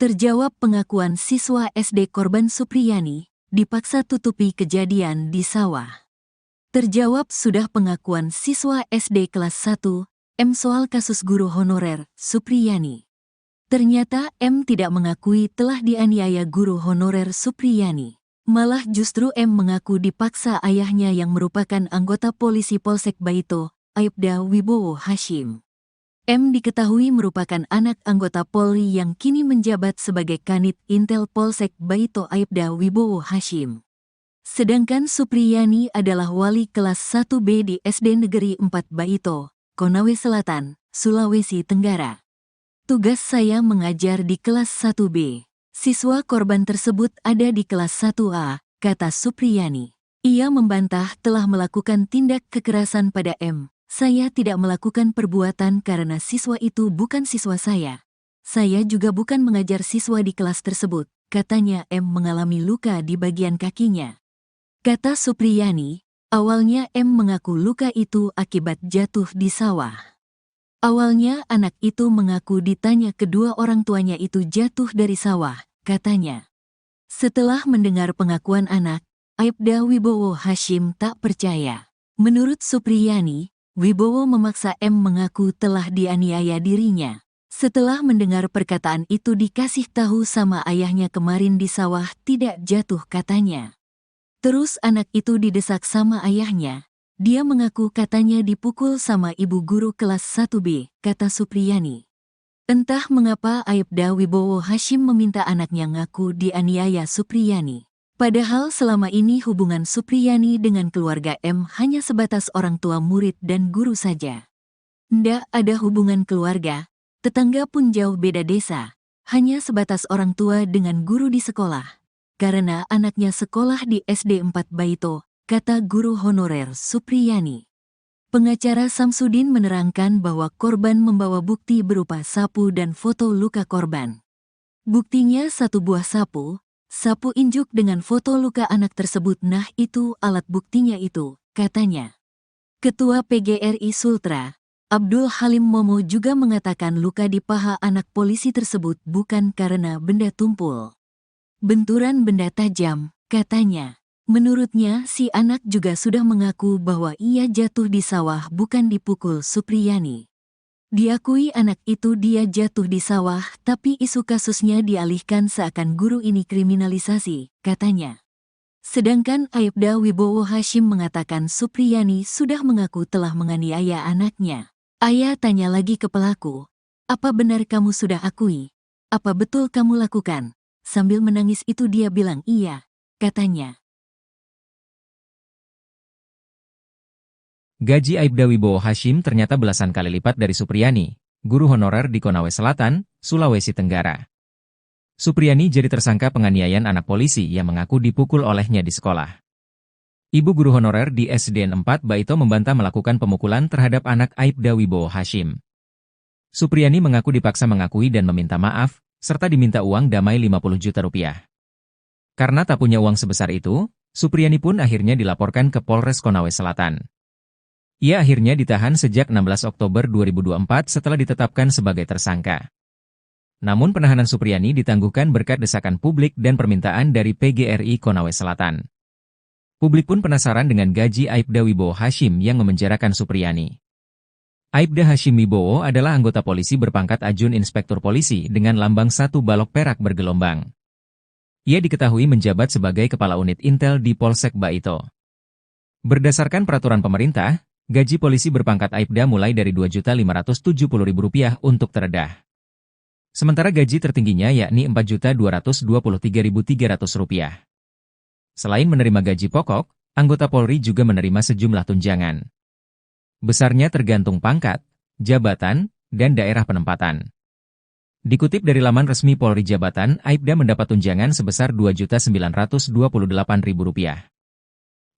Terjawab pengakuan siswa SD korban Supriyani, dipaksa tutupi kejadian di sawah. Terjawab sudah pengakuan siswa SD kelas 1, M soal kasus guru honorer, Supriyani. Ternyata M tidak mengakui telah dianiaya guru honorer Supriyani. Malah justru M mengaku dipaksa ayahnya yang merupakan anggota polisi Polsek Baito, Aibda Wibowo Hashim. M diketahui merupakan anak anggota Polri yang kini menjabat sebagai Kanit Intel Polsek Baito Aibda Wibowo Hashim. Sedangkan Supriyani adalah wali kelas 1B di SD Negeri 4 Baito, Konawe Selatan, Sulawesi Tenggara. Tugas saya mengajar di kelas 1B. Siswa korban tersebut ada di kelas 1A, kata Supriyani. Ia membantah telah melakukan tindak kekerasan pada M. Saya tidak melakukan perbuatan karena siswa itu bukan siswa saya. Saya juga bukan mengajar siswa di kelas tersebut, katanya. M mengalami luka di bagian kakinya. Kata Supriyani, awalnya M mengaku luka itu akibat jatuh di sawah. Awalnya anak itu mengaku ditanya kedua orang tuanya itu jatuh dari sawah, katanya. Setelah mendengar pengakuan anak, Aibda Wibowo Hashim tak percaya. Menurut Supriyani, Wibowo memaksa M mengaku telah dianiaya dirinya. Setelah mendengar perkataan itu dikasih tahu sama ayahnya kemarin di sawah tidak jatuh, katanya. Terus anak itu didesak sama ayahnya. Dia mengaku katanya dipukul sama ibu guru kelas 1B, kata Supriyani. Entah mengapa Aibda Wibowo Hashim meminta anaknya ngaku dianiaya Supriyani. Padahal selama ini hubungan Supriyani dengan keluarga M hanya sebatas orang tua murid dan guru saja. Ndak ada hubungan keluarga, tetangga pun jauh beda desa, hanya sebatas orang tua dengan guru di sekolah. Karena anaknya sekolah di SD 4 Baito, kata guru honorer Supriyani. Pengacara Samsudin menerangkan bahwa korban membawa bukti berupa sapu dan foto luka korban. Buktinya satu buah sapu injuk dengan foto luka anak tersebut. Nah itu alat buktinya itu, katanya. Ketua PGRI Sultra, Abdul Halim Momo juga mengatakan luka di paha anak polisi tersebut bukan karena benda tumpul. Benturan benda tajam, katanya. Menurutnya si anak juga sudah mengaku bahwa ia jatuh di sawah bukan dipukul Supriyani. Diakui anak itu dia jatuh di sawah tapi isu kasusnya dialihkan seakan guru ini kriminalisasi, katanya. Sedangkan Aibda Wibowo Hashim mengatakan Supriyani sudah mengaku telah menganiaya anaknya. Ayah tanya lagi ke pelaku, apa benar kamu sudah akui? Apa betul kamu lakukan? Sambil menangis itu dia bilang iya, katanya. Gaji Aibda Wibowo Hashim ternyata belasan kali lipat dari Supriyani, guru honorer di Konawe Selatan, Sulawesi Tenggara. Supriyani jadi tersangka penganiayaan anak polisi yang mengaku dipukul olehnya di sekolah. Ibu guru honorer di SDN 4 Baito membantah melakukan pemukulan terhadap anak Aibda Wibowo Hashim. Supriyani mengaku dipaksa mengakui dan meminta maaf, serta diminta uang damai 50 juta rupiah. Karena tak punya uang sebesar itu, Supriyani pun akhirnya dilaporkan ke Polres Konawe Selatan. Ia akhirnya ditahan sejak 16 Oktober 2024 setelah ditetapkan sebagai tersangka. Namun penahanan Supriyani ditangguhkan berkat desakan publik dan permintaan dari PGRI Konawe Selatan. Publik pun penasaran dengan gaji Aibda Wibowo Hashim yang memenjarakan Supriyani. Aibda Hashim Wibowo adalah anggota polisi berpangkat Ajun Inspektur Polisi dengan lambang 1 balok perak bergelombang. Ia diketahui menjabat sebagai Kepala Unit Intel di Polsek Baito. Berdasarkan peraturan pemerintah, gaji polisi berpangkat Aibda mulai dari Rp2.570.000 untuk terendah. Sementara gaji tertingginya yakni Rp4.223.300. Selain menerima gaji pokok, anggota Polri juga menerima sejumlah tunjangan. Besarnya tergantung pangkat, jabatan, dan daerah penempatan. Dikutip dari laman resmi Polri Jabatan, Aibda mendapat tunjangan sebesar Rp2.928.000.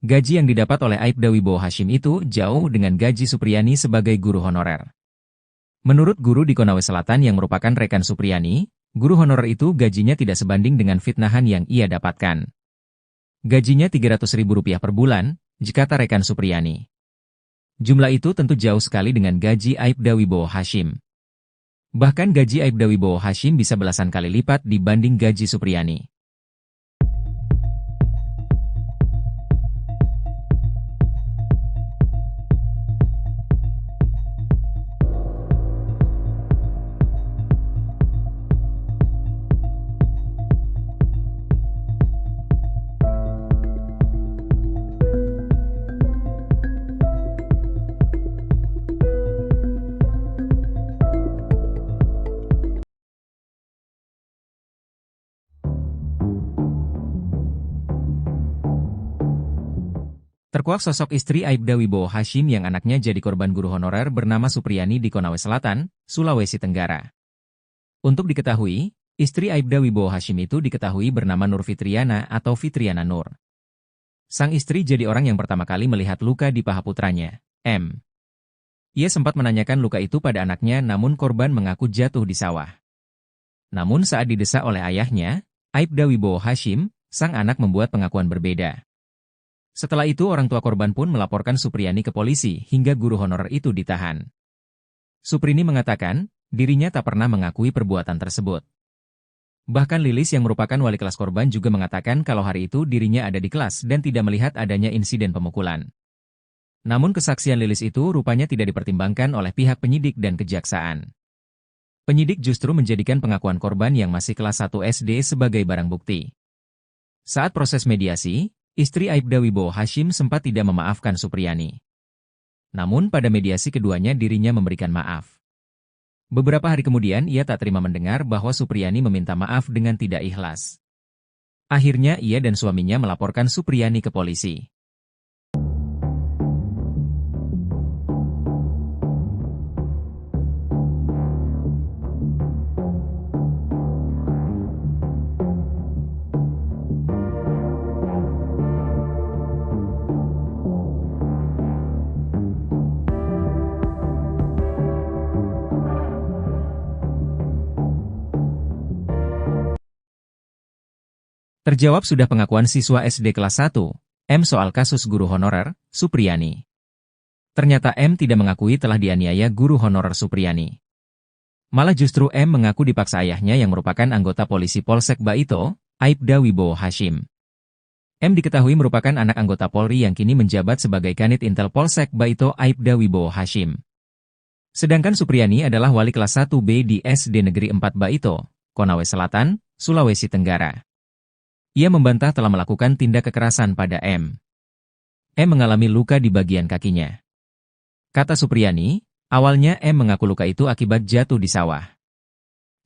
Gaji yang didapat oleh Aibda Wibowo Hashim itu jauh dengan gaji Supriyani sebagai guru honorer. Menurut guru di Konawe Selatan yang merupakan rekan Supriyani, guru honorer itu gajinya tidak sebanding dengan fitnahan yang ia dapatkan. Gajinya Rp300.000 per bulan, jika rekan Supriyani. Jumlah itu tentu jauh sekali dengan gaji Aibda Wibowo Hashim. Bahkan gaji Aibda Wibowo Hashim bisa belasan kali lipat dibanding gaji Supriyani. Terkuak sosok istri Aibda Wibowo Hashim yang anaknya jadi korban guru honorer bernama Supriyani di Konawe Selatan, Sulawesi Tenggara. Untuk diketahui, istri Aibda Wibowo Hashim itu diketahui bernama Nur Fitriana atau Fitriana Nur. Sang istri jadi orang yang pertama kali melihat luka di paha putranya, M. Ia sempat menanyakan luka itu pada anaknya namun korban mengaku jatuh di sawah. Namun saat didesak oleh ayahnya, Aibda Wibowo Hashim, sang anak membuat pengakuan berbeda. Setelah itu orang tua korban pun melaporkan Supriyani ke polisi hingga guru honorer itu ditahan. Suprini mengatakan, dirinya tak pernah mengakui perbuatan tersebut. Bahkan Lilis yang merupakan wali kelas korban juga mengatakan kalau hari itu dirinya ada di kelas dan tidak melihat adanya insiden pemukulan. Namun kesaksian Lilis itu rupanya tidak dipertimbangkan oleh pihak penyidik dan kejaksaan. Penyidik justru menjadikan pengakuan korban yang masih kelas 1 SD sebagai barang bukti. Saat proses mediasi, istri Aibda Wibowo Hashim sempat tidak memaafkan Supriyani. Namun pada mediasi keduanya dirinya memberikan maaf. Beberapa hari kemudian ia tak terima mendengar bahwa Supriyani meminta maaf dengan tidak ikhlas. Akhirnya ia dan suaminya melaporkan Supriyani ke polisi. Terjawab sudah pengakuan siswa SD kelas 1, M soal kasus guru honorer, Supriyani. Ternyata M tidak mengakui telah dianiaya guru honorer Supriyani. Malah justru M mengaku dipaksa ayahnya yang merupakan anggota polisi Polsek Baito, Aibda Wibowo Hashim. M diketahui merupakan anak anggota Polri yang kini menjabat sebagai Kanit Intel Polsek Baito Aibda Wibowo Hashim. Sedangkan Supriyani adalah wali kelas 1B di SD Negeri 4 Baito, Konawe Selatan, Sulawesi Tenggara. Ia membantah telah melakukan tindak kekerasan pada M. M mengalami luka di bagian kakinya. Kata Supriyani, awalnya M mengaku luka itu akibat jatuh di sawah.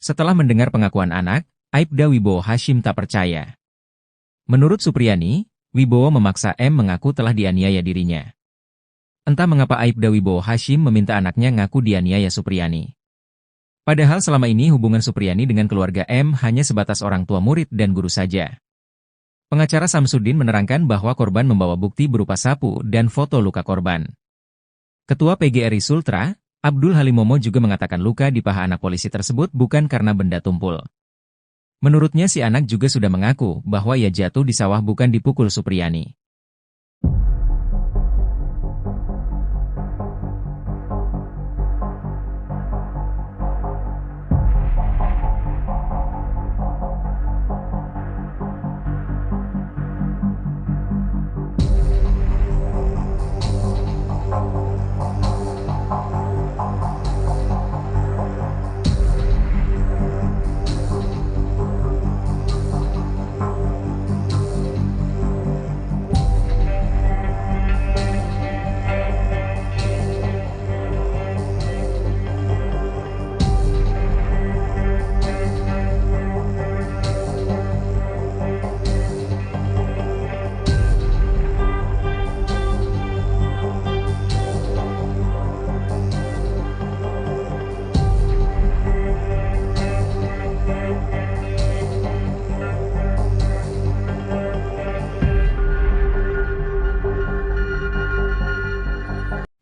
Setelah mendengar pengakuan anak, Aibda Wibowo Hashim tak percaya. Menurut Supriyani, Wibowo memaksa M mengaku telah dianiaya dirinya. Entah mengapa Aibda Wibowo Hashim meminta anaknya ngaku dianiaya Supriyani. Padahal selama ini hubungan Supriyani dengan keluarga M hanya sebatas orang tua murid dan guru saja. Pengacara Samsudin menerangkan bahwa korban membawa bukti berupa sapu dan foto luka korban. Ketua PGRI Sultra, Abdul Halimomo juga mengatakan luka di paha anak polisi tersebut bukan karena benda tumpul. Menurutnya si anak juga sudah mengaku bahwa ia jatuh di sawah bukan dipukul Supriyani.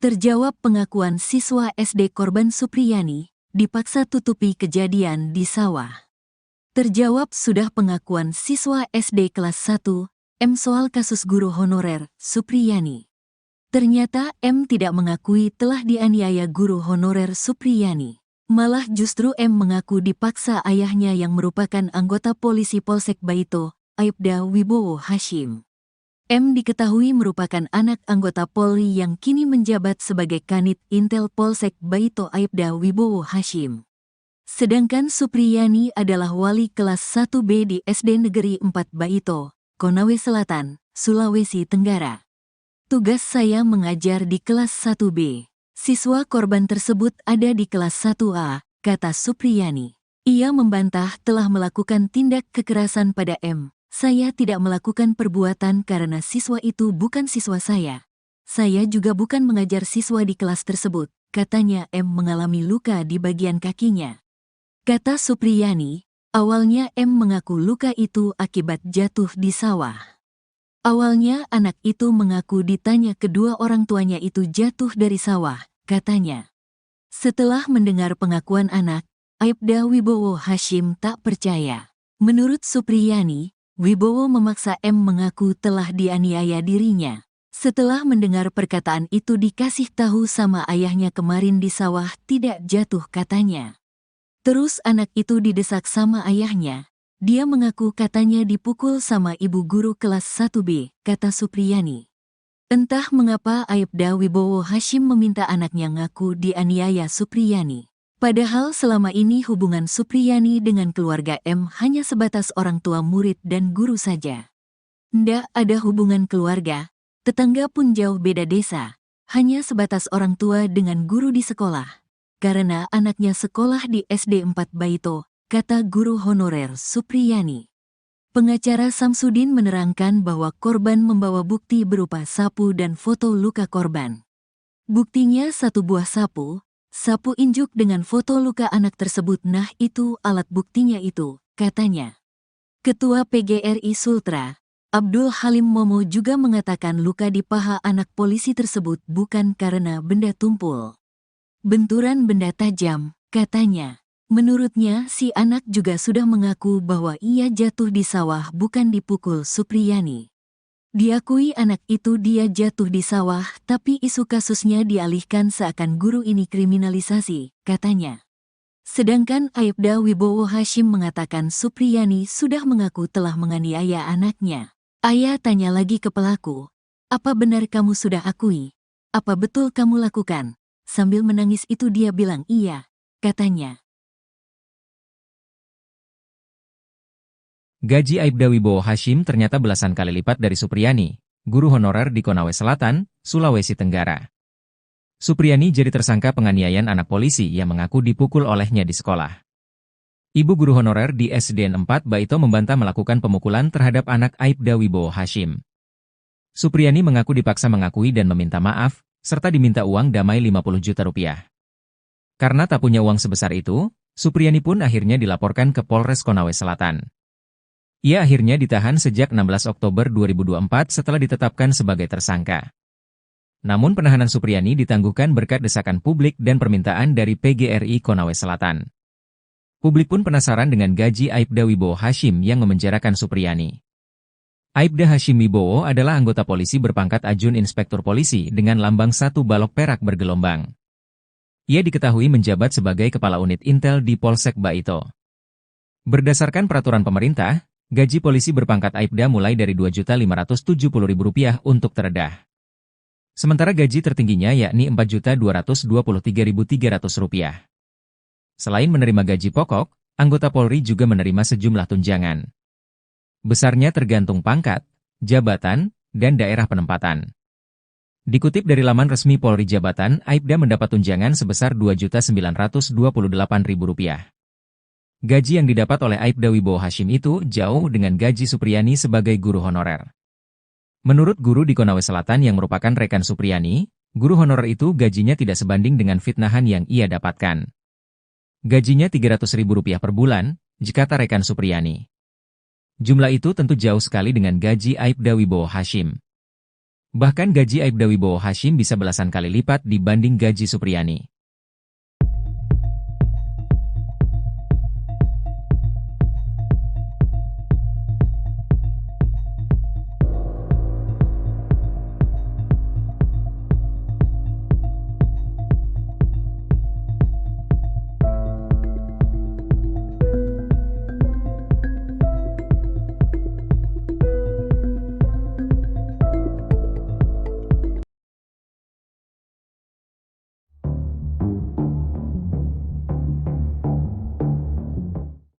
Terjawab pengakuan siswa SD korban Supriyani, dipaksa tutupi kejadian di sawah. Terjawab sudah pengakuan siswa SD kelas 1, M soal kasus guru honorer, Supriyani. Ternyata M tidak mengakui telah dianiaya guru honorer Supriyani. Malah justru M mengaku dipaksa ayahnya yang merupakan anggota polisi Polsek Baito, Aibda Wibowo Hashim. M diketahui merupakan anak anggota Polri yang kini menjabat sebagai Kanit Intel Polsek Baito Aibda Wibowo Hashim. Sedangkan Supriyani adalah wali kelas 1B di SD Negeri 4 Baito, Konawe Selatan, Sulawesi Tenggara. Tugas saya mengajar di kelas 1B. Siswa korban tersebut ada di kelas 1A, kata Supriyani. Ia membantah telah melakukan tindak kekerasan pada M. Saya tidak melakukan perbuatan karena siswa itu bukan siswa saya. Saya juga bukan mengajar siswa di kelas tersebut, katanya M mengalami luka di bagian kakinya. Kata Supriyani, awalnya M mengaku luka itu akibat jatuh di sawah. Awalnya anak itu mengaku ditanya kedua orang tuanya itu jatuh dari sawah, katanya. Setelah mendengar pengakuan anak, Aibda Wibowo Hashim tak percaya. Menurut Supriyani, Wibowo memaksa M mengaku telah dianiaya dirinya. Setelah mendengar perkataan itu dikasih tahu sama ayahnya kemarin di sawah tidak jatuh katanya. Terus anak itu didesak sama ayahnya. Dia mengaku katanya dipukul sama ibu guru kelas 1B, kata Supriyani. Entah mengapa Aibda Wibowo Hashim meminta anaknya ngaku dianiaya Supriyani. Padahal selama ini hubungan Supriyani dengan keluarga M hanya sebatas orang tua murid dan guru saja. Ndak ada hubungan keluarga, tetangga pun jauh beda desa, hanya sebatas orang tua dengan guru di sekolah. Karena anaknya sekolah di SD 4 Baito, kata guru honorer Supriyani. Pengacara Samsudin menerangkan bahwa korban membawa bukti berupa sapu dan foto luka korban. Buktinya satu buah sapu injuk dengan foto luka anak tersebut. Nah itu alat buktinya itu, katanya. Ketua PGRI Sultra, Abdul Halim Momo juga mengatakan luka di paha anak polisi tersebut bukan karena benda tumpul. Benturan benda tajam, katanya. Menurutnya si anak juga sudah mengaku bahwa ia jatuh di sawah bukan dipukul Supriyani. Diakui anak itu dia jatuh di sawah, tapi isu kasusnya dialihkan seakan guru ini kriminalisasi, katanya. Sedangkan Aibda Wibowo Hashim mengatakan Supriyani sudah mengaku telah menganiaya anaknya. Ayah tanya lagi ke pelaku, apa benar kamu sudah akui? Apa betul kamu lakukan? Sambil menangis itu dia bilang iya, katanya. Gaji Aibda Wibowo Hashim ternyata belasan kali lipat dari Supriyani, guru honorer di Konawe Selatan, Sulawesi Tenggara. Supriyani jadi tersangka penganiayaan anak polisi yang mengaku dipukul olehnya di sekolah. Ibu guru honorer di SDN 4 Baito membantah melakukan pemukulan terhadap anak Aibda Wibowo Hashim. Supriyani mengaku dipaksa mengakui dan meminta maaf, serta diminta uang damai 50 juta rupiah. Karena tak punya uang sebesar itu, Supriyani pun akhirnya dilaporkan ke Polres Konawe Selatan. Ia akhirnya ditahan sejak 16 Oktober 2024 setelah ditetapkan sebagai tersangka. Namun penahanan Supriyani ditangguhkan berkat desakan publik dan permintaan dari PGRI Konawe Selatan. Publik pun penasaran dengan gaji Aibda Wibowo Hashim yang memenjarakan Supriyani. Aibda Hashim Wibowo adalah anggota polisi berpangkat Ajun Inspektur Polisi dengan lambang 1 balok perak bergelombang. Ia diketahui menjabat sebagai Kepala Unit Intel di Polsek Baito. Berdasarkan peraturan pemerintah, gaji polisi berpangkat Aibda mulai dari Rp2.570.000 untuk terendah. Sementara gaji tertingginya yakni Rp4.223.300. Selain menerima gaji pokok, anggota Polri juga menerima sejumlah tunjangan. Besarnya tergantung pangkat, jabatan, dan daerah penempatan. Dikutip dari laman resmi Polri Jabatan, Aibda mendapat tunjangan sebesar Rp2.928.000. Gaji yang didapat oleh Aibda Wibowo Hashim itu jauh dengan gaji Supriyani sebagai guru honorer. Menurut guru di Konawe Selatan yang merupakan rekan Supriyani, guru honorer itu gajinya tidak sebanding dengan fitnahan yang ia dapatkan. Gajinya Rp300.000 per bulan, jikata rekan Supriyani. Jumlah itu tentu jauh sekali dengan gaji Aibda Wibowo Hashim. Bahkan gaji Aibda Wibowo Hashim bisa belasan kali lipat dibanding gaji Supriyani.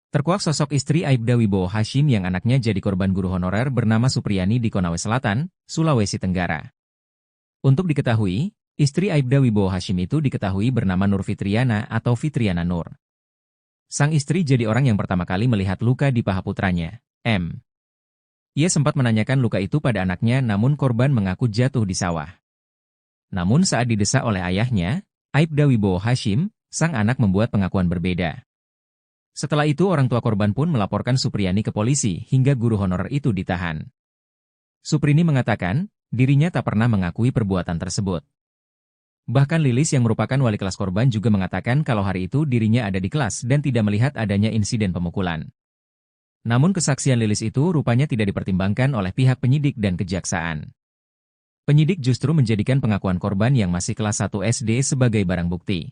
Terkuak sosok istri Aibda Wibowo Hashim yang anaknya jadi korban guru honorer bernama Supriyani di Konawe Selatan, Sulawesi Tenggara. Untuk diketahui, istri Aibda Wibowo Hashim itu diketahui bernama Nur Fitriana atau Fitriana Nur. Sang istri jadi orang yang pertama kali melihat luka di paha putranya, M. Ia sempat menanyakan luka itu pada anaknya namun korban mengaku jatuh di sawah. Namun saat didesak oleh ayahnya, Aibda Wibowo Hashim, sang anak membuat pengakuan berbeda. Setelah itu orang tua korban pun melaporkan Supriyani ke polisi hingga guru honorer itu ditahan. Suprini mengatakan, dirinya tak pernah mengakui perbuatan tersebut. Bahkan Lilis yang merupakan wali kelas korban juga mengatakan kalau hari itu dirinya ada di kelas dan tidak melihat adanya insiden pemukulan. Namun kesaksian Lilis itu rupanya tidak dipertimbangkan oleh pihak penyidik dan kejaksaan. Penyidik justru menjadikan pengakuan korban yang masih kelas 1 SD sebagai barang bukti.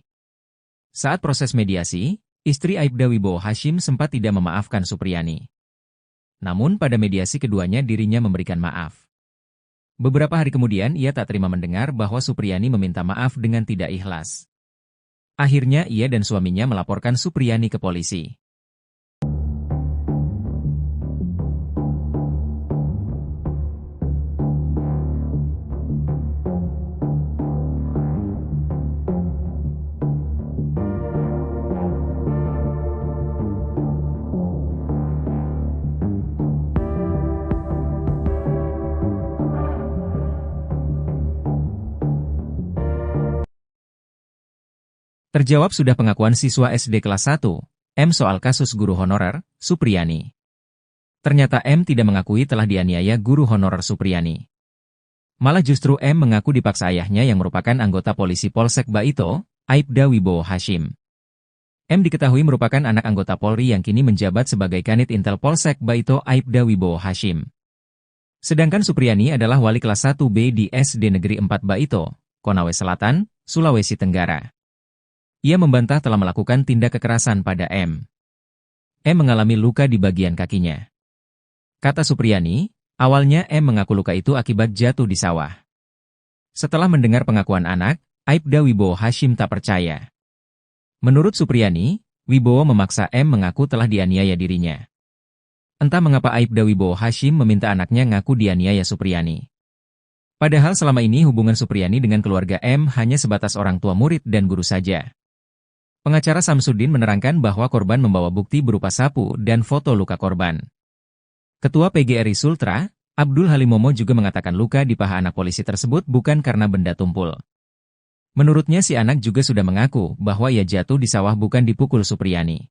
Saat proses mediasi, istri Aibda Wibowo Hashim sempat tidak memaafkan Supriyani. Namun pada mediasi keduanya dirinya memberikan maaf. Beberapa hari kemudian ia tak terima mendengar bahwa Supriyani meminta maaf dengan tidak ikhlas. Akhirnya ia dan suaminya melaporkan Supriyani ke polisi. Terjawab sudah pengakuan siswa SD kelas 1, M soal kasus guru honorer, Supriyani. Ternyata M tidak mengakui telah dianiaya guru honorer Supriyani. Malah justru M mengaku dipaksa ayahnya yang merupakan anggota polisi Polsek Baito, Aibda Wibowo Hashim. M diketahui merupakan anak anggota Polri yang kini menjabat sebagai Kanit Intel Polsek Baito Aibda Wibowo Hashim. Sedangkan Supriyani adalah wali kelas 1B di SD Negeri 4 Baito, Konawe Selatan, Sulawesi Tenggara. Ia membantah telah melakukan tindak kekerasan pada M. M mengalami luka di bagian kakinya. Kata Supriyani, awalnya M mengaku luka itu akibat jatuh di sawah. Setelah mendengar pengakuan anak, Aibda Wibowo Hashim tak percaya. Menurut Supriyani, Wibowo memaksa M mengaku telah dianiaya dirinya. Entah mengapa Aibda Wibowo Hashim meminta anaknya ngaku dianiaya Supriyani. Padahal selama ini hubungan Supriyani dengan keluarga M hanya sebatas orang tua murid dan guru saja. Pengacara Samsudin menerangkan bahwa korban membawa bukti berupa sapu dan foto luka korban. Ketua PGRI Sultra, Abdul Halimomo juga mengatakan luka di paha anak polisi tersebut bukan karena benda tumpul. Menurutnya si anak juga sudah mengaku bahwa ia jatuh di sawah bukan dipukul Supriyani.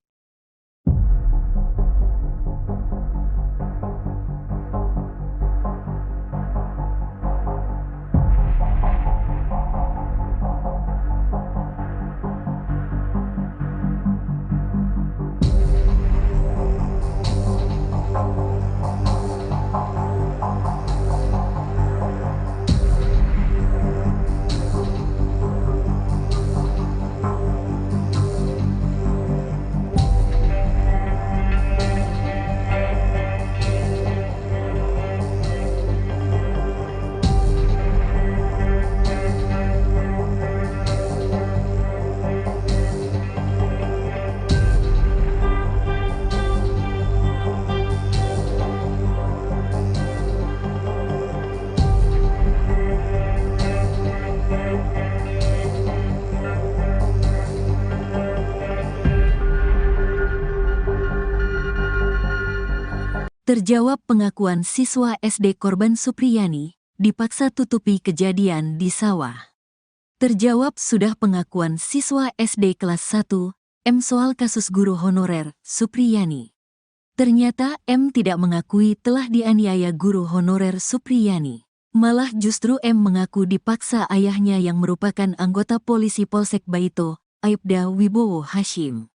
Terjawab pengakuan siswa SD korban Supriyani, dipaksa tutupi kejadian di sawah. Terjawab sudah pengakuan siswa SD kelas 1, M soal kasus guru honorer, Supriyani. Ternyata M tidak mengakui telah dianiaya guru honorer Supriyani. Malah justru M mengaku dipaksa ayahnya yang merupakan anggota polisi Polsek Baito, Aibda Wibowo Hashim.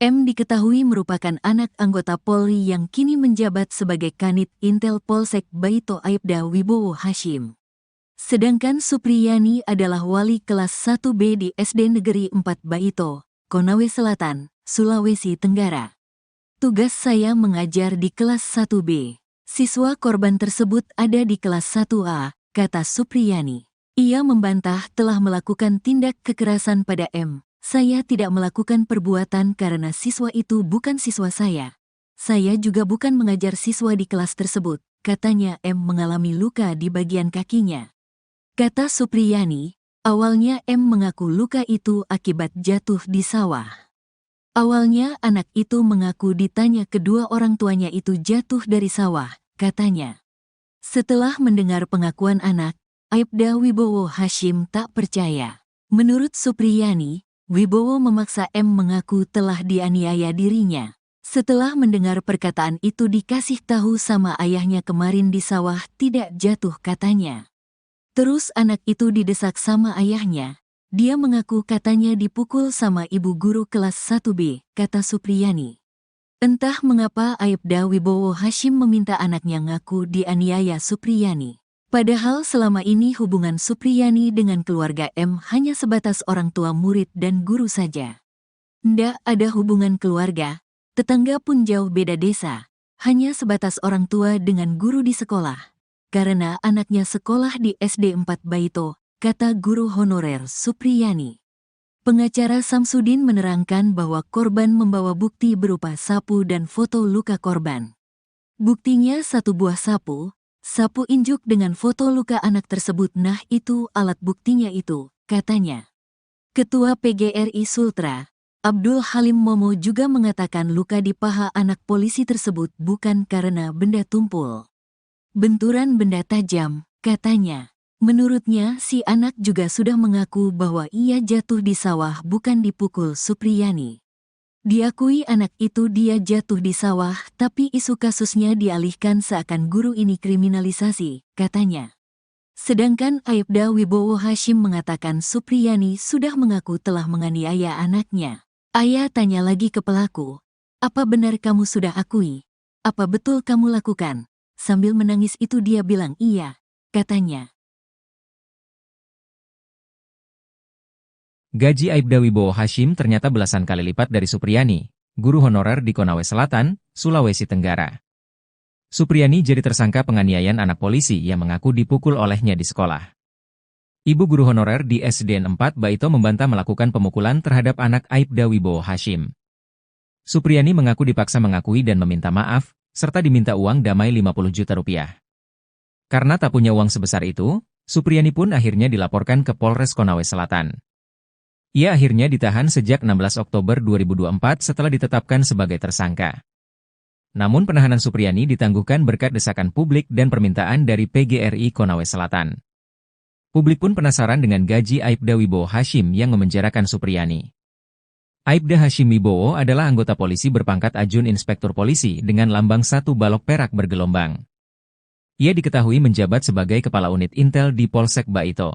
M diketahui merupakan anak anggota Polri yang kini menjabat sebagai Kanit Intel Polsek Baito Aibda Wibowo Hashim. Sedangkan Supriyani adalah wali kelas 1B di SD Negeri 4 Baito, Konawe Selatan, Sulawesi Tenggara. Tugas saya mengajar di kelas 1B. Siswa korban tersebut ada di kelas 1A, kata Supriyani. Ia membantah telah melakukan tindak kekerasan pada M. Saya tidak melakukan perbuatan karena siswa itu bukan siswa saya. Saya juga bukan mengajar siswa di kelas tersebut, katanya M mengalami luka di bagian kakinya. Kata Supriyani, awalnya M mengaku luka itu akibat jatuh di sawah. Awalnya anak itu mengaku ditanya kedua orang tuanya itu jatuh dari sawah, katanya. Setelah mendengar pengakuan anak, Aibda Wibowo Hashim tak percaya. Menurut Supriyani, Wibowo memaksa M mengaku telah dianiaya dirinya. Setelah mendengar perkataan itu dikasih tahu sama ayahnya kemarin di sawah tidak jatuh katanya. Terus anak itu didesak sama ayahnya, Dia mengaku katanya dipukul sama ibu guru kelas 1B, kata Supriyani. Entah mengapa Aibda Wibowo Hashim meminta anaknya ngaku dianiaya Supriyani. Padahal selama ini hubungan Supriyani dengan keluarga M hanya sebatas orang tua murid dan guru saja. Ndak ada hubungan keluarga, tetangga pun jauh beda desa, hanya sebatas orang tua dengan guru di sekolah. Karena anaknya sekolah di SD 4 Baito, kata guru honorer Supriyani. Pengacara Samsudin menerangkan bahwa korban membawa bukti berupa sapu dan foto luka korban. Buktinya satu buah sapu injuk dengan foto luka anak tersebut. Nah itu alat buktinya itu, katanya. Ketua PGRI Sultra, Abdul Halim Momo juga mengatakan luka di paha anak polisi tersebut bukan karena benda tumpul. Benturan benda tajam, katanya. Menurutnya, si anak juga sudah mengaku bahwa ia jatuh di sawah bukan dipukul Supriyani. Diakui anak itu dia jatuh di sawah, tapi isu kasusnya dialihkan seakan guru ini kriminalisasi, katanya. Sedangkan Aibda Wibowo Hashim mengatakan Supriyani sudah mengaku telah menganiaya anaknya. Ayah tanya lagi ke pelaku, "Apa benar kamu sudah akui? Apa betul kamu lakukan?" Sambil menangis itu dia bilang iya, katanya. Gaji Aibda Wibowo Hashim ternyata belasan kali lipat dari Supriyani, guru honorer di Konawe Selatan, Sulawesi Tenggara. Supriyani jadi tersangka penganiayaan anak polisi yang mengaku dipukul olehnya di sekolah. Ibu guru honorer di SDN 4 Baito membantah melakukan pemukulan terhadap anak Aibda Wibowo Hashim. Supriyani mengaku dipaksa mengakui dan meminta maaf, serta diminta uang damai 50 juta rupiah. Karena tak punya uang sebesar itu, Supriyani pun akhirnya dilaporkan ke Polres Konawe Selatan. Ia akhirnya ditahan sejak 16 Oktober 2024 setelah ditetapkan sebagai tersangka. Namun penahanan Supriyani ditangguhkan berkat desakan publik dan permintaan dari PGRI Konawe Selatan. Publik pun penasaran dengan gaji Aibda Wibowo Hashim yang memenjarakan Supriyani. Aibda Hashim Wibowo adalah anggota polisi berpangkat Ajun Inspektur Polisi dengan lambang 1 balok perak bergelombang. Ia diketahui menjabat sebagai Kepala Unit Intel di Polsek Baito.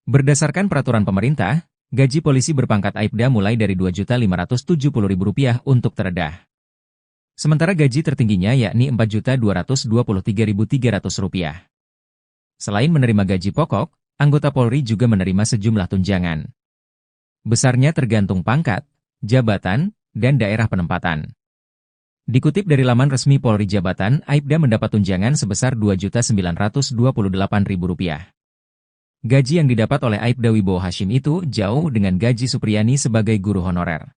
Berdasarkan peraturan pemerintah, gaji polisi berpangkat Aibda mulai dari Rp2.570.000 untuk terendah. Sementara gaji tertingginya yakni Rp4.223.300. Selain menerima gaji pokok, anggota Polri juga menerima sejumlah tunjangan. Besarnya tergantung pangkat, jabatan, dan daerah penempatan. Dikutip dari laman resmi Polri Jabatan, Aibda mendapat tunjangan sebesar Rp2.928.000. Gaji yang didapat oleh Aibda Wibowo Hashim itu jauh dengan gaji Supriyani sebagai guru honorer.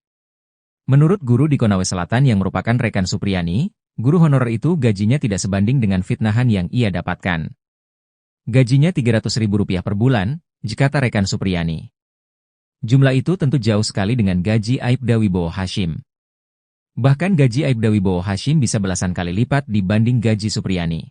Menurut guru di Konawe Selatan yang merupakan rekan Supriyani, guru honorer itu gajinya tidak sebanding dengan fitnahan yang ia dapatkan. Gajinya Rp300.000 per bulan, jikata rekan Supriyani. Jumlah itu tentu jauh sekali dengan gaji Aibda Wibowo Hashim. Bahkan gaji Aibda Wibowo Hashim bisa belasan kali lipat dibanding gaji Supriyani.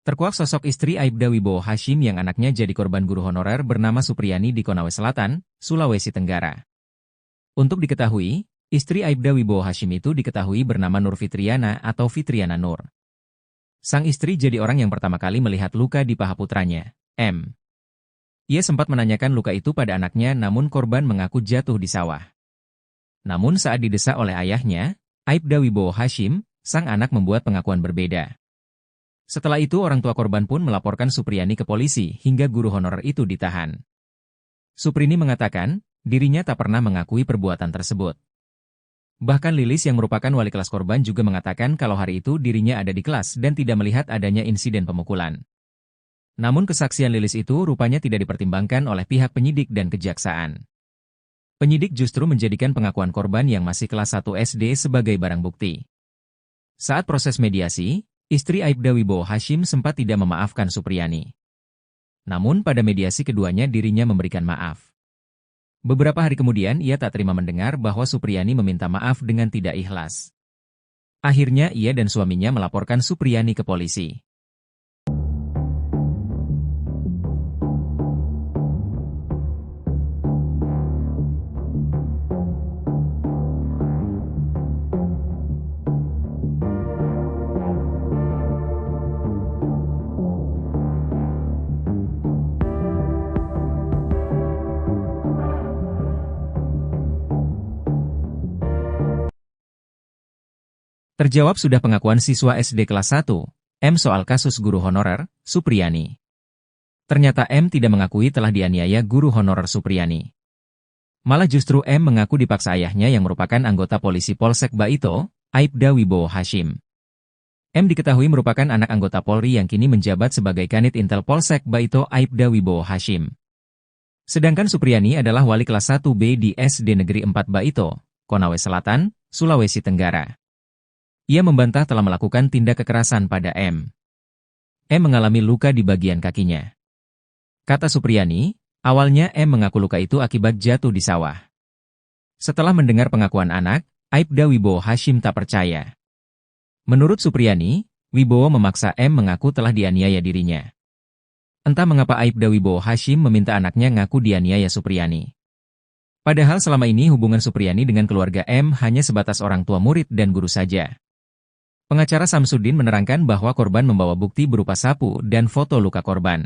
Terkuak sosok istri Aibda Wibowo Hashim yang anaknya jadi korban guru honorer bernama Supriyani di Konawe Selatan, Sulawesi Tenggara. Untuk diketahui, istri Aibda Wibowo Hashim itu diketahui bernama Nur Fitriana atau Fitriana Nur. Sang istri jadi orang yang pertama kali melihat luka di paha putranya, M. Ia sempat menanyakan luka itu pada anaknya namun korban mengaku jatuh di sawah. Namun saat didesak oleh ayahnya, Aibda Wibowo Hashim, sang anak membuat pengakuan berbeda. Setelah itu orang tua korban pun melaporkan Supriyani ke polisi hingga guru honorer itu ditahan. Suprini mengatakan, dirinya tak pernah mengakui perbuatan tersebut. Bahkan Lilis yang merupakan wali kelas korban juga mengatakan kalau hari itu dirinya ada di kelas dan tidak melihat adanya insiden pemukulan. Namun kesaksian Lilis itu rupanya tidak dipertimbangkan oleh pihak penyidik dan kejaksaan. Penyidik justru menjadikan pengakuan korban yang masih kelas 1 SD sebagai barang bukti. Saat proses mediasi, istri Aibda Wibowo Hashim sempat tidak memaafkan Supriyani. Namun pada mediasi keduanya dirinya memberikan maaf. Beberapa hari kemudian ia tak terima mendengar bahwa Supriyani meminta maaf dengan tidak ikhlas. Akhirnya ia dan suaminya melaporkan Supriyani ke polisi. Terjawab sudah pengakuan siswa SD kelas 1, M soal kasus guru honorer, Supriyani. Ternyata M tidak mengakui telah dianiaya guru honorer Supriyani. Malah justru M mengaku dipaksa ayahnya yang merupakan anggota polisi Polsek Baito, Aibda Wibowo Hashim. M diketahui merupakan anak anggota Polri yang kini menjabat sebagai Kanit Intel Polsek Baito Aibda Wibowo Hashim. Sedangkan Supriyani adalah wali kelas 1B di SD Negeri 4 Baito, Konawe Selatan, Sulawesi Tenggara. Ia membantah telah melakukan tindak kekerasan pada M. M mengalami luka di bagian kakinya. Kata Supriyani, awalnya M mengaku luka itu akibat jatuh di sawah. Setelah mendengar pengakuan anak, Aibda Wibowo Hashim tak percaya. Menurut Supriyani, Wibowo memaksa M mengaku telah dianiaya dirinya. Entah mengapa Aibda Wibowo Hashim meminta anaknya ngaku dianiaya Supriyani. Padahal selama ini hubungan Supriyani dengan keluarga M hanya sebatas orang tua murid dan guru saja. Pengacara Samsudin menerangkan bahwa korban membawa bukti berupa sapu dan foto luka korban.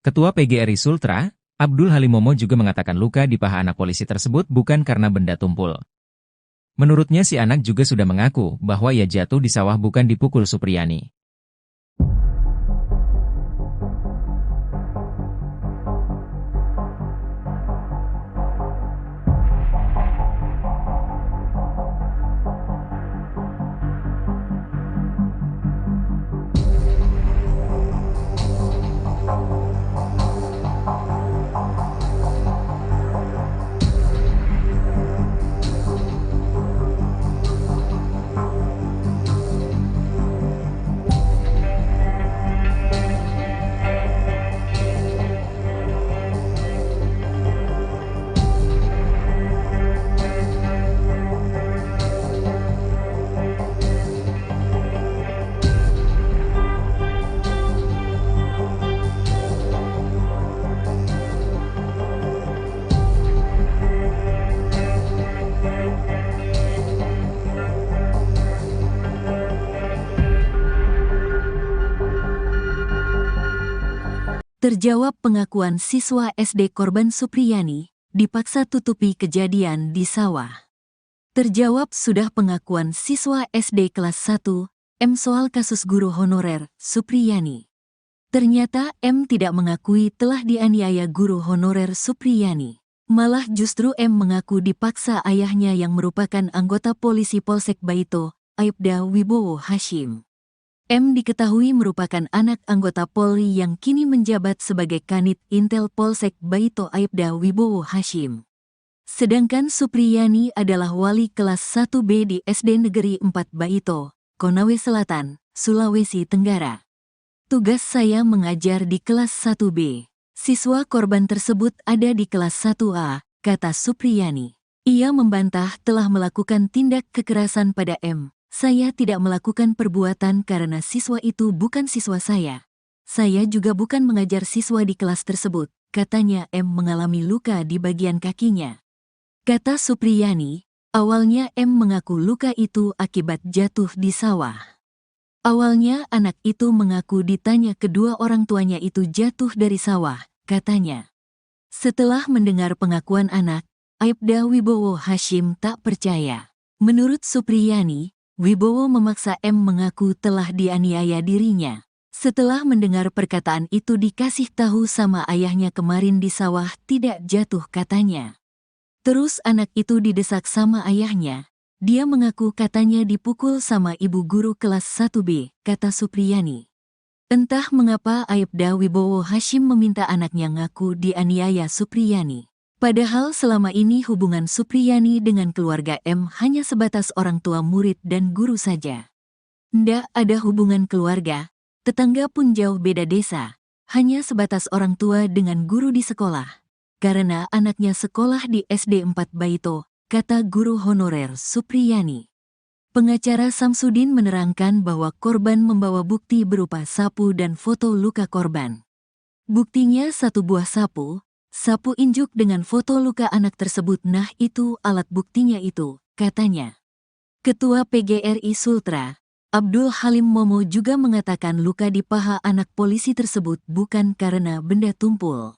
Ketua PGRI Sultra, Abdul Halimomo juga mengatakan luka di paha anak polisi tersebut bukan karena benda tumpul. Menurutnya si anak juga sudah mengaku bahwa ia jatuh di sawah bukan dipukul Supriyani. Terjawab pengakuan siswa SD korban Supriyani, dipaksa tutupi kejadian di sawah. Terjawab sudah pengakuan siswa SD kelas 1, M soal kasus guru honorer, Supriyani. Ternyata M tidak mengakui telah dianiaya guru honorer Supriyani. Malah justru M mengaku dipaksa ayahnya yang merupakan anggota polisi Polsek Baito, Aibda Wibowo Hashim. M diketahui merupakan anak anggota Polri yang kini menjabat sebagai Kanit Intel Polsek Baito Aibda Wibowo Hashim. Sedangkan Supriyani adalah wali kelas 1B di SD Negeri 4 Baito, Konawe Selatan, Sulawesi Tenggara. Tugas saya mengajar di kelas 1B. Siswa korban tersebut ada di kelas 1A, kata Supriyani. Ia membantah telah melakukan tindak kekerasan pada M. Saya tidak melakukan perbuatan karena siswa itu bukan siswa saya. Saya juga bukan mengajar siswa di kelas tersebut, katanya M mengalami luka di bagian kakinya. Kata Supriyani, awalnya M mengaku luka itu akibat jatuh di sawah. Awalnya anak itu mengaku ditanya kedua orang tuanya itu jatuh dari sawah, katanya. Setelah mendengar pengakuan anak, Aibda Wibowo Hashim tak percaya. Menurut Supriyani, Wibowo memaksa M mengaku telah dianiaya dirinya. Setelah mendengar perkataan itu dikasih tahu sama ayahnya kemarin di sawah tidak jatuh katanya. Terus anak itu didesak sama ayahnya. Dia mengaku katanya dipukul sama ibu guru kelas 1B, kata Supriyani. Entah mengapa Aibda Wibowo Hashim meminta anaknya ngaku dianiaya Supriyani. Padahal selama ini hubungan Supriyani dengan keluarga M hanya sebatas orang tua murid dan guru saja. Ndak ada hubungan keluarga, tetangga pun jauh beda desa. hanya sebatas orang tua dengan guru di sekolah. Karena anaknya sekolah di SD 4 Baito, kata guru honorer Supriyani. Pengacara Samsudin menerangkan bahwa korban membawa bukti berupa sapu dan foto luka korban. Buktinya satu buah sapu injuk dengan foto luka anak tersebut. Nah itu alat buktinya itu, katanya. Ketua PGRI Sultra, Abdul Halim Momo juga mengatakan luka di paha anak polisi tersebut bukan karena benda tumpul.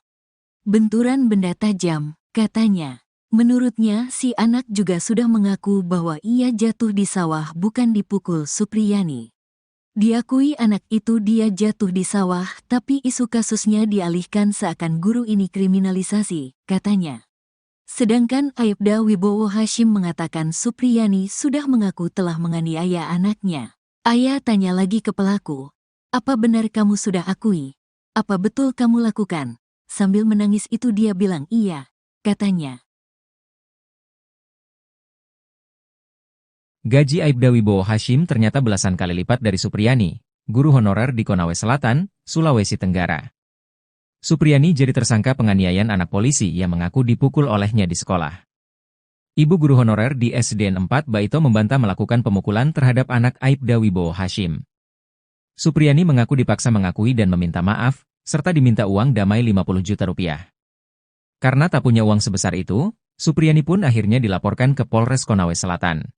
Benturan benda tajam, katanya. Menurutnya, si anak juga sudah mengaku bahwa ia jatuh di sawah bukan dipukul Supriyani. Diakui anak itu dia jatuh di sawah, tapi isu kasusnya dialihkan seakan guru ini kriminalisasi, katanya. Sedangkan Aibda Wibowo Hashim mengatakan Supriyani sudah mengaku telah menganiaya anaknya. Ayah tanya lagi ke pelaku, apa benar kamu sudah akui? Apa betul kamu lakukan? Sambil menangis itu dia bilang iya, katanya. Gaji Aibda Wibowo Hashim ternyata belasan kali lipat dari Supriyani, guru honorer di Konawe Selatan, Sulawesi Tenggara. Supriyani jadi tersangka penganiayaan anak polisi yang mengaku dipukul olehnya di sekolah. Ibu guru honorer di SDN 4 Baito membantah melakukan pemukulan terhadap anak Aibda Wibowo Hashim. Supriyani mengaku dipaksa mengakui dan meminta maaf, serta diminta uang damai 50 juta rupiah. Karena tak punya uang sebesar itu, Supriyani pun akhirnya dilaporkan ke Polres Konawe Selatan.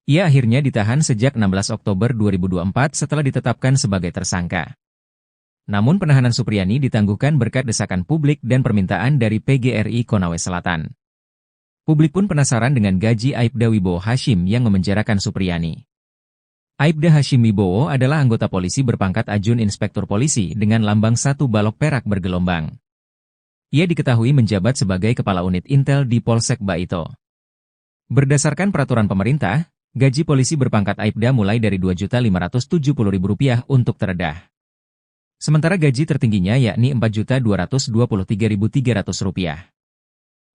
Ia akhirnya ditahan sejak 16 Oktober 2024 setelah ditetapkan sebagai tersangka. Namun penahanan Supriyani ditangguhkan berkat desakan publik dan permintaan dari PGRI Konawe Selatan. Publik pun penasaran dengan gaji Aibda Wibowo Hashim yang memenjarakan Supriyani. Aibda Hashim Wibowo adalah anggota polisi berpangkat Ajun Inspektur Polisi dengan lambang 1 balok perak bergelombang. Ia diketahui menjabat sebagai Kepala Unit Intel di Polsek Baito. Berdasarkan peraturan pemerintah, gaji polisi berpangkat Aibda mulai dari Rp2.570.000 untuk teredah. Sementara gaji tertingginya yakni Rp4.223.300.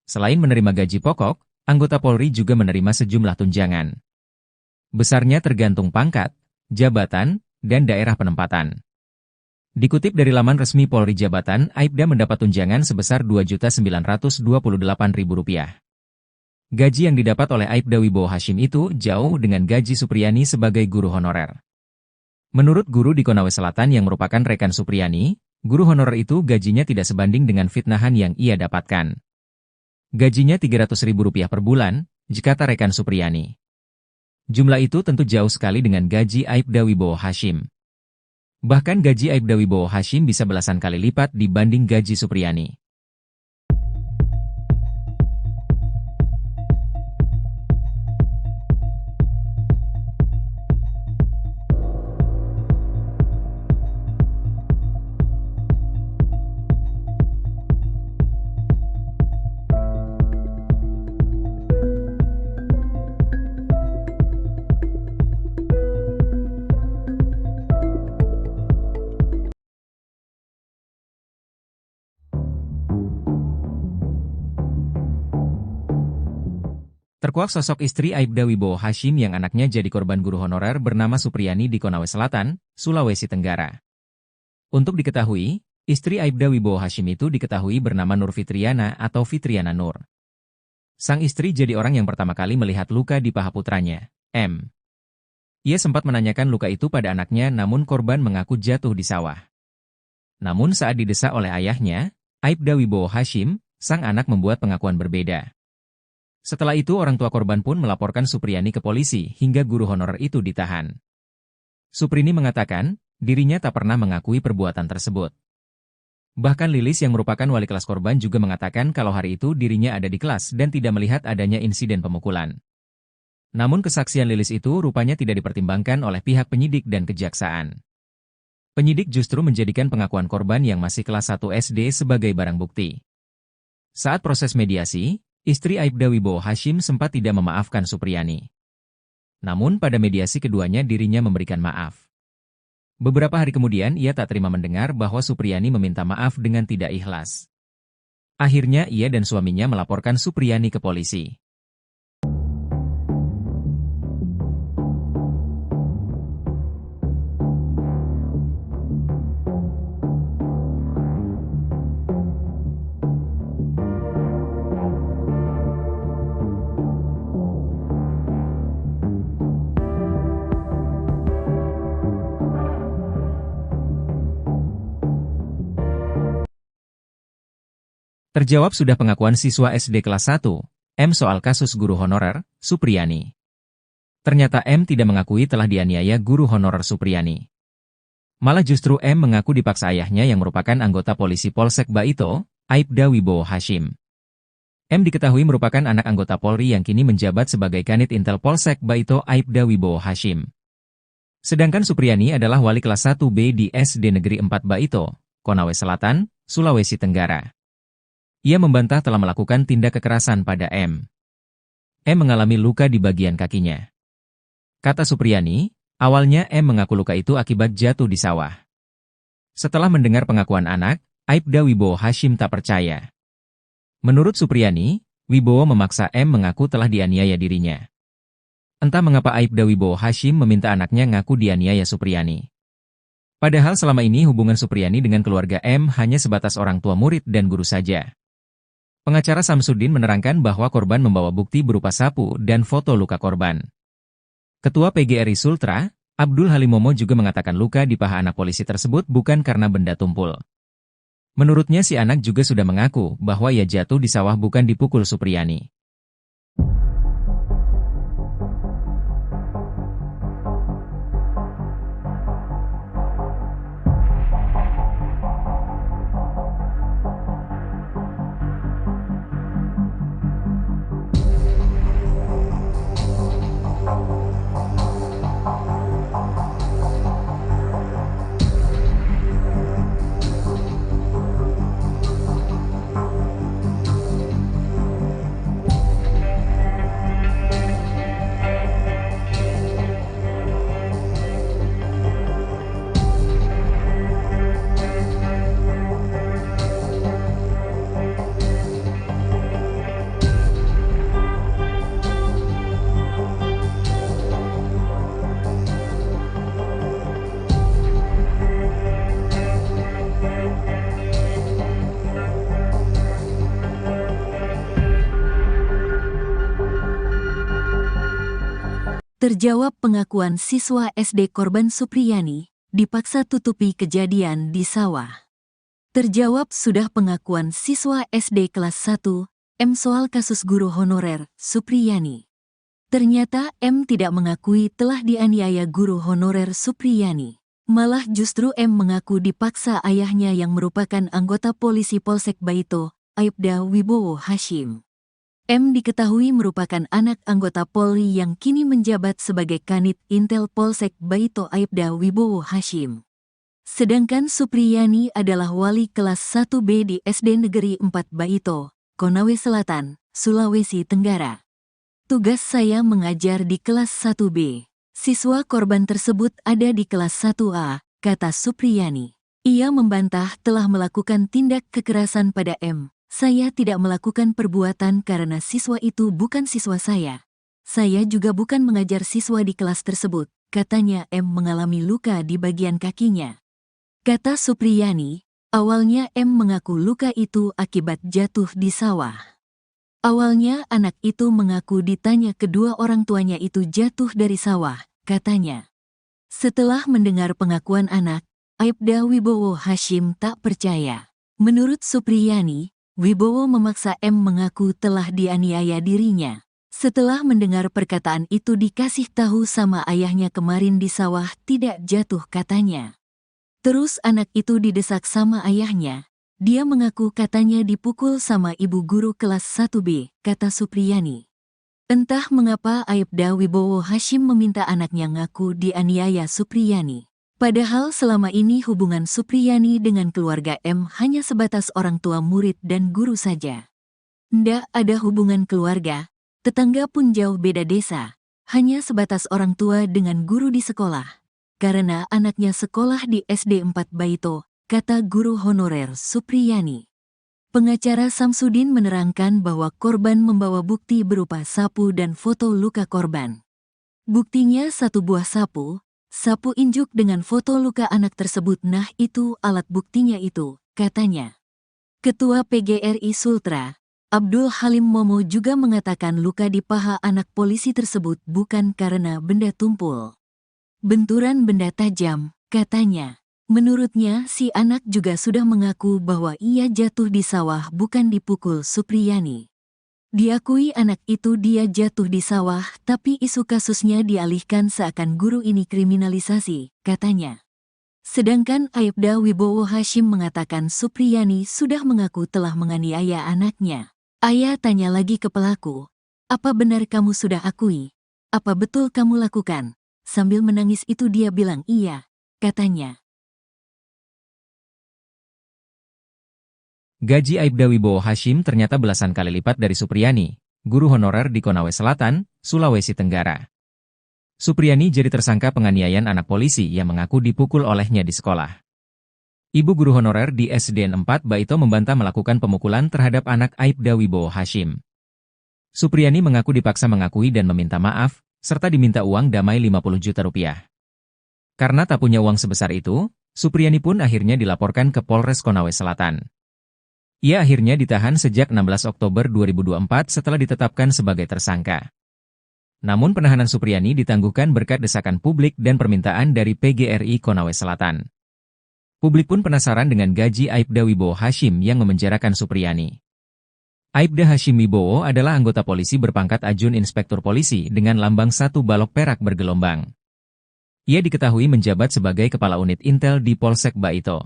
Selain menerima gaji pokok, anggota Polri juga menerima sejumlah tunjangan. Besarnya tergantung pangkat, jabatan, dan daerah penempatan. Dikutip dari laman resmi Polri Jabatan, Aibda mendapat tunjangan sebesar Rp2.928.000. Gaji yang didapat oleh Aibda Wibowo Hashim itu jauh dengan gaji Supriyani sebagai guru honorer. Menurut guru di Konawe Selatan yang merupakan rekan Supriyani, guru honorer itu gajinya tidak sebanding dengan fitnahan yang ia dapatkan. Gajinya Rp300.000 per bulan, jikata rekan Supriyani. Jumlah itu tentu jauh sekali dengan gaji Aibda Wibowo Hashim. Bahkan gaji Aibda Wibowo Hashim bisa belasan kali lipat dibanding gaji Supriyani. Terkuak sosok istri Aibda Wibowo Hashim yang anaknya jadi korban guru honorer bernama Supriyani di Konawe Selatan, Sulawesi Tenggara. Untuk diketahui, istri Aibda Wibowo Hashim itu diketahui bernama Nur Fitriana atau Fitriana Nur. Sang istri jadi orang yang pertama kali melihat luka di paha putranya, M. Ia sempat menanyakan luka itu pada anaknya namun korban mengaku jatuh di sawah. Namun saat didesak oleh ayahnya, Aibda Wibowo Hashim, sang anak membuat pengakuan berbeda. Setelah itu orang tua korban pun melaporkan Supriyani ke polisi hingga guru honorer itu ditahan. Suprini mengatakan, dirinya tak pernah mengakui perbuatan tersebut. Bahkan Lilis yang merupakan wali kelas korban juga mengatakan kalau hari itu dirinya ada di kelas dan tidak melihat adanya insiden pemukulan. Namun kesaksian Lilis itu rupanya tidak dipertimbangkan oleh pihak penyidik dan kejaksaan. Penyidik justru menjadikan pengakuan korban yang masih kelas 1 SD sebagai barang bukti. Saat proses mediasi, istri Aibda Wibowo Hashim sempat tidak memaafkan Supriyani. Namun pada mediasi keduanya dirinya memberikan maaf. Beberapa hari kemudian ia tak terima mendengar bahwa Supriyani meminta maaf dengan tidak ikhlas. Akhirnya ia dan suaminya melaporkan Supriyani ke polisi. Terjawab sudah pengakuan siswa SD kelas 1, M soal kasus guru honorer, Supriyani. Ternyata M tidak mengakui telah dianiaya guru honorer Supriyani. Malah justru M mengaku dipaksa ayahnya yang merupakan anggota polisi Polsek Baito, Aibda Wibowo Hashim. M diketahui merupakan anak anggota Polri yang kini menjabat sebagai Kanit Intel Polsek Baito Aibda Wibowo Hashim. Sedangkan Supriyani adalah wali kelas 1B di SD Negeri 4 Baito, Konawe Selatan, Sulawesi Tenggara. Ia membantah telah melakukan tindak kekerasan pada M. M mengalami luka di bagian kakinya. Kata Supriyani, awalnya M mengaku luka itu akibat jatuh di sawah. Setelah mendengar pengakuan anak, Aibda Wibowo Hashim tak percaya. Menurut Supriyani, Wibowo memaksa M mengaku telah dianiaya dirinya. Entah mengapa Aibda Wibowo Hashim meminta anaknya ngaku dianiaya Supriyani. Padahal selama ini hubungan Supriyani dengan keluarga M hanya sebatas orang tua murid dan guru saja. Pengacara Samsudin menerangkan bahwa korban membawa bukti berupa sapu dan foto luka korban. Ketua PGRI Sultra, Abdul Halimomo juga mengatakan luka di paha anak polisi tersebut bukan karena benda tumpul. Menurutnya si anak juga sudah mengaku bahwa ia jatuh di sawah bukan dipukul Supriyani. Terjawab pengakuan siswa SD korban Supriyani, dipaksa tutupi kejadian di sawah. Terjawab sudah pengakuan siswa SD kelas 1, M soal kasus guru honorer, Supriyani. Ternyata M tidak mengakui telah dianiaya guru honorer Supriyani. Malah justru M mengaku dipaksa ayahnya yang merupakan anggota polisi Polsek Baito, Aibda Wibowo Hashim. M diketahui merupakan anak anggota Polri yang kini menjabat sebagai Kanit Intel Polsek Baito Aibda Wibowo Hashim. Sedangkan Supriyani adalah wali kelas 1B di SD Negeri 4 Baito, Konawe Selatan, Sulawesi Tenggara. Tugas saya mengajar di kelas 1B. Siswa korban tersebut ada di kelas 1A, kata Supriyani. Ia membantah telah melakukan tindak kekerasan pada M. Saya tidak melakukan perbuatan karena siswa itu bukan siswa saya. Saya juga bukan mengajar siswa di kelas tersebut, katanya M mengalami luka di bagian kakinya. Kata Supriyani, awalnya M mengaku luka itu akibat jatuh di sawah. Awalnya anak itu mengaku ditanya kedua orang tuanya itu jatuh dari sawah, katanya. Setelah mendengar pengakuan anak, Aibda Wibowo Hashim tak percaya. Menurut Supriyani, Wibowo memaksa M mengaku telah dianiaya dirinya. Setelah mendengar perkataan itu dikasih tahu sama ayahnya kemarin di sawah tidak jatuh katanya. Terus anak itu didesak sama ayahnya. Dia mengaku katanya dipukul sama ibu guru kelas 1B, kata Supriyani. Entah mengapa Aibda Wibowo Hashim meminta anaknya ngaku dianiaya Supriyani. Padahal selama ini hubungan Supriyani dengan keluarga M hanya sebatas orang tua murid dan guru saja. Ndak ada hubungan keluarga, tetangga pun jauh beda desa, hanya sebatas orang tua dengan guru di sekolah. Karena anaknya sekolah di SD 4 Baito, kata guru honorer Supriyani. Pengacara Samsudin menerangkan bahwa korban membawa bukti berupa sapu dan foto luka korban. Buktinya satu buah sapu injuk dengan foto luka anak tersebut, nah itu alat buktinya itu, katanya. Ketua PGRI Sultra, Abdul Halim Momo juga mengatakan luka di paha anak polisi tersebut bukan karena benda tumpul. Benturan benda tajam, katanya. Menurutnya, si anak juga sudah mengaku bahwa ia jatuh di sawah bukan dipukul Supriyani. Diakui anak itu dia jatuh di sawah, tapi isu kasusnya dialihkan seakan guru ini kriminalisasi, katanya. Sedangkan Aibda Wibowo Hashim mengatakan Supriyani sudah mengaku telah menganiaya anaknya. Ayah tanya lagi ke pelaku, "Apa benar kamu sudah akui? Apa betul kamu lakukan?" Sambil menangis itu dia bilang iya, katanya. Gaji Aibda Wibowo Hashim ternyata belasan kali lipat dari Supriyani, guru honorer di Konawe Selatan, Sulawesi Tenggara. Supriyani jadi tersangka penganiayaan anak polisi yang mengaku dipukul olehnya di sekolah. Ibu guru honorer di SDN 4 Baito membantah melakukan pemukulan terhadap anak Aibda Wibowo Hashim. Supriyani mengaku dipaksa mengakui dan meminta maaf, serta diminta uang damai 50 juta rupiah. Karena tak punya uang sebesar itu, Supriyani pun akhirnya dilaporkan ke Polres Konawe Selatan. Ia akhirnya ditahan sejak 16 Oktober 2024 setelah ditetapkan sebagai tersangka. Namun penahanan Supriyani ditangguhkan berkat desakan publik dan permintaan dari PGRI Konawe Selatan. Publik pun penasaran dengan gaji Aibda Wibowo Hashim yang memenjarakan Supriyani. Aibda Hashim Wibowo adalah anggota polisi berpangkat Ajun Inspektur Polisi dengan lambang 1 balok perak bergelombang. Ia diketahui menjabat sebagai Kepala Unit Intel di Polsek Baito.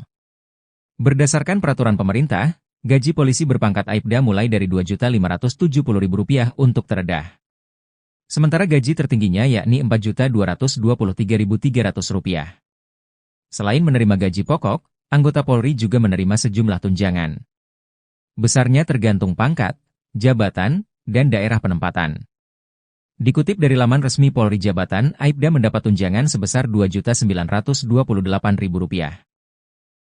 Berdasarkan peraturan pemerintah, gaji polisi berpangkat Aibda mulai dari Rp2.570.000 untuk terendah. Sementara gaji tertingginya yakni Rp4.223.300. Selain menerima gaji pokok, anggota Polri juga menerima sejumlah tunjangan. Besarnya tergantung pangkat, jabatan, dan daerah penempatan. Dikutip dari laman resmi Polri Jabatan, Aibda mendapat tunjangan sebesar Rp2.928.000.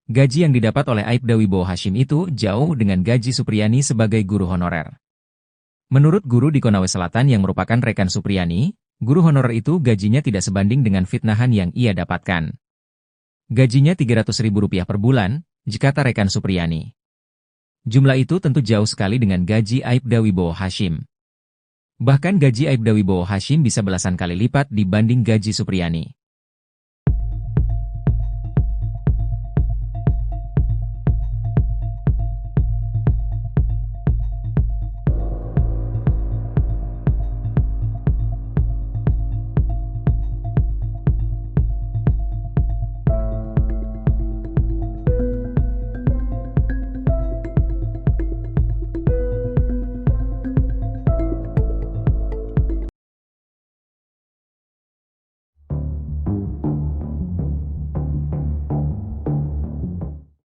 Gaji yang didapat oleh Aibda Wibowo Hashim itu jauh dengan gaji Supriyani sebagai guru honorer. Menurut guru di Konawe Selatan yang merupakan rekan Supriyani, guru honorer itu gajinya tidak sebanding dengan fitnahan yang ia dapatkan. Gajinya Rp300.000 per bulan, jikata rekan Supriyani. Jumlah itu tentu jauh sekali dengan gaji Aibda Wibowo Hashim. Bahkan gaji Aibda Wibowo Hashim bisa belasan kali lipat dibanding gaji Supriyani.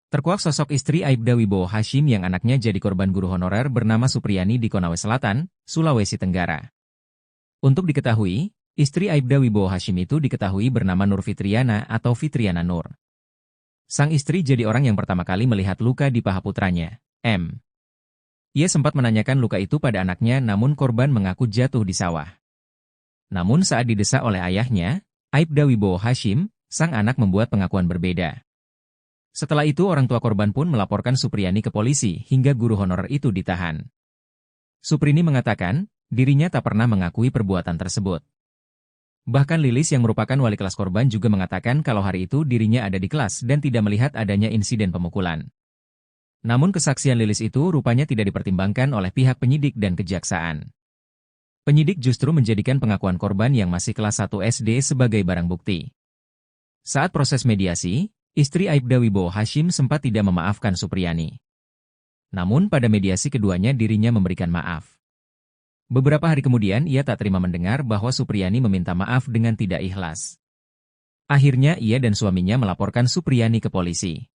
Terkuak sosok istri Aibda Wibowo Hashim yang anaknya jadi korban guru honorer bernama Supriyani di Konawe Selatan, Sulawesi Tenggara. Untuk diketahui, istri Aibda Wibowo Hashim itu diketahui bernama Nur Fitriana atau Fitriana Nur. Sang istri jadi orang yang pertama kali melihat luka di paha putranya, M. Ia sempat menanyakan luka itu pada anaknya namun korban mengaku jatuh di sawah. Namun saat didesak oleh ayahnya, Aibda Wibowo Hashim, sang anak membuat pengakuan berbeda. Setelah itu orang tua korban pun melaporkan Supriyani ke polisi hingga guru honorer itu ditahan. Suprini mengatakan, dirinya tak pernah mengakui perbuatan tersebut. Bahkan Lilis yang merupakan wali kelas korban juga mengatakan kalau hari itu dirinya ada di kelas dan tidak melihat adanya insiden pemukulan. Namun kesaksian Lilis itu rupanya tidak dipertimbangkan oleh pihak penyidik dan kejaksaan. Penyidik justru menjadikan pengakuan korban yang masih kelas 1 SD sebagai barang bukti. Saat proses mediasi, istri Aibda Wibowo Hashim sempat tidak memaafkan Supriyani. Namun pada mediasi keduanya dirinya memberikan maaf. Beberapa hari kemudian ia tak terima mendengar bahwa Supriyani meminta maaf dengan tidak ikhlas. Akhirnya ia dan suaminya melaporkan Supriyani ke polisi.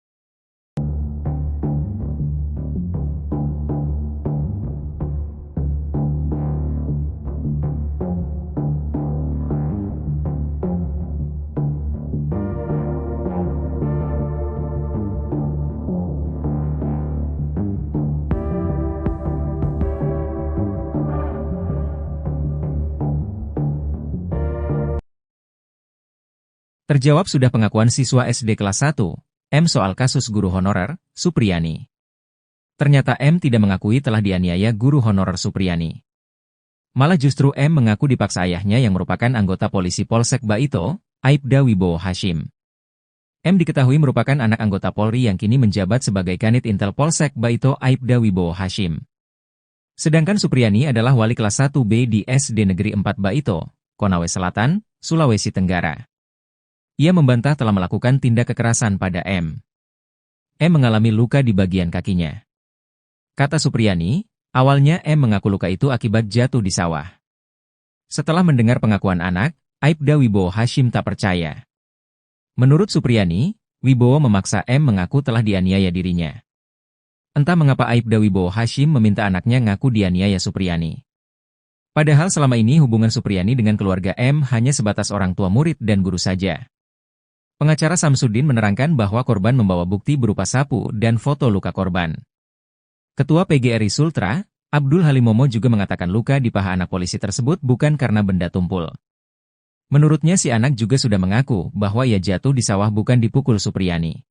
Terjawab sudah pengakuan siswa SD kelas 1, M soal kasus guru honorer, Supriyani. Ternyata M tidak mengakui telah dianiaya guru honorer Supriyani. Malah justru M mengaku dipaksa ayahnya yang merupakan anggota polisi Polsek Baito, Aibda Wibowo Hashim. M diketahui merupakan anak anggota Polri yang kini menjabat sebagai Kanit Intel Polsek Baito Aibda Wibowo Hashim. Sedangkan Supriyani adalah wali kelas 1B di SD Negeri 4 Baito, Konawe Selatan, Sulawesi Tenggara. Ia membantah telah melakukan tindak kekerasan pada M. M mengalami luka di bagian kakinya. Kata Supriyani, awalnya M mengaku luka itu akibat jatuh di sawah. Setelah mendengar pengakuan anak, Aibda Wibowo Hashim tak percaya. Menurut Supriyani, Wibowo memaksa M mengaku telah dianiaya dirinya. Entah mengapa Aibda Wibowo Hashim meminta anaknya ngaku dianiaya Supriyani. Padahal selama ini hubungan Supriyani dengan keluarga M hanya sebatas orang tua murid dan guru saja. Pengacara Samsudin menerangkan bahwa korban membawa bukti berupa sapu dan foto luka korban. Ketua PGRI Sultra, Abdul Halimomo juga mengatakan luka di paha anak polisi tersebut bukan karena benda tumpul. Menurutnya si anak juga sudah mengaku bahwa ia jatuh di sawah bukan dipukul Supriyani.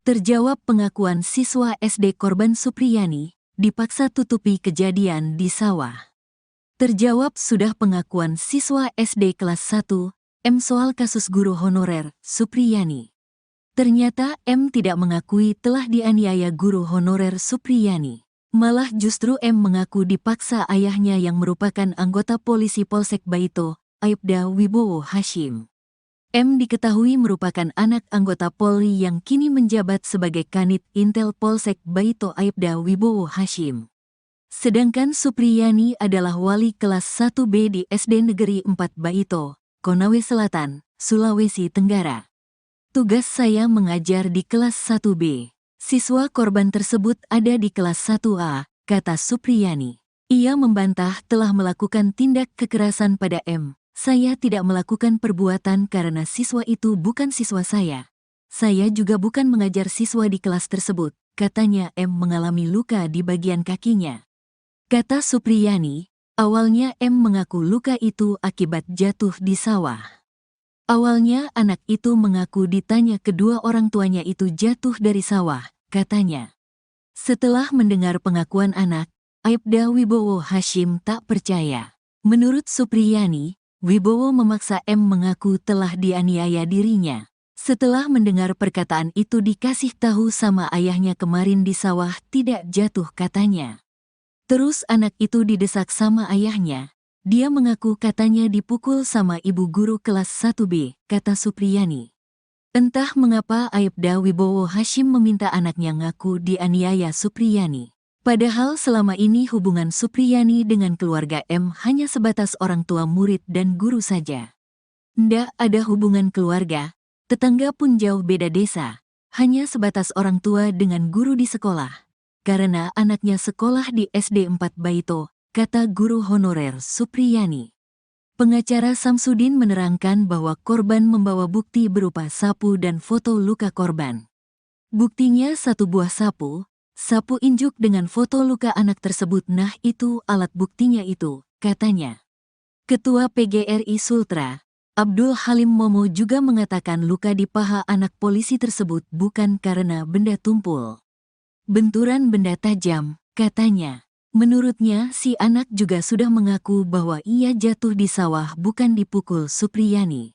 Terjawab pengakuan siswa SD korban Supriyani, dipaksa tutupi kejadian di sawah. Terjawab sudah pengakuan siswa SD kelas 1, M soal kasus guru honorer, Supriyani. Ternyata M tidak mengakui telah dianiaya guru honorer Supriyani. Malah justru M mengaku dipaksa ayahnya yang merupakan anggota polisi Polsek Baito, Aibda Wibowo Hashim. M diketahui merupakan anak anggota Polri yang kini menjabat sebagai Kanit Intel Polsek Baito Aibda Wibowo Hashim. Sedangkan Supriyani adalah wali kelas 1B di SD Negeri 4 Baito, Konawe Selatan, Sulawesi Tenggara. Tugas saya mengajar di kelas 1B. Siswa korban tersebut ada di kelas 1A, kata Supriyani. Ia membantah telah melakukan tindak kekerasan pada M. Saya tidak melakukan perbuatan karena siswa itu bukan siswa saya. Saya juga bukan mengajar siswa di kelas tersebut, katanya M mengalami luka di bagian kakinya. Kata Supriyani, awalnya M mengaku luka itu akibat jatuh di sawah. Awalnya anak itu mengaku ditanya kedua orang tuanya itu jatuh dari sawah, katanya. Setelah mendengar pengakuan anak, Aibda Wibowo Hashim tak percaya. Menurut Supriyani, Wibowo memaksa M mengaku telah dianiaya dirinya. Setelah mendengar perkataan itu dikasih tahu sama ayahnya kemarin di sawah tidak jatuh katanya. Terus anak itu didesak sama ayahnya. Dia mengaku katanya dipukul sama ibu guru kelas 1B, kata Supriyani. Entah mengapa Aibda Wibowo Hashim meminta anaknya ngaku dianiaya Supriyani. Padahal selama ini hubungan Supriyani dengan keluarga M hanya sebatas orang tua murid dan guru saja. Ndak ada hubungan keluarga, tetangga pun jauh beda desa, hanya sebatas orang tua dengan guru di sekolah. Karena anaknya sekolah di SD 4 Baito, kata guru honorer Supriyani. Pengacara Samsudin menerangkan bahwa korban membawa bukti berupa sapu dan foto luka korban. Buktinya satu buah sapu injuk dengan foto luka anak tersebut, nah itu alat buktinya itu, katanya. Ketua PGRI Sultra, Abdul Halim Momo juga mengatakan luka di paha anak polisi tersebut bukan karena benda tumpul. Benturan benda tajam, katanya. Menurutnya si anak juga sudah mengaku bahwa ia jatuh di sawah bukan dipukul Supriyani.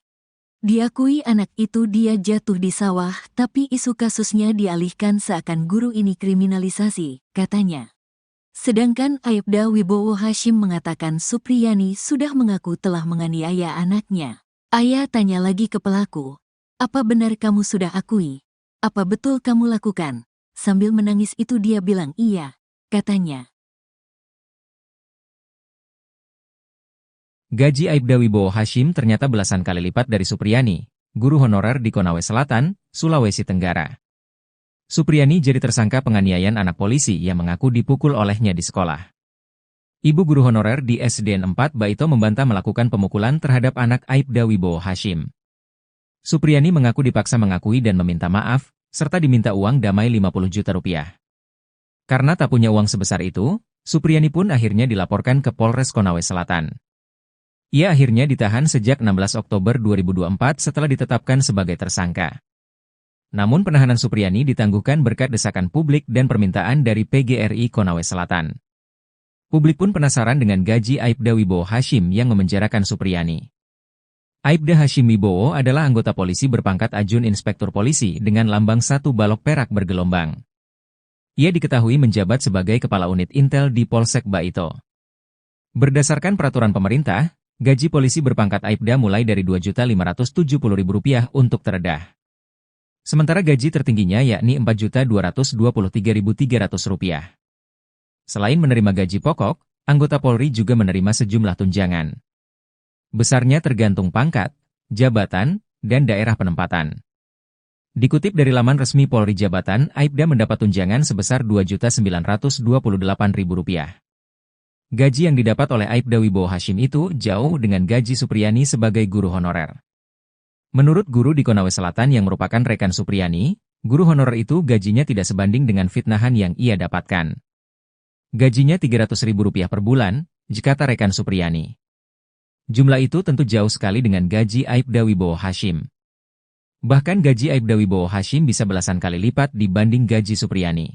Diakui anak itu dia jatuh di sawah, tapi isu kasusnya dialihkan seakan guru ini kriminalisasi, katanya. Sedangkan Aibda Wibowo Hashim mengatakan Supriyani sudah mengaku telah menganiaya anaknya. Ayah tanya lagi ke pelaku, apa benar kamu sudah akui? Apa betul kamu lakukan? Sambil menangis itu dia bilang iya, katanya. Gaji Aibda Wibowo Hashim ternyata belasan kali lipat dari Supriyani, guru honorer di Konawe Selatan, Sulawesi Tenggara. Supriyani jadi tersangka penganiayaan anak polisi yang mengaku dipukul olehnya di sekolah. Ibu guru honorer di SDN 4 Baito membantah melakukan pemukulan terhadap anak Aibda Wibowo Hashim. Supriyani mengaku dipaksa mengakui dan meminta maaf, serta diminta uang damai 50 juta rupiah. Karena tak punya uang sebesar itu, Supriyani pun akhirnya dilaporkan ke Polres Konawe Selatan. Ia akhirnya ditahan sejak 16 Oktober 2024 setelah ditetapkan sebagai tersangka. Namun penahanan Supriyani ditangguhkan berkat desakan publik dan permintaan dari PGRI Konawe Selatan. Publik pun penasaran dengan gaji Aibda Wibowo Hashim yang memenjarakan Supriyani. Aibda Hashim Wibowo adalah anggota polisi berpangkat Ajun Inspektur Polisi dengan lambang 1 balok perak bergelombang. Ia diketahui menjabat sebagai Kepala Unit Intel di Polsek Baito. Berdasarkan peraturan pemerintah, gaji polisi berpangkat Aibda mulai dari Rp2.570.000 untuk terendah. Sementara gaji tertingginya yakni Rp4.223.300. Selain menerima gaji pokok, anggota Polri juga menerima sejumlah tunjangan. Besarnya tergantung pangkat, jabatan, dan daerah penempatan. Dikutip dari laman resmi Polri Jabatan, Aibda mendapat tunjangan sebesar Rp2.928.000. Gaji yang didapat oleh Aibda Wibowo Hashim itu jauh dengan gaji Supriyani sebagai guru honorer. Menurut guru di Konawe Selatan yang merupakan rekan Supriyani, guru honorer itu gajinya tidak sebanding dengan fitnahan yang ia dapatkan. Gajinya Rp300.000 per bulan, kata rekan Supriyani. Jumlah itu tentu jauh sekali dengan gaji Aibda Wibowo Hashim. Bahkan gaji Aibda Wibowo Hashim bisa belasan kali lipat dibanding gaji Supriyani.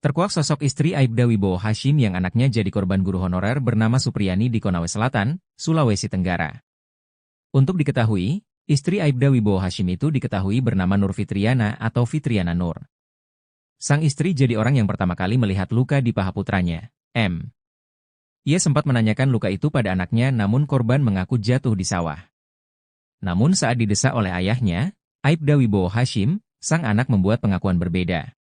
Terkuak sosok istri Aibda Wibowo Hashim yang anaknya jadi korban guru honorer bernama Supriyani di Konawe Selatan, Sulawesi Tenggara. Untuk diketahui, istri Aibda Wibowo Hashim itu diketahui bernama Nur Fitriana atau Fitriana Nur. Sang istri jadi orang yang pertama kali melihat luka di paha putranya, M. Ia sempat menanyakan luka itu pada anaknya namun korban mengaku jatuh di sawah. Namun saat didesak oleh ayahnya, Aibda Wibowo Hashim, sang anak membuat pengakuan berbeda.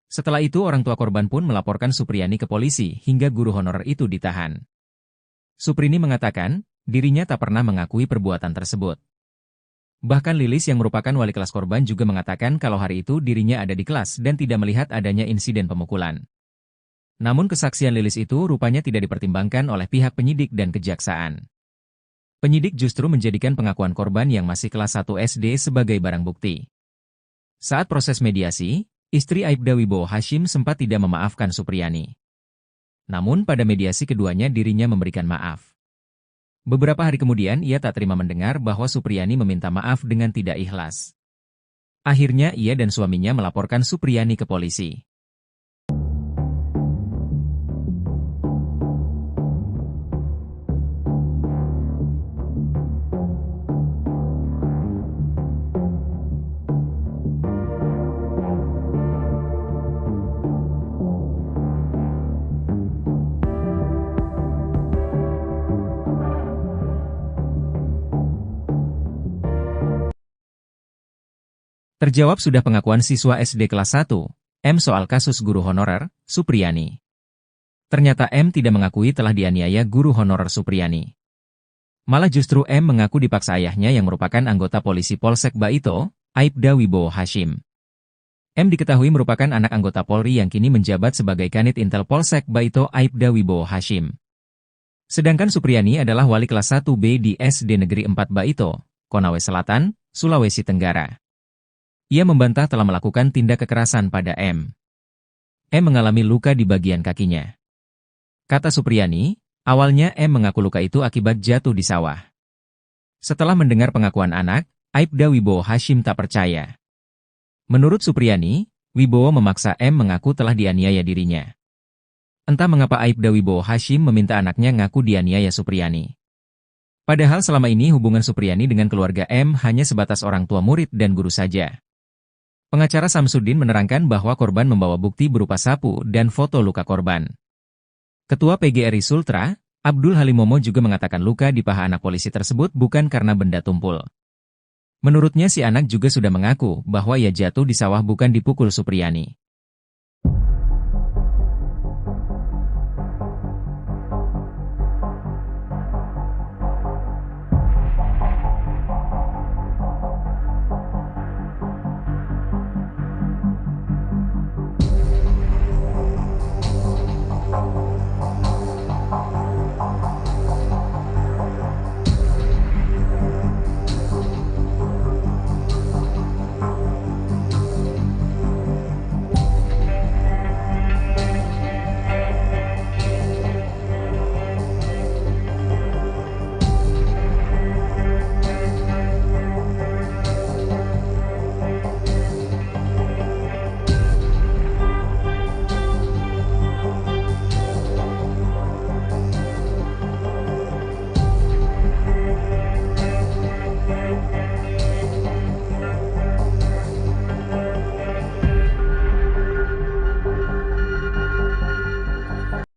Setelah itu orang tua korban pun melaporkan Supriyani ke polisi hingga guru honorer itu ditahan. Suprini mengatakan, dirinya tak pernah mengakui perbuatan tersebut. Bahkan Lilis yang merupakan wali kelas korban juga mengatakan kalau hari itu dirinya ada di kelas dan tidak melihat adanya insiden pemukulan. Namun kesaksian Lilis itu rupanya tidak dipertimbangkan oleh pihak penyidik dan kejaksaan. Penyidik justru menjadikan pengakuan korban yang masih kelas 1 SD sebagai barang bukti. Saat proses mediasi, istri Aibda Wibowo Hashim sempat tidak memaafkan Supriyani. Namun pada mediasi keduanya dirinya memberikan maaf. Beberapa hari kemudian ia tak terima mendengar bahwa Supriyani meminta maaf dengan tidak ikhlas. Akhirnya ia dan suaminya melaporkan Supriyani ke polisi. Terjawab sudah pengakuan siswa SD kelas 1, M soal kasus guru honorer, Supriyani. Ternyata M tidak mengakui telah dianiaya guru honorer Supriyani. Malah justru M mengaku dipaksa ayahnya yang merupakan anggota polisi Polsek Baito, Aibda Wibowo Hashim. M diketahui merupakan anak anggota Polri yang kini menjabat sebagai Kanit Intel Polsek Baito Aibda Wibowo Hashim. Sedangkan Supriyani adalah wali kelas 1B di SD Negeri 4 Baito, Konawe Selatan, Sulawesi Tenggara. Ia membantah telah melakukan tindak kekerasan pada M. M mengalami luka di bagian kakinya. Kata Supriyani, Awalnya M mengaku luka itu akibat jatuh di sawah. Setelah mendengar pengakuan anak, Aibda Wibowo Hashim tak percaya. Menurut Supriyani, Wibowo memaksa M mengaku telah dianiaya dirinya. Entah mengapa Aibda Wibowo Hashim meminta anaknya ngaku dianiaya Supriyani. Padahal selama ini hubungan Supriyani dengan keluarga M hanya sebatas orang tua murid dan guru saja. Pengacara Samsudin menerangkan bahwa korban membawa bukti berupa sapu dan foto luka korban. Ketua PGRI Sultra, Abdul Halimomo juga mengatakan luka di paha anak polisi tersebut bukan karena benda tumpul. Menurutnya si anak juga sudah mengaku bahwa ia jatuh di sawah bukan dipukul Supriyani.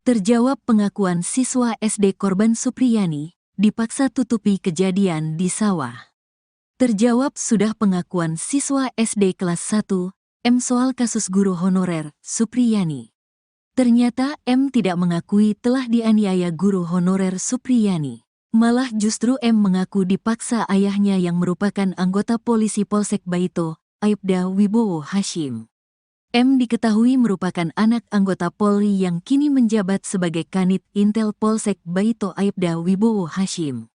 Terjawab pengakuan siswa SD korban Supriyani, dipaksa tutupi kejadian di sawah. Terjawab sudah pengakuan siswa SD kelas 1, M soal kasus guru honorer, Supriyani. Ternyata M tidak mengakui telah dianiaya guru honorer Supriyani. Malah justru M mengaku dipaksa ayahnya yang merupakan anggota polisi Polsek Baito, Aibda Wibowo Hashim. M diketahui merupakan anak anggota Polri yang kini menjabat sebagai Kanit Intel Polsek Baito Aibda Wibowo Hashim.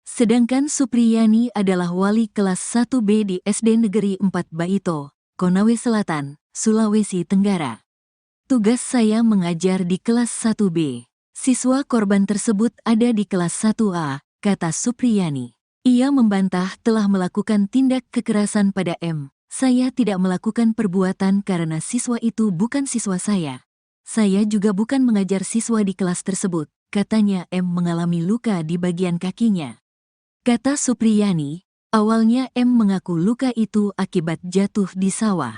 Sedangkan Supriyani adalah wali kelas 1B di SD Negeri 4 Baito, Konawe Selatan, Sulawesi Tenggara. Tugas saya mengajar di kelas 1B. Siswa korban tersebut ada di kelas 1A, kata Supriyani. Ia membantah telah melakukan tindak kekerasan pada M. Saya tidak melakukan perbuatan karena siswa itu bukan siswa saya. Saya juga bukan mengajar siswa di kelas tersebut, katanya M mengalami luka di bagian kakinya. Kata Supriyani, awalnya M mengaku luka itu akibat jatuh di sawah.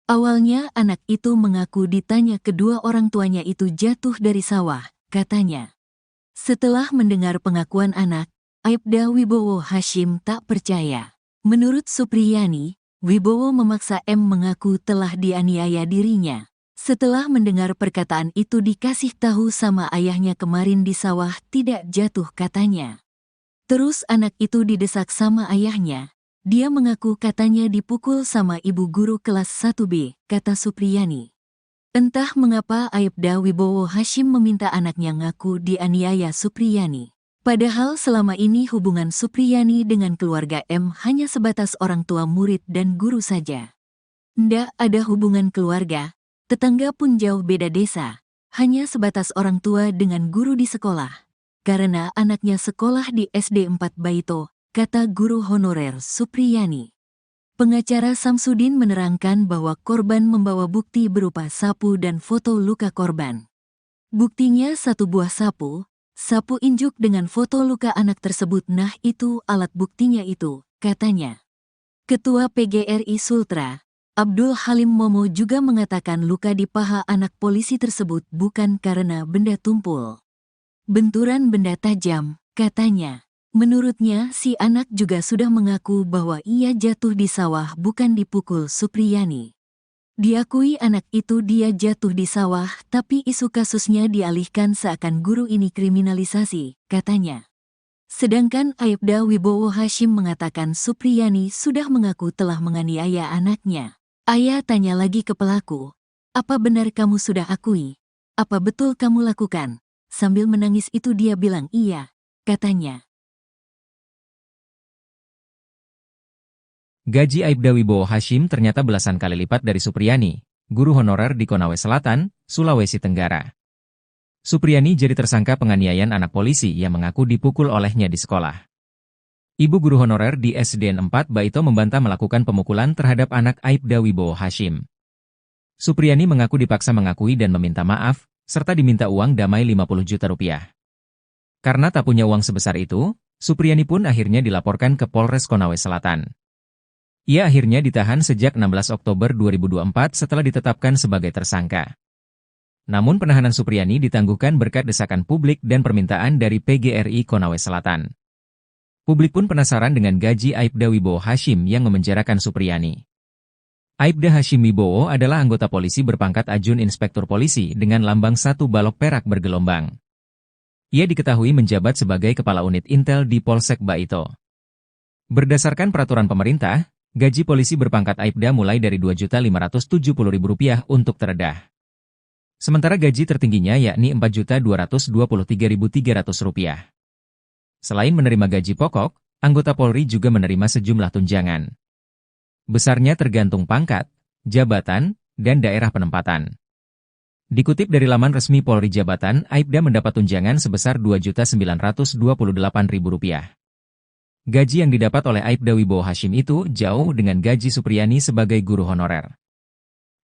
Awalnya anak itu mengaku ditanya kedua orang tuanya itu jatuh dari sawah, katanya. Setelah mendengar pengakuan anak, Aibda Wibowo Hashim tak percaya. Menurut Supriyani, Wibowo memaksa M mengaku telah dianiaya dirinya. Setelah mendengar perkataan itu dikasih tahu sama ayahnya kemarin di sawah tidak jatuh katanya. Terus anak itu didesak sama ayahnya. Dia mengaku katanya dipukul sama ibu guru kelas 1B, kata Supriyani. Entah mengapa Aibda Wibowo Hashim meminta anaknya ngaku dianiaya Supriyani. Padahal selama ini hubungan Supriyani dengan keluarga M hanya sebatas orang tua murid dan guru saja. Ndak ada hubungan keluarga, tetangga pun jauh beda desa, hanya sebatas orang tua dengan guru di sekolah. Karena anaknya sekolah di SD 4 Baito, kata guru honorer Supriyani. Pengacara Samsudin menerangkan bahwa korban membawa bukti berupa sapu dan foto luka korban. Buktinya satu buah sapu injuk dengan foto luka anak tersebut. Nah itu alat buktinya itu, katanya. Ketua PGRI Sultra, Abdul Halim Momo juga mengatakan luka di paha anak polisi tersebut bukan karena benda tumpul. Benturan benda tajam, katanya. Menurutnya si anak juga sudah mengaku bahwa ia jatuh di sawah bukan dipukul Supriyani. Diakui anak itu dia jatuh di sawah, tapi isu kasusnya dialihkan seakan guru ini kriminalisasi, katanya. Sedangkan Aibda Wibowo Hashim mengatakan Supriyani sudah mengaku telah menganiaya anaknya. Ayah tanya lagi ke pelaku, apa benar kamu sudah akui? Apa betul kamu lakukan? Sambil menangis itu dia bilang iya, katanya. Gaji Aibda Wibowo Hashim ternyata belasan kali lipat dari Supriyani, guru honorer di Konawe Selatan, Sulawesi Tenggara. Supriyani jadi tersangka penganiayaan anak polisi yang mengaku dipukul olehnya di sekolah. Ibu guru honorer di SDN 4 Baito membantah melakukan pemukulan terhadap anak Aibda Wibowo Hashim. Supriyani mengaku dipaksa mengakui dan meminta maaf, serta diminta uang damai 50 juta rupiah. Karena tak punya uang sebesar itu, Supriyani pun akhirnya dilaporkan ke Polres Konawe Selatan. Ia akhirnya ditahan sejak 16 Oktober 2024 setelah ditetapkan sebagai tersangka. Namun penahanan Supriyani ditangguhkan berkat desakan publik dan permintaan dari PGRI Konawe Selatan. Publik pun penasaran dengan gaji Aibda Wibowo Hashim yang memenjarakan Supriyani. Aibda Hashim Wibowo adalah anggota polisi berpangkat Ajun Inspektur Polisi dengan lambang 1 balok perak bergelombang. Ia diketahui menjabat sebagai Kepala Unit Intel di Polsek Baito. Berdasarkan peraturan pemerintah, gaji polisi berpangkat Aibda mulai dari Rp2.570.000 untuk terendah. Sementara gaji tertingginya yakni Rp4.223.300. Selain menerima gaji pokok, anggota Polri juga menerima sejumlah tunjangan. Besarnya tergantung pangkat, jabatan, dan daerah penempatan. Dikutip dari laman resmi Polri Jabatan, Aibda mendapat tunjangan sebesar Rp2.928.000. Gaji yang didapat oleh Aibda Wibowo Hashim itu jauh dengan gaji Supriyani sebagai guru honorer.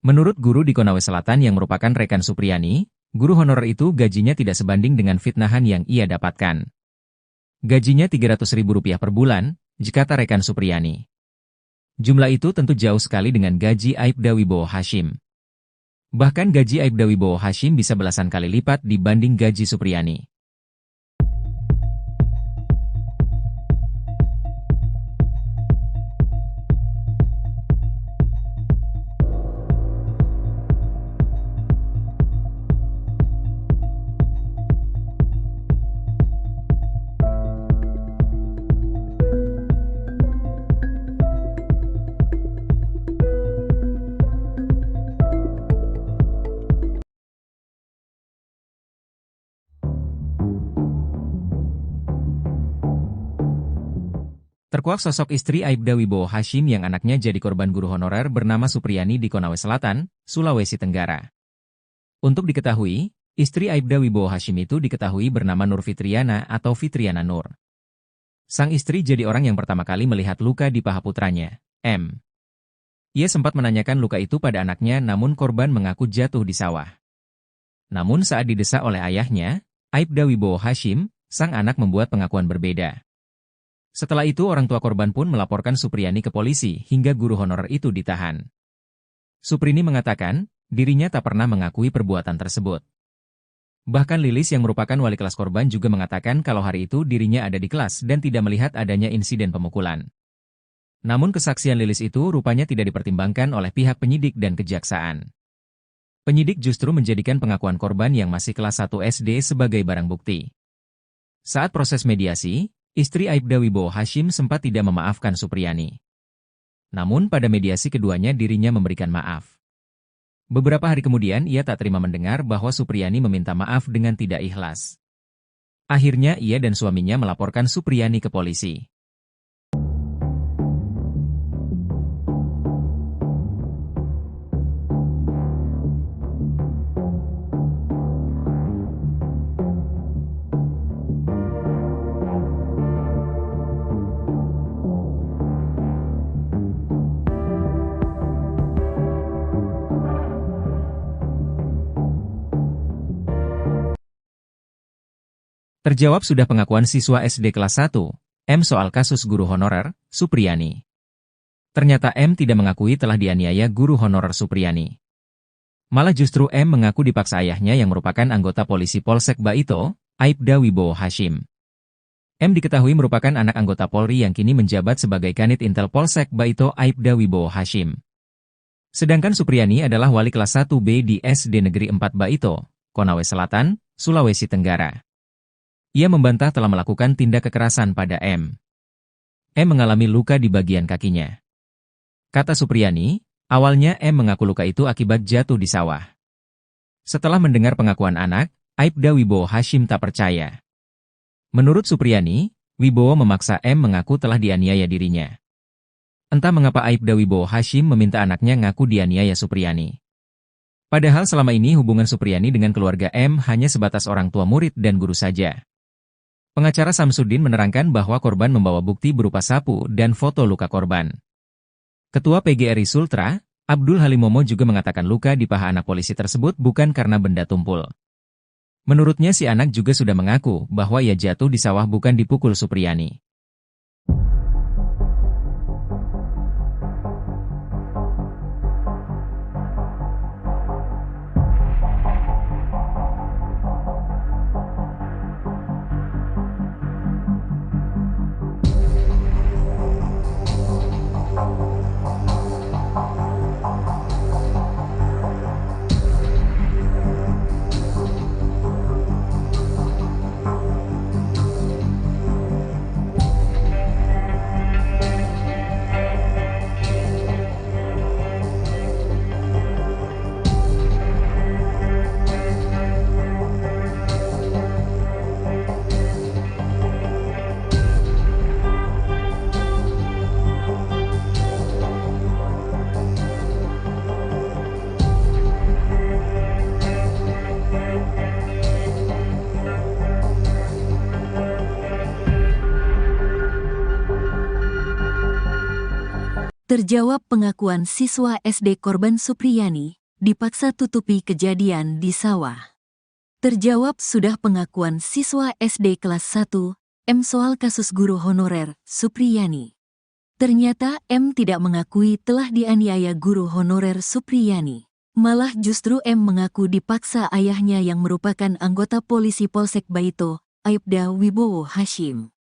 Menurut guru di Konawe Selatan yang merupakan rekan Supriyani, guru honorer itu gajinya tidak sebanding dengan fitnahan yang ia dapatkan. Gajinya Rp300.000 per bulan, jika rekan Supriyani. Jumlah itu tentu jauh sekali dengan gaji Aibda Wibowo Hashim. Bahkan gaji Aibda Wibowo Hashim bisa belasan kali lipat dibanding gaji Supriyani. Terkuak sosok istri Aibda Wibowo Hashim yang anaknya jadi korban guru honorer bernama Supriyani di Konawe Selatan, Sulawesi Tenggara. Untuk diketahui, istri Aibda Wibowo Hashim itu diketahui bernama Nur Fitriana atau Fitriana Nur. Sang istri jadi orang yang pertama kali melihat luka di paha putranya, M. Ia sempat menanyakan luka itu pada anaknya namun korban mengaku jatuh di sawah. Namun saat didesak oleh ayahnya, Aibda Wibowo Hashim, sang anak membuat pengakuan berbeda. Setelah itu orang tua korban pun melaporkan Supriyani ke polisi hingga guru honorer itu ditahan. Suprini mengatakan, dirinya tak pernah mengakui perbuatan tersebut. Bahkan Lilis yang merupakan wali kelas korban juga mengatakan kalau hari itu dirinya ada di kelas dan tidak melihat adanya insiden pemukulan. Namun kesaksian Lilis itu rupanya tidak dipertimbangkan oleh pihak penyidik dan kejaksaan. Penyidik justru menjadikan pengakuan korban yang masih kelas 1 SD sebagai barang bukti. Saat proses mediasi, istri Aibda Wibowo Hashim sempat tidak memaafkan Supriyani. Namun pada mediasi keduanya dirinya memberikan maaf. Beberapa hari kemudian ia tak terima mendengar bahwa Supriyani meminta maaf dengan tidak ikhlas. Akhirnya ia dan suaminya melaporkan Supriyani ke polisi. Terjawab sudah pengakuan siswa SD kelas 1, M soal kasus guru honorer, Supriyani. Ternyata M tidak mengakui telah dianiaya guru honorer Supriyani. Malah justru M mengaku dipaksa ayahnya yang merupakan anggota polisi Polsek Baito, Aibda Wibowo Hashim. M diketahui merupakan anak anggota Polri yang kini menjabat sebagai Kanit Intel Polsek Baito Aibda Wibowo Hashim. Sedangkan Supriyani adalah wali kelas 1B di SD Negeri 4 Baito, Konawe Selatan, Sulawesi Tenggara. Ia membantah telah melakukan tindak kekerasan pada M. M mengalami luka di bagian kakinya. Kata Supriyani, awalnya M mengaku luka itu akibat jatuh di sawah. Setelah mendengar pengakuan anak, Aibda Wibowo Hashim tak percaya. Menurut Supriyani, Wibowo memaksa M mengaku telah dianiaya dirinya. Entah mengapa Aibda Wibowo Hashim meminta anaknya ngaku dianiaya Supriyani. Padahal selama ini hubungan Supriyani dengan keluarga M hanya sebatas orang tua murid dan guru saja. Pengacara Samsudin menerangkan bahwa korban membawa bukti berupa sapu dan foto luka korban. Ketua PGRI Sultra, Abdul Halimomo juga mengatakan luka di paha anak polisi tersebut bukan karena benda tumpul. Menurutnya si anak juga sudah mengaku bahwa ia jatuh di sawah bukan dipukul Supriyani. Terjawab pengakuan siswa SD korban Supriyani, dipaksa tutupi kejadian di sawah. Terjawab sudah pengakuan siswa SD kelas 1, M soal kasus guru honorer, Supriyani. Ternyata M tidak mengakui telah dianiaya guru honorer Supriyani. Malah justru M mengaku dipaksa ayahnya yang merupakan anggota polisi Polsek Baito, Aibda Wibowo Hashim.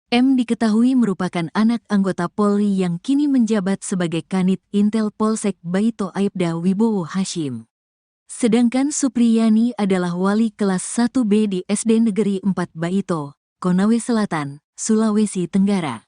M diketahui merupakan anak anggota Polri yang kini menjabat sebagai Kanit Intel Polsek Baito Aibda Wibowo Hashim. Sedangkan Supriyani adalah wali kelas 1B di SD Negeri 4 Baito, Konawe Selatan, Sulawesi Tenggara.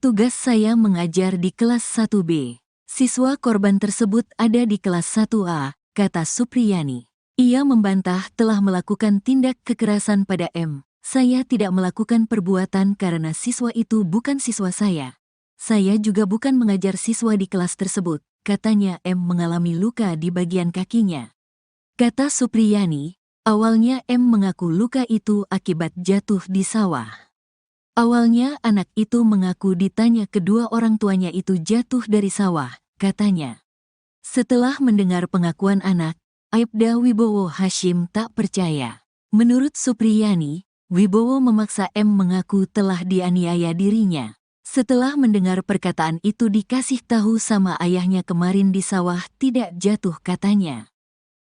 Tugas saya mengajar di kelas 1B. Siswa korban tersebut ada di kelas 1A, kata Supriyani. Ia membantah telah melakukan tindak kekerasan pada M. Saya tidak melakukan perbuatan karena siswa itu bukan siswa saya. Saya juga bukan mengajar siswa di kelas tersebut, katanya M mengalami luka di bagian kakinya. Kata Supriyani, awalnya M mengaku luka itu akibat jatuh di sawah. Awalnya anak itu mengaku ditanya kedua orang tuanya itu jatuh dari sawah, katanya. Setelah mendengar pengakuan anak, Aibda Wibowo Hashim tak percaya. Menurut Supriyani, Wibowo memaksa M mengaku telah dianiaya dirinya. Setelah mendengar perkataan itu dikasih tahu sama ayahnya kemarin di sawah tidak jatuh katanya.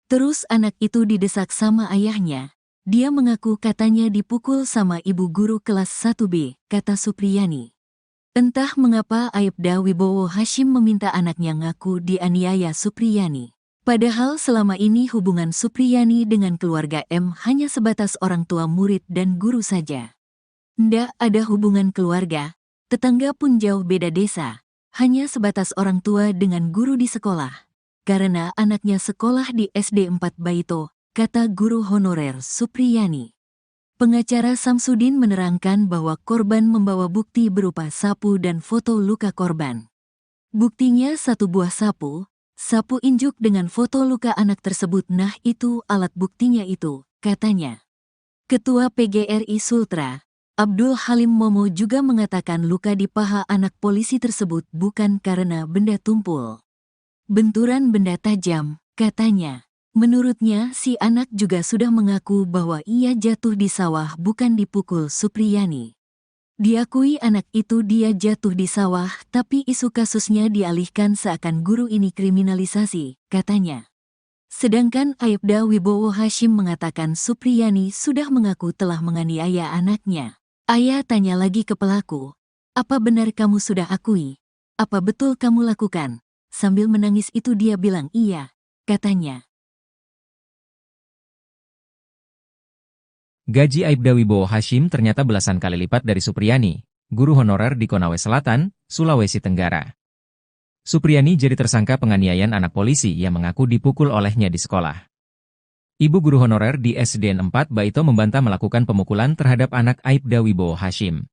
Terus anak itu didesak sama ayahnya. Dia mengaku katanya dipukul sama ibu guru kelas 1B, kata Supriyani. Entah mengapa Aibda Wibowo Hashim meminta anaknya ngaku dianiaya Supriyani. Padahal selama ini hubungan Supriyani dengan keluarga M hanya sebatas orang tua murid dan guru saja. Ndak ada hubungan keluarga, tetangga pun jauh beda desa, hanya sebatas orang tua dengan guru di sekolah. Karena anaknya sekolah di SD 4 Baito, kata guru honorer Supriyani. Pengacara Samsudin menerangkan bahwa korban membawa bukti berupa sapu dan foto luka korban. Buktinya satu buah sapu injuk dengan foto luka anak tersebut. Nah itu alat buktinya itu, katanya. Ketua PGRI Sultra, Abdul Halimomo juga mengatakan luka di paha anak polisi tersebut bukan karena benda tumpul. Benturan benda tajam, katanya. Menurutnya si anak juga sudah mengaku bahwa ia jatuh di sawah bukan dipukul Supriyani. Diakui anak itu dia jatuh di sawah, tapi isu kasusnya dialihkan seakan guru ini kriminalisasi, katanya. Sedangkan Aibda Wibowo Hashim mengatakan Supriyani sudah mengaku telah menganiaya anaknya. Ayah tanya lagi ke pelaku, apa benar kamu sudah akui? Apa betul kamu lakukan? Sambil menangis itu dia bilang iya, katanya. Gaji Aibda Wibowo Hashim ternyata belasan kali lipat dari Supriyani, guru honorer di Konawe Selatan, Sulawesi Tenggara. Supriyani jadi tersangka penganiayaan anak polisi yang mengaku dipukul olehnya di sekolah. Ibu guru honorer di SDN 4 Baito membantah melakukan pemukulan terhadap anak Aibda Wibowo Hashim.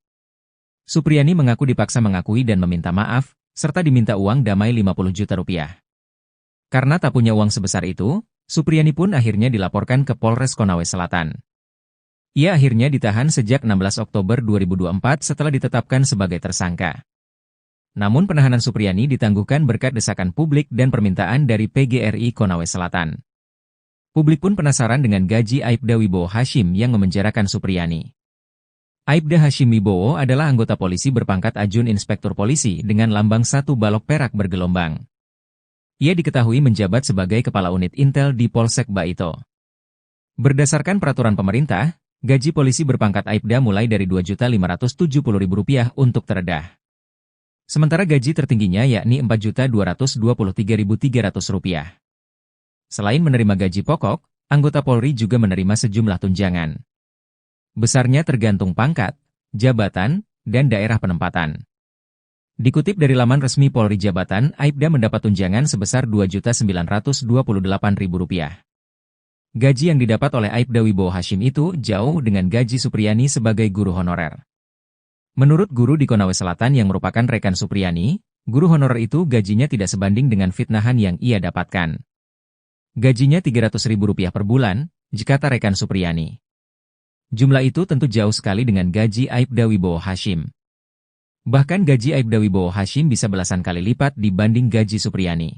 Supriyani mengaku dipaksa mengakui dan meminta maaf, serta diminta uang damai 50 juta rupiah. Karena tak punya uang sebesar itu, Supriyani pun akhirnya dilaporkan ke Polres Konawe Selatan. Ia akhirnya ditahan sejak 16 Oktober 2024 setelah ditetapkan sebagai tersangka. Namun penahanan Supriyani ditangguhkan berkat desakan publik dan permintaan dari PGRI Konawe Selatan. Publik pun penasaran dengan gaji Aibda Wibowo Hashim yang memenjarakan Supriyani. Aibda Hashim Wibowo adalah anggota polisi berpangkat Ajun Inspektur Polisi dengan lambang 1 balok perak bergelombang. Ia diketahui menjabat sebagai Kepala Unit Intel di Polsek Baito. Berdasarkan peraturan pemerintah, gaji polisi berpangkat Aibda mulai dari Rp2.570.000 untuk terendah. Sementara gaji tertingginya yakni Rp4.223.300. Selain menerima gaji pokok, anggota Polri juga menerima sejumlah tunjangan. Besarnya tergantung pangkat, jabatan, dan daerah penempatan. Dikutip dari laman resmi Polri Jabatan, Aibda mendapat tunjangan sebesar Rp2.928.000. Gaji yang didapat oleh Aibda Wibowo Hashim itu jauh dengan gaji Supriyani sebagai guru honorer. Menurut guru di Konawe Selatan yang merupakan rekan Supriyani, guru honorer itu gajinya tidak sebanding dengan fitnahan yang ia dapatkan. Gajinya Rp300.000 per bulan, jikata rekan Supriyani. Jumlah itu tentu jauh sekali dengan gaji Aibda Wibowo Hashim. Bahkan gaji Aibda Wibowo Hashim bisa belasan kali lipat dibanding gaji Supriyani.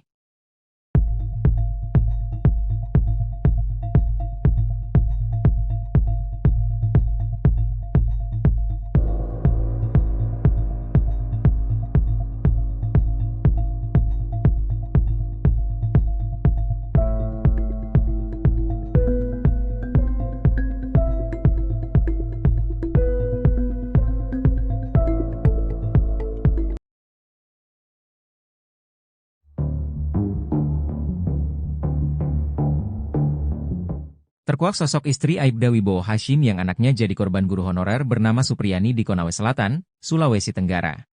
Terkuak sosok istri Aibda Wibowo Hashim yang anaknya jadi korban guru honorer bernama Supriyani di Konawe Selatan, Sulawesi Tenggara.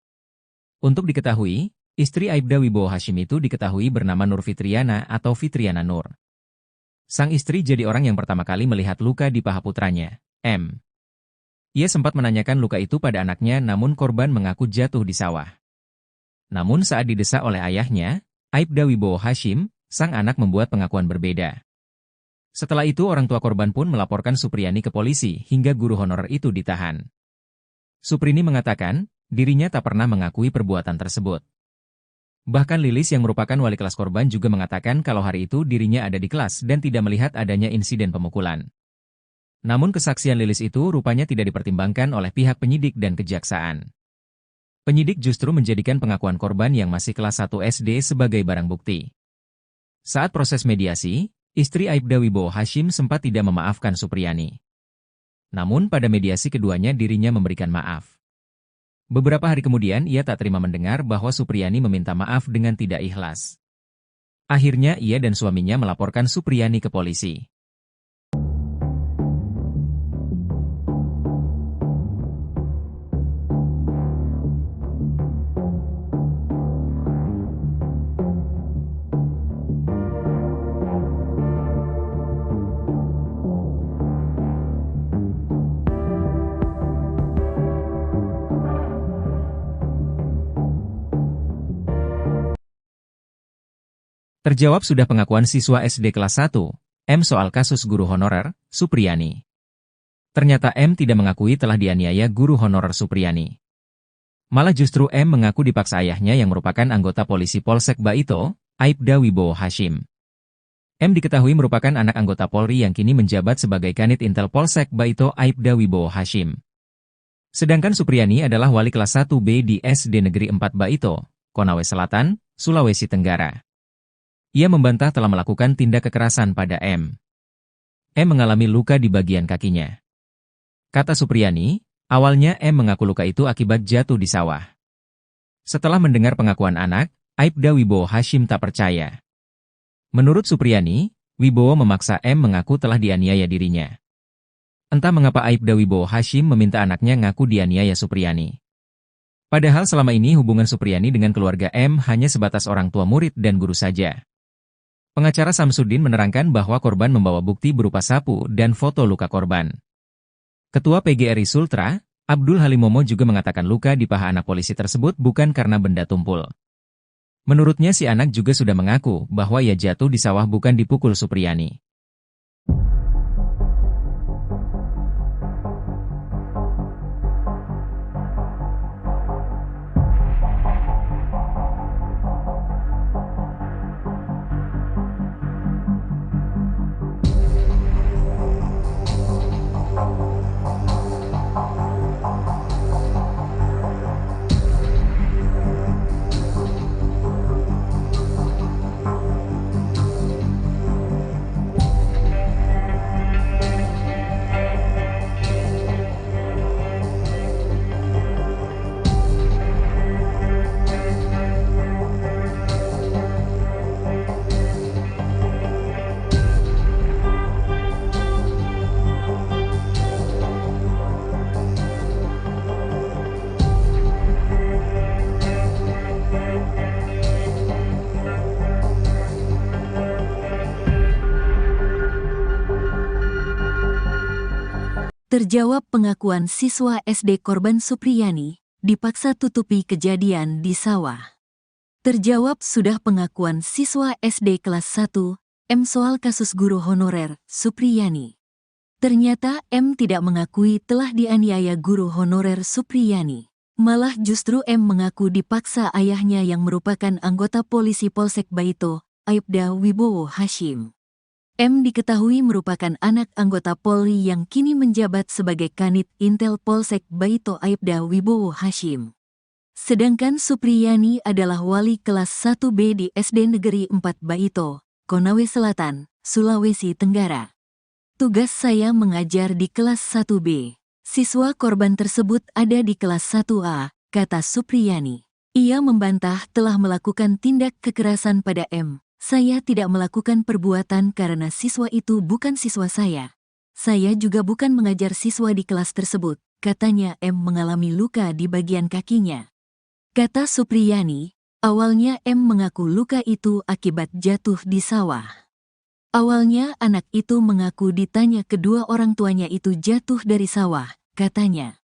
Untuk diketahui, istri Aibda Wibowo Hashim itu diketahui bernama Nur Fitriana atau Fitriana Nur. Sang istri jadi orang yang pertama kali melihat luka di paha putranya, M. Ia sempat menanyakan luka itu pada anaknya namun korban mengaku jatuh di sawah. Namun saat didesak oleh ayahnya, Aibda Wibowo Hashim, sang anak membuat pengakuan berbeda. Setelah itu orang tua korban pun melaporkan Supriyani ke polisi hingga guru honorer itu ditahan. Suprini mengatakan, dirinya tak pernah mengakui perbuatan tersebut. Bahkan Lilis yang merupakan wali kelas korban juga mengatakan kalau hari itu dirinya ada di kelas dan tidak melihat adanya insiden pemukulan. Namun kesaksian Lilis itu rupanya tidak dipertimbangkan oleh pihak penyidik dan kejaksaan. Penyidik justru menjadikan pengakuan korban yang masih kelas 1 SD sebagai barang bukti. Saat proses mediasi, istri Aibda Wibowo Hashim sempat tidak memaafkan Supriyani. Namun pada mediasi keduanya dirinya memberikan maaf. Beberapa hari kemudian ia tak terima mendengar bahwa Supriyani meminta maaf dengan tidak ikhlas. Akhirnya ia dan suaminya melaporkan Supriyani ke polisi. Terjawab sudah pengakuan siswa SD kelas 1, M soal kasus guru honorer, Supriyani. Ternyata M tidak mengakui telah dianiaya guru honorer Supriyani. Malah justru M mengaku dipaksa ayahnya yang merupakan anggota polisi Polsek Baito, Aibda Wibowo Hashim. M diketahui merupakan anak anggota Polri yang kini menjabat sebagai Kanit Intel Polsek Baito Aibda Wibowo Hashim. Sedangkan Supriyani adalah wali kelas 1B di SD Negeri 4 Baito, Konawe Selatan, Sulawesi Tenggara. Ia membantah telah melakukan tindak kekerasan pada M. M mengalami luka di bagian kakinya. Kata Supriyani, awalnya M mengaku luka itu akibat jatuh di sawah. Setelah mendengar pengakuan anak, Aibda Wibowo Hashim tak percaya. Menurut Supriyani, Wibowo memaksa M mengaku telah dianiaya dirinya. Entah mengapa Aibda Wibowo Hashim meminta anaknya ngaku dianiaya Supriyani. Padahal selama ini hubungan Supriyani dengan keluarga M hanya sebatas orang tua murid dan guru saja. Pengacara Samsudin menerangkan bahwa korban membawa bukti berupa sapu dan foto luka korban. Ketua PGRI Sultra, Abdul Halimomo juga mengatakan luka di paha anak polisi tersebut bukan karena benda tumpul. Menurutnya si anak juga sudah mengaku bahwa ia jatuh di sawah bukan dipukul Supriyani. Terjawab pengakuan siswa SD korban Supriyani, dipaksa tutupi kejadian di sawah. Terjawab sudah pengakuan siswa SD kelas 1, M soal kasus guru honorer, Supriyani. Ternyata M tidak mengakui telah dianiaya guru honorer Supriyani. Malah justru M mengaku dipaksa ayahnya yang merupakan anggota polisi Polsek Baito, Aibda Wibowo Hashim. M diketahui merupakan anak anggota Polri yang kini menjabat sebagai Kanit Intel Polsek Baito Aibda Wibowo Hashim. Sedangkan Supriyani adalah wali kelas 1B di SD Negeri 4 Baito, Konawe Selatan, Sulawesi Tenggara. Tugas saya mengajar di kelas 1B. Siswa korban tersebut ada di kelas 1A, kata Supriyani. Ia membantah telah melakukan tindak kekerasan pada M. Saya tidak melakukan perbuatan karena siswa itu bukan siswa saya. Saya juga bukan mengajar siswa di kelas tersebut, katanya M mengalami luka di bagian kakinya. Kata Supriyani, awalnya M mengaku luka itu akibat jatuh di sawah. Awalnya anak itu mengaku ditanya kedua orang tuanya itu jatuh dari sawah, katanya.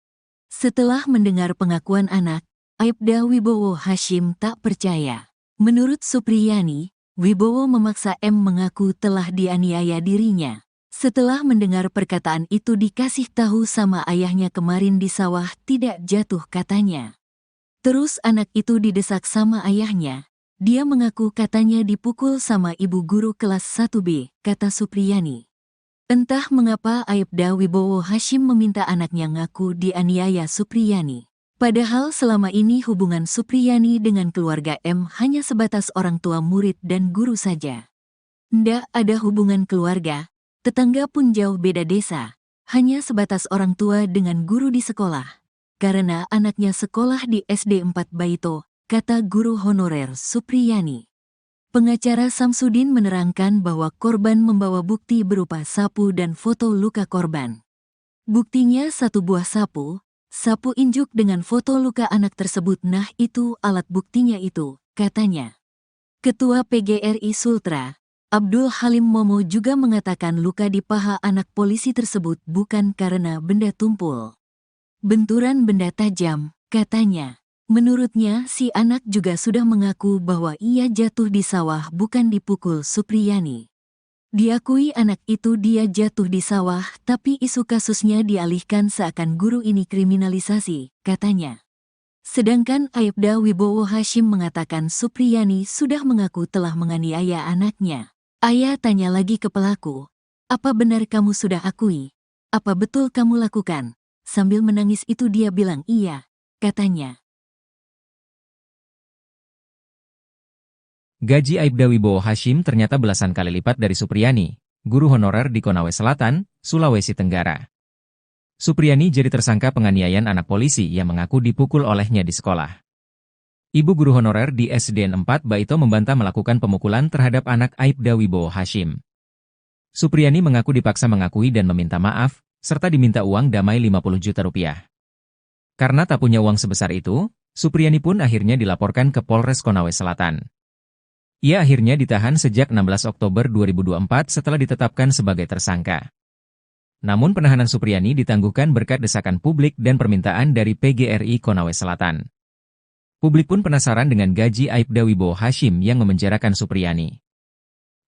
Setelah mendengar pengakuan anak, Aibda Wibowo Hashim tak percaya. Menurut Supriyani, Wibowo memaksa M mengaku telah dianiaya dirinya. Setelah mendengar perkataan itu dikasih tahu sama ayahnya kemarin di sawah tidak jatuh katanya. Terus anak itu didesak sama ayahnya. Dia mengaku katanya dipukul sama ibu guru kelas 1B, kata Supriyani. Entah mengapa Aibda Wibowo Hashim meminta anaknya ngaku dianiaya Supriyani. Padahal selama ini hubungan Supriyani dengan keluarga M hanya sebatas orang tua murid dan guru saja. Ndak ada hubungan keluarga, tetangga pun jauh beda desa, hanya sebatas orang tua dengan guru di sekolah. Karena anaknya sekolah di SD 4 Baito, kata guru honorer Supriyani. Pengacara Samsudin menerangkan bahwa korban membawa bukti berupa sapu dan foto luka korban. Buktinya satu buah sapu injuk dengan foto luka anak tersebut. Nah itu alat buktinya itu, katanya. Ketua PGRI Sultra, Abdul Halim Momo juga mengatakan luka di paha anak polisi tersebut bukan karena benda tumpul. Benturan benda tajam, katanya. Menurutnya si anak juga sudah mengaku bahwa ia jatuh di sawah bukan dipukul Supriyani. Diakui anak itu dia jatuh di sawah, tapi isu kasusnya dialihkan seakan guru ini kriminalisasi, katanya. Sedangkan Aibda Wibowo Hashim mengatakan Supriyani sudah mengaku telah menganiaya anaknya. Ayah tanya lagi ke pelaku, apa benar kamu sudah akui? Apa betul kamu lakukan? Sambil menangis itu dia bilang iya, katanya. Gaji Aibda Wibowo Hashim ternyata belasan kali lipat dari Supriyani, guru honorer di Konawe Selatan, Sulawesi Tenggara. Supriyani jadi tersangka penganiayaan anak polisi yang mengaku dipukul olehnya di sekolah. Ibu guru honorer di SDN 4 Baito membantah melakukan pemukulan terhadap anak Aibda Wibowo Hashim. Supriyani mengaku dipaksa mengakui dan meminta maaf, serta diminta uang damai 50 juta rupiah. Karena tak punya uang sebesar itu, Supriyani pun akhirnya dilaporkan ke Polres Konawe Selatan. Ia akhirnya ditahan sejak 16 Oktober 2024 setelah ditetapkan sebagai tersangka. Namun penahanan Supriyani ditangguhkan berkat desakan publik dan permintaan dari PGRI Konawe Selatan. Publik pun penasaran dengan gaji Aibda Wibowo Hashim yang memenjarakan Supriyani.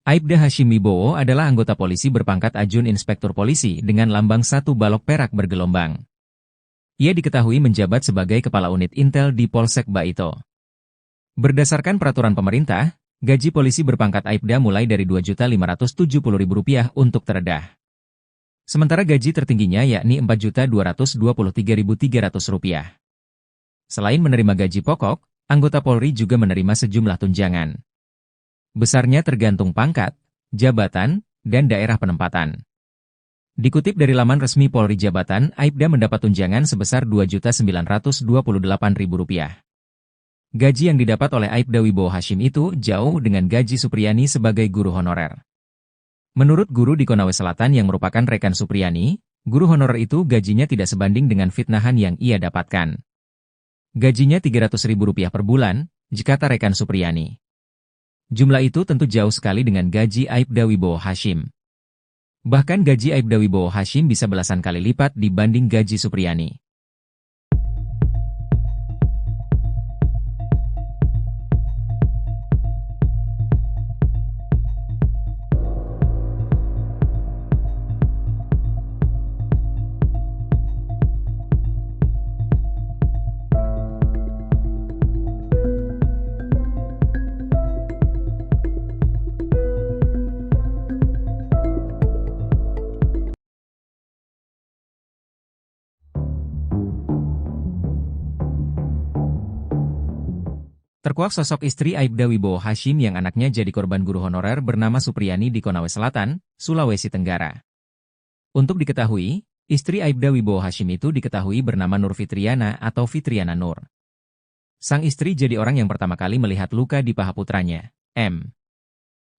Aibda Hashim Wibowo adalah anggota polisi berpangkat Ajun Inspektur Polisi dengan lambang 1 balok perak bergelombang. Ia diketahui menjabat sebagai Kepala Unit Intel di Polsek Baito. Berdasarkan peraturan pemerintah, gaji polisi berpangkat Aibda mulai dari Rp2.570.000 untuk terendah. Sementara gaji tertingginya yakni Rp4.223.300. Selain menerima gaji pokok, anggota Polri juga menerima sejumlah tunjangan. Besarnya tergantung pangkat, jabatan, dan daerah penempatan. Dikutip dari laman resmi Polri Jabatan, Aibda mendapat tunjangan sebesar Rp2.928.000. Gaji yang didapat oleh Aibda Wibowo Hashim itu jauh dengan gaji Supriyani sebagai guru honorer. Menurut guru di Konawe Selatan yang merupakan rekan Supriyani, guru honorer itu gajinya tidak sebanding dengan fitnahan yang ia dapatkan. Gajinya Rp300.000 per bulan, jikata rekan Supriyani. Jumlah itu tentu jauh sekali dengan gaji Aibda Wibowo Hashim. Bahkan gaji Aibda Wibowo Hashim bisa belasan kali lipat dibanding gaji Supriyani. Terkuak sosok istri Aibda Wibowo Hashim yang anaknya jadi korban guru honorer bernama Supriyani di Konawe Selatan, Sulawesi Tenggara. Untuk diketahui, istri Aibda Wibowo Hashim itu diketahui bernama Nur Fitriana atau Fitriana Nur. Sang istri jadi orang yang pertama kali melihat luka di paha putranya, M.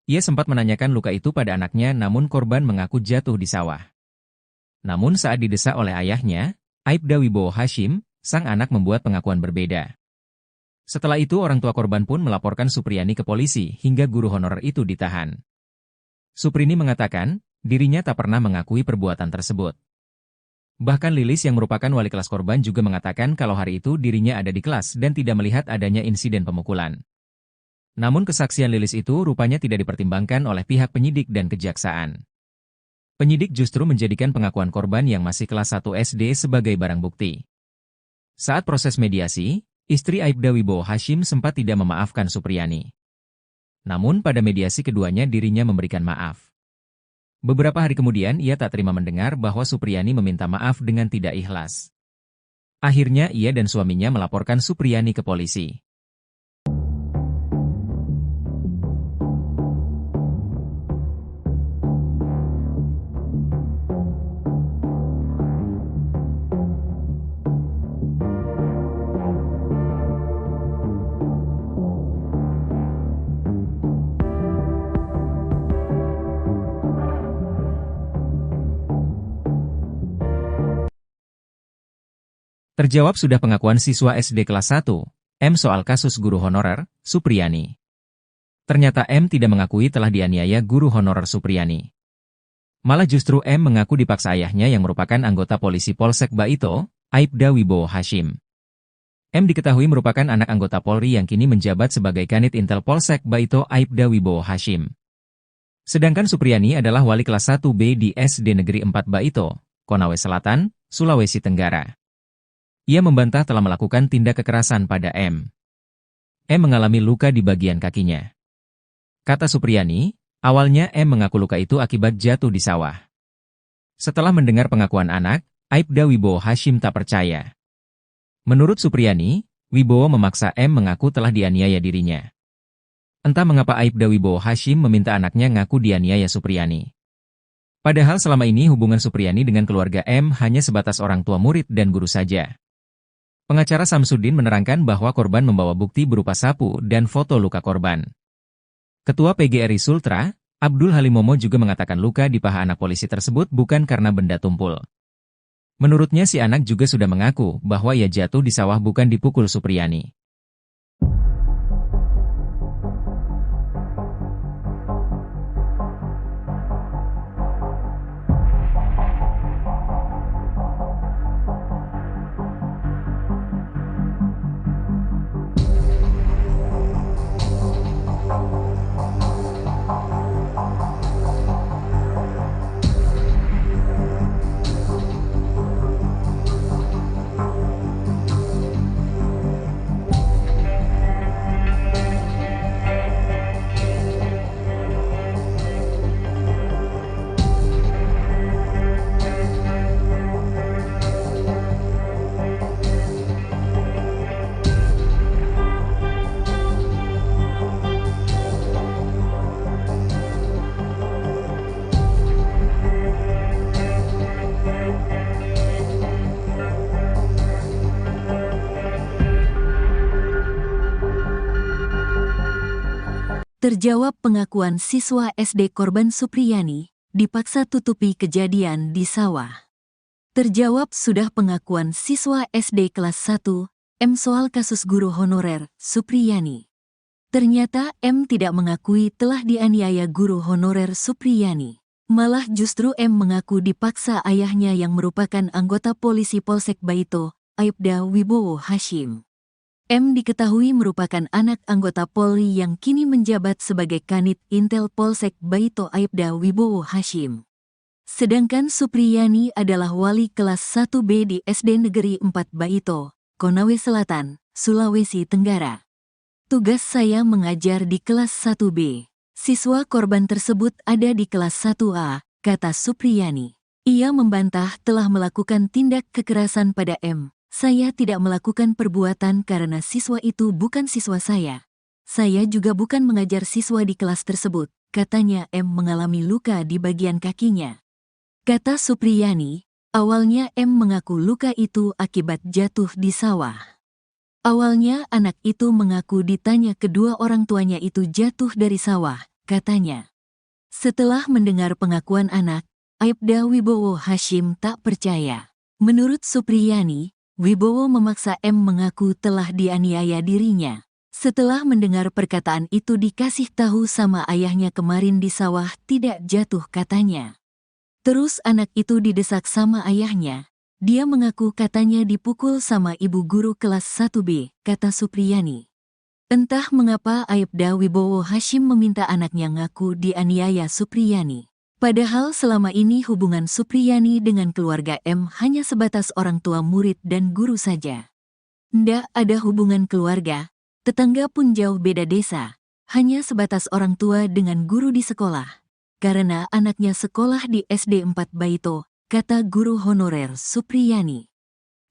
Ia sempat menanyakan luka itu pada anaknya namun korban mengaku jatuh di sawah. Namun saat didesak oleh ayahnya, Aibda Wibowo Hashim, sang anak membuat pengakuan berbeda. Setelah itu orang tua korban pun melaporkan Supriyani ke polisi hingga guru honorer itu ditahan. Suprini mengatakan, dirinya tak pernah mengakui perbuatan tersebut. Bahkan Lilis yang merupakan wali kelas korban juga mengatakan kalau hari itu dirinya ada di kelas dan tidak melihat adanya insiden pemukulan. Namun kesaksian Lilis itu rupanya tidak dipertimbangkan oleh pihak penyidik dan kejaksaan. Penyidik justru menjadikan pengakuan korban yang masih kelas 1 SD sebagai barang bukti. Saat proses mediasi, istri Aibda Wibowo Hashim sempat tidak memaafkan Supriyani. Namun pada mediasi keduanya dirinya memberikan maaf. Beberapa hari kemudian ia tak terima mendengar bahwa Supriyani meminta maaf dengan tidak ikhlas. Akhirnya ia dan suaminya melaporkan Supriyani ke polisi. Terjawab sudah pengakuan siswa SD kelas 1, M soal kasus guru honorer, Supriyani. Ternyata M tidak mengakui telah dianiaya guru honorer Supriyani. Malah justru M mengaku dipaksa ayahnya yang merupakan anggota polisi Polsek Baito, Aibda Wibowo Hashim. M diketahui merupakan anak anggota Polri yang kini menjabat sebagai Kanit Intel Polsek Baito Aibda Wibowo Hashim. Sedangkan Supriyani adalah wali kelas 1B di SD Negeri 4 Baito, Konawe Selatan, Sulawesi Tenggara. Ia membantah telah melakukan tindak kekerasan pada M. M mengalami luka di bagian kakinya. Kata Supriyani, awalnya M mengaku luka itu akibat jatuh di sawah. Setelah mendengar pengakuan anak, Aibda Wibowo Hashim tak percaya. Menurut Supriyani, Wibowo memaksa M mengaku telah dianiaya dirinya. Entah mengapa Aibda Wibowo Hashim meminta anaknya ngaku dianiaya Supriyani. Padahal selama ini hubungan Supriyani dengan keluarga M hanya sebatas orang tua murid dan guru saja. Pengacara Samsudin menerangkan bahwa korban membawa bukti berupa sapu dan foto luka korban. Ketua PGRI Sultra, Abdul Halimomo juga mengatakan luka di paha anak polisi tersebut bukan karena benda tumpul. Menurutnya si anak juga sudah mengaku bahwa ia jatuh di sawah bukan dipukul Supriyani. Terjawab pengakuan siswa SD korban Supriyani, dipaksa tutupi kejadian di sawah. Terjawab sudah pengakuan siswa SD kelas 1, M soal kasus guru honorer, Supriyani. Ternyata M tidak mengakui telah dianiaya guru honorer Supriyani. Malah justru M mengaku dipaksa ayahnya yang merupakan anggota polisi Polsek Baito, Aibda Wibowo Hashim. M diketahui merupakan anak anggota Polri yang kini menjabat sebagai Kanit Intel Polsek Baito Aibda Wibowo Hashim. Sedangkan Supriyani adalah wali kelas 1B di SD Negeri 4 Baito, Konawe Selatan, Sulawesi Tenggara. Tugas saya mengajar di kelas 1B. Siswa korban tersebut ada di kelas 1A, kata Supriyani. Ia membantah telah melakukan tindak kekerasan pada M. Saya tidak melakukan perbuatan karena siswa itu bukan siswa saya. Saya juga bukan mengajar siswa di kelas tersebut, katanya M mengalami luka di bagian kakinya. Kata Supriyani, awalnya M mengaku luka itu akibat jatuh di sawah. Awalnya anak itu mengaku ditanya kedua orang tuanya itu jatuh dari sawah, katanya. Setelah mendengar pengakuan anak, Aibda Wibowo Hashim tak percaya. Menurut Supriyani, Wibowo memaksa M mengaku telah dianiaya dirinya. Setelah mendengar perkataan itu dikasih tahu sama ayahnya kemarin di sawah tidak jatuh katanya. Terus anak itu didesak sama ayahnya. Dia mengaku katanya dipukul sama ibu guru kelas 1B, kata Supriyani. Entah mengapa Aibda Wibowo Hashim meminta anaknya ngaku dianiaya Supriyani. Padahal selama ini hubungan Supriyani dengan keluarga M hanya sebatas orang tua murid dan guru saja. Ndak ada hubungan keluarga, tetangga pun jauh beda desa, hanya sebatas orang tua dengan guru di sekolah. Karena anaknya sekolah di SD 4 Baito, kata guru honorer Supriyani.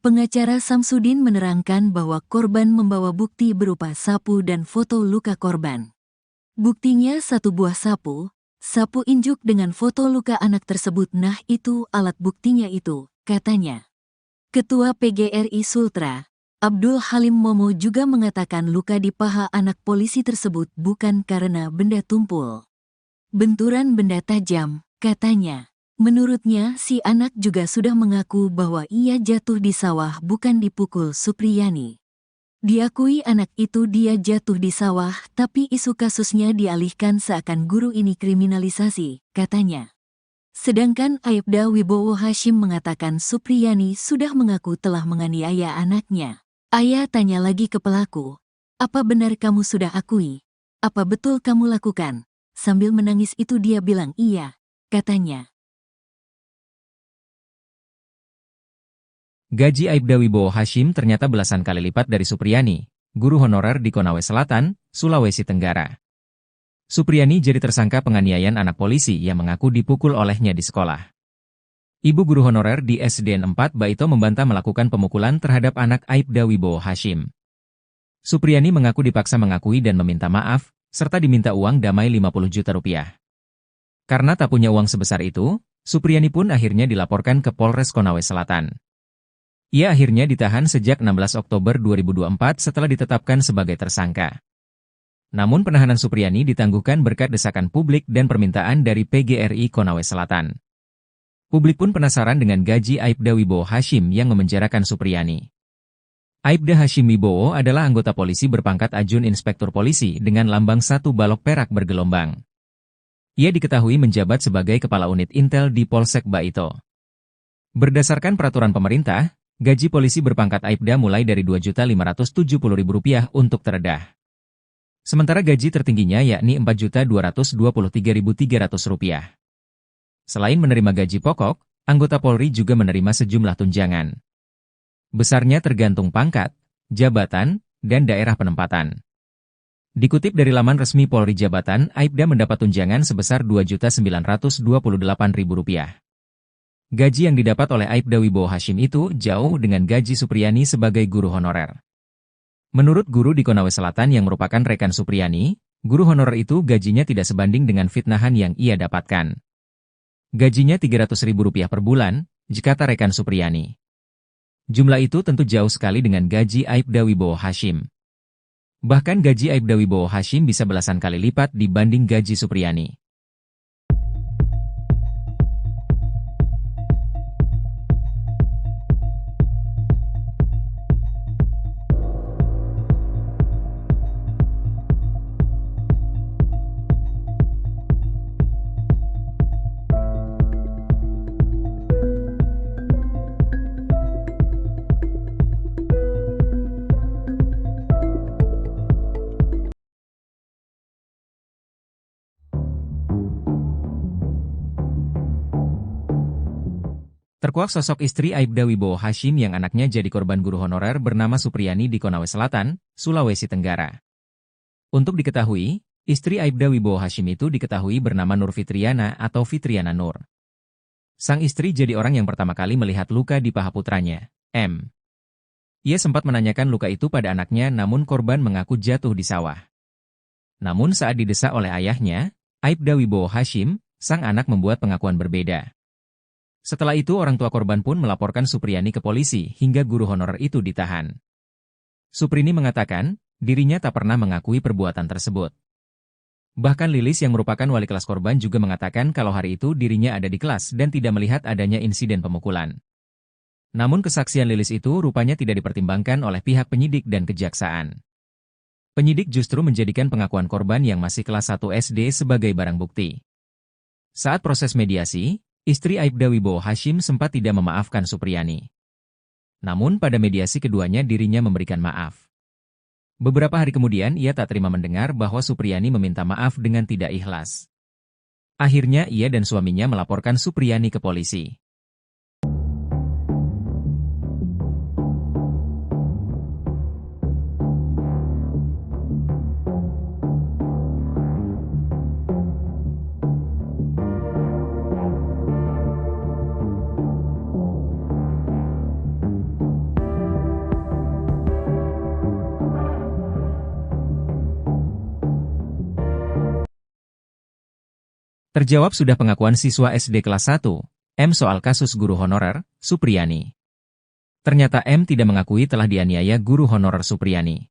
Pengacara Samsudin menerangkan bahwa korban membawa bukti berupa sapu dan foto luka korban. Buktinya satu buah sapu injuk dengan foto luka anak tersebut. Nah itu alat buktinya itu, katanya. Ketua PGRI Sultra, Abdul Halim Momo juga mengatakan luka di paha anak polisi tersebut bukan karena benda tumpul. Benturan benda tajam, katanya. Menurutnya si anak juga sudah mengaku bahwa ia jatuh di sawah bukan dipukul Supriyani. Diakui anak itu dia jatuh di sawah, tapi isu kasusnya dialihkan seakan guru ini kriminalisasi, katanya. Sedangkan Aibda Wibowo Hashim mengatakan Supriyani sudah mengaku telah menganiaya anaknya. Ayah tanya lagi ke pelaku, apa benar kamu sudah akui? Apa betul kamu lakukan? Sambil menangis itu dia bilang iya, katanya. Gaji Aibda Wibowo Hashim ternyata belasan kali lipat dari Supriyani, guru honorer di Konawe Selatan, Sulawesi Tenggara. Supriyani jadi tersangka penganiayaan anak polisi yang mengaku dipukul olehnya di sekolah. Ibu guru honorer di SDN 4 Baito membantah melakukan pemukulan terhadap anak Aibda Wibowo Hashim. Supriyani mengaku dipaksa mengakui dan meminta maaf, serta diminta uang damai 50 juta rupiah. Karena tak punya uang sebesar itu, Supriyani pun akhirnya dilaporkan ke Polres Konawe Selatan. Ia akhirnya ditahan sejak 16 Oktober 2024 setelah ditetapkan sebagai tersangka. Namun penahanan Supriyani ditangguhkan berkat desakan publik dan permintaan dari PGRI Konawe Selatan. Publik pun penasaran dengan gaji Aibda Wibowo Hashim yang memenjarakan Supriyani. Aibda Hashim Wibowo adalah anggota polisi berpangkat Ajun Inspektur Polisi dengan lambang 1 balok perak bergelombang. Ia diketahui menjabat sebagai Kepala Unit Intel di Polsek Baito. Berdasarkan peraturan pemerintah, gaji polisi berpangkat Aibda mulai dari Rp2.570.000 untuk terendah. Sementara gaji tertingginya yakni Rp4.223.300. Selain menerima gaji pokok, anggota Polri juga menerima sejumlah tunjangan. Besarnya tergantung pangkat, jabatan, dan daerah penempatan. Dikutip dari laman resmi Polri Jabatan, Aibda mendapat tunjangan sebesar Rp2.928.000. Gaji yang didapat oleh Aibda Wibowo Hashim itu jauh dengan gaji Supriyani sebagai guru honorer. Menurut guru di Konawe Selatan yang merupakan rekan Supriyani, guru honorer itu gajinya tidak sebanding dengan fitnahan yang ia dapatkan. Gajinya Rp300.000 per bulan, kata rekan Supriyani. Jumlah itu tentu jauh sekali dengan gaji Aibda Wibowo Hashim. Bahkan gaji Aibda Wibowo Hashim bisa belasan kali lipat dibanding gaji Supriyani. Terkuak sosok istri Aibda Wibowo Hashim yang anaknya jadi korban guru honorer bernama Supriyani di Konawe Selatan, Sulawesi Tenggara. Untuk diketahui, istri Aibda Wibowo Hashim itu diketahui bernama Nur Fitriana atau Fitriana Nur. Sang istri jadi orang yang pertama kali melihat luka di paha putranya, M. Ia sempat menanyakan luka itu pada anaknya namun korban mengaku jatuh di sawah. Namun saat didesak oleh ayahnya, Aibda Wibowo Hashim, sang anak membuat pengakuan berbeda. Setelah itu orang tua korban pun melaporkan Supriyani ke polisi hingga guru honorer itu ditahan. Suprini mengatakan, dirinya tak pernah mengakui perbuatan tersebut. Bahkan Lilis yang merupakan wali kelas korban juga mengatakan kalau hari itu dirinya ada di kelas dan tidak melihat adanya insiden pemukulan. Namun kesaksian Lilis itu rupanya tidak dipertimbangkan oleh pihak penyidik dan kejaksaan. Penyidik justru menjadikan pengakuan korban yang masih kelas 1 SD sebagai barang bukti. Saat proses mediasi, istri Aibda Wibowo Hashim sempat tidak memaafkan Supriyani. Namun pada mediasi keduanya dirinya memberikan maaf. Beberapa hari kemudian ia tak terima mendengar bahwa Supriyani meminta maaf dengan tidak ikhlas. Akhirnya ia dan suaminya melaporkan Supriyani ke polisi. Terjawab sudah pengakuan siswa SD kelas 1, M soal kasus guru honorer, Supriyani. Ternyata M tidak mengakui telah dianiaya guru honorer Supriyani.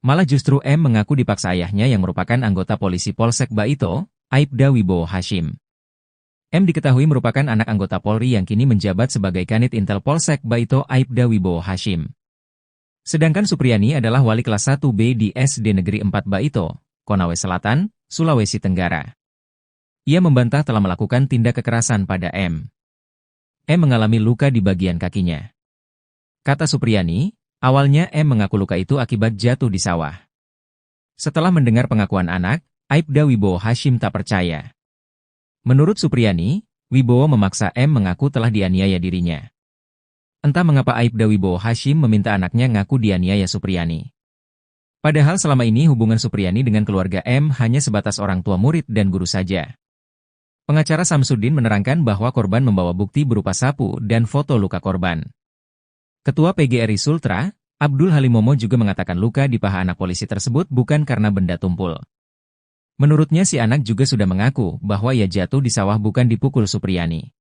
Malah justru M mengaku dipaksa ayahnya yang merupakan anggota polisi Polsek Baito, Aibda Wibowo Hashim. M diketahui merupakan anak anggota Polri yang kini menjabat sebagai Kanit Intel Polsek Baito Aibda Wibowo Hashim. Sedangkan Supriyani adalah wali kelas 1B di SD Negeri 4 Baito, Konawe Selatan, Sulawesi Tenggara. Ia membantah telah melakukan tindak kekerasan pada M. M mengalami luka di bagian kakinya. Kata Supriyani, awalnya M mengaku luka itu akibat jatuh di sawah. Setelah mendengar pengakuan anak, Aibda Wibowo Hashim tak percaya. Menurut Supriyani, Wibowo memaksa M mengaku telah dianiaya dirinya. Entah mengapa Aibda Wibowo Hashim meminta anaknya ngaku dianiaya Supriyani. Padahal selama ini hubungan Supriyani dengan keluarga M hanya sebatas orang tua murid dan guru saja. Pengacara Samsudin menerangkan bahwa korban membawa bukti berupa sapu dan foto luka korban. Ketua PGRI Sultra, Abdul Halimomo juga mengatakan luka di paha anak polisi tersebut bukan karena benda tumpul. Menurutnya si anak juga sudah mengaku bahwa ia jatuh di sawah bukan dipukul Supriyani.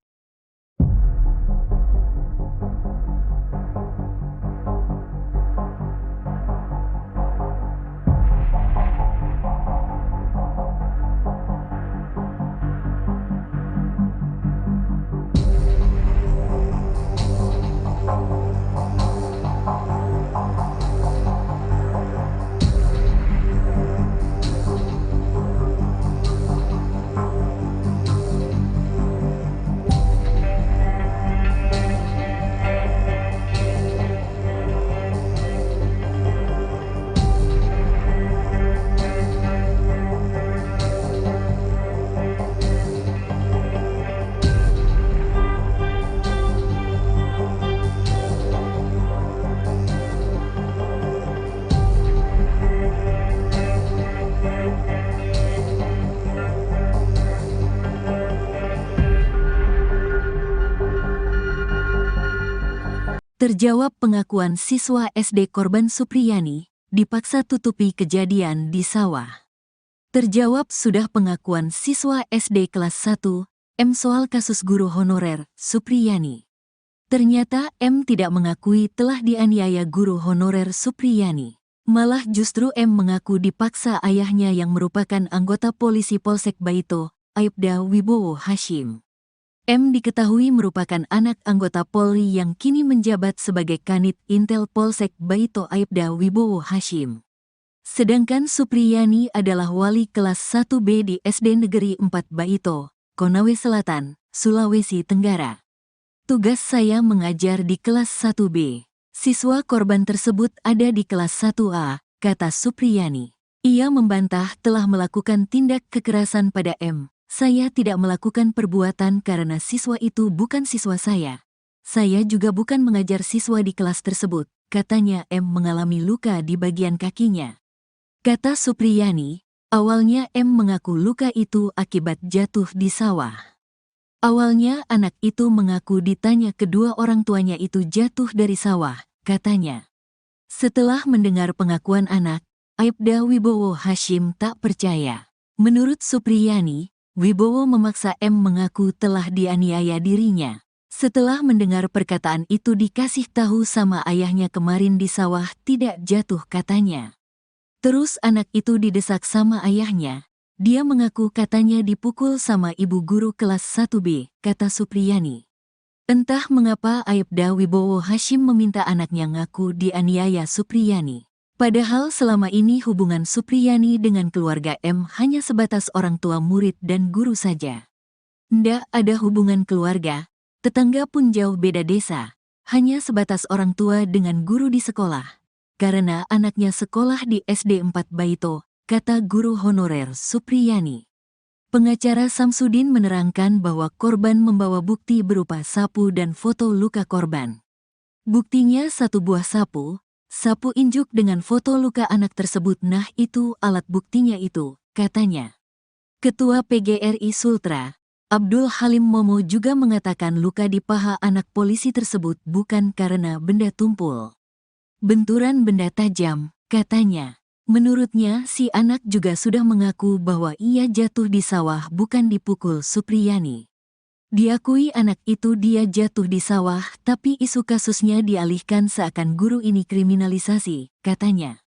Terjawab pengakuan siswa SD korban Supriyani, dipaksa tutupi kejadian di sawah. Terjawab sudah pengakuan siswa SD kelas 1, M soal kasus guru honorer, Supriyani. Ternyata M tidak mengakui telah dianiaya guru honorer Supriyani. Malah justru M mengaku dipaksa ayahnya yang merupakan anggota polisi Polsek Baito, Aibda Wibowo Hashim. M diketahui merupakan anak anggota Polri yang kini menjabat sebagai Kanit Intel Polsek Baito Aibda Wibowo Hashim. Sedangkan Supriyani adalah wali kelas 1B di SD Negeri 4 Baito, Konawe Selatan, Sulawesi Tenggara. Tugas saya mengajar di kelas 1B. Siswa korban tersebut ada di kelas 1A, kata Supriyani. Ia membantah telah melakukan tindak kekerasan pada M. Saya tidak melakukan perbuatan karena siswa itu bukan siswa saya. Saya juga bukan mengajar siswa di kelas tersebut, katanya M mengalami luka di bagian kakinya. Kata Supriyani, awalnya M mengaku luka itu akibat jatuh di sawah. Awalnya anak itu mengaku ditanya kedua orang tuanya itu jatuh dari sawah, katanya. Setelah mendengar pengakuan anak, Aibda Wibowo Hashim tak percaya. Menurut Supriyani, Wibowo memaksa M mengaku telah dianiaya dirinya. Setelah mendengar perkataan itu dikasih tahu sama ayahnya kemarin di sawah tidak jatuh katanya. Terus anak itu didesak sama ayahnya. Dia mengaku katanya dipukul sama ibu guru kelas 1B, kata Supriyani. Entah mengapa Aibda Wibowo Hashim meminta anaknya ngaku dianiaya Supriyani. Padahal selama ini hubungan Supriyani dengan keluarga M hanya sebatas orang tua murid dan guru saja. Ndak ada hubungan keluarga, tetangga pun jauh beda desa, hanya sebatas orang tua dengan guru di sekolah. Karena anaknya sekolah di SD 4 Baito, kata guru honorer Supriyani. Pengacara Samsudin menerangkan bahwa korban membawa bukti berupa sapu dan foto luka korban. Buktinya satu buah sapu injuk dengan foto luka anak tersebut. Nah itu alat buktinya itu, katanya. Ketua PGRI Sultra, Abdul Halim Momo juga mengatakan luka di paha anak polisi tersebut bukan karena benda tumpul. Benturan benda tajam, katanya. Menurutnya si anak juga sudah mengaku bahwa ia jatuh di sawah bukan dipukul Supriyani. Diakui anak itu dia jatuh di sawah, tapi isu kasusnya dialihkan seakan guru ini kriminalisasi, katanya.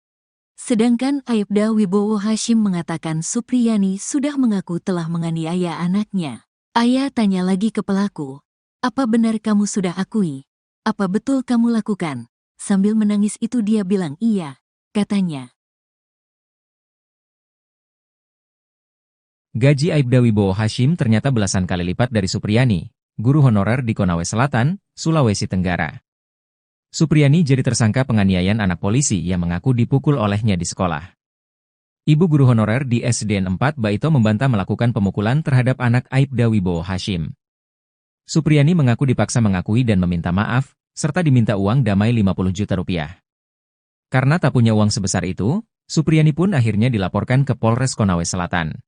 Sedangkan Aibda Wibowo Hashim mengatakan Supriyani sudah mengaku telah menganiaya anaknya. Ayah tanya lagi ke pelaku, apa benar kamu sudah akui? Apa betul kamu lakukan? Sambil menangis itu dia bilang iya, katanya. Gaji Aibda Wibowo Hashim ternyata belasan kali lipat dari Supriyani, guru honorer di Konawe Selatan, Sulawesi Tenggara. Supriyani jadi tersangka penganiayaan anak polisi yang mengaku dipukul olehnya di sekolah. Ibu guru honorer di SDN 4 Baito membantah melakukan pemukulan terhadap anak Aibda Wibowo Hashim. Supriyani mengaku dipaksa mengakui dan meminta maaf, serta diminta uang damai 50 juta rupiah. Karena tak punya uang sebesar itu, Supriyani pun akhirnya dilaporkan ke Polres Konawe Selatan.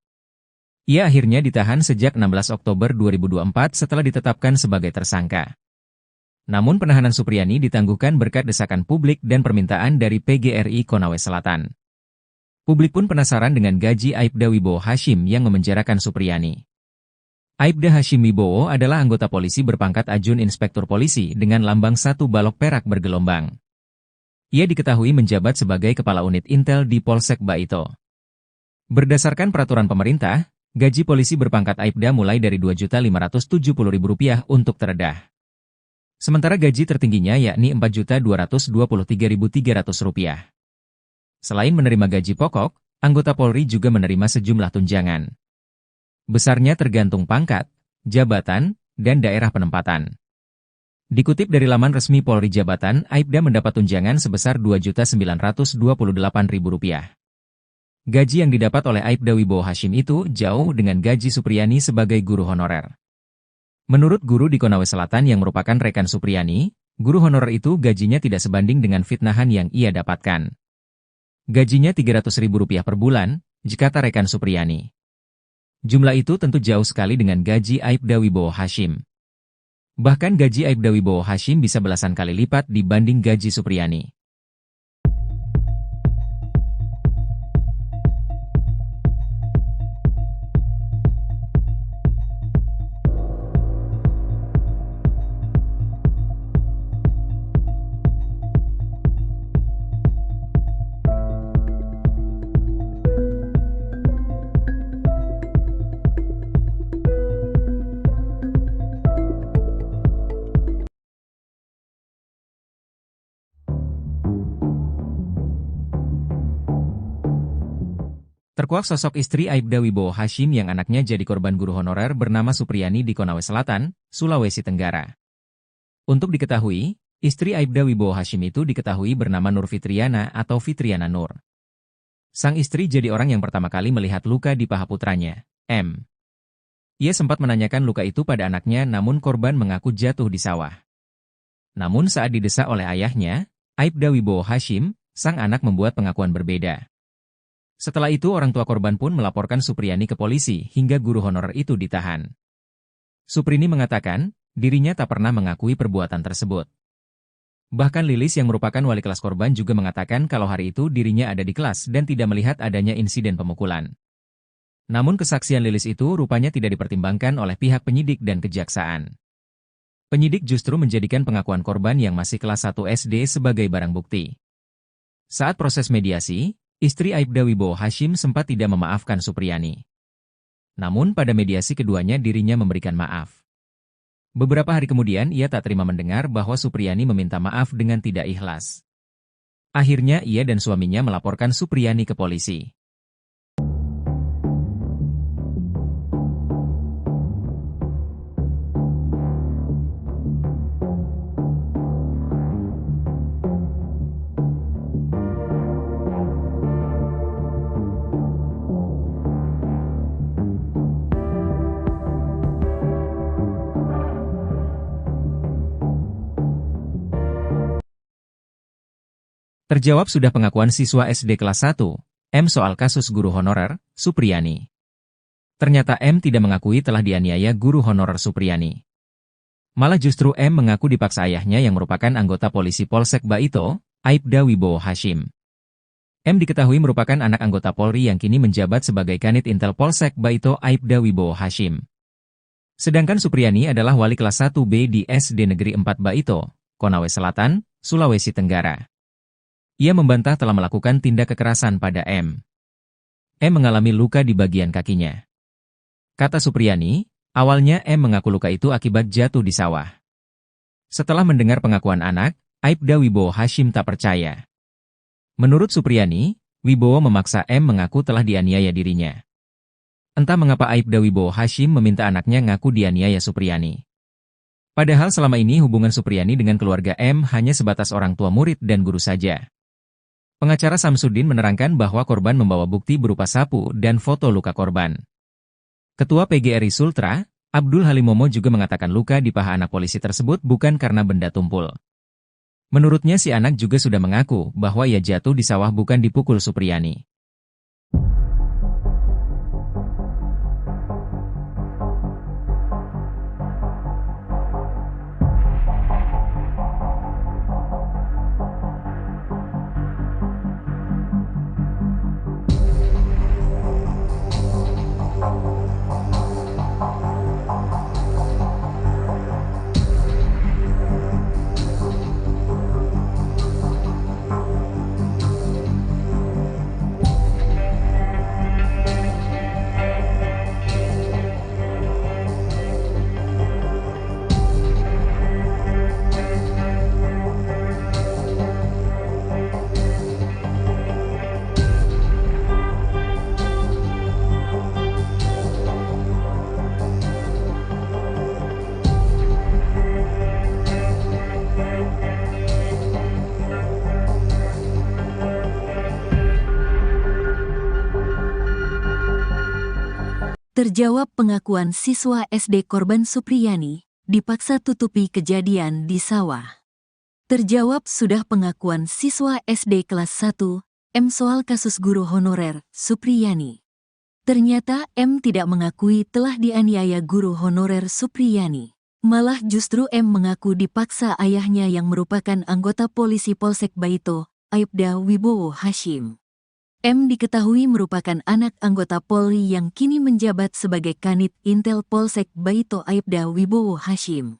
Ia akhirnya ditahan sejak 16 Oktober 2024 setelah ditetapkan sebagai tersangka. Namun penahanan Supriyani ditangguhkan berkat desakan publik dan permintaan dari PGRI Konawe Selatan. Publik pun penasaran dengan gaji Aibda Wibowo Hashim yang memenjarakan Supriyani. Aibda Hashim Wibowo adalah anggota polisi berpangkat Ajun Inspektur Polisi dengan lambang 1 balok perak bergelombang. Ia diketahui menjabat sebagai Kepala Unit Intel di Polsek Baito. Berdasarkan peraturan pemerintah, gaji polisi berpangkat Aibda mulai dari Rp2.570.000 untuk terendah. Sementara gaji tertingginya yakni Rp4.223.300. Selain menerima gaji pokok, anggota Polri juga menerima sejumlah tunjangan. Besarnya tergantung pangkat, jabatan, dan daerah penempatan. Dikutip dari laman resmi Polri Jabatan, Aibda mendapat tunjangan sebesar Rp2.928.000. Gaji yang didapat oleh Aibda Wibowo Hashim itu jauh dengan gaji Supriyani sebagai guru honorer. Menurut guru di Konawe Selatan yang merupakan rekan Supriyani, guru honorer itu gajinya tidak sebanding dengan fitnahan yang ia dapatkan. Gajinya Rp300.000 per bulan, kata rekan Supriyani. Jumlah itu tentu jauh sekali dengan gaji Aibda Wibowo Hashim. Bahkan gaji Aibda Wibowo Hashim bisa belasan kali lipat dibanding gaji Supriyani. Terkuak sosok istri Aibda Wibowo Hashim yang anaknya jadi korban guru honorer bernama Supriyani di Konawe Selatan, Sulawesi Tenggara. Untuk diketahui, istri Aibda Wibowo Hashim itu diketahui bernama Nur Fitriana atau Fitriana Nur. Sang istri jadi orang yang pertama kali melihat luka di paha putranya, M. Ia sempat menanyakan luka itu pada anaknya namun korban mengaku jatuh di sawah. Namun saat didesak oleh ayahnya, Aibda Wibowo Hashim, sang anak membuat pengakuan berbeda. Setelah itu orang tua korban pun melaporkan Supriyani ke polisi hingga guru honorer itu ditahan. Suprini mengatakan, dirinya tak pernah mengakui perbuatan tersebut. Bahkan Lilis yang merupakan wali kelas korban juga mengatakan kalau hari itu dirinya ada di kelas dan tidak melihat adanya insiden pemukulan. Namun kesaksian Lilis itu rupanya tidak dipertimbangkan oleh pihak penyidik dan kejaksaan. Penyidik justru menjadikan pengakuan korban yang masih kelas 1 SD sebagai barang bukti. Saat proses mediasi, istri Aibda Wibowo Hashim sempat tidak memaafkan Supriyani. Namun pada mediasi keduanya dirinya memberikan maaf. Beberapa hari kemudian ia tak terima mendengar bahwa Supriyani meminta maaf dengan tidak ikhlas. Akhirnya ia dan suaminya melaporkan Supriyani ke polisi. Terjawab sudah pengakuan siswa SD kelas 1, M soal kasus guru honorer, Supriyani. Ternyata M tidak mengakui telah dianiaya guru honorer Supriyani. Malah justru M mengaku dipaksa ayahnya yang merupakan anggota polisi Polsek Baito, Aibda Wibowo Hashim. M diketahui merupakan anak anggota Polri yang kini menjabat sebagai Kanit Intel Polsek Baito Aibda Wibowo Hashim. Sedangkan Supriyani adalah wali kelas 1B di SD Negeri 4 Baito, Konawe Selatan, Sulawesi Tenggara. Ia membantah telah melakukan tindak kekerasan pada M. M mengalami luka di bagian kakinya. Kata Supriyani, awalnya M mengaku luka itu akibat jatuh di sawah. Setelah mendengar pengakuan anak, Aibda Wibowo Hashim tak percaya. Menurut Supriyani, Wibowo memaksa M mengaku telah dianiaya dirinya. Entah mengapa Aibda Wibowo Hashim meminta anaknya ngaku dianiaya Supriyani. Padahal selama ini hubungan Supriyani dengan keluarga M hanya sebatas orang tua murid dan guru saja. Pengacara Samsudin menerangkan bahwa korban membawa bukti berupa sapu dan foto luka korban. Ketua PGRI Sultra, Abdul Halimomo juga mengatakan luka di paha anak polisi tersebut bukan karena benda tumpul. Menurutnya si anak juga sudah mengaku bahwa ia jatuh di sawah bukan dipukul Supriyani. Terjawab pengakuan siswa SD korban Supriyani, dipaksa tutupi kejadian di sawah. Terjawab sudah pengakuan siswa SD kelas 1, M soal kasus guru honorer, Supriyani. Ternyata M tidak mengakui telah dianiaya guru honorer Supriyani. Malah justru M mengaku dipaksa ayahnya yang merupakan anggota polisi Polsek Baito, Aibda Wibowo Hashim. M diketahui merupakan anak anggota Polri yang kini menjabat sebagai Kanit Intel Polsek Baito Aibda Wibowo Hashim.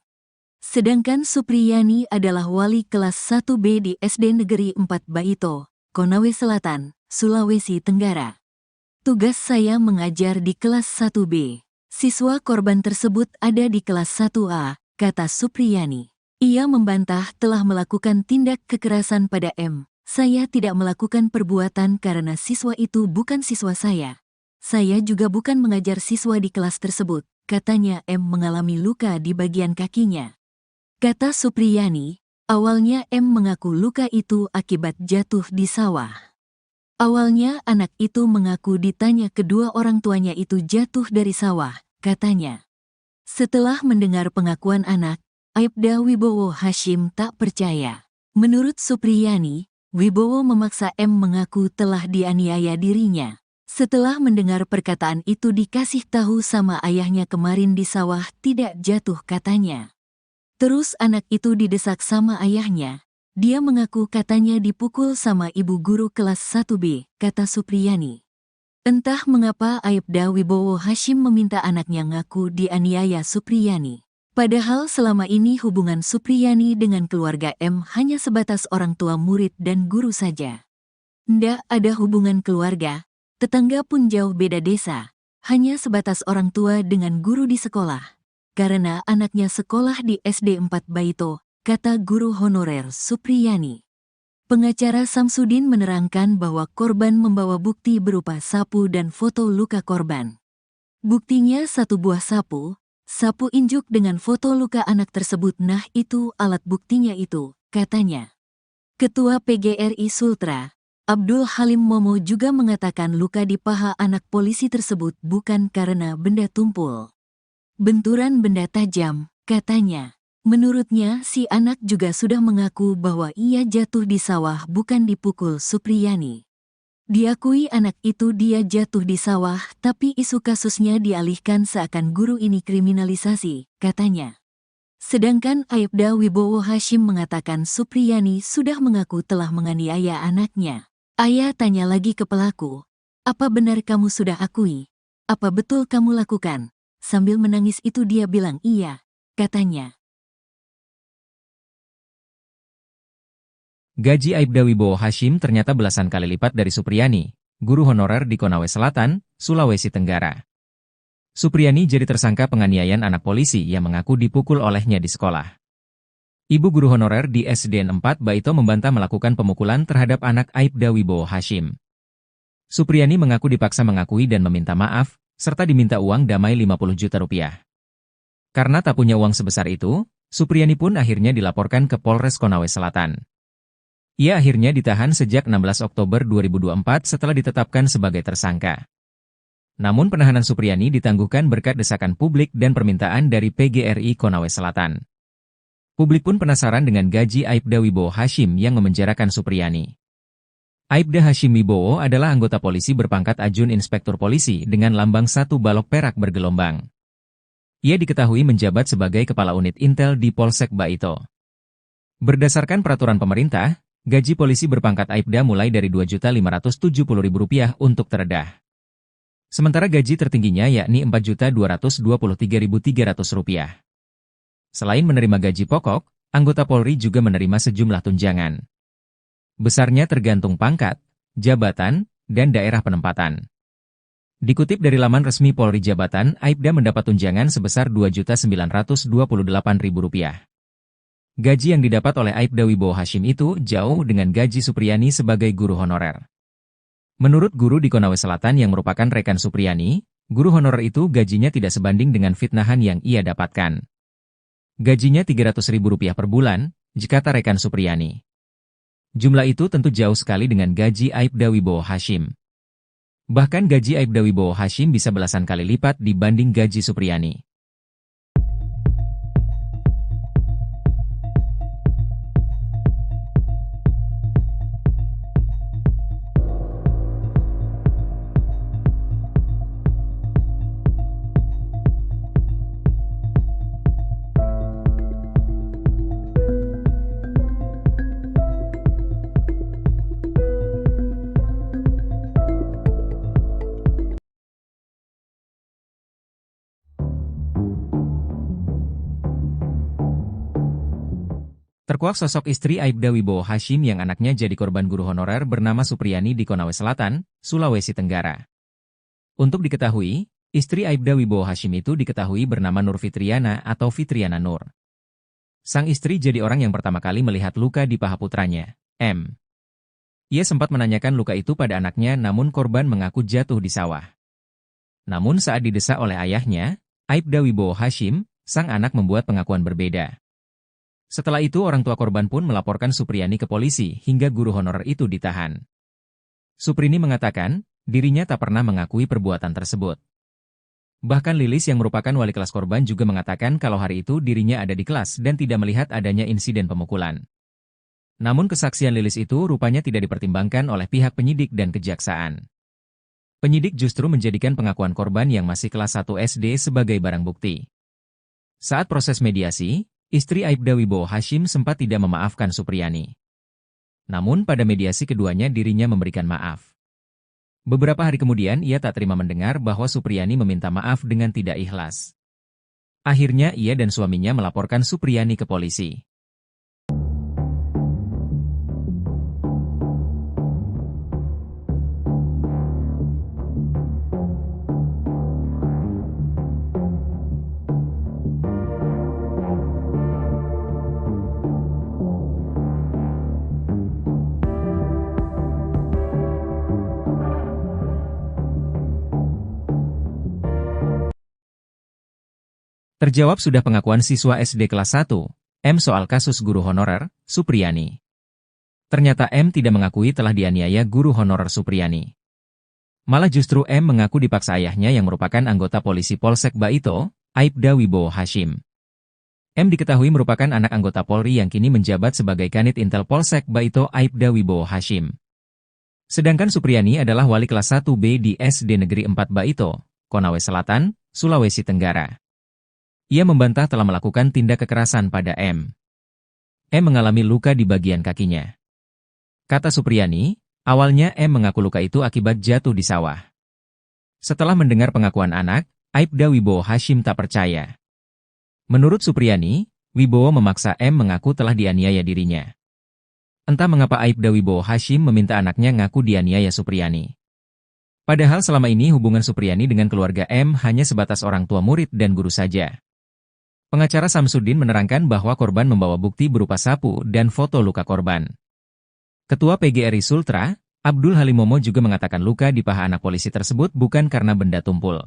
Sedangkan Supriyani adalah wali kelas 1B di SD Negeri 4 Baito, Konawe Selatan, Sulawesi Tenggara. Tugas saya mengajar di kelas 1B. Siswa korban tersebut ada di kelas 1A, kata Supriyani. Ia membantah telah melakukan tindak kekerasan pada M. Saya tidak melakukan perbuatan karena siswa itu bukan siswa saya. Saya juga bukan mengajar siswa di kelas tersebut, katanya. M mengalami luka di bagian kakinya. Kata Supriyani, awalnya M mengaku luka itu akibat jatuh di sawah. Awalnya anak itu mengaku ditanya kedua orang tuanya itu jatuh dari sawah, katanya. Setelah mendengar pengakuan anak, Aibda Wibowo Hashim tak percaya. Menurut Supriyani, Wibowo memaksa M mengaku telah dianiaya dirinya. Setelah mendengar perkataan itu dikasih tahu sama ayahnya kemarin di sawah tidak jatuh, katanya. Terus anak itu didesak sama ayahnya. Dia mengaku katanya dipukul sama ibu guru kelas 1B, kata Supriyani. Entah mengapa Aibda Wibowo Hashim meminta anaknya ngaku dianiaya Supriyani. Padahal selama ini hubungan Supriyani dengan keluarga M hanya sebatas orang tua murid dan guru saja. Ndak ada hubungan keluarga, tetangga pun jauh beda desa, hanya sebatas orang tua dengan guru di sekolah. Karena anaknya sekolah di SD 4 Baito, kata guru honorer Supriyani. Pengacara Samsudin menerangkan bahwa korban membawa bukti berupa sapu dan foto luka korban. Buktinya satu buah sapu injuk dengan foto luka anak tersebut. Nah itu alat buktinya itu, katanya. Ketua PGRI Sultra, Abdul Halim Momo juga mengatakan luka di paha anak polisi tersebut bukan karena benda tumpul. Benturan benda tajam, katanya. Menurutnya, si anak juga sudah mengaku bahwa ia jatuh di sawah bukan dipukul Supriyani. Diakui anak itu dia jatuh di sawah, tapi isu kasusnya dialihkan seakan guru ini kriminalisasi, katanya. Sedangkan Aibda Wibowo Hashim mengatakan Supriyani sudah mengaku telah menganiaya anaknya. Ayah tanya lagi ke pelaku, apa benar kamu sudah akui? Apa betul kamu lakukan? Sambil menangis itu dia bilang iya, katanya. Gaji Aibda Wibowo Hashim ternyata belasan kali lipat dari Supriyani, guru honorer di Konawe Selatan, Sulawesi Tenggara. Supriyani jadi tersangka penganiayaan anak polisi yang mengaku dipukul olehnya di sekolah. Ibu guru honorer di SDN 4 Baito membantah melakukan pemukulan terhadap anak Aibda Wibowo Hashim. Supriyani mengaku dipaksa mengakui dan meminta maaf, serta diminta uang damai 50 juta rupiah. Karena tak punya uang sebesar itu, Supriyani pun akhirnya dilaporkan ke Polres Konawe Selatan. Ia akhirnya ditahan sejak 16 Oktober 2024 setelah ditetapkan sebagai tersangka. Namun penahanan Supriyani ditangguhkan berkat desakan publik dan permintaan dari PGRI Konawe Selatan. Publik pun penasaran dengan gaji Aibda Wibowo Hashim yang memenjarakan Supriyani. Aibda Hashim Wibowo adalah anggota polisi berpangkat Ajun Inspektur Polisi dengan lambang 1 balok perak bergelombang. Ia diketahui menjabat sebagai Kepala Unit Intel di Polsek Baito. Berdasarkan peraturan pemerintah, gaji polisi berpangkat Aibda mulai dari Rp2.570.000 untuk terendah. Sementara gaji tertingginya yakni Rp4.223.300. Selain menerima gaji pokok, anggota Polri juga menerima sejumlah tunjangan. Besarnya tergantung pangkat, jabatan, dan daerah penempatan. Dikutip dari laman resmi Polri Jabatan, Aibda mendapat tunjangan sebesar Rp2.928.000. Gaji yang didapat oleh Aibda Wibowo Hashim itu jauh dengan gaji Supriyani sebagai guru honorer. Menurut guru di Konawe Selatan yang merupakan rekan Supriyani, guru honorer itu gajinya tidak sebanding dengan fitnahan yang ia dapatkan. Gajinya Rp300.000 per bulan, kata rekan Supriyani. Jumlah itu tentu jauh sekali dengan gaji Aibda Wibowo Hashim. Bahkan gaji Aibda Wibowo Hashim bisa belasan kali lipat dibanding gaji Supriyani. Terkuak sosok istri Aibda Wibowo Hashim yang anaknya jadi korban guru honorer bernama Supriyani di Konawe Selatan, Sulawesi Tenggara. Untuk diketahui, istri Aibda Wibowo Hashim itu diketahui bernama Nur Fitriana atau Fitriana Nur. Sang istri jadi orang yang pertama kali melihat luka di paha putranya, M. Ia sempat menanyakan luka itu pada anaknya namun korban mengaku jatuh di sawah. Namun saat didesak oleh ayahnya, Aibda Wibowo Hashim, sang anak membuat pengakuan berbeda. Setelah itu orang tua korban pun melaporkan Supriyani ke polisi hingga guru honorer itu ditahan. Suprini mengatakan, dirinya tak pernah mengakui perbuatan tersebut. Bahkan Lilis yang merupakan wali kelas korban juga mengatakan kalau hari itu dirinya ada di kelas dan tidak melihat adanya insiden pemukulan. Namun kesaksian Lilis itu rupanya tidak dipertimbangkan oleh pihak penyidik dan kejaksaan. Penyidik justru menjadikan pengakuan korban yang masih kelas 1 SD sebagai barang bukti. Saat proses mediasi, istri Aibda Wibowo Hashim sempat tidak memaafkan Supriyani. Namun pada mediasi keduanya dirinya memberikan maaf. Beberapa hari kemudian ia tak terima mendengar bahwa Supriyani meminta maaf dengan tidak ikhlas. Akhirnya ia dan suaminya melaporkan Supriyani ke polisi. Terjawab sudah pengakuan siswa SD kelas 1, M soal kasus guru honorer, Supriyani. Ternyata M tidak mengakui telah dianiaya guru honorer Supriyani. Malah justru M mengaku dipaksa ayahnya yang merupakan anggota polisi Polsek Baito, Aibda Wibowo Hashim. M diketahui merupakan anak anggota Polri yang kini menjabat sebagai Kanit Intel Polsek Baito Aibda Wibowo Hashim. Sedangkan Supriyani adalah wali kelas 1B di SD Negeri 4 Baito, Konawe Selatan, Sulawesi Tenggara. Ia membantah telah melakukan tindak kekerasan pada M. M mengalami luka di bagian kakinya. Kata Supriyani, awalnya M mengaku luka itu akibat jatuh di sawah. Setelah mendengar pengakuan anak, Aibda Wibowo Hashim tak percaya. Menurut Supriyani, Wibowo memaksa M mengaku telah dianiaya dirinya. Entah mengapa Aibda Wibowo Hashim meminta anaknya ngaku dianiaya Supriyani. Padahal selama ini hubungan Supriyani dengan keluarga M hanya sebatas orang tua murid dan guru saja. Pengacara Samsudin menerangkan bahwa korban membawa bukti berupa sapu dan foto luka korban. Ketua PGRI Sultra, Abdul Halimomo juga mengatakan luka di paha anak polisi tersebut bukan karena benda tumpul.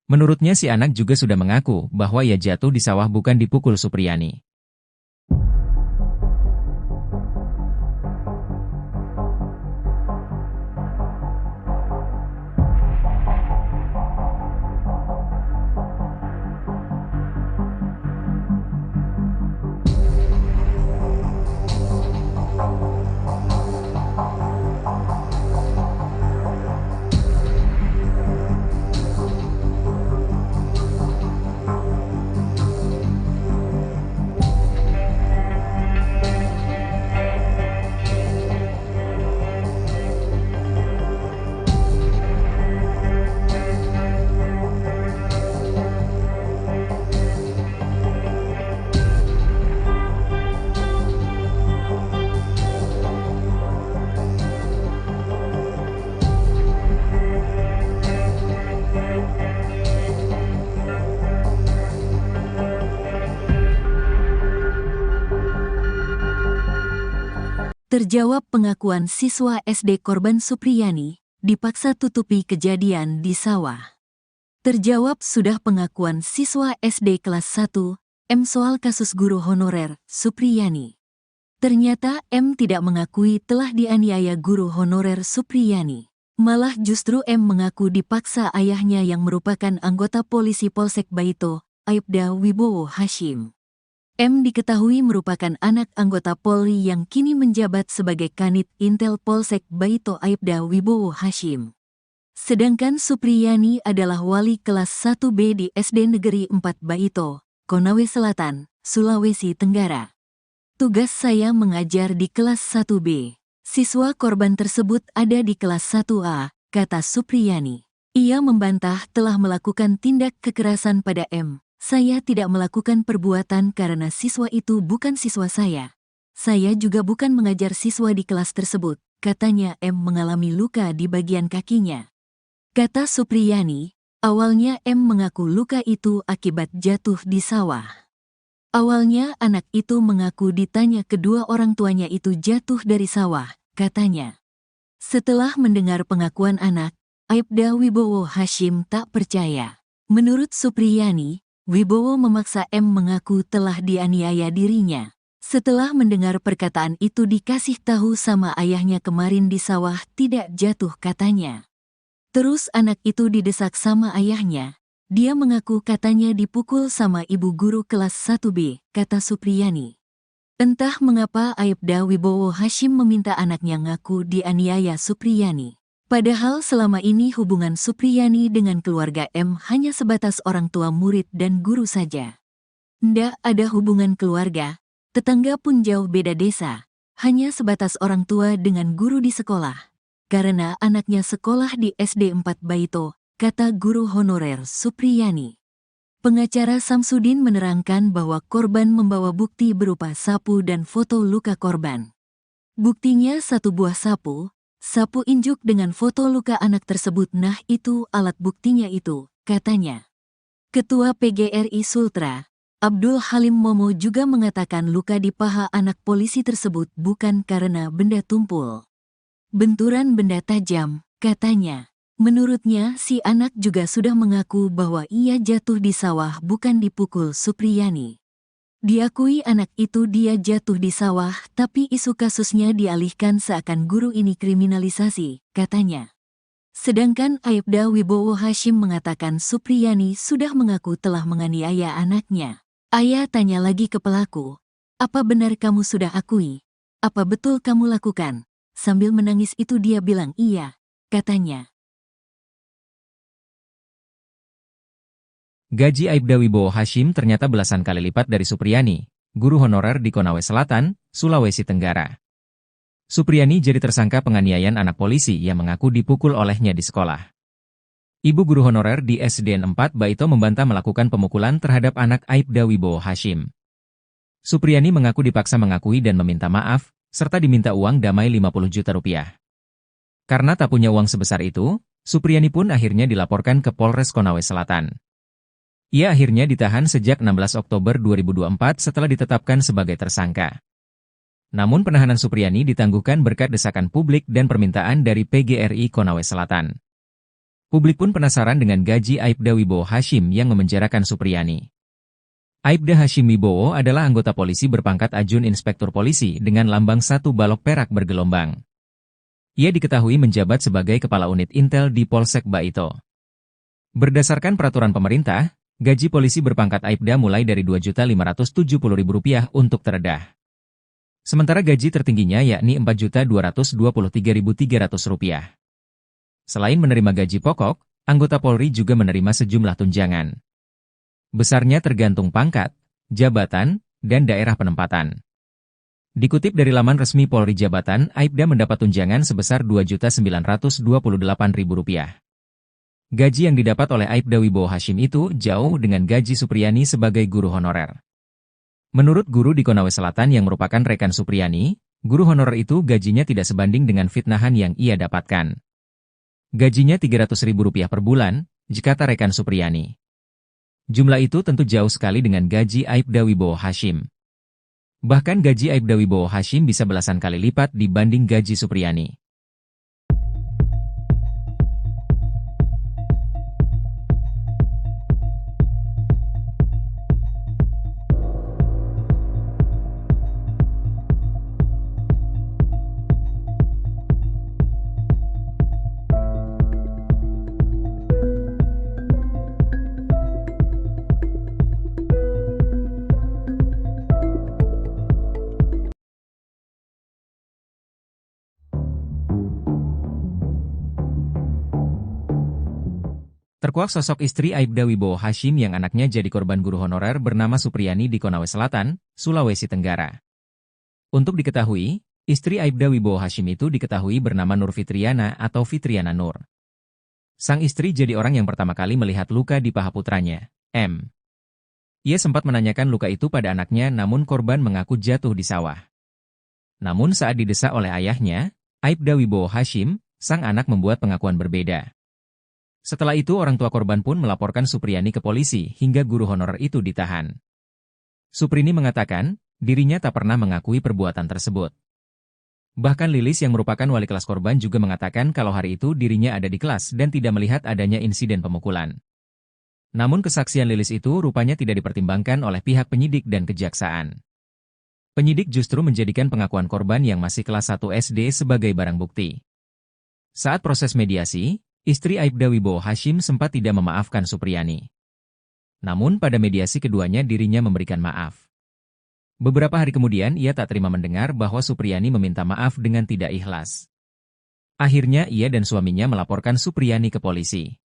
Menurutnya si anak juga sudah mengaku bahwa ia jatuh di sawah bukan dipukul Supriyani. Terjawab pengakuan siswa SD korban Supriyani, dipaksa tutupi kejadian di sawah. Terjawab sudah pengakuan siswa SD kelas 1, M soal kasus guru honorer, Supriyani. Ternyata M tidak mengakui telah dianiaya guru honorer Supriyani. Malah justru M mengaku dipaksa ayahnya yang merupakan anggota polisi Polsek Baito, Aibda Wibowo Hashim. M diketahui merupakan anak anggota Polri yang kini menjabat sebagai Kanit Intel Polsek Baito Aibda Wibowo Hashim. Sedangkan Supriyani adalah wali kelas 1B di SD Negeri 4 Baito, Konawe Selatan, Sulawesi Tenggara. Tugas saya mengajar di kelas 1B. Siswa korban tersebut ada di kelas 1A, kata Supriyani. Ia membantah telah melakukan tindak kekerasan pada M. Saya tidak melakukan perbuatan karena siswa itu bukan siswa saya. Saya juga bukan mengajar siswa di kelas tersebut, katanya M mengalami luka di bagian kakinya. Kata Supriyani, awalnya M mengaku luka itu akibat jatuh di sawah. Awalnya anak itu mengaku ditanya kedua orang tuanya itu jatuh dari sawah, katanya. Setelah mendengar pengakuan anak, Aibda Wibowo Hashim tak percaya. Menurut Supriyani, Wibowo memaksa M mengaku telah dianiaya dirinya. Setelah mendengar perkataan itu dikasih tahu sama ayahnya kemarin di sawah tidak jatuh katanya. Terus anak itu didesak sama ayahnya. Dia mengaku katanya dipukul sama ibu guru kelas 1B, kata Supriyani. Entah mengapa Aibda Wibowo Hashim meminta anaknya ngaku dianiaya Supriyani. Padahal selama ini hubungan Supriyani dengan keluarga M hanya sebatas orang tua murid dan guru saja. Ndak ada hubungan keluarga, tetangga pun jauh beda desa, hanya sebatas orang tua dengan guru di sekolah. Karena anaknya sekolah di SD 4 Baito, kata guru honorer Supriyani. Pengacara Samsudin menerangkan bahwa korban membawa bukti berupa sapu dan foto luka korban. Buktinya satu buah sapu injuk dengan foto luka anak tersebut. Nah itu alat buktinya itu, katanya. Ketua PGRI Sultra, Abdul Halim Momo juga mengatakan luka di paha anak polisi tersebut bukan karena benda tumpul. Benturan benda tajam, katanya. Menurutnya si anak juga sudah mengaku bahwa ia jatuh di sawah bukan dipukul Supriyani. Diakui anak itu dia jatuh di sawah, tapi isu kasusnya dialihkan seakan guru ini kriminalisasi, katanya. Sedangkan Aibda Wibowo Hashim mengatakan Supriyani sudah mengaku telah menganiaya anaknya. Ayah tanya lagi ke pelaku, "Apa benar kamu sudah akui? Apa betul kamu lakukan?" Sambil menangis itu dia bilang iya, katanya. Gaji Aibda Wibowo Hashim ternyata belasan kali lipat dari Supriyani, guru honorer di Konawe Selatan, Sulawesi Tenggara. Supriyani jadi tersangka penganiayaan anak polisi yang mengaku dipukul olehnya di sekolah. Ibu guru honorer di SDN 4 Baito membantah melakukan pemukulan terhadap anak Aibda Wibowo Hashim. Supriyani mengaku dipaksa mengakui dan meminta maaf, serta diminta uang damai 50 juta rupiah. Karena tak punya uang sebesar itu, Supriyani pun akhirnya dilaporkan ke Polres Konawe Selatan. Ia akhirnya ditahan sejak 16 Oktober 2024 setelah ditetapkan sebagai tersangka. Namun penahanan Supriyani ditangguhkan berkat desakan publik dan permintaan dari PGRI Konawe Selatan. Publik pun penasaran dengan gaji Aibda Wibowo Hashim yang memenjarakan Supriyani. Aibda Hashim Wibowo adalah anggota polisi berpangkat Ajun Inspektur Polisi dengan lambang 1 balok perak bergelombang. Ia diketahui menjabat sebagai Kepala Unit Intel di Polsek Baito. Berdasarkan peraturan pemerintah, gaji polisi berpangkat Aibda mulai dari Rp2.570.000 untuk terendah. Sementara gaji tertingginya yakni Rp4.223.300. Selain menerima gaji pokok, anggota Polri juga menerima sejumlah tunjangan. Besarnya tergantung pangkat, jabatan, dan daerah penempatan. Dikutip dari laman resmi Polri Jabatan, Aibda mendapat tunjangan sebesar Rp2.928.000. Gaji yang didapat oleh Aibda Wibowo Hashim itu jauh dengan gaji Supriyani sebagai guru honorer. Menurut guru di Konawe Selatan yang merupakan rekan Supriyani, guru honorer itu gajinya tidak sebanding dengan fitnahan yang ia dapatkan. Gajinya Rp300.000 per bulan, kata rekan Supriyani. Jumlah itu tentu jauh sekali dengan gaji Aibda Wibowo Hashim. Bahkan gaji Aibda Wibowo Hashim bisa belasan kali lipat dibanding gaji Supriyani. Terkuak sosok istri Aibda Wibowo Hashim yang anaknya jadi korban guru honorer bernama Supriyani di Konawe Selatan, Sulawesi Tenggara. Untuk diketahui, istri Aibda Wibowo Hashim itu diketahui bernama Nur Fitriana atau Fitriana Nur. Sang istri jadi orang yang pertama kali melihat luka di paha putranya, M. Ia sempat menanyakan luka itu pada anaknya namun korban mengaku jatuh di sawah. Namun saat didesak oleh ayahnya, Aibda Wibowo Hashim, sang anak membuat pengakuan berbeda. Setelah itu orang tua korban pun melaporkan Supriyani ke polisi hingga guru honorer itu ditahan. Suprini mengatakan, dirinya tak pernah mengakui perbuatan tersebut. Bahkan Lilis yang merupakan wali kelas korban juga mengatakan kalau hari itu dirinya ada di kelas dan tidak melihat adanya insiden pemukulan. Namun kesaksian Lilis itu rupanya tidak dipertimbangkan oleh pihak penyidik dan kejaksaan. Penyidik justru menjadikan pengakuan korban yang masih kelas 1 SD sebagai barang bukti. Saat proses mediasi, istri Aibda Wibowo Hashim sempat tidak memaafkan Supriyani. Namun pada mediasi keduanya dirinya memberikan maaf. Beberapa hari kemudian ia tak terima mendengar bahwa Supriyani meminta maaf dengan tidak ikhlas. Akhirnya ia dan suaminya melaporkan Supriyani ke polisi.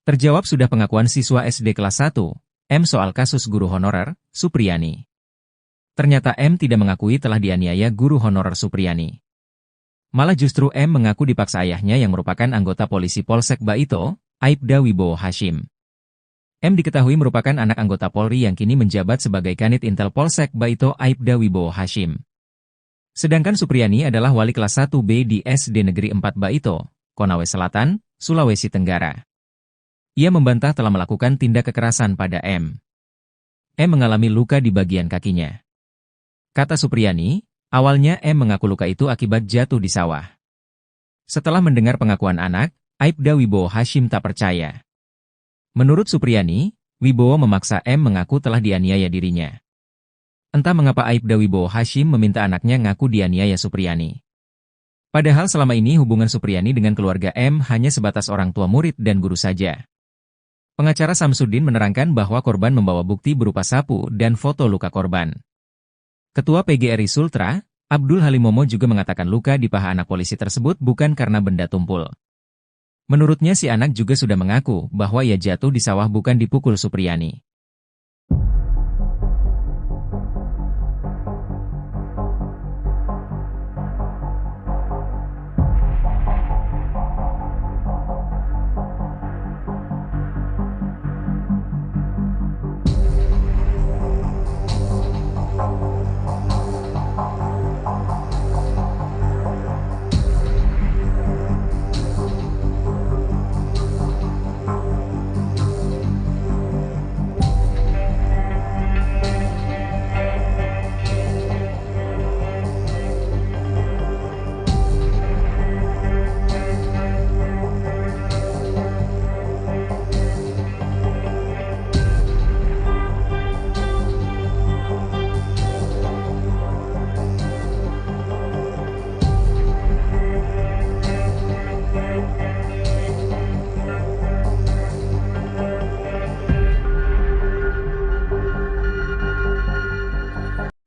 Terjawab sudah pengakuan siswa SD kelas 1, M soal kasus guru honorer, Supriyani. Ternyata M tidak mengakui telah dianiaya guru honorer Supriyani. Malah justru M mengaku dipaksa ayahnya yang merupakan anggota polisi Polsek Baito, Aibda Wibowo Hashim. M diketahui merupakan anak anggota Polri yang kini menjabat sebagai Kanit Intel Polsek Baito Aibda Wibowo Hashim. Sedangkan Supriyani adalah wali kelas 1B di SD Negeri 4 Baito, Konawe Selatan, Sulawesi Tenggara. Ia membantah telah melakukan tindak kekerasan pada M. M mengalami luka di bagian kakinya. Kata Supriyani, awalnya M mengaku luka itu akibat jatuh di sawah. Setelah mendengar pengakuan anak, Aibda Wibowo Hashim tak percaya. Menurut Supriyani, Wibowo memaksa M mengaku telah dianiaya dirinya. Entah mengapa Aibda Wibowo Hashim meminta anaknya ngaku dianiaya Supriyani. Padahal selama ini hubungan Supriyani dengan keluarga M hanya sebatas orang tua murid dan guru saja. Pengacara Samsudin menerangkan bahwa korban membawa bukti berupa sapu dan foto luka korban. Ketua PGRI Sultra, Abdul Halimomo juga mengatakan luka di paha anak polisi tersebut bukan karena benda tumpul. Menurutnya si anak juga sudah mengaku bahwa ia jatuh di sawah bukan dipukul Supriyani.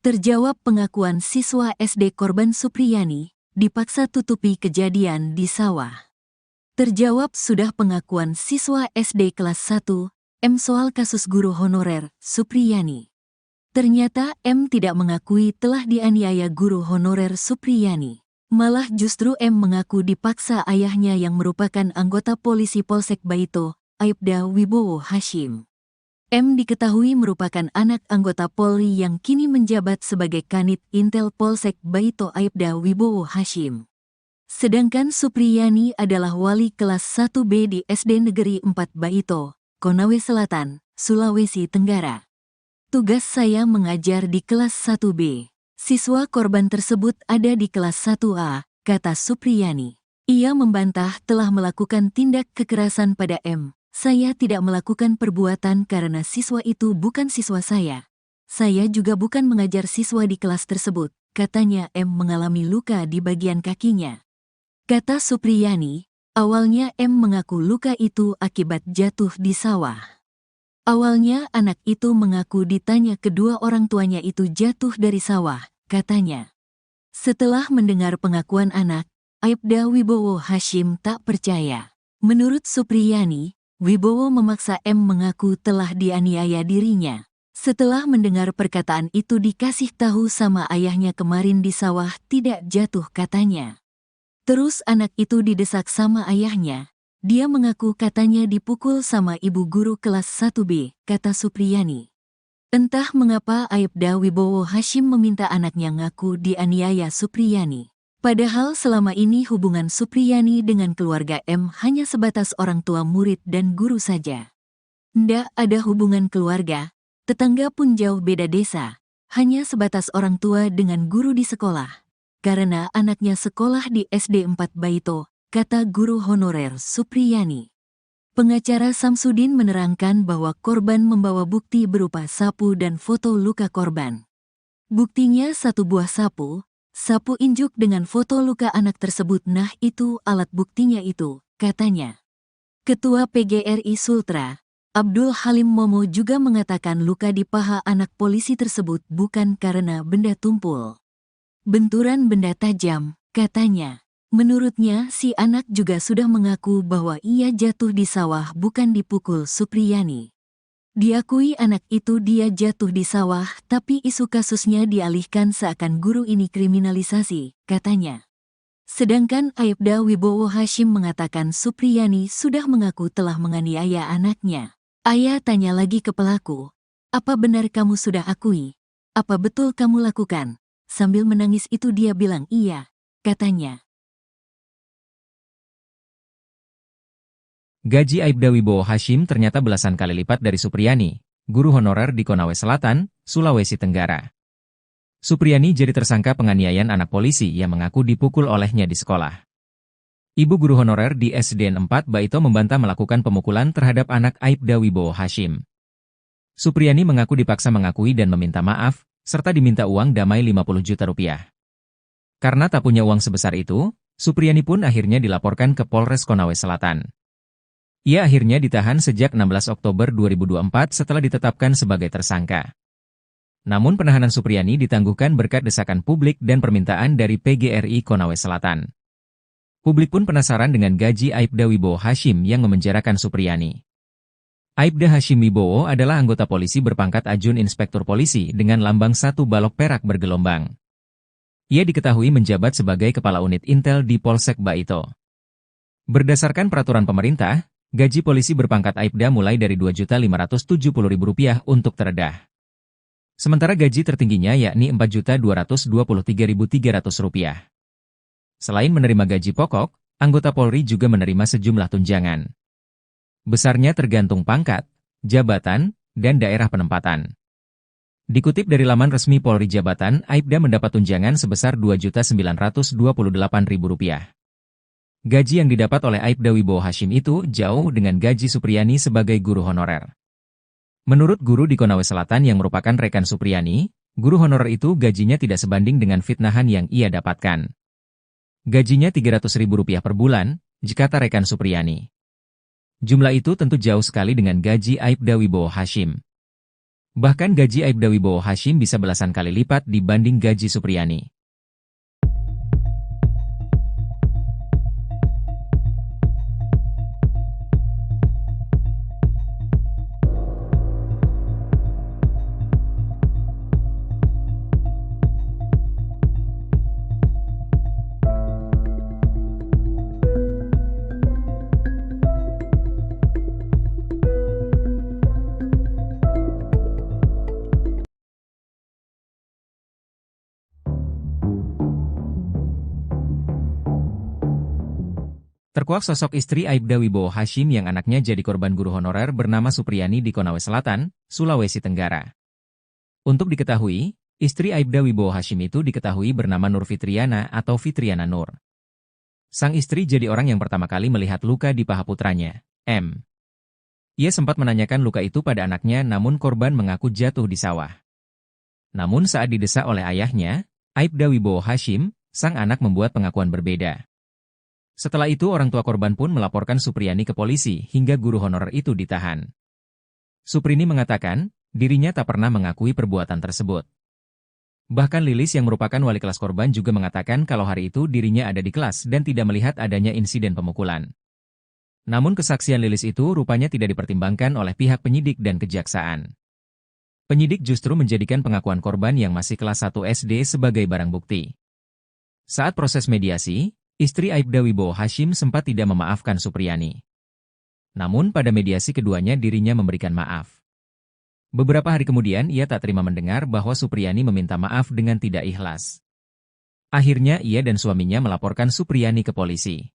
Terjawab pengakuan siswa SD korban Supriyani, dipaksa tutupi kejadian di sawah. Terjawab sudah pengakuan siswa SD kelas 1, M soal kasus guru honorer, Supriyani. Ternyata M tidak mengakui telah dianiaya guru honorer Supriyani. Malah justru M mengaku dipaksa ayahnya yang merupakan anggota polisi Polsek Baito, Aibda Wibowo Hashim. M diketahui merupakan anak anggota Polri yang kini menjabat sebagai Kanit Intel Polsek Baito Aibda Wibowo Hashim. Sedangkan Supriyani adalah wali kelas 1B di SD Negeri 4 Baito, Konawe Selatan, Sulawesi Tenggara. Tugas saya mengajar di kelas 1B. Siswa korban tersebut ada di kelas 1A, kata Supriyani. Ia membantah telah melakukan tindak kekerasan pada M. Saya tidak melakukan perbuatan karena siswa itu bukan siswa saya. Saya juga bukan mengajar siswa di kelas tersebut, katanya M mengalami luka di bagian kakinya. Kata Supriyani, awalnya M mengaku luka itu akibat jatuh di sawah. Awalnya anak itu mengaku ditanya kedua orang tuanya itu jatuh dari sawah, katanya. Setelah mendengar pengakuan anak, Aibda Wibowo Hashim tak percaya. Menurut Supriyani, Wibowo memaksa M mengaku telah dianiaya dirinya. Setelah mendengar perkataan itu dikasih tahu sama ayahnya kemarin di sawah tidak jatuh katanya. Terus anak itu didesak sama ayahnya, Dia mengaku katanya dipukul sama ibu guru kelas 1B, kata Supriyani. Entah mengapa Aibda Wibowo Hashim meminta anaknya ngaku dianiaya Supriyani. Padahal selama ini hubungan Supriyani dengan keluarga M hanya sebatas orang tua murid dan guru saja. Ndak ada hubungan keluarga, tetangga pun jauh beda desa, hanya sebatas orang tua dengan guru di sekolah. Karena anaknya sekolah di SD 4 Baito, kata guru honorer Supriyani. Pengacara Samsudin menerangkan bahwa korban membawa bukti berupa sapu dan foto luka korban. Buktinya satu buah sapu injuk dengan foto luka anak tersebut. Nah itu alat buktinya itu, katanya. Ketua PGRI Sultra, Abdul Halim Momo juga mengatakan luka di paha anak polisi tersebut bukan karena benda tumpul. Benturan benda tajam, katanya. Menurutnya, si anak juga sudah mengaku bahwa ia jatuh di sawah bukan dipukul Supriyani. Diakui anak itu dia jatuh di sawah, tapi isu kasusnya dialihkan seakan guru ini kriminalisasi, katanya. Sedangkan Aibda Wibowo Hashim mengatakan Supriyani sudah mengaku telah menganiaya anaknya. Ayah tanya lagi ke pelaku, "Apa benar kamu sudah akui? Apa betul kamu lakukan?" Sambil menangis itu dia bilang iya, katanya. Gaji Aibda Wibowo Hashim ternyata belasan kali lipat dari Supriyani, guru honorer di Konawe Selatan, Sulawesi Tenggara. Supriyani jadi tersangka penganiayaan anak polisi yang mengaku dipukul olehnya di sekolah. Ibu guru honorer di SDN 4 Baito membantah melakukan pemukulan terhadap anak Aibda Wibowo Hashim. Supriyani mengaku dipaksa mengakui dan meminta maaf, serta diminta uang damai 50 juta rupiah. Karena tak punya uang sebesar itu, Supriyani pun akhirnya dilaporkan ke Polres Konawe Selatan. Ia akhirnya ditahan sejak 16 Oktober 2024 setelah ditetapkan sebagai tersangka. Namun penahanan Supriyani ditangguhkan berkat desakan publik dan permintaan dari PGRI Konawe Selatan. Publik pun penasaran dengan gaji Aibda Wibowo Hashim yang memenjarakan Supriyani. Aibda Hashim Wibowo adalah anggota polisi berpangkat Ajun Inspektur Polisi dengan lambang 1 balok perak bergelombang. Ia diketahui menjabat sebagai Kepala Unit Intel di Polsek Baito. Berdasarkan peraturan pemerintah, gaji polisi berpangkat Aibda mulai dari Rp2.570.000 untuk terendah. Sementara gaji tertingginya yakni Rp4.223.300. Selain menerima gaji pokok, anggota Polri juga menerima sejumlah tunjangan. Besarnya tergantung pangkat, jabatan, dan daerah penempatan. Dikutip dari laman resmi Polri Jabatan, Aibda mendapat tunjangan sebesar Rp2.928.000. Gaji yang didapat oleh Aibda Wibowo Hashim itu jauh dengan gaji Supriyani sebagai guru honorer. Menurut guru di Konawe Selatan yang merupakan rekan Supriyani, guru honorer itu gajinya tidak sebanding dengan fitnahan yang ia dapatkan. Gajinya Rp300.000 per bulan, kata rekan Supriyani. Jumlah itu tentu jauh sekali dengan gaji Aibda Wibowo Hashim. Bahkan gaji Aibda Wibowo Hashim bisa belasan kali lipat dibanding gaji Supriyani. Terkuak sosok istri Aibda Wibowo Hashim yang anaknya jadi korban guru honorer bernama Supriyani di Konawe Selatan, Sulawesi Tenggara. Untuk diketahui, istri Aibda Wibowo Hashim itu diketahui bernama Nur Fitriana atau Fitriana Nur. Sang istri jadi orang yang pertama kali melihat luka di paha putranya, M. Ia sempat menanyakan luka itu pada anaknya namun korban mengaku jatuh di sawah. Namun saat didesak oleh ayahnya, Aibda Wibowo Hashim, sang anak membuat pengakuan berbeda. Setelah itu orang tua korban pun melaporkan Supriyani ke polisi hingga guru honorer itu ditahan. Suprini mengatakan, dirinya tak pernah mengakui perbuatan tersebut. Bahkan Lilis yang merupakan wali kelas korban juga mengatakan kalau hari itu dirinya ada di kelas dan tidak melihat adanya insiden pemukulan. Namun kesaksian Lilis itu rupanya tidak dipertimbangkan oleh pihak penyidik dan kejaksaan. Penyidik justru menjadikan pengakuan korban yang masih kelas 1 SD sebagai barang bukti. Saat proses mediasi, istri Aibda Wibowo Hashim sempat tidak memaafkan Supriyani. Namun pada mediasi keduanya dirinya memberikan maaf. Beberapa hari kemudian ia tak terima mendengar bahwa Supriyani meminta maaf dengan tidak ikhlas. Akhirnya ia dan suaminya melaporkan Supriyani ke polisi.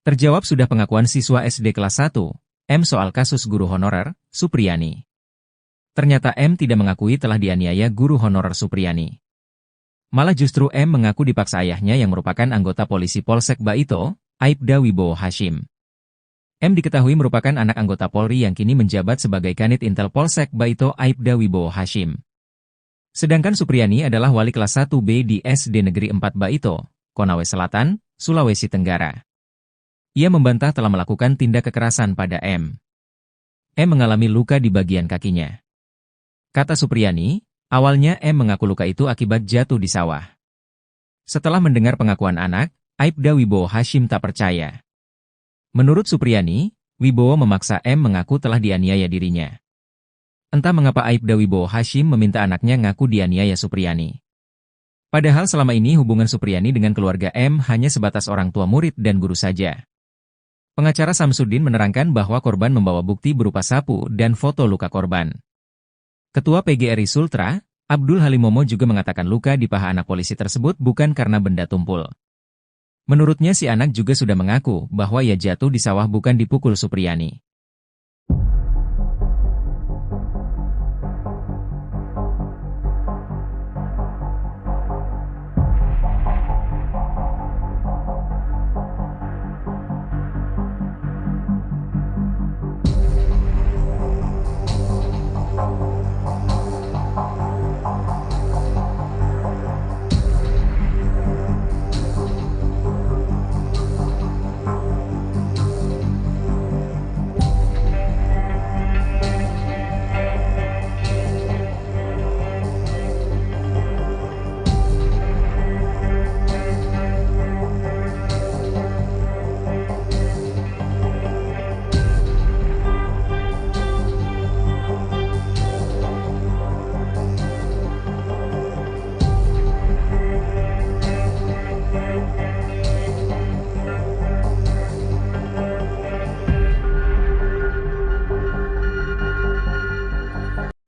Terjawab sudah pengakuan siswa SD kelas 1, M soal kasus guru honorer, Supriyani. Ternyata M tidak mengakui telah dianiaya guru honorer Supriyani. Malah justru M mengaku dipaksa ayahnya yang merupakan anggota polisi Polsek Baito, Aibda Wibowo Hashim. M diketahui merupakan anak anggota Polri yang kini menjabat sebagai Kanit Intel Polsek Baito Aibda Wibowo Hashim. Sedangkan Supriyani adalah wali kelas 1B di SD Negeri 4 Baito, Konawe Selatan, Sulawesi Tenggara. Ia membantah telah melakukan tindak kekerasan pada M. M mengalami luka di bagian kakinya. Kata Supriyani, awalnya M mengaku luka itu akibat jatuh di sawah. Setelah mendengar pengakuan anak, Aibda Wibowo Hashim tak percaya. Menurut Supriyani, Wibowo memaksa M mengaku telah dianiaya dirinya. Entah mengapa Aibda Wibowo Hashim meminta anaknya ngaku dianiaya Supriyani. Padahal selama ini hubungan Supriyani dengan keluarga M hanya sebatas orang tua murid dan guru saja. Pengacara Samsudin menerangkan bahwa korban membawa bukti berupa sapu dan foto luka korban. Ketua PGRI Sultra, Abdul Halimomo juga mengatakan luka di paha anak polisi tersebut bukan karena benda tumpul. Menurutnya si anak juga sudah mengaku bahwa ia jatuh di sawah bukan dipukul Supriyani.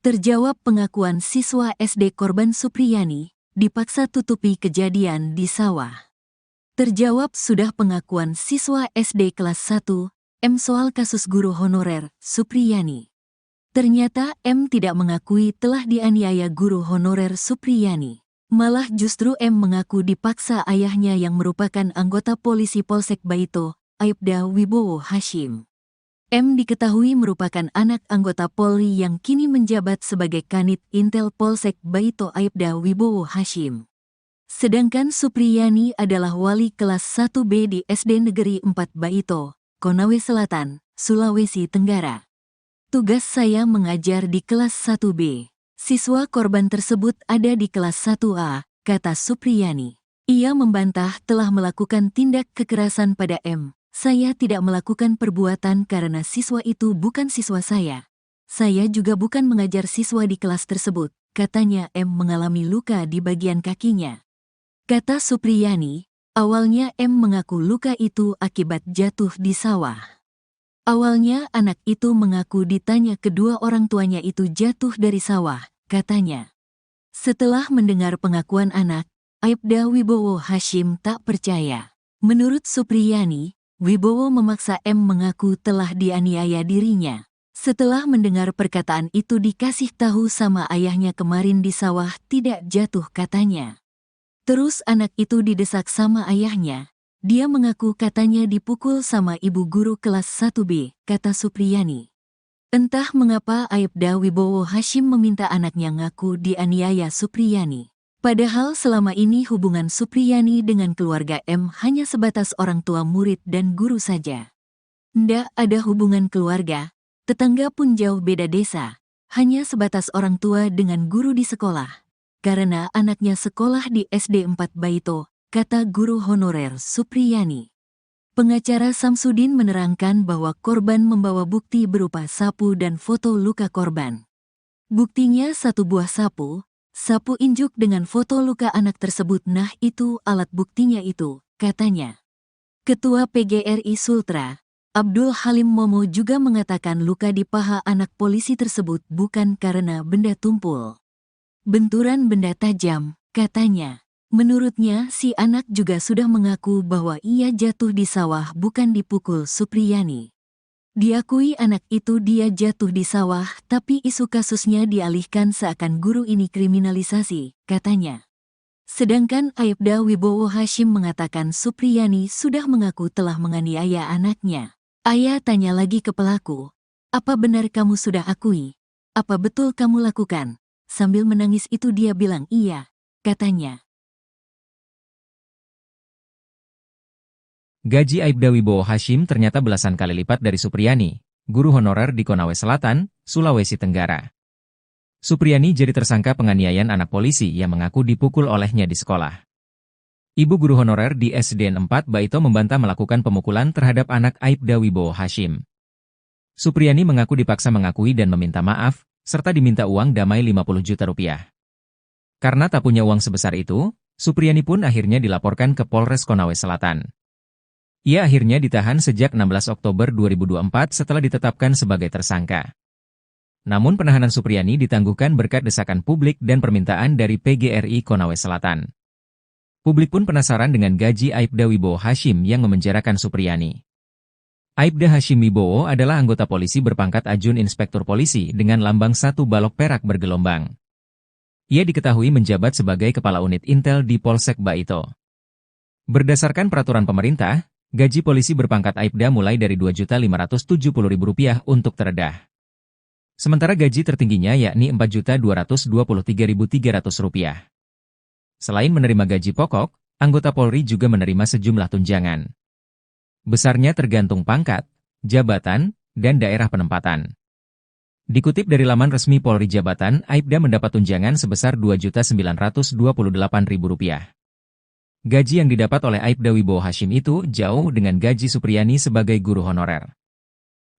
Terjawab pengakuan siswa SD korban Supriyani, dipaksa tutupi kejadian di sawah. Terjawab sudah pengakuan siswa SD kelas 1, M soal kasus guru honorer, Supriyani. Ternyata M tidak mengakui telah dianiaya guru honorer Supriyani. Malah justru M mengaku dipaksa ayahnya yang merupakan anggota polisi Polsek Baito, Aibda Wibowo Hashim. M diketahui merupakan anak anggota Polri yang kini menjabat sebagai Kanit Intel Polsek Baito Aibda Wibowo Hashim. Sedangkan Supriyani adalah wali kelas 1B di SD Negeri 4 Baito, Konawe Selatan, Sulawesi Tenggara. Tugas saya mengajar di kelas 1B. Siswa korban tersebut ada di kelas 1A, kata Supriyani. Ia membantah telah melakukan tindak kekerasan pada M. Saya tidak melakukan perbuatan karena siswa itu bukan siswa saya. Saya juga bukan mengajar siswa di kelas tersebut, katanya M mengalami luka di bagian kakinya. Kata Supriyani, awalnya M mengaku luka itu akibat jatuh di sawah. Awalnya anak itu mengaku ditanya kedua orang tuanya itu jatuh dari sawah, katanya. Setelah mendengar pengakuan anak, Aibda Wibowo Hashim tak percaya. Menurut Supriyani, Wibowo memaksa M mengaku telah dianiaya dirinya. Setelah mendengar perkataan itu dikasih tahu sama ayahnya kemarin di sawah tidak jatuh katanya. Terus anak itu didesak sama ayahnya. Dia mengaku katanya dipukul sama ibu guru kelas 1B, kata Supriyani. Entah mengapa Aibda Wibowo Hashim meminta anaknya ngaku dianiaya Supriyani. Padahal selama ini hubungan Supriyani dengan keluarga M hanya sebatas orang tua murid dan guru saja. Ndak ada hubungan keluarga, tetangga pun jauh beda desa. hanya sebatas orang tua dengan guru di sekolah. Karena anaknya sekolah di SD 4 Baito, kata guru honorer Supriyani. Pengacara Samsudin menerangkan bahwa korban membawa bukti berupa sapu dan foto luka korban. Buktinya satu buah sapu injuk dengan foto luka anak tersebut. Nah itu alat buktinya itu, katanya. Ketua PGRI Sultra, Abdul Halim Momo juga mengatakan luka di paha anak polisi tersebut bukan karena benda tumpul. Benturan benda tajam, katanya. Menurutnya, si anak juga sudah mengaku bahwa ia jatuh di sawah bukan dipukul Supriyani. Diakui anak itu dia jatuh di sawah, tapi isu kasusnya dialihkan seakan guru ini kriminalisasi, katanya. Sedangkan Aibda Wibowo Hashim mengatakan Supriyani sudah mengaku telah menganiaya anaknya. Ayah tanya lagi ke pelaku, "Apa benar kamu sudah akui? Apa betul kamu lakukan?" Sambil menangis itu dia bilang iya, katanya. Gaji Aibda Wibowo Hashim ternyata belasan kali lipat dari Supriyani, guru honorer di Konawe Selatan, Sulawesi Tenggara. Supriyani jadi tersangka penganiayaan anak polisi yang mengaku dipukul olehnya di sekolah. Ibu guru honorer di SDN 4 Baito membantah melakukan pemukulan terhadap anak Aibda Wibowo Hashim. Supriyani mengaku dipaksa mengakui dan meminta maaf, serta diminta uang damai 50 juta rupiah. Karena tak punya uang sebesar itu, Supriyani pun akhirnya dilaporkan ke Polres Konawe Selatan. Ia akhirnya ditahan sejak 16 Oktober 2024 setelah ditetapkan sebagai tersangka. Namun penahanan Supriyani ditangguhkan berkat desakan publik dan permintaan dari PGRI Konawe Selatan. Publik pun penasaran dengan gaji Aibda Wibowo Hashim yang memenjarakan Supriyani. Aibda Hashim Wibowo adalah anggota polisi berpangkat Ajun Inspektur Polisi dengan lambang 1 balok perak bergelombang. Ia diketahui menjabat sebagai Kepala Unit Intel di Polsek Baito. Berdasarkan peraturan pemerintah, gaji polisi berpangkat Aibda mulai dari Rp2.570.000 untuk terendah. Sementara gaji tertingginya yakni Rp4.223.300. Selain menerima gaji pokok, anggota Polri juga menerima sejumlah tunjangan. Besarnya tergantung pangkat, jabatan, dan daerah penempatan. Dikutip dari laman resmi Polri Jabatan, Aibda mendapat tunjangan sebesar Rp2.928.000. Gaji yang didapat oleh Aibda Wibowo Hashim itu jauh dengan gaji Supriyani sebagai guru honorer.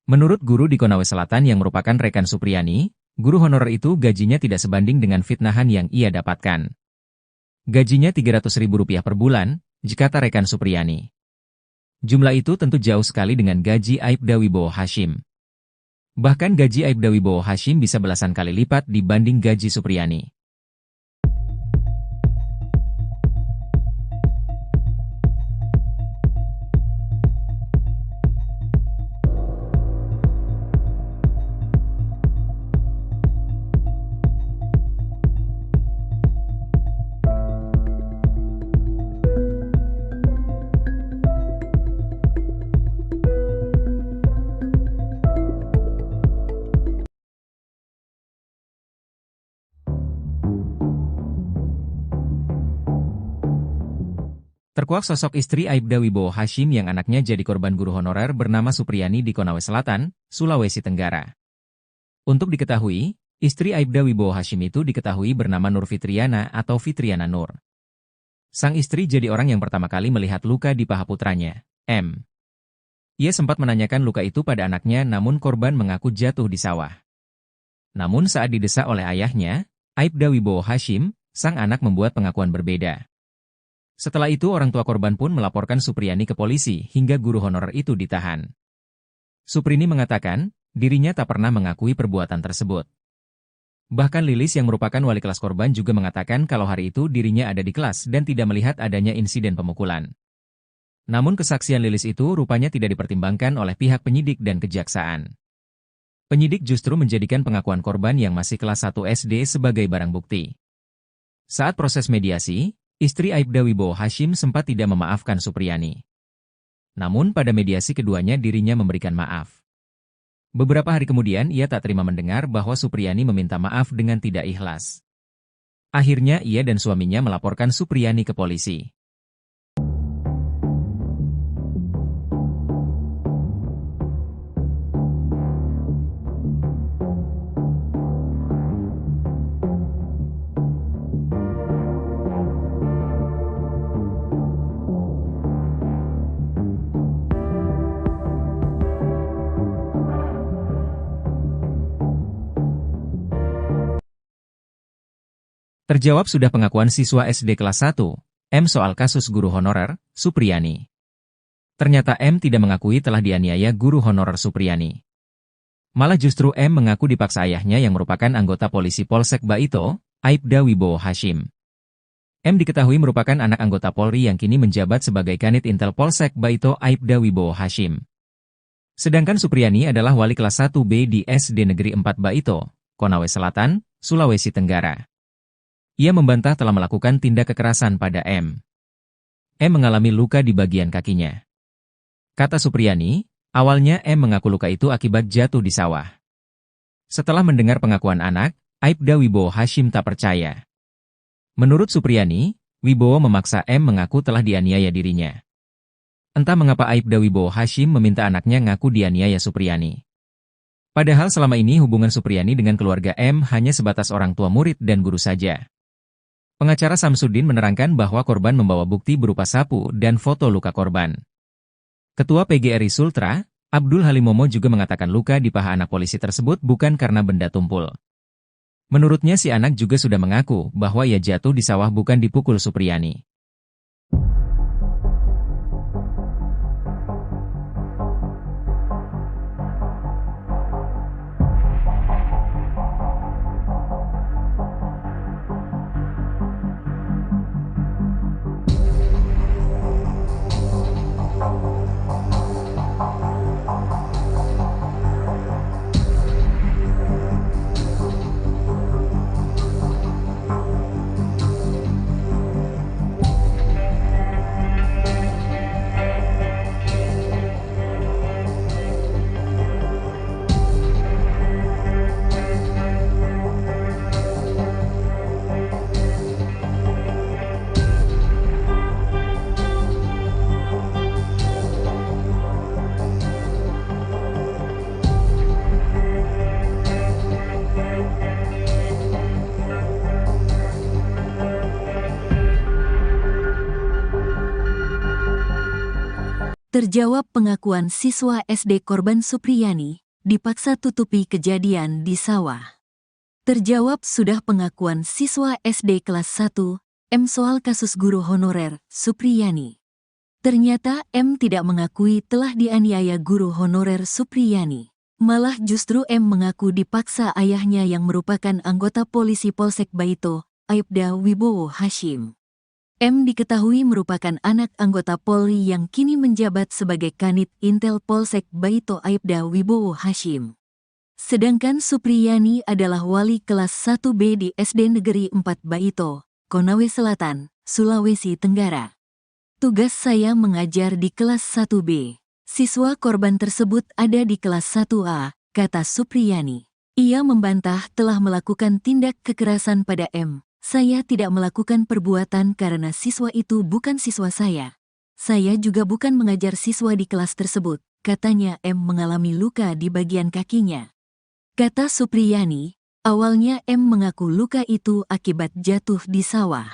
Menurut guru di Konawe Selatan yang merupakan rekan Supriyani, guru honorer itu gajinya tidak sebanding dengan fitnahan yang ia dapatkan. Gajinya Rp300.000 per bulan, jikata rekan Supriyani. Jumlah itu tentu jauh sekali dengan gaji Aibda Wibowo Hashim. Bahkan gaji Aibda Wibowo Hashim bisa belasan kali lipat dibanding gaji Supriyani. Terkuak sosok istri Aibda Wibowo Hashim yang anaknya jadi korban guru honorer bernama Supriyani di Konawe Selatan, Sulawesi Tenggara. Untuk diketahui, istri Aibda Wibowo Hashim itu diketahui bernama Nur Fitriana atau Fitriana Nur. Sang istri jadi orang yang pertama kali melihat luka di paha putranya, M. Ia sempat menanyakan luka itu pada anaknya namun korban mengaku jatuh di sawah. Namun saat didesak oleh ayahnya, Aibda Wibowo Hashim, sang anak membuat pengakuan berbeda. Setelah itu orang tua korban pun melaporkan Supriyani ke polisi hingga guru honorer itu ditahan. Suprini mengatakan, dirinya tak pernah mengakui perbuatan tersebut. Bahkan Lilis yang merupakan wali kelas korban juga mengatakan kalau hari itu dirinya ada di kelas dan tidak melihat adanya insiden pemukulan. Namun kesaksian Lilis itu rupanya tidak dipertimbangkan oleh pihak penyidik dan kejaksaan. Penyidik justru menjadikan pengakuan korban yang masih kelas 1 SD sebagai barang bukti. Saat proses mediasi, istri Aibda Wibowo Hashim sempat tidak memaafkan Supriyani. Namun pada mediasi keduanya dirinya memberikan maaf. Beberapa hari kemudian ia tak terima mendengar bahwa Supriyani meminta maaf dengan tidak ikhlas. Akhirnya ia dan suaminya melaporkan Supriyani ke polisi. Terjawab sudah pengakuan siswa SD kelas 1, M soal kasus guru honorer, Supriyani. Ternyata M tidak mengakui telah dianiaya guru honorer Supriyani. Malah justru M mengaku dipaksa ayahnya yang merupakan anggota polisi Polsek Baito, Aibda Wibowo Hashim. M diketahui merupakan anak anggota Polri yang kini menjabat sebagai Kanit Intel Polsek Baito Aibda Wibowo Hashim. Sedangkan Supriyani adalah wali kelas 1B di SD Negeri 4 Baito, Konawe Selatan, Sulawesi Tenggara. Ia membantah telah melakukan tindak kekerasan pada M. M mengalami luka di bagian kakinya. Kata Supriyani, awalnya M mengaku luka itu akibat jatuh di sawah. Setelah mendengar pengakuan anak, Aibda Wibowo Hashim tak percaya. Menurut Supriyani, Wibowo memaksa M mengaku telah dianiaya dirinya. Entah mengapa Aibda Wibowo Hashim meminta anaknya ngaku dianiaya Supriyani. Padahal selama ini hubungan Supriyani dengan keluarga M hanya sebatas orang tua murid dan guru saja. Pengacara Samsudin menerangkan bahwa korban membawa bukti berupa sapu dan foto luka korban. Ketua PGRI Sultra, Abdul Halimomo juga mengatakan luka di paha anak polisi tersebut bukan karena benda tumpul. Menurutnya si anak juga sudah mengaku bahwa ia jatuh di sawah bukan dipukul Supriyani. Terjawab pengakuan siswa SD korban Supriyani, dipaksa tutupi kejadian di sawah. Terjawab sudah pengakuan siswa SD kelas 1, M soal kasus guru honorer, Supriyani. Ternyata M tidak mengakui telah dianiaya guru honorer Supriyani. Malah justru M mengaku dipaksa ayahnya yang merupakan anggota polisi Polsek Baito, Aibda Wibowo Hashim. M diketahui merupakan anak anggota Polri yang kini menjabat sebagai Kanit Intel Polsek Baito Aibda Wibowo Hashim. Sedangkan Supriyani adalah wali kelas 1B di SD Negeri 4 Baito, Konawe Selatan, Sulawesi Tenggara. Tugas saya mengajar di kelas 1B. Siswa korban tersebut ada di kelas 1A, kata Supriyani. Ia membantah telah melakukan tindak kekerasan pada M. Saya tidak melakukan perbuatan karena siswa itu bukan siswa saya. Saya juga bukan mengajar siswa di kelas tersebut, katanya M mengalami luka di bagian kakinya. Kata Supriyani, awalnya M mengaku luka itu akibat jatuh di sawah.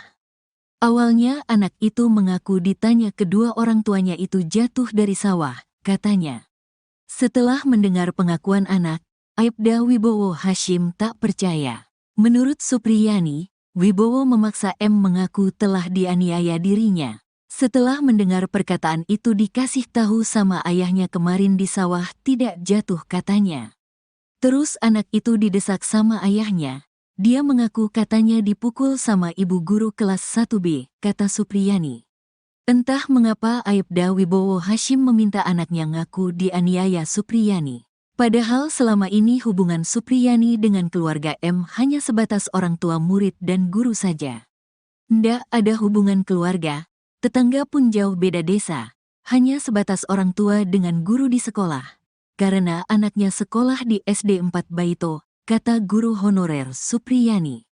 Awalnya anak itu mengaku ditanya kedua orang tuanya itu jatuh dari sawah, katanya. Setelah mendengar pengakuan anak, Aibda Wibowo Hashim tak percaya. Menurut Supriyani, Wibowo memaksa M mengaku telah dianiaya dirinya. Setelah mendengar perkataan itu dikasih tahu sama ayahnya kemarin di sawah tidak jatuh katanya. Terus anak itu didesak sama ayahnya. Dia mengaku katanya dipukul sama ibu guru kelas 1B, kata Supriyani. Entah mengapa Aibda Wibowo Hashim meminta anaknya ngaku dianiaya Supriyani. Padahal selama ini hubungan Supriyani dengan keluarga M hanya sebatas orang tua murid dan guru saja. Ndak ada hubungan keluarga, tetangga pun jauh beda desa, hanya sebatas orang tua dengan guru di sekolah. Karena anaknya sekolah di SD 4 Baito, kata guru honorer Supriyani.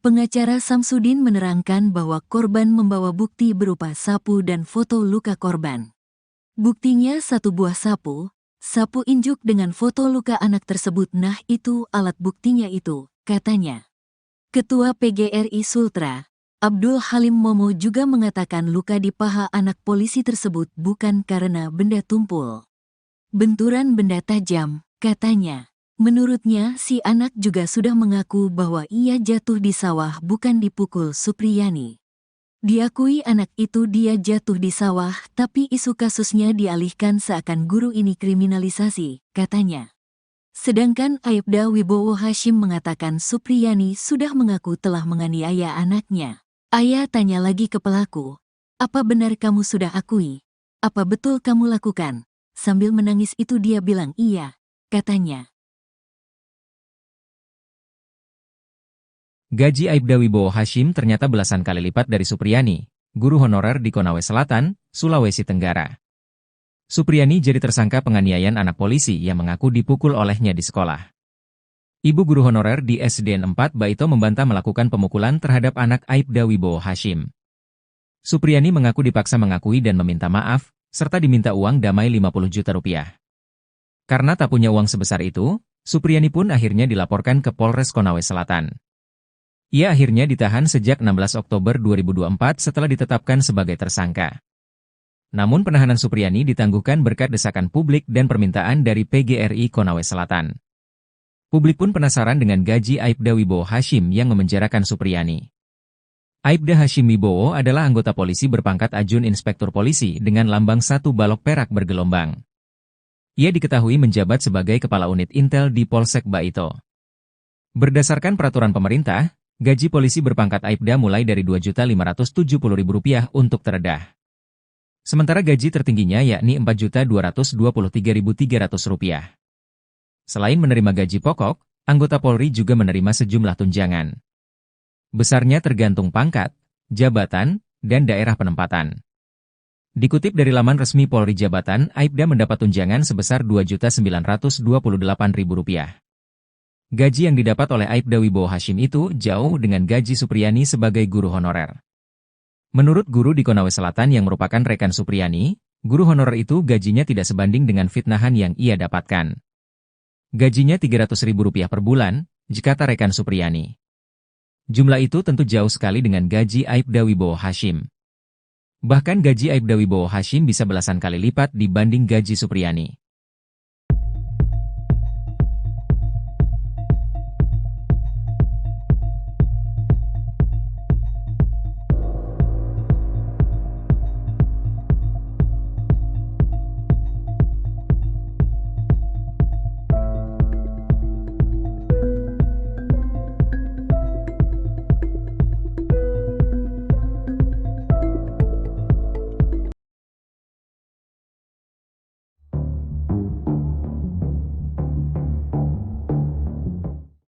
Pengacara Samsudin menerangkan bahwa korban membawa bukti berupa sapu dan foto luka korban. Buktinya satu buah sapu injuk dengan foto luka anak tersebut. Nah itu alat buktinya itu, katanya. Ketua PGRI Sultra, Abdul Halimomo juga mengatakan luka di paha anak polisi tersebut bukan karena benda tumpul. Benturan benda tajam, katanya. Menurutnya, si anak juga sudah mengaku bahwa ia jatuh di sawah bukan dipukul Supriyani. Diakui anak itu dia jatuh di sawah, tapi isu kasusnya dialihkan seakan guru ini kriminalisasi, katanya. Sedangkan Aibda Wibowo Hashim mengatakan Supriyani sudah mengaku telah menganiaya anaknya. Ayah tanya lagi ke pelaku, "Apa benar kamu sudah akui? Apa betul kamu lakukan?" Sambil menangis itu dia bilang iya, katanya. Gaji Aibda Wibowo Hashim ternyata belasan kali lipat dari Supriyani, guru honorer di Konawe Selatan, Sulawesi Tenggara. Supriyani jadi tersangka penganiayaan anak polisi yang mengaku dipukul olehnya di sekolah. Ibu guru honorer di SDN 4 Baito membantah melakukan pemukulan terhadap anak Aibda Wibowo Hashim. Supriyani mengaku dipaksa mengakui dan meminta maaf, serta diminta uang damai 50 juta rupiah. Karena tak punya uang sebesar itu, Supriyani pun akhirnya dilaporkan ke Polres Konawe Selatan. Ia akhirnya ditahan sejak 16 Oktober 2024 setelah ditetapkan sebagai tersangka. Namun penahanan Supriyani ditangguhkan berkat desakan publik dan permintaan dari PGRI Konawe Selatan. Publik pun penasaran dengan gaji Aibda Wibowo Hashim yang memenjarakan Supriyani. Aibda Hashim Wibowo adalah anggota polisi berpangkat Ajun Inspektur Polisi dengan lambang 1 balok perak bergelombang. Ia diketahui menjabat sebagai Kepala Unit Intel di Polsek Baito. Berdasarkan peraturan pemerintah, gaji polisi berpangkat Aibda mulai dari Rp2.570.000 untuk teredah. Sementara gaji tertingginya yakni Rp4.223.300. Selain menerima gaji pokok, anggota Polri juga menerima sejumlah tunjangan. Besarnya tergantung pangkat, jabatan, dan daerah penempatan. Dikutip dari laman resmi Polri Jabatan, Aibda mendapat tunjangan sebesar Rp2.928.000. Gaji yang didapat oleh Aibda Wibowo Hashim itu jauh dengan gaji Supriyani sebagai guru honorer. Menurut guru di Konawe Selatan yang merupakan rekan Supriyani, guru honorer itu gajinya tidak sebanding dengan fitnahan yang ia dapatkan. Gajinya Rp300.000 per bulan, jikata rekan Supriyani. Jumlah itu tentu jauh sekali dengan gaji Aibda Wibowo Hashim. Bahkan gaji Aibda Wibowo Hashim bisa belasan kali lipat dibanding gaji Supriyani.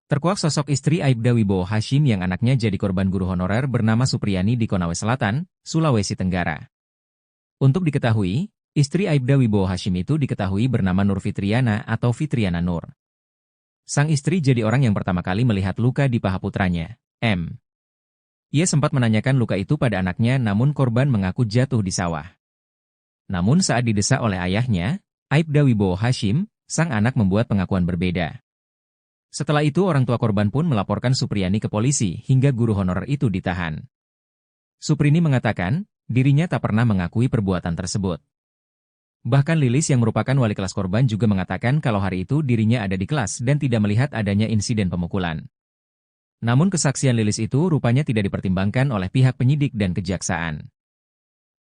Terkuak sosok istri Aibda Wibowo Hashim yang anaknya jadi korban guru honorer bernama Supriyani di Konawe Selatan, Sulawesi Tenggara. Untuk diketahui, istri Aibda Wibowo Hashim itu diketahui bernama Nur Fitriana atau Fitriana Nur. Sang istri jadi orang yang pertama kali melihat luka di paha putranya, M. Ia sempat menanyakan luka itu pada anaknya namun korban mengaku jatuh di sawah. Namun saat didesak oleh ayahnya, Aibda Wibowo Hashim, sang anak membuat pengakuan berbeda. Setelah itu orang tua korban pun melaporkan Supriyani ke polisi hingga guru honorer itu ditahan. Suprini mengatakan, dirinya tak pernah mengakui perbuatan tersebut. Bahkan Lilis yang merupakan wali kelas korban juga mengatakan kalau hari itu dirinya ada di kelas dan tidak melihat adanya insiden pemukulan. Namun kesaksian Lilis itu rupanya tidak dipertimbangkan oleh pihak penyidik dan kejaksaan.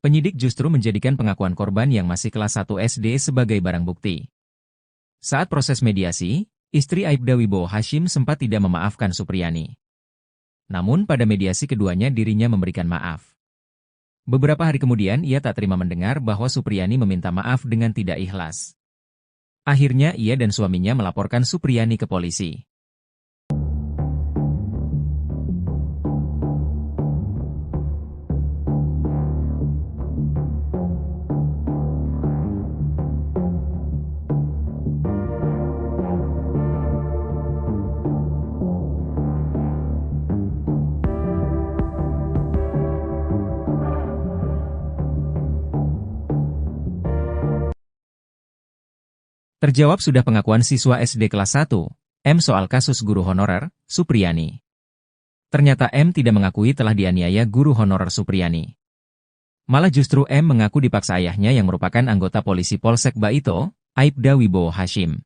Penyidik justru menjadikan pengakuan korban yang masih kelas 1 SD sebagai barang bukti. Saat proses mediasi, istri Aibda Wibowo Hashim sempat tidak memaafkan Supriyani. Namun pada mediasi keduanya dirinya memberikan maaf. Beberapa hari kemudian ia tak terima mendengar bahwa Supriyani meminta maaf dengan tidak ikhlas. Akhirnya ia dan suaminya melaporkan Supriyani ke polisi. Terjawab sudah pengakuan siswa SD kelas 1, M soal kasus guru honorer, Supriyani. Ternyata M tidak mengakui telah dianiaya guru honorer Supriyani. Malah justru M mengaku dipaksa ayahnya yang merupakan anggota polisi Polsek Baito, Aibda Wibowo Hashim.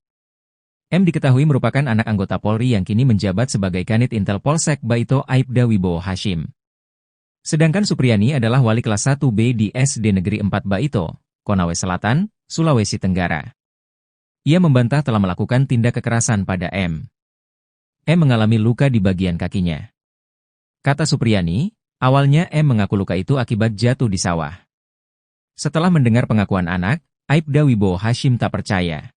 M diketahui merupakan anak anggota Polri yang kini menjabat sebagai Kanit Intel Polsek Baito Aibda Wibowo Hashim. Sedangkan Supriyani adalah wali kelas 1B di SD Negeri 4 Baito, Konawe Selatan, Sulawesi Tenggara. Ia membantah telah melakukan tindak kekerasan pada M. M mengalami luka di bagian kakinya. Kata Supriyani, awalnya M mengaku luka itu akibat jatuh di sawah. Setelah mendengar pengakuan anak, Aibda Wibowo Hashim tak percaya.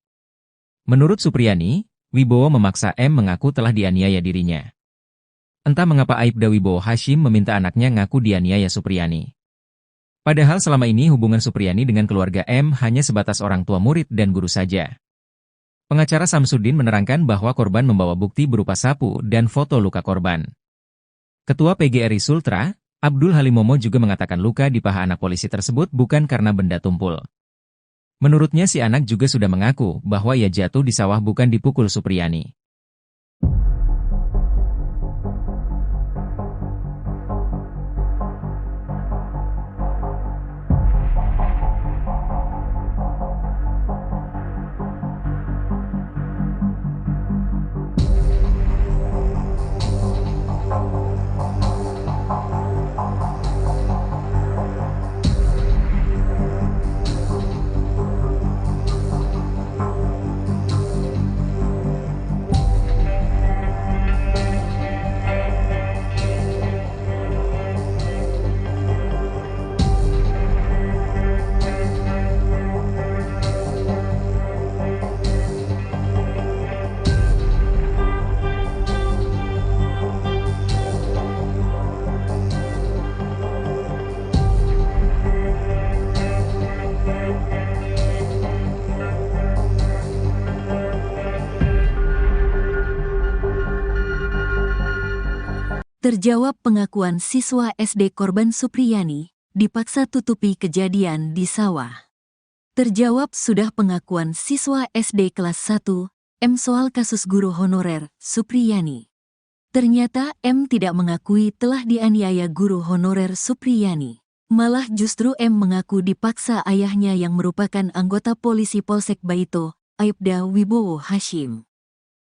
Menurut Supriyani, Wibowo memaksa M mengaku telah dianiaya dirinya. Entah mengapa Aibda Wibowo Hashim meminta anaknya ngaku dianiaya Supriyani. Padahal selama ini hubungan Supriyani dengan keluarga M hanya sebatas orang tua murid dan guru saja. Pengacara Samsudin menerangkan bahwa korban membawa bukti berupa sapu dan foto luka korban. Ketua PGRI Sultra, Abdul Halimomo juga mengatakan luka di paha anak polisi tersebut bukan karena benda tumpul. Menurutnya si anak juga sudah mengaku bahwa ia jatuh di sawah bukan dipukul Supriyani. Terjawab pengakuan siswa SD korban Supriyani, dipaksa tutupi kejadian di sawah. Terjawab sudah pengakuan siswa SD kelas 1, M soal kasus guru honorer, Supriyani. Ternyata M tidak mengakui telah dianiaya guru honorer Supriyani. Malah justru M mengaku dipaksa ayahnya yang merupakan anggota polisi Polsek Baito, Aibda Wibowo Hashim.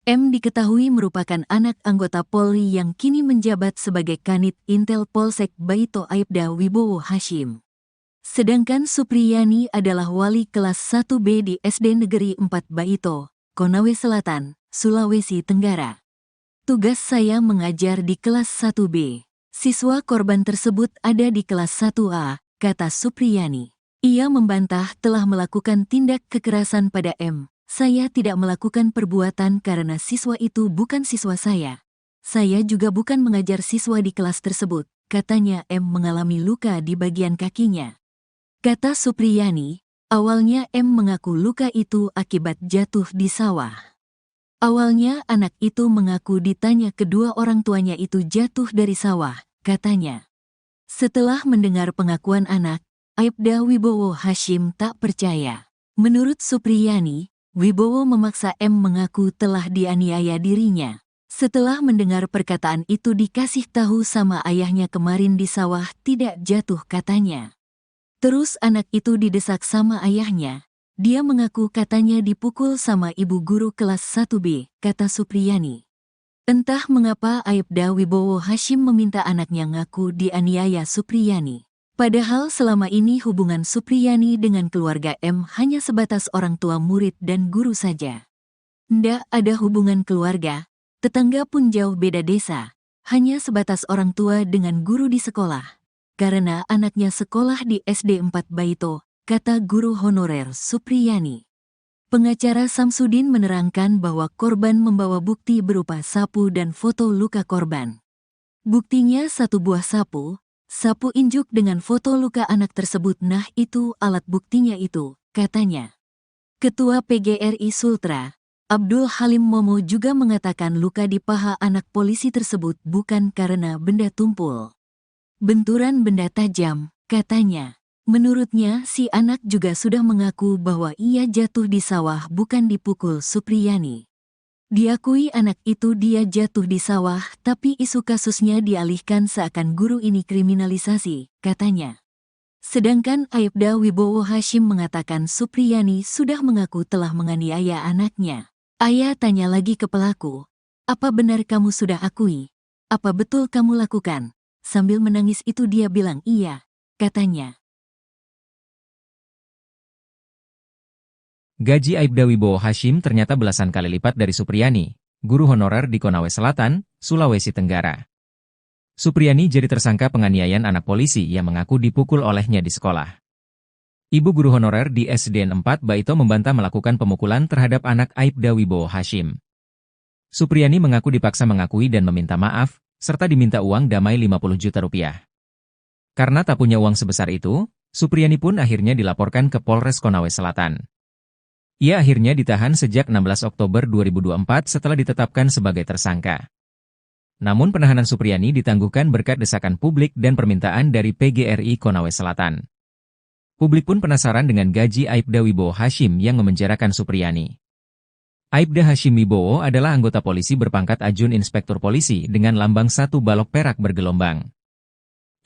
M diketahui merupakan anak anggota Polri yang kini menjabat sebagai Kanit Intel Polsek Baito Aibda Wibowo Hashim. Sedangkan Supriyani adalah wali kelas 1B di SD Negeri 4 Baito, Konawe Selatan, Sulawesi Tenggara. Tugas saya mengajar di kelas 1B. Siswa korban tersebut ada di kelas 1A, kata Supriyani. Ia membantah telah melakukan tindak kekerasan pada M. Saya tidak melakukan perbuatan karena siswa itu bukan siswa saya. Saya juga bukan mengajar siswa di kelas tersebut, katanya M mengalami luka di bagian kakinya. Kata Supriyani, awalnya M mengaku luka itu akibat jatuh di sawah. Awalnya anak itu mengaku ditanya kedua orang tuanya itu jatuh dari sawah, katanya. Setelah mendengar pengakuan anak, Aibda Wibowo Hashim tak percaya. Menurut Supriyani, Wibowo memaksa M mengaku telah dianiaya dirinya. Setelah mendengar perkataan itu dikasih tahu sama ayahnya kemarin di sawah tidak jatuh katanya. Terus anak itu didesak sama ayahnya. Dia mengaku katanya dipukul sama ibu guru kelas 1B, kata Supriyani. Entah mengapa Aibda Wibowo Hashim meminta anaknya ngaku dianiaya Supriyani. Padahal selama ini hubungan Supriyani dengan keluarga M hanya sebatas orang tua murid dan guru saja. Ndak ada hubungan keluarga, tetangga pun jauh beda desa, hanya sebatas orang tua dengan guru di sekolah. Karena anaknya sekolah di SD 4 Baito, kata guru honorer Supriyani. Pengacara Samsudin menerangkan bahwa korban membawa bukti berupa sapu dan foto luka korban. Buktinya satu buah sapu injuk dengan foto luka anak tersebut, nah itu alat buktinya itu, katanya. Ketua PGRI Sultra, Abdul Halim Momo juga mengatakan luka di paha anak polisi tersebut bukan karena benda tumpul. Benturan benda tajam, katanya. Menurutnya si anak juga sudah mengaku bahwa ia jatuh di sawah bukan dipukul Supriyani. Diakui anak itu dia jatuh di sawah, tapi isu kasusnya dialihkan seakan guru ini kriminalisasi, katanya. Sedangkan Aibda Wibowo Hashim mengatakan Supriyani sudah mengaku telah menganiaya anaknya. Ayah tanya lagi ke pelaku, "Apa benar kamu sudah akui? Apa betul kamu lakukan?" Sambil menangis itu dia bilang iya, katanya. Gaji Aibda Wibowo Hashim ternyata belasan kali lipat dari Supriyani, guru honorer di Konawe Selatan, Sulawesi Tenggara. Supriyani jadi tersangka penganiayaan anak polisi yang mengaku dipukul olehnya di sekolah. Ibu guru honorer di SDN 4 Baito membantah melakukan pemukulan terhadap anak Aibda Wibowo Hashim. Supriyani mengaku dipaksa mengakui dan meminta maaf, serta diminta uang damai 50 juta rupiah. Karena tak punya uang sebesar itu, Supriyani pun akhirnya dilaporkan ke Polres Konawe Selatan. Ia akhirnya ditahan sejak 16 Oktober 2024 setelah ditetapkan sebagai tersangka. Namun penahanan Supriyani ditangguhkan berkat desakan publik dan permintaan dari PGRI Konawe Selatan. Publik pun penasaran dengan gaji Aibda Wibowo Hashim yang memenjarakan Supriyani. Aibda Hashim Wibowo adalah anggota polisi berpangkat Ajun Inspektur Polisi dengan lambang 1 balok perak bergelombang.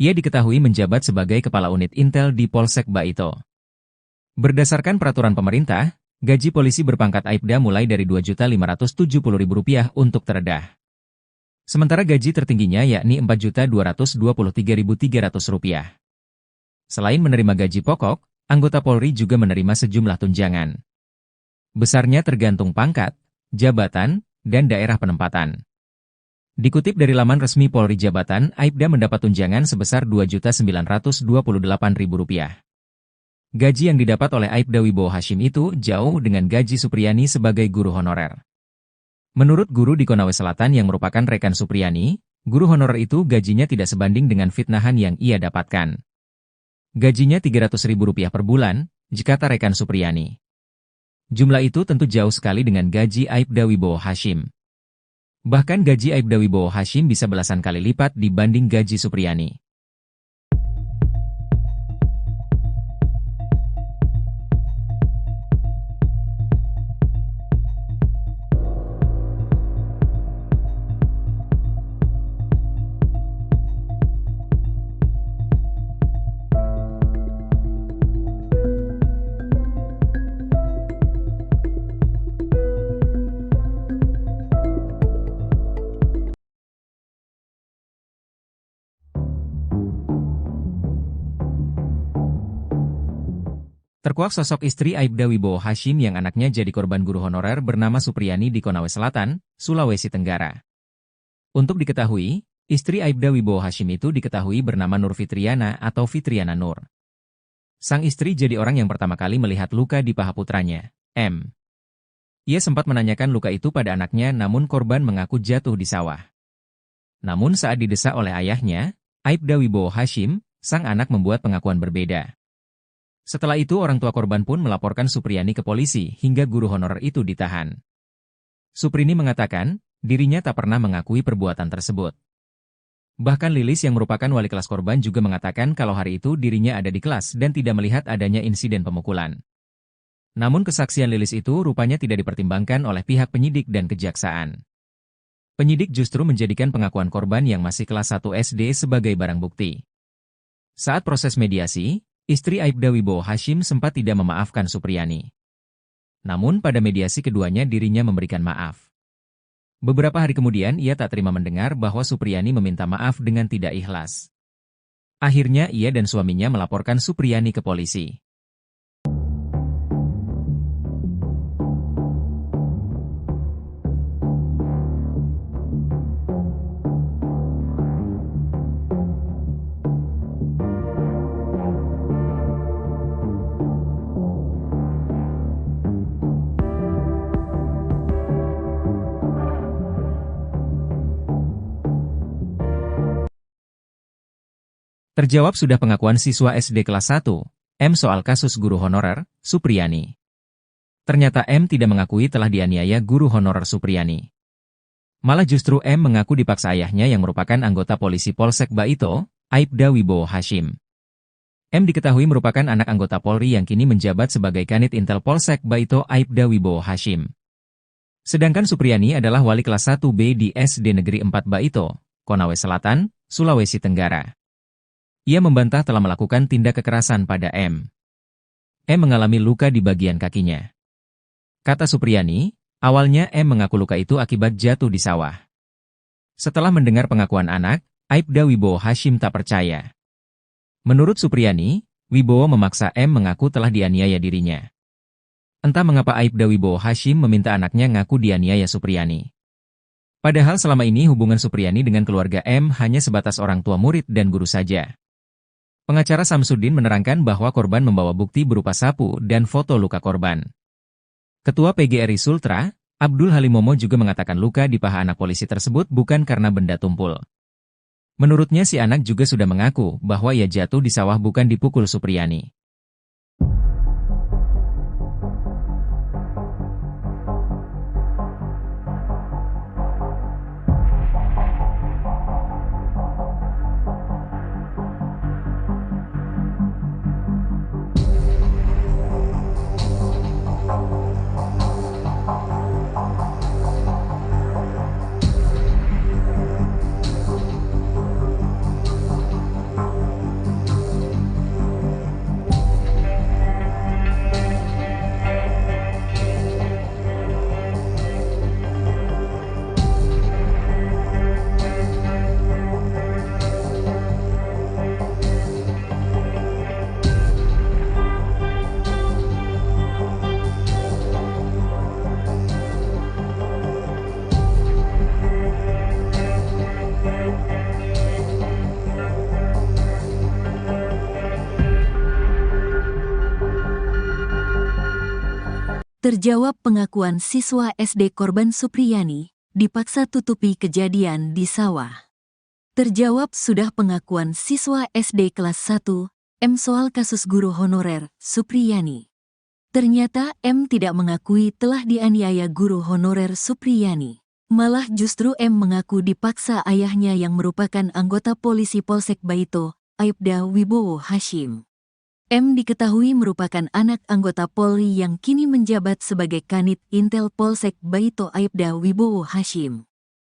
Ia diketahui menjabat sebagai Kepala Unit Intel di Polsek Baito. Berdasarkan peraturan pemerintah, gaji polisi berpangkat Aibda mulai dari Rp2.570.000 untuk terendah. Sementara gaji tertingginya yakni Rp4.223.300. Selain menerima gaji pokok, anggota Polri juga menerima sejumlah tunjangan. Besarnya tergantung pangkat, jabatan, dan daerah penempatan. Dikutip dari laman resmi Polri Jabatan, Aibda mendapat tunjangan sebesar Rp2.928.000. Gaji yang didapat oleh Aibda Wibowo Hashim itu jauh dengan gaji Supriyani sebagai guru honorer. Menurut guru di Konawe Selatan yang merupakan rekan Supriyani, guru honorer itu gajinya tidak sebanding dengan fitnahan yang ia dapatkan. Gajinya Rp300.000 per bulan, jika rekan Supriyani. Jumlah itu tentu jauh sekali dengan gaji Aibda Wibowo Hashim. Bahkan gaji Aibda Wibowo Hashim bisa belasan kali lipat dibanding gaji Supriyani. Terkuak sosok istri Aibda Wibowo Hashim yang anaknya jadi korban guru honorer bernama Supriyani di Konawe Selatan, Sulawesi Tenggara. Untuk diketahui, istri Aibda Wibowo Hashim itu diketahui bernama Nur Fitriana atau Fitriana Nur. Sang istri jadi orang yang pertama kali melihat luka di paha putranya, M. Ia sempat menanyakan luka itu pada anaknya namun korban mengaku jatuh di sawah. Namun saat didesak oleh ayahnya, Aibda Wibowo Hashim, sang anak membuat pengakuan berbeda. Setelah itu orang tua korban pun melaporkan Supriyani ke polisi hingga guru honorer itu ditahan. Suprini mengatakan, dirinya tak pernah mengakui perbuatan tersebut. Bahkan Lilis yang merupakan wali kelas korban juga mengatakan kalau hari itu dirinya ada di kelas dan tidak melihat adanya insiden pemukulan. Namun kesaksian Lilis itu rupanya tidak dipertimbangkan oleh pihak penyidik dan kejaksaan. Penyidik justru menjadikan pengakuan korban yang masih kelas 1 SD sebagai barang bukti. Saat proses mediasi, istri Aibda Wibowo Hashim sempat tidak memaafkan Supriyani. Namun pada mediasi keduanya dirinya memberikan maaf. Beberapa hari kemudian ia tak terima mendengar bahwa Supriyani meminta maaf dengan tidak ikhlas. Akhirnya ia dan suaminya melaporkan Supriyani ke polisi. Terjawab sudah pengakuan siswa SD kelas 1, M soal kasus guru honorer, Supriyani. Ternyata M tidak mengakui telah dianiaya guru honorer Supriyani. Malah justru M mengaku dipaksa ayahnya yang merupakan anggota polisi Polsek Baito, Aibda Wibowo Hashim. M diketahui merupakan anak anggota Polri yang kini menjabat sebagai Kanit Intel Polsek Baito Aibda Wibowo Hashim. Sedangkan Supriyani adalah wali kelas 1B di SD Negeri 4 Baito, Konawe Selatan, Sulawesi Tenggara. Ia membantah telah melakukan tindak kekerasan pada M. M mengalami luka di bagian kakinya. Kata Supriyani, Awalnya M mengaku luka itu akibat jatuh di sawah. Setelah mendengar pengakuan anak, Aibda Wibowo Hashim tak percaya. Menurut Supriyani, Wibowo memaksa M mengaku telah dianiaya dirinya. Entah mengapa Aibda Wibowo Hashim meminta anaknya ngaku dianiaya Supriyani. Padahal selama ini hubungan Supriyani dengan keluarga M hanya sebatas orang tua murid dan guru saja. Pengacara Samsudin menerangkan bahwa korban membawa bukti berupa sapu dan foto luka korban. Ketua PGRI Sultra, Abdul Halimomo juga mengatakan luka di paha anak polisi tersebut bukan karena benda tumpul. Menurutnya si anak juga sudah mengaku bahwa ia jatuh di sawah bukan dipukul Supriyani. Terjawab pengakuan siswa SD korban Supriyani, dipaksa tutupi kejadian di sawah. Terjawab sudah pengakuan siswa SD kelas 1, M soal kasus guru honorer, Supriyani. Ternyata M tidak mengakui telah dianiaya guru honorer Supriyani. Malah justru M mengaku dipaksa ayahnya yang merupakan anggota polisi Polsek Baito, Aibda Wibowo Hashim. M diketahui merupakan anak anggota Polri yang kini menjabat sebagai Kanit Intel Polsek Baito Aibda Wibowo Hashim.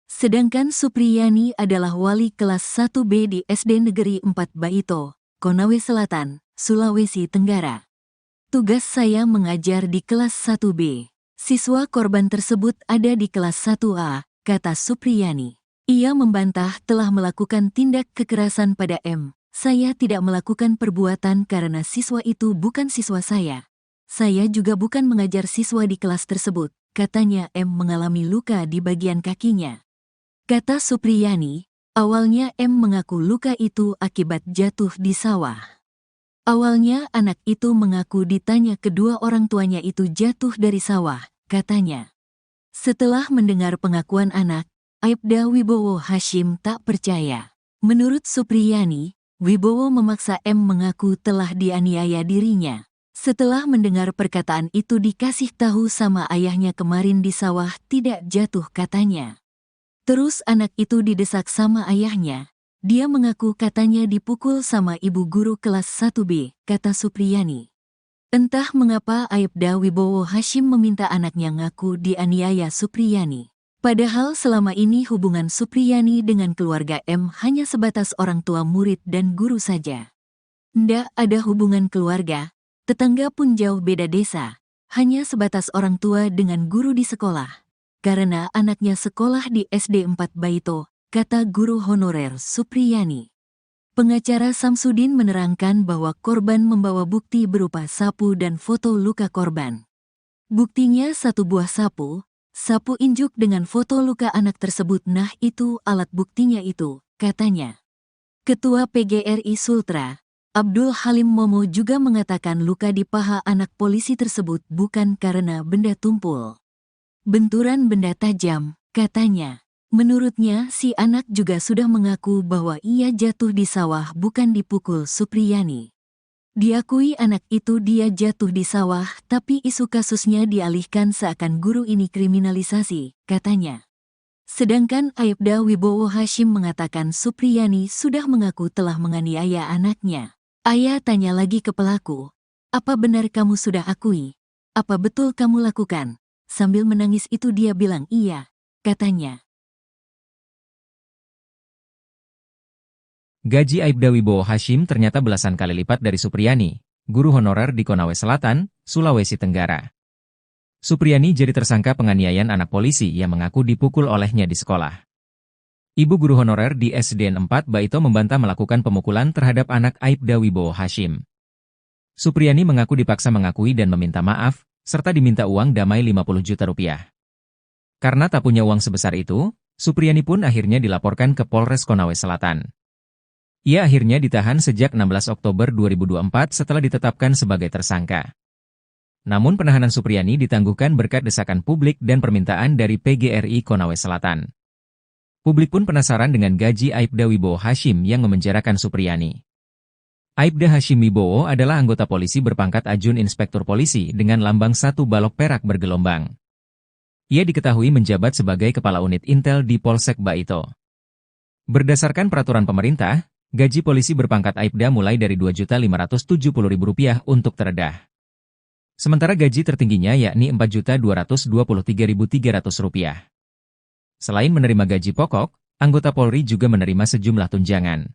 Sedangkan Supriyani adalah wali kelas 1B di SD Negeri 4 Baito, Konawe Selatan, Sulawesi Tenggara. Tugas saya mengajar di kelas 1B. Siswa korban tersebut ada di kelas 1A, kata Supriyani. Ia membantah telah melakukan tindak kekerasan pada M. Saya tidak melakukan perbuatan karena siswa itu bukan siswa saya. Saya juga bukan mengajar siswa di kelas tersebut, katanya M mengalami luka di bagian kakinya. Kata Supriyani, awalnya M mengaku luka itu akibat jatuh di sawah. Awalnya anak itu mengaku ditanya kedua orang tuanya itu jatuh dari sawah, katanya. Setelah mendengar pengakuan anak, Aibda Wibowo Hashim tak percaya. Menurut Supriyani, Wibowo memaksa M mengaku telah dianiaya dirinya. Setelah mendengar perkataan itu dikasih tahu sama ayahnya kemarin di sawah tidak jatuh katanya. Terus anak itu didesak sama ayahnya. Dia mengaku katanya dipukul sama ibu guru kelas 1B, kata Supriyani. Entah mengapa Aibda Wibowo Hashim meminta anaknya ngaku dianiaya Supriyani. Padahal selama ini hubungan Supriyani dengan keluarga M hanya sebatas orang tua murid dan guru saja. Ndak ada hubungan keluarga, tetangga pun jauh beda desa, hanya sebatas orang tua dengan guru di sekolah. Karena anaknya sekolah di SD 4 Baito, kata guru honorer Supriyani. Pengacara Samsudin menerangkan bahwa korban membawa bukti berupa sapu dan foto luka korban. Buktinya satu buah sapu injuk dengan foto luka anak tersebut, nah itu alat buktinya itu, katanya. Ketua PGRI Sultra, Abdul Halim Momo juga mengatakan luka di paha anak polisi tersebut bukan karena benda tumpul. Benturan benda tajam, katanya. Menurutnya si anak juga sudah mengaku bahwa ia jatuh di sawah bukan dipukul Supriyani. Diakui anak itu dia jatuh di sawah, tapi isu kasusnya dialihkan seakan guru ini kriminalisasi, katanya. Sedangkan Aibda Wibowo Hashim mengatakan Supriyani sudah mengaku telah menganiaya anaknya. Ayah tanya lagi ke pelaku, apa benar kamu sudah akui? Apa betul kamu lakukan? Sambil menangis itu dia bilang iya, katanya. Gaji Aibda Wibowo Hashim ternyata belasan kali lipat dari Supriyani, guru honorer di Konawe Selatan, Sulawesi Tenggara. Supriyani jadi tersangka penganiayaan anak polisi yang mengaku dipukul olehnya di sekolah. Ibu guru honorer di SDN 4 Baito membantah melakukan pemukulan terhadap anak Aibda Wibowo Hashim. Supriyani mengaku dipaksa mengakui dan meminta maaf, serta diminta uang damai 50 juta rupiah. Karena tak punya uang sebesar itu, Supriyani pun akhirnya dilaporkan ke Polres Konawe Selatan. Ia akhirnya ditahan sejak 16 Oktober 2024 setelah ditetapkan sebagai tersangka. Namun penahanan Supriyani ditangguhkan berkat desakan publik dan permintaan dari PGRI Konawe Selatan. Publik pun penasaran dengan gaji Aibda Wibowo Hashim yang memenjarakan Supriyani. Aibda Hashim Wibowo adalah anggota polisi berpangkat Ajun Inspektur Polisi dengan lambang 1 balok perak bergelombang. Ia diketahui menjabat sebagai Kepala Unit Intel di Polsek Baito. Berdasarkan peraturan pemerintah, gaji polisi berpangkat Aibda mulai dari Rp2.570.000 untuk terendah. Sementara gaji tertingginya yakni Rp4.223.300. Selain menerima gaji pokok, anggota Polri juga menerima sejumlah tunjangan.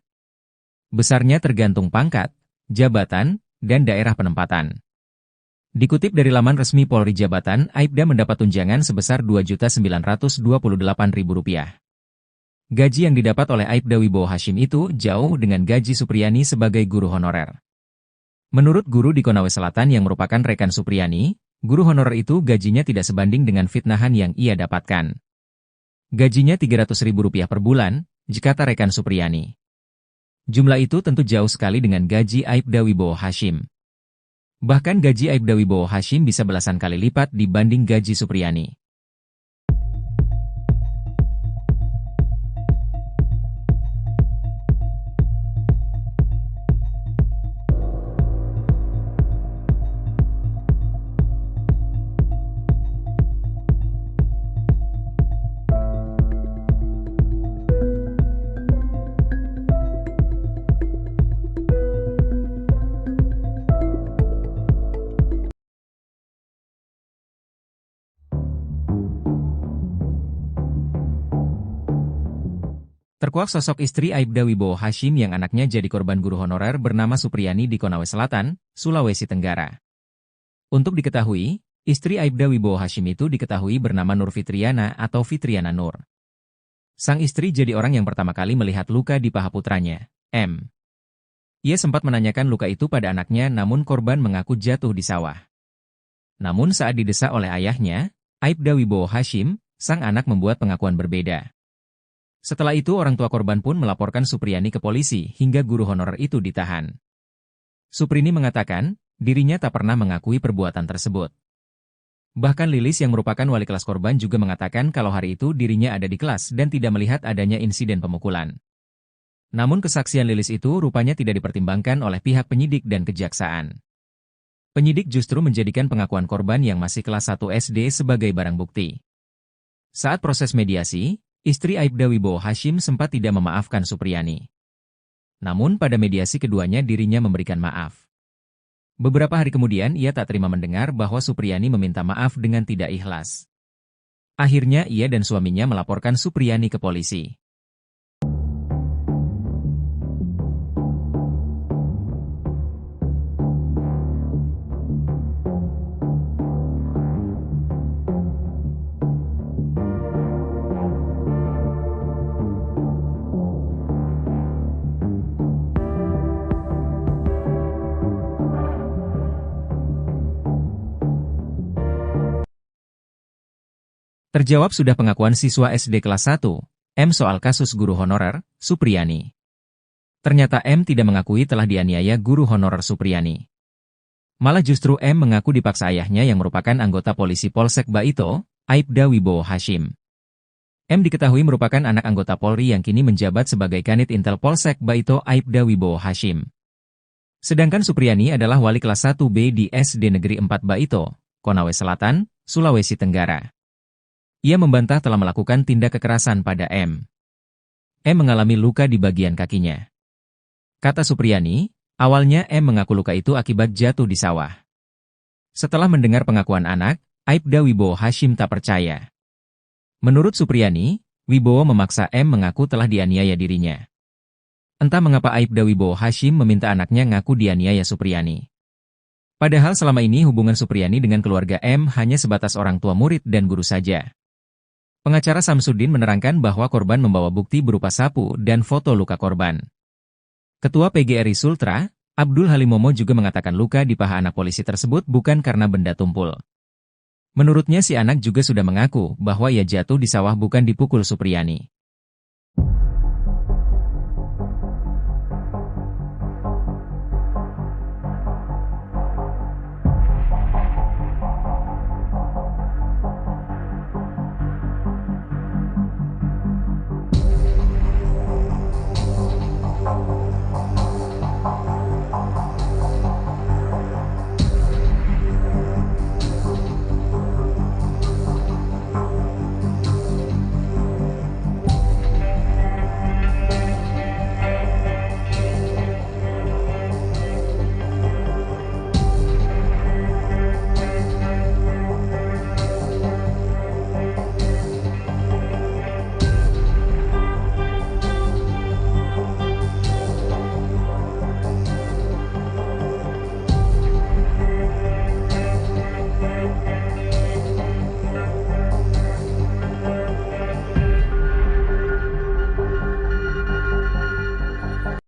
Besarnya tergantung pangkat, jabatan, dan daerah penempatan. Dikutip dari laman resmi Polri Jabatan, Aibda mendapat tunjangan sebesar Rp2.928.000. Gaji yang didapat oleh Aibda Wibowo Hashim itu jauh dengan gaji Supriyani sebagai guru honorer. Menurut guru di Konawe Selatan yang merupakan rekan Supriyani, guru honorer itu gajinya tidak sebanding dengan fitnahan yang ia dapatkan. Gajinya Rp300.000 per bulan, jikata rekan Supriyani. Jumlah itu tentu jauh sekali dengan gaji Aibda Wibowo Hashim. Bahkan gaji Aibda Wibowo Hashim bisa belasan kali lipat dibanding gaji Supriyani. Terkuak sosok istri Aibda Wibowo Hashim yang anaknya jadi korban guru honorer bernama Supriyani di Konawe Selatan, Sulawesi Tenggara. Untuk diketahui, istri Aibda Wibowo Hashim itu diketahui bernama Nur Fitriana atau Fitriana Nur. Sang istri jadi orang yang pertama kali melihat luka di paha putranya, M. Ia sempat menanyakan luka itu pada anaknya namun korban mengaku jatuh di sawah. Namun saat didesak oleh ayahnya, Aibda Wibowo Hashim, sang anak membuat pengakuan berbeda. Setelah itu orang tua korban pun melaporkan Supriyani ke polisi hingga guru honorer itu ditahan. Suprini mengatakan, dirinya tak pernah mengakui perbuatan tersebut. Bahkan Lilis yang merupakan wali kelas korban juga mengatakan kalau hari itu dirinya ada di kelas dan tidak melihat adanya insiden pemukulan. Namun kesaksian Lilis itu rupanya tidak dipertimbangkan oleh pihak penyidik dan kejaksaan. Penyidik justru menjadikan pengakuan korban yang masih kelas 1 SD sebagai barang bukti. Saat proses mediasi, istri Aibda Wibowo Hashim sempat tidak memaafkan Supriyani. Namun pada mediasi keduanya dirinya memberikan maaf. Beberapa hari kemudian ia tak terima mendengar bahwa Supriyani meminta maaf dengan tidak ikhlas. Akhirnya ia dan suaminya melaporkan Supriyani ke polisi. Terjawab sudah pengakuan siswa SD kelas 1, M soal kasus guru honorer, Supriyani. Ternyata M tidak mengakui telah dianiaya guru honorer Supriyani. Malah justru M mengaku dipaksa ayahnya yang merupakan anggota polisi Polsek Baito, Aibda Wibowo Hashim. M diketahui merupakan anak anggota Polri yang kini menjabat sebagai Kanit Intel Polsek Baito Aibda Wibowo Hashim. Sedangkan Supriyani adalah wali kelas 1B di SD Negeri 4 Baito, Konawe Selatan, Sulawesi Tenggara. Ia membantah telah melakukan tindak kekerasan pada M. M mengalami luka di bagian kakinya. Kata Supriyani, awalnya M mengaku luka itu akibat jatuh di sawah. Setelah mendengar pengakuan anak, Aibda Wibowo Hashim tak percaya. Menurut Supriyani, Wibowo memaksa M mengaku telah dianiaya dirinya. Entah mengapa Aibda Wibowo Hashim meminta anaknya ngaku dianiaya Supriyani. Padahal selama ini hubungan Supriyani dengan keluarga M hanya sebatas orang tua murid dan guru saja. Pengacara Samsudin menerangkan bahwa korban membawa bukti berupa sapu dan foto luka korban. Ketua PGRI Sultra, Abdul Halim Momo juga mengatakan luka di paha anak polisi tersebut bukan karena benda tumpul. Menurutnya si anak juga sudah mengaku bahwa ia jatuh di sawah bukan dipukul Supriyani.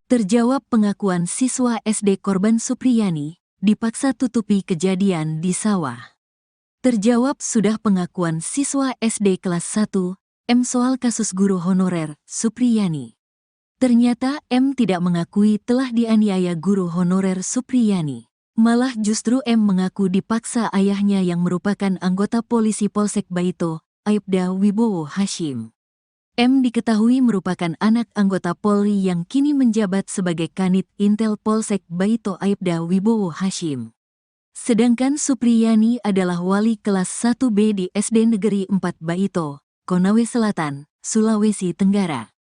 Terjawab pengakuan siswa SD korban Supriyani, dipaksa tutupi kejadian di sawah. Terjawab sudah pengakuan siswa SD kelas 1, M soal kasus guru honorer, Supriyani. Ternyata M tidak mengakui telah dianiaya guru honorer Supriyani. Malah justru M mengaku dipaksa ayahnya yang merupakan anggota polisi Polsek Baito, Aibda Wibowo Hashim. M diketahui merupakan anak anggota Polri yang kini menjabat sebagai Kanit Intel Polsek Baito Aibda Wibowo Hashim. Sedangkan Supriyani adalah wali kelas 1B di SD Negeri 4 Baito, Konawe Selatan, Sulawesi Tenggara.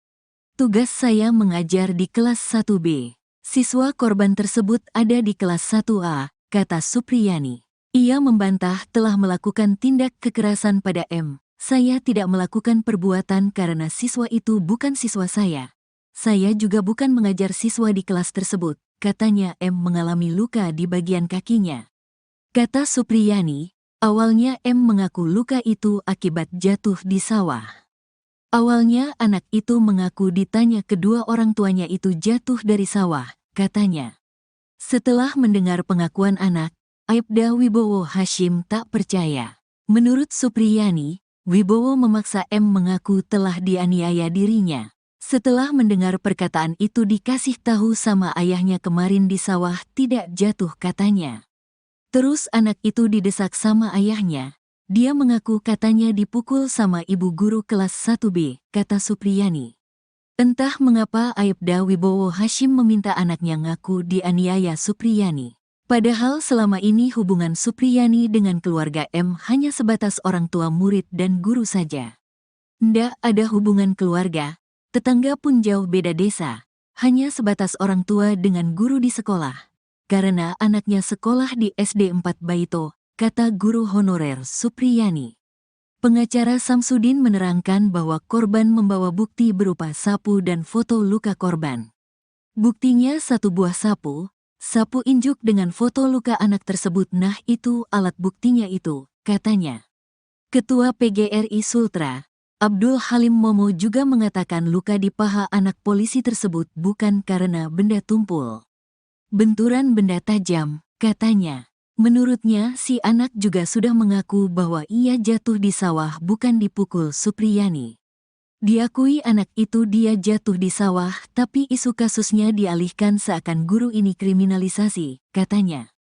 Tugas saya mengajar di kelas 1B. Siswa korban tersebut ada di kelas 1A, kata Supriyani. Ia membantah telah melakukan tindak kekerasan pada M. Saya tidak melakukan perbuatan karena siswa itu bukan siswa saya. Saya juga bukan mengajar siswa di kelas tersebut, katanya M mengalami luka di bagian kakinya. Kata Supriyani, awalnya M mengaku luka itu akibat jatuh di sawah. Awalnya anak itu mengaku ditanya kedua orang tuanya itu jatuh dari sawah, katanya. Setelah mendengar pengakuan anak, Aibda Wibowo Hashim tak percaya. Menurut Supriyani, Wibowo memaksa M mengaku telah dianiaya dirinya. Setelah mendengar perkataan itu dikasih tahu sama ayahnya kemarin di sawah tidak jatuh katanya. Terus anak itu didesak sama ayahnya. Dia mengaku katanya dipukul sama ibu guru kelas 1B, kata Supriyani. Entah mengapa Aibda Wibowo Hashim meminta anaknya ngaku dianiaya Supriyani. Padahal selama ini hubungan Supriyani dengan keluarga M hanya sebatas orang tua murid dan guru saja. Ndak ada hubungan keluarga, tetangga pun jauh beda desa, hanya sebatas orang tua dengan guru di sekolah. Karena anaknya sekolah di SD 4 Baito, kata guru honorer Supriyani. Pengacara Samsudin menerangkan bahwa korban membawa bukti berupa sapu dan foto luka korban. Buktinya satu buah sapu injuk dengan foto luka anak tersebut, nah itu alat buktinya itu, katanya. Ketua PGRI Sultra, Abdul Halim Momo juga mengatakan luka di paha anak polisi tersebut bukan karena benda tumpul. Benturan benda tajam, katanya. Menurutnya si anak juga sudah mengaku bahwa ia jatuh di sawah bukan dipukul Supriyani. Diakui anak itu dia jatuh di sawah, tapi isu kasusnya dialihkan seakan guru ini kriminalisasi, katanya.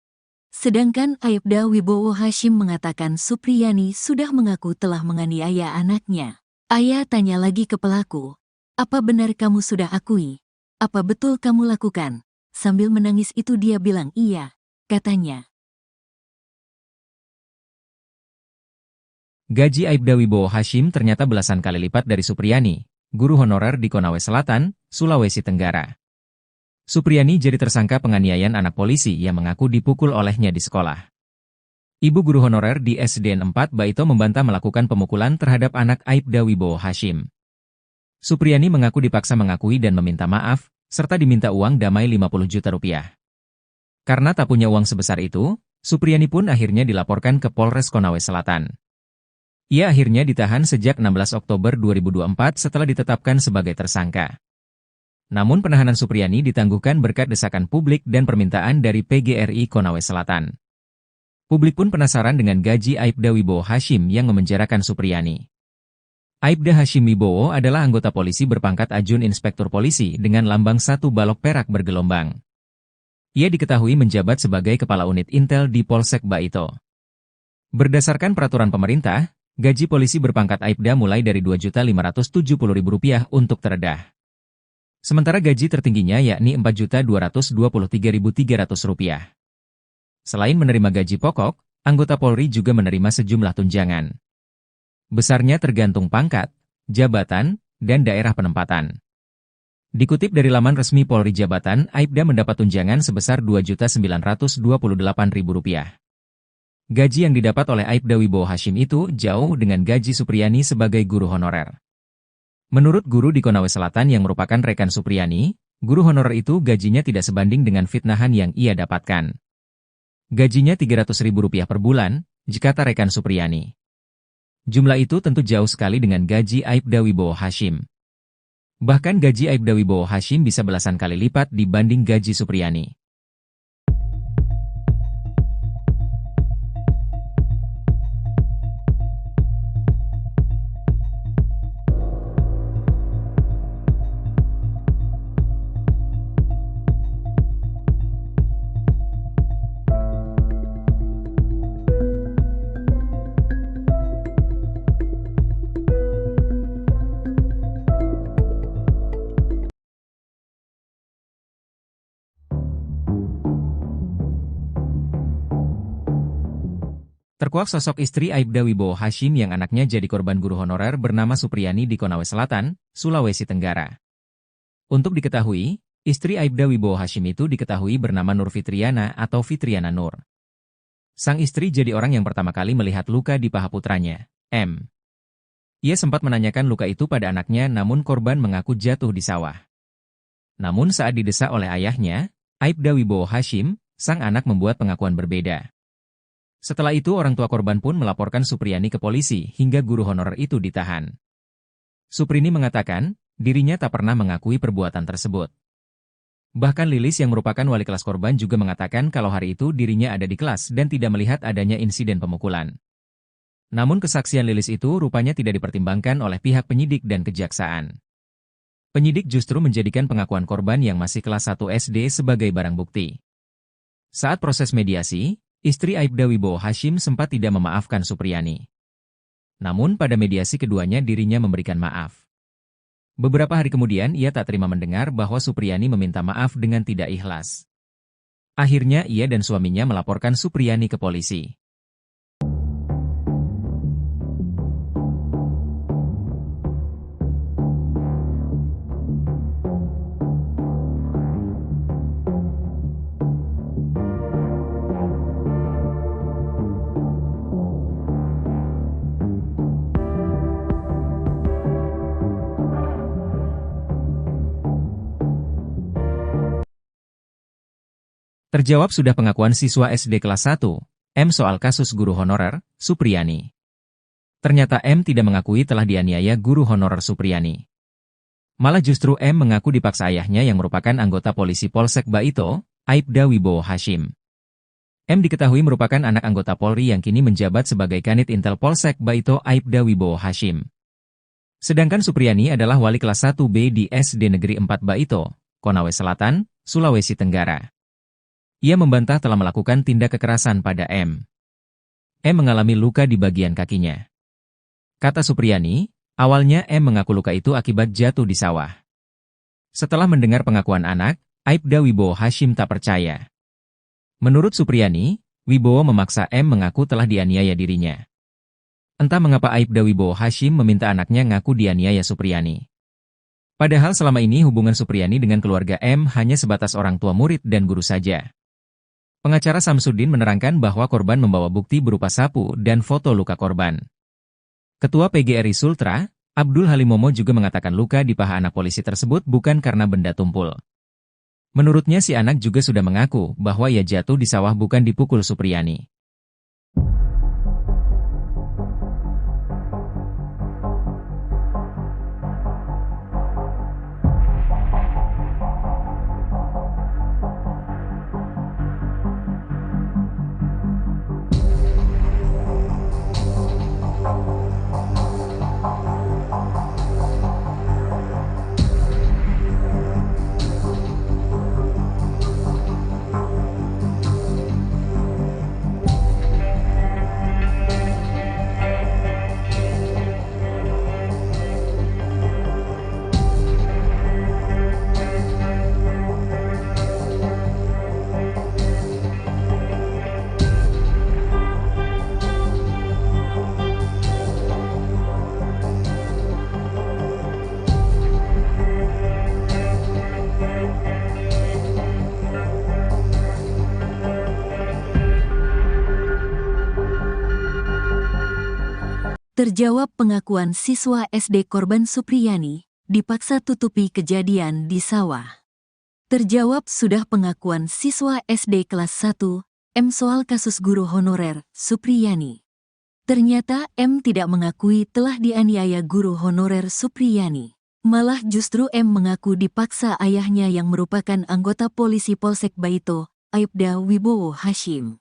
Sedangkan Aibda Wibowo Hashim mengatakan Supriyani sudah mengaku telah menganiaya anaknya. Ayah tanya lagi ke pelaku, apa benar kamu sudah akui? Apa betul kamu lakukan? Sambil menangis itu dia bilang iya, katanya. Gaji Aibda Wibowo Hashim ternyata belasan kali lipat dari Supriyani, guru honorer di Konawe Selatan, Sulawesi Tenggara. Supriyani jadi tersangka penganiayaan anak polisi yang mengaku dipukul olehnya di sekolah. Ibu guru honorer di SDN 4 Baito membantah melakukan pemukulan terhadap anak Aibda Wibowo Hashim. Supriyani mengaku dipaksa mengakui dan meminta maaf, serta diminta uang damai 50 juta rupiah. Karena tak punya uang sebesar itu, Supriyani pun akhirnya dilaporkan ke Polres Konawe Selatan. Ia akhirnya ditahan sejak 16 Oktober 2024 setelah ditetapkan sebagai tersangka. Namun penahanan Supriyani ditangguhkan berkat desakan publik dan permintaan dari PGRI Konawe Selatan. Publik pun penasaran dengan gaji Aibda Wibowo Hashim yang memenjarakan Supriyani. Aibda Hashim Wibowo adalah anggota polisi berpangkat Ajun Inspektur Polisi dengan lambang 1 balok perak bergelombang. Ia diketahui menjabat sebagai Kepala Unit Intel di Polsek Baito. Berdasarkan peraturan pemerintah, gaji polisi berpangkat Aibda mulai dari Rp2.570.000 untuk teredah. Sementara gaji tertingginya yakni Rp4.223.300. Selain menerima gaji pokok, anggota Polri juga menerima sejumlah tunjangan. Besarnya tergantung pangkat, jabatan, dan daerah penempatan. Dikutip dari laman resmi Polri Jabatan, Aibda mendapat tunjangan sebesar Rp2.928.000. Gaji yang didapat oleh Aibda Wibowo Hashim itu jauh dengan gaji Supriyani sebagai guru honorer. Menurut guru di Konawe Selatan yang merupakan rekan Supriyani, guru honorer itu gajinya tidak sebanding dengan fitnahan yang ia dapatkan. Gajinya Rp300.000 per bulan, kata rekan Supriyani. Jumlah itu tentu jauh sekali dengan gaji Aibda Wibowo Hashim. Bahkan gaji Aibda Wibowo Hashim bisa belasan kali lipat dibanding gaji Supriyani. Terkuak sosok istri Aibda Wibowo Hashim yang anaknya jadi korban guru honorer bernama Supriyani di Konawe Selatan, Sulawesi Tenggara. Untuk diketahui, istri Aibda Wibowo Hashim itu diketahui bernama Nur Fitriana atau Fitriana Nur. Sang istri jadi orang yang pertama kali melihat luka di paha putranya, M. Ia sempat menanyakan luka itu pada anaknya namun korban mengaku jatuh di sawah. Namun saat didesak oleh ayahnya, Aibda Wibowo Hashim, sang anak membuat pengakuan berbeda. Setelah itu orang tua korban pun melaporkan Supriyani ke polisi hingga guru honorer itu ditahan. Suprini mengatakan, dirinya tak pernah mengakui perbuatan tersebut. Bahkan Lilis yang merupakan wali kelas korban juga mengatakan kalau hari itu dirinya ada di kelas dan tidak melihat adanya insiden pemukulan. Namun kesaksian Lilis itu rupanya tidak dipertimbangkan oleh pihak penyidik dan kejaksaan. Penyidik justru menjadikan pengakuan korban yang masih kelas 1 SD sebagai barang bukti. Saat proses mediasi, istri Aibda Wibowo Hashim sempat tidak memaafkan Supriyani. Namun pada mediasi keduanya dirinya memberikan maaf. Beberapa hari kemudian ia tak terima mendengar bahwa Supriyani meminta maaf dengan tidak ikhlas. Akhirnya ia dan suaminya melaporkan Supriyani ke polisi. Terjawab sudah pengakuan siswa SD kelas 1, M soal kasus guru honorer, Supriyani. Ternyata M tidak mengakui telah dianiaya guru honorer Supriyani. Malah justru M mengaku dipaksa ayahnya yang merupakan anggota polisi Polsek Baito, Aibda Wibowo Hashim. M diketahui merupakan anak anggota Polri yang kini menjabat sebagai Kanit Intel Polsek Baito Aibda Wibowo Hashim. Sedangkan Supriyani adalah wali kelas 1B di SD Negeri 4 Baito, Konawe Selatan, Sulawesi Tenggara. Ia membantah telah melakukan tindak kekerasan pada M. M mengalami luka di bagian kakinya. Kata Supriyani, awalnya M mengaku luka itu akibat jatuh di sawah. Setelah mendengar pengakuan anak, Aibda Wibowo Hashim tak percaya. Menurut Supriyani, Wibowo memaksa M mengaku telah dianiaya dirinya. Entah mengapa Aibda Wibowo Hashim meminta anaknya ngaku dianiaya Supriyani. Padahal selama ini hubungan Supriyani dengan keluarga M hanya sebatas orang tua murid dan guru saja. Pengacara Samsudin menerangkan bahwa korban membawa bukti berupa sapu dan foto luka korban. Ketua PGRI Sultra, Abdul Halimomo juga mengatakan luka di paha anak polisi tersebut bukan karena benda tumpul. Menurutnya si anak juga sudah mengaku bahwa ia jatuh di sawah bukan dipukul Supriyani. Terjawab pengakuan siswa SD korban Supriyani, dipaksa tutupi kejadian di sawah. Terjawab sudah pengakuan siswa SD kelas 1, M soal kasus guru honorer, Supriyani. Ternyata M tidak mengakui telah dianiaya guru honorer Supriyani. Malah justru M mengaku dipaksa ayahnya yang merupakan anggota polisi Polsek Baito, Aibda Wibowo Hashim.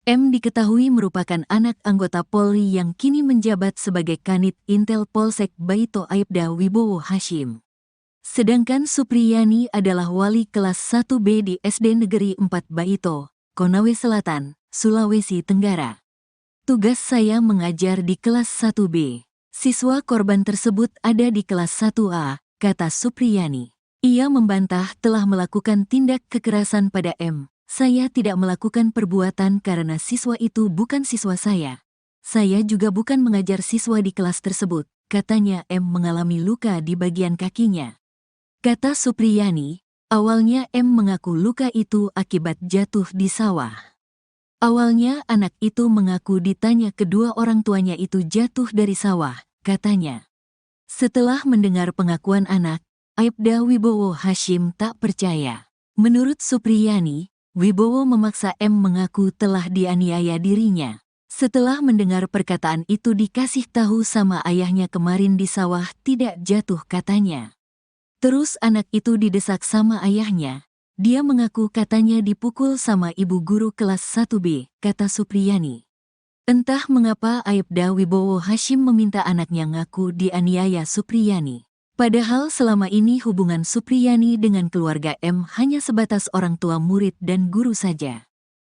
M diketahui merupakan anak anggota Polri yang kini menjabat sebagai Kanit Intel Polsek Baito Aibda Wibowo Hashim. Sedangkan Supriyani adalah wali kelas 1B di SD Negeri 4 Baito, Konawe Selatan, Sulawesi Tenggara. Tugas saya mengajar di kelas 1B. Siswa korban tersebut ada di kelas 1A, kata Supriyani. Ia membantah telah melakukan tindak kekerasan pada M. Saya tidak melakukan perbuatan karena siswa itu bukan siswa saya. Saya juga bukan mengajar siswa di kelas tersebut, katanya M mengalami luka di bagian kakinya. Kata Supriyani, awalnya M mengaku luka itu akibat jatuh di sawah. Awalnya anak itu mengaku ditanya kedua orang tuanya itu jatuh dari sawah, katanya. Setelah mendengar pengakuan anak, Aibda Wibowo Hashim tak percaya. Menurut Supriyani, Wibowo memaksa M mengaku telah dianiaya dirinya. Setelah mendengar perkataan itu dikasih tahu sama ayahnya kemarin di sawah tidak jatuh katanya. Terus anak itu didesak sama ayahnya. Dia mengaku katanya dipukul sama ibu guru kelas 1B, kata Supriyani. Entah mengapa Aibda Wibowo Hashim meminta anaknya ngaku dianiaya Supriyani. Padahal selama ini hubungan Supriyani dengan keluarga M hanya sebatas orang tua murid dan guru saja.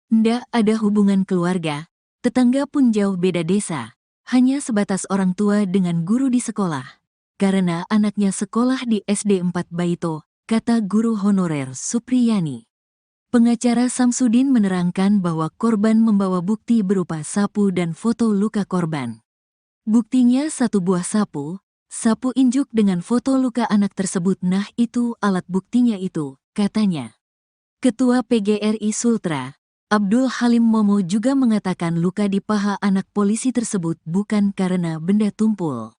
Ndak ada hubungan keluarga, tetangga pun jauh beda desa, hanya sebatas orang tua dengan guru di sekolah. Karena anaknya sekolah di SD 4 Baito, kata guru honorer Supriyani. Pengacara Samsudin menerangkan bahwa korban membawa bukti berupa sapu dan foto luka korban. Buktinya satu buah sapu injuk dengan foto luka anak tersebut, nah itu alat buktinya itu, katanya. Ketua PGRI Sultra, Abdul Halim Momo juga mengatakan luka di paha anak polisi tersebut bukan karena benda tumpul.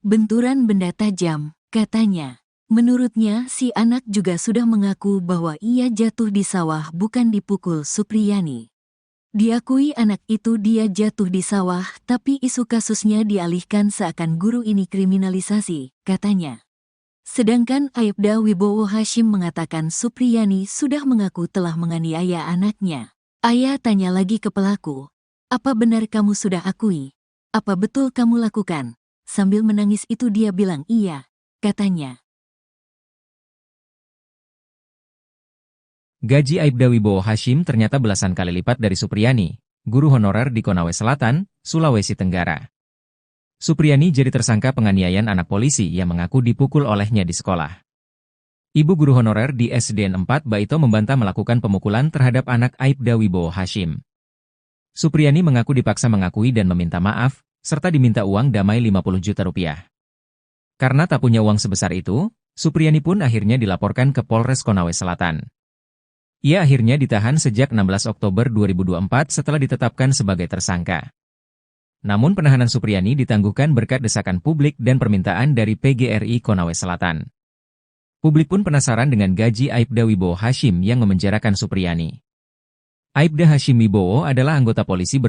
Benturan benda tajam, katanya. Menurutnya si anak juga sudah mengaku bahwa ia jatuh di sawah bukan dipukul Supriyani. Diakui anak itu dia jatuh di sawah, tapi isu kasusnya dialihkan seakan guru ini kriminalisasi, katanya. Sedangkan Aibda Wibowo Hashim mengatakan Supriyani sudah mengaku telah menganiaya anaknya. Ayah tanya lagi ke pelaku, apa benar kamu sudah akui? Apa betul kamu lakukan? Sambil menangis itu dia bilang iya, katanya. Gaji Aibda Wibowo Hashim ternyata belasan kali lipat dari Supriyani, guru honorer di Konawe Selatan, Sulawesi Tenggara. Supriyani jadi tersangka penganiayaan anak polisi yang mengaku dipukul olehnya di sekolah. Ibu guru honorer di SDN 4 Baito membantah melakukan pemukulan terhadap anak Aibda Wibowo Hashim. Supriyani mengaku dipaksa mengakui dan meminta maaf, serta diminta uang damai 50 juta rupiah. Karena tak punya uang sebesar itu, Supriyani pun akhirnya dilaporkan ke Polres Konawe Selatan. Ia akhirnya ditahan sejak 16 Oktober 2024 setelah ditetapkan sebagai tersangka. Namun penahanan Supriyani ditangguhkan berkat desakan publik dan permintaan dari PGRI Konawe Selatan. Publik pun penasaran dengan gaji Aibda Wibowo Hashim yang memenjarakan Supriyani. Aibda Hashim Wibowo adalah anggota polisi